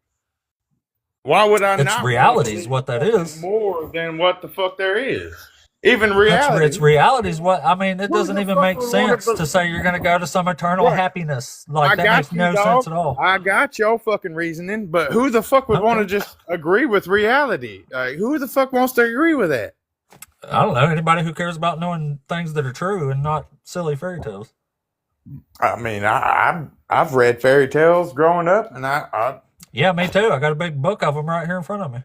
Why would I It's not want to reality is believe what that something is. more than what the fuck there is? Even It's reality. reality is what I mean. It Who doesn't the even fuck make would want sense to to say you're going to go to some eternal Right. happiness. Like I that got makes you, no dog. sense at all. I got your fucking reasoning, but who the fuck would want to just agree with reality? Like, who the fuck wants to agree with that? I don't know. Anybody who cares about knowing things that are true and not silly fairy tales. I mean, I've read fairy tales growing up, and I Yeah, me too. I got a big book of them right here in front of me.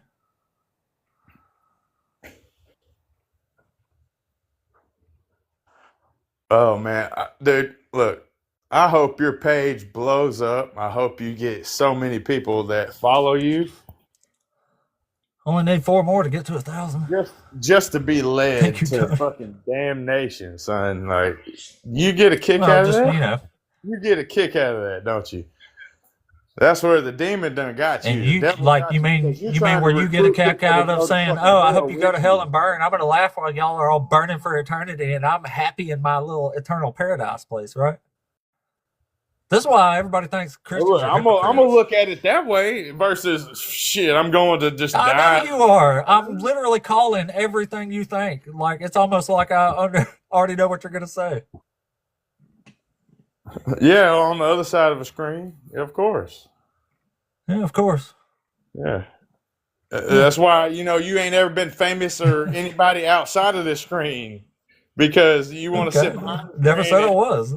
oh man, dude, look. I hope your page blows up. I hope you get so many people that follow you. Only need 4 more to get to 1,000. Just to be led Thank you, to Tony. fucking damnation, son. Like, you get a kick Well, out of just, that? you know. You get a kick out of that, don't you? That's where the demon done got you. And The you devil like got you mean because you're you trying mean to where you get a recruit kick people to out of go to saying, fucking "Oh, I hell hope you go with to hell you. and burn. I'm going to laugh while y'all are all burning for eternity, and I'm happy in my little eternal paradise place." Right? This is why everybody thinks Christians Look, are I'm gonna hypocrites. look at it that way versus shit. I'm going to just I die. know you are. I'm literally calling everything you think. Like it's almost like I already know what you're going to say. Yeah, on the other side of a screen, of course. Yeah, of course. Yeah. That's why, you ain't ever been famous or anybody outside of this screen because you want to Okay. sit behind the Never screen said I was.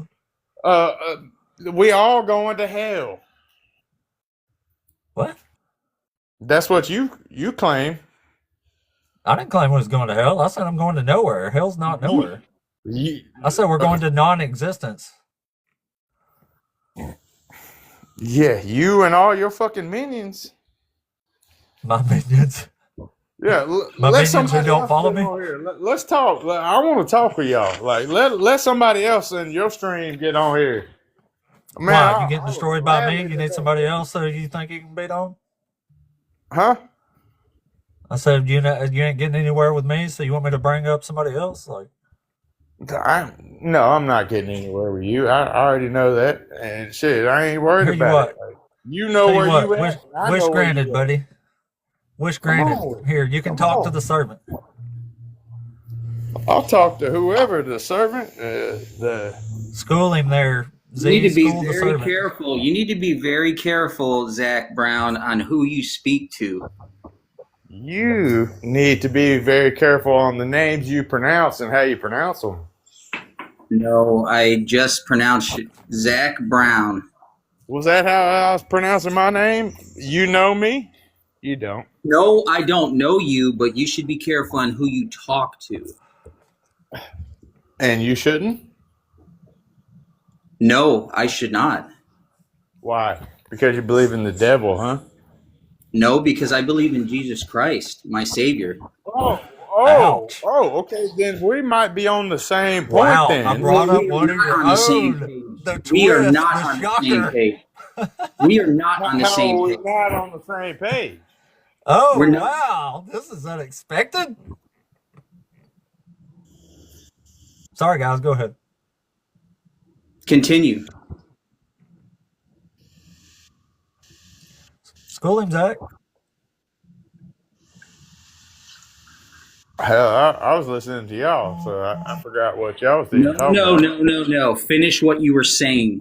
We all going to hell. What? That's what you claim. I didn't claim I was going to hell. I said I'm going to nowhere. Hell's not nowhere. I said we're going to non-existence. Yeah, you and all your fucking minions. My minions. Yeah, My let minions who somebody don't else follow get me. on here. Let's talk. I want to talk with y'all. Like, let somebody else in your stream get on here. Man, Why? You getting I would destroyed by me? gladly You do need that. somebody else so you think you can beat on? Huh? I said you ain't getting anywhere with me, so you want me to bring up somebody else? Like, No, I'm not getting anywhere with you. I already know that, and shit, I ain't worried hear you about it. what? Like, you know Tell you where what. you Wish, at, and I wish know where granted, you at. buddy. Wish Come granted. on, Here, you can come talk to the on. servant. I'll talk to whoever the servant. The School him there. You need Z, to be school the very servant. careful. You need to be very careful, Zach Brown, on who you speak to. You need to be very careful on the names you pronounce and how you pronounce them. No, I just pronounced it Zach Brown. Was that how I was pronouncing my name? You know me? You don't. No, I don't know you, but you should be careful on who you talk to. And you shouldn't? No, I should not. Why? Because you believe in the devil, huh? No, because I believe in Jesus Christ, my Savior. Okay. Then we might be on the same point Wow, then. I brought up one of Not your on the same own. page. The We are twist, not the on the same shocker. page. We are not on the How same are we page. not on the same page? Oh, We're not. wow. This is unexpected. Sorry, guys. Go ahead. Continue. School him, Zach. Hell, I was listening to y'all, so I forgot what y'all was even talking No, about. no. Finish what you were saying.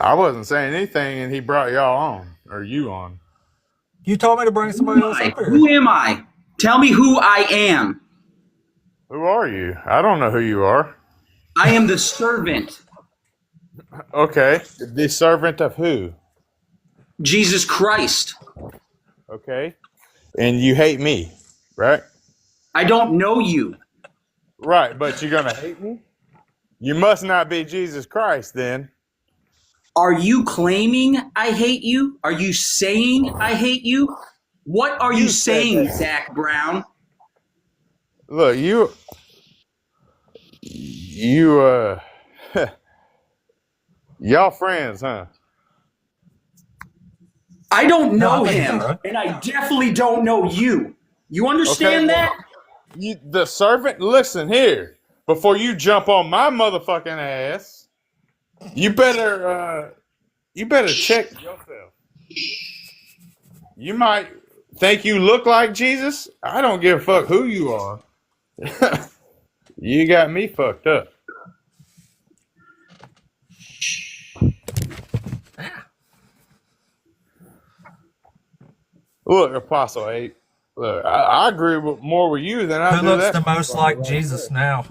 I wasn't saying anything, and he brought y'all on, or you on. You told me to bring somebody else up here. Who am I? Tell me who I am. Who are you? I don't know who you are. I am the servant. Okay, the servant of who? Jesus Christ. Okay, and you hate me, right? I don't know you. Right, but you're gonna hate me? You must not be Jesus Christ, then. Are you claiming I hate you? Are you saying I hate you? What are you said saying, that. Zach Brown? Look, y'all friends, huh? I don't No, I know think he's him, all right. and I definitely don't know you. You understand that? The servant, listen here. Before you jump on my motherfucking ass, you better check yourself. You might think you look like Jesus. I don't give a fuck who you are. You got me fucked up. Look, Apostle 8. Look, I agree more with you than I Who do looks that. the most like Jesus now?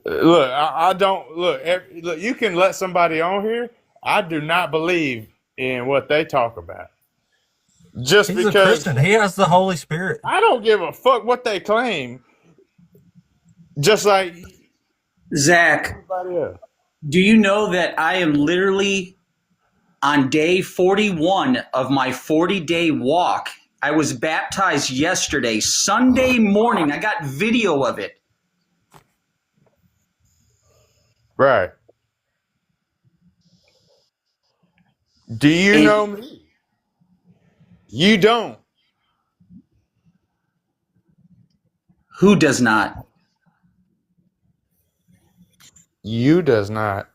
Look, I don't look. Look, you can let somebody on here. I do not believe in what they talk about. Just He's a because Christian. He has the Holy Spirit. I don't give a fuck what they claim. Just like Zach, everybody else. do you know that I am literally on day 41 of my 40-day walk? I was baptized yesterday, Sunday morning. I got video of it. Right. Do you know me? You don't. Who does not? You does not.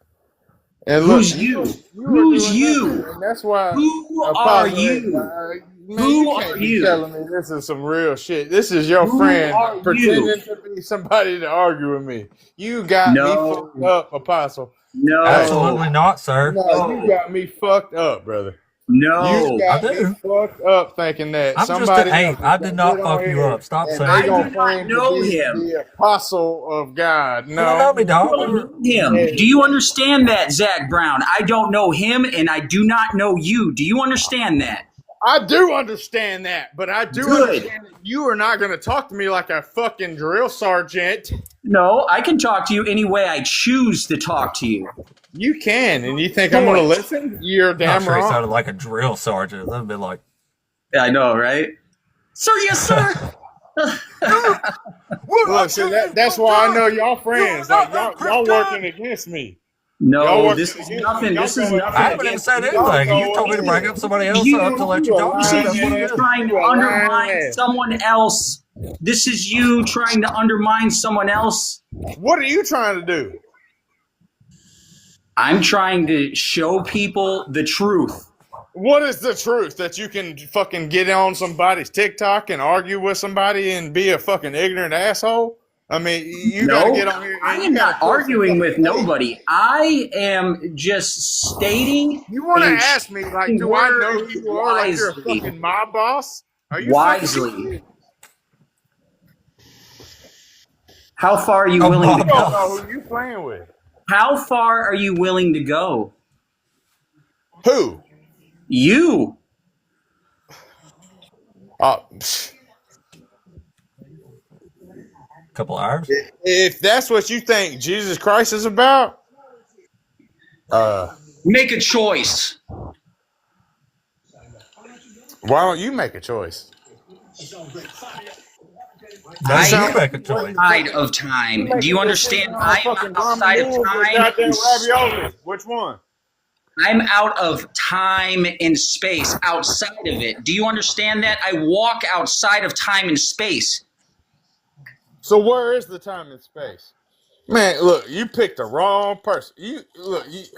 And Who's look, you? you were Who's doing you? nothing, and that's why. Who are Apostle, you? man, Who you are can't be you? telling me this is some real shit. This is your Who friend are pretending you? to be somebody to argue with me. You got me fucked No, up, Apostle. no. Absolutely not, sir. No, you got me fucked up, brother. You No. I got me do. fucked up thinking that I'm just a, somebody hey, else is I did gonna get not on fuck you here up. Stop and they saying I gonna do that. not claim to know be him. the apostle of God. You don't know No, me, I dog. don't We were, know him. Do you understand that, Zach Brown? I don't know him, and I do not know you. Do you understand that? I do understand that, but I do Good. understand that you are not gonna talk to me like a fucking drill sergeant. No, I can talk to you any way I choose to talk to you. You can, and you think I'm gonna Point. listen? You're I'm not damn sure he sounded wrong. like a drill sergeant. That'd be like, Yeah, I know, right? Sir, yes, sir. Look, see that's why I know y'all friends. Like y'all working against me. Y'all No, working this is against me. nothing. Y'all This is going I nothing haven't even against said me. Y'all anything. You going told me to bring in. up somebody else up to you. let you You a talk. This So is that's what lying I you did. trying you to a lying undermine ass. someone else. This is you trying to undermine someone else. What are you trying to do? I'm trying to show people the truth. What is the truth? That you can fucking get on somebody's TikTok and argue with somebody and be a fucking ignorant asshole? I mean, you got to No, get on here I and you am got to not put some arguing fucking with faith. nobody. I am just stating You want to and ask me, like, choosing do I know who words you are? Like you're a wisely. fucking mob boss? Are you fucking Wisely. serious? How far are you Oh, willing to You Bob don't go? know Boss. who you playing with. How far are you willing to go? Who? You. Psh. Couple hours. If that's what you think Jesus Christ is about, Make a choice. why don't you make a choice? No, You I you sound am like make a you waiting choice. to outside fucking of you time. Do making you a understand? decision on I am fucking ramen outside of noodles or time goddamn and ravioli. space. Which one? I'm out of time and space, outside of it. Do you understand that? I walk outside of time and space. So where is the time and space? Man, look, you picked the wrong person.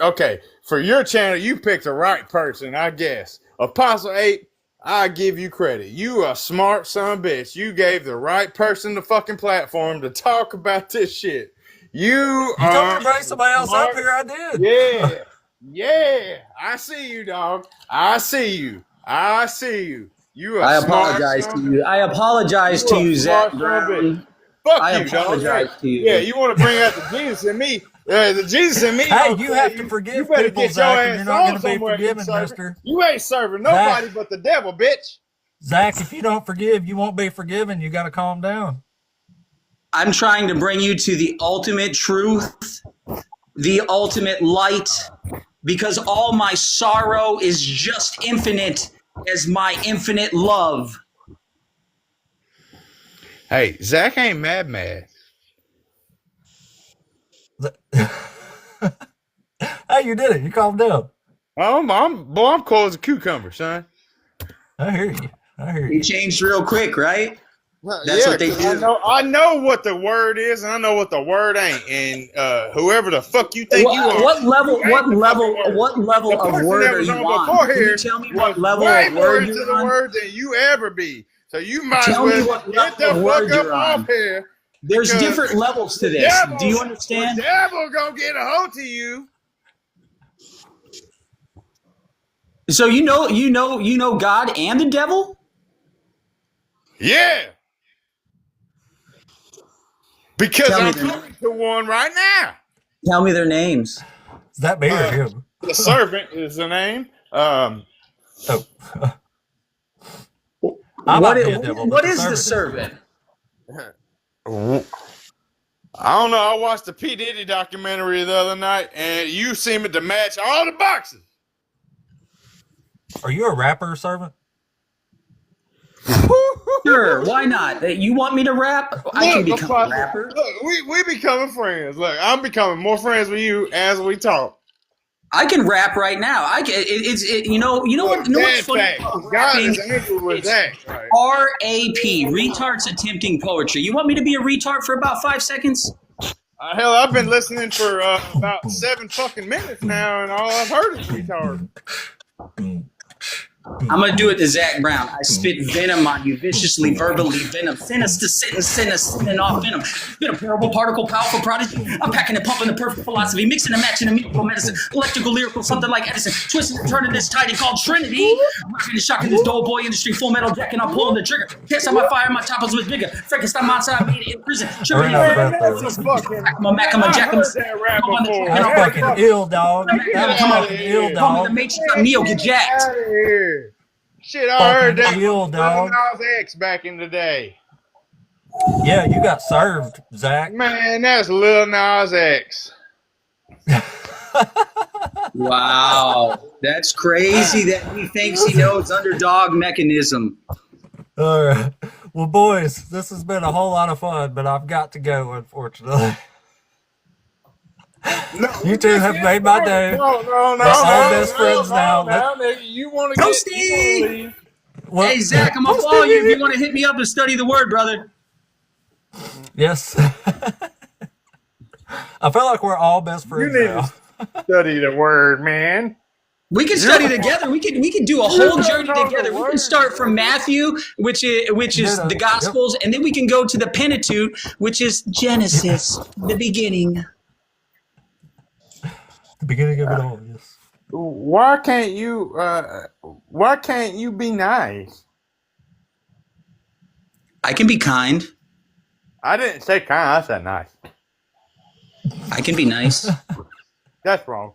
Okay, for your channel, you picked the right person, I guess. Apostle 8, I give you credit. You a smart son of a bitch. You gave the right person the fucking platform to talk about this shit. You You told me are to bring somebody else up smart. here. I did. Yeah. Yeah. I see you, dog. I see you. I see you. You a I smart apologize son to of a you. bitch. I apologize You to a you, Zach smart son of a bitch. Brown. Fuck I you, dog. Hey, apologize to yeah, you. you want to bring out the Jesus in me? The Jesus in me Hey, gonna you tell have to you, you forgive better people, get your Zach, or you're ass not going on to be somewhere, you forgiven, servant. mister. You ain't serving Zach, nobody but the devil, bitch. Zach, if you don't forgive, you won't be forgiven. You got to calm down. I'm trying to bring you to the ultimate truth, the ultimate light, because all my sorrow is just infinite as my infinite love. Hey, Zach ain't mad. Hey, you did it. You calmed down. I'm cold as a cucumber, son. I hear you. I hear He you. changed real quick, right? Well, That's yeah, what they because do. I know what the word is, and I know what the word ain't. And whoever the fuck you think you are, What you level? ain't What the fucking level? word. What The level of person word that are was you on on? before Can you here tell me what was level way of more word into you're the on? word than you ever be. So you might as Tell me well what get level the of fuck word up you're off on. here There's because different levels to the this. Do you understand? devil gonna get a hold to you. So you know God and the devil? Yeah, because Tell me I'm their talking to one right now. tell me their names. Is that me or him? The servant is the name. Oh, I might be a devil, but What the is the servant is. servant? I don't know. I watched the P. Diddy documentary the other night, and you seem to match all the boxes. Are you a rapper, servant? Sure, why not? You want me to rap? I can Look, become a Apostle, rapper. look, we becoming friends. Look, I'm becoming more friends with you as we talk. I can rap right now. Look, You know what's dad funny fact. about God rapping? is angry with It's that, right? RAP, retards attempting poetry. You want me to be a retard for about 5 seconds? Hell, I've been listening for Boom, about boom, 7 fucking minutes now, and all I've heard is retard. boom, boom. I'm gonna do it to Zach Brown. I spit venom on you, viciously, verbally, venom. Sinister, sinning off venom. Been a parable, particle, powerful prodigy. I'm packing and pumping the perfect philosophy, mixing and matching a musical medicine, electrical, lyrical, something like Edison. Twisting and turning this tidy called Trinity. Rocking and shocking this dull boy industry, full metal jack, and I'm pulling the trigger. Can't on my fire, my choppers was bigger. Frankenstein monster, I made it in prison. Tripping I'm a Mac, I'm a jack, I'm a That's fucking ill, dog. That's fucking ill, Call me dog. the Matrix, I'm Neo, get jacked. Out of here. Shit, I heard that Fucking ill, from dog. Nas X back in the day. Yeah, you got served, Zach. Man, that's Lil Nas X. Wow, that's crazy that he thinks he knows underdog mechanism. All right. Well, boys, this has been a whole lot of fun, but I've got to go, unfortunately. No, You two have made my day. No, We're all best friends now. You want to get Toasty! Hey, Zach, I'm going to follow you if you want to hit me up and study the word, brother. Yes. I feel like we're all best friends You need now. to study the word, man. We can study together. We can do a whole journey together. We can start from Matthew, which is the Gospels, and then we can go to the Pentateuch, which is Genesis, the beginning. The beginning of it all, yes. Why can't you be nice? I can be kind. I didn't say kind, I said nice. I can be nice. That's wrong.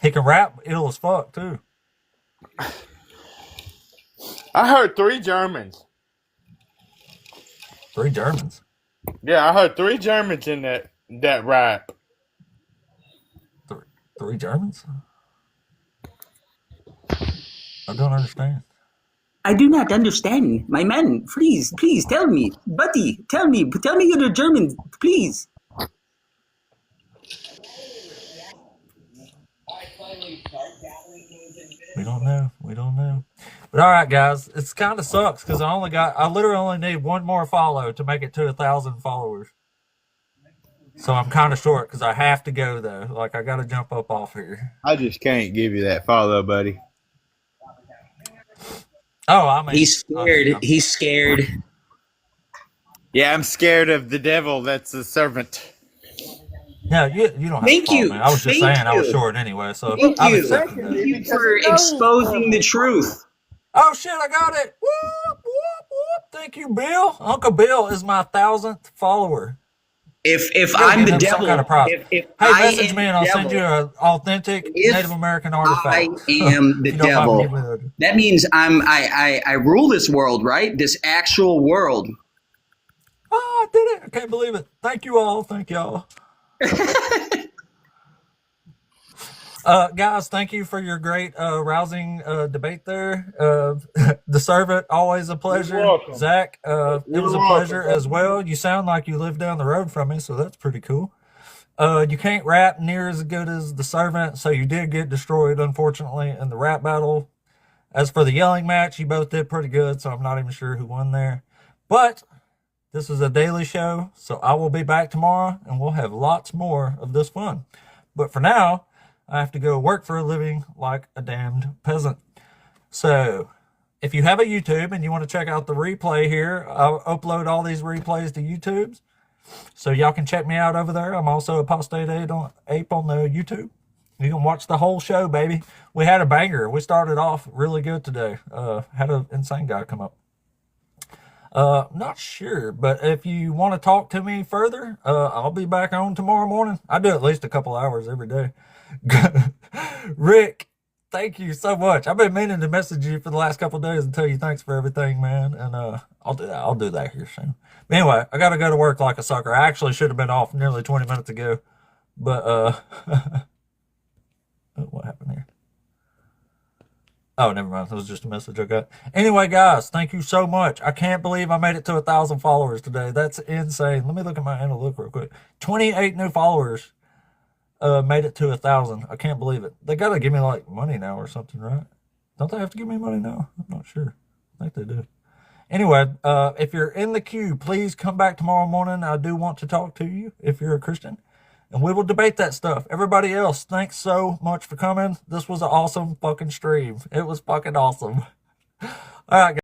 He can rap ill as fuck, too. I heard 3 Germans. 3 Germans? Yeah, I heard 3 Germans in that rap. 3 Germans? I don't understand. I do not understand. My man, please tell me. Buddy, tell me you're a German, please. We don't know. But all right, guys, it's kind of sucks because I literally only need one more follow to make it to 1,000 followers. So I'm kind of short because I have to go though. Like I got to jump up off here. I just can't give you that follow, buddy. Oh, I mean, he's scared. He's scared. Yeah, I'm scared of the devil. That's a servant. No, you don't have Thank to follow you. me. I was just Thank saying I was you. short anyway. So Thank I'm you. accepting Thank that. you for exposing the truth. Oh shit, I got it! Whoop whoop whoop! Thank you, Bill. Uncle Bill is my 1,000th follower. If I'm the devil, kind of props. if Hey, I message am me and I'll send you an authentic Native American artifact. I am the You don't mind me devil. with it. That means I rule this world, right? This actual world. Oh, I did it! I can't believe it. Thank you all. Thank y'all. Guys, thank you for your great, rousing debate there. The servant, always a pleasure. You're welcome. Zach, it was You're a welcome. pleasure as well. You sound like you live down the road from me, so that's pretty cool. You can't rap near as good as the servant, so you did get destroyed, unfortunately, in the rap battle. As for the yelling match, you both did pretty good, so I'm not even sure who won there. But this is a daily show, so I will be back tomorrow, and we'll have lots more of this fun. But for now, I have to go work for a living like a damned peasant. So, if you have a YouTube and you want to check out the replay here, I'll upload all these replays to YouTube. So y'all can check me out over there. I'm also Apostate Ape on the YouTube. You can watch the whole show, baby. We had a banger. We started off really good today. Had an insane guy come up. Not sure, but if you want to talk to me further, I'll be back on tomorrow morning. I do at least a couple hours every day. Rick, thank you so much. I've been meaning to message you for the last couple of days and tell you thanks for everything, man. And I'll do that here soon. But anyway, I gotta go to work like a sucker. I actually should have been off nearly 20 minutes ago, but what happened here? Oh, never mind. It was just a message I got. Anyway, guys, thank you so much. I can't believe I made it to 1,000 followers today. That's insane. Let me look at my analytics real quick. 28 new followers. Made it to 1,000. I can't believe it. They gotta give me like money now or something, right? Don't they have to give me money now? I'm not sure. I think they do. Anyway, if you're in the queue, please come back tomorrow morning. I do want to talk to you if you're a Christian. and we will debate that stuff. Everybody else, thanks so much for coming. This was an awesome fucking stream. It was fucking awesome. All right, guys.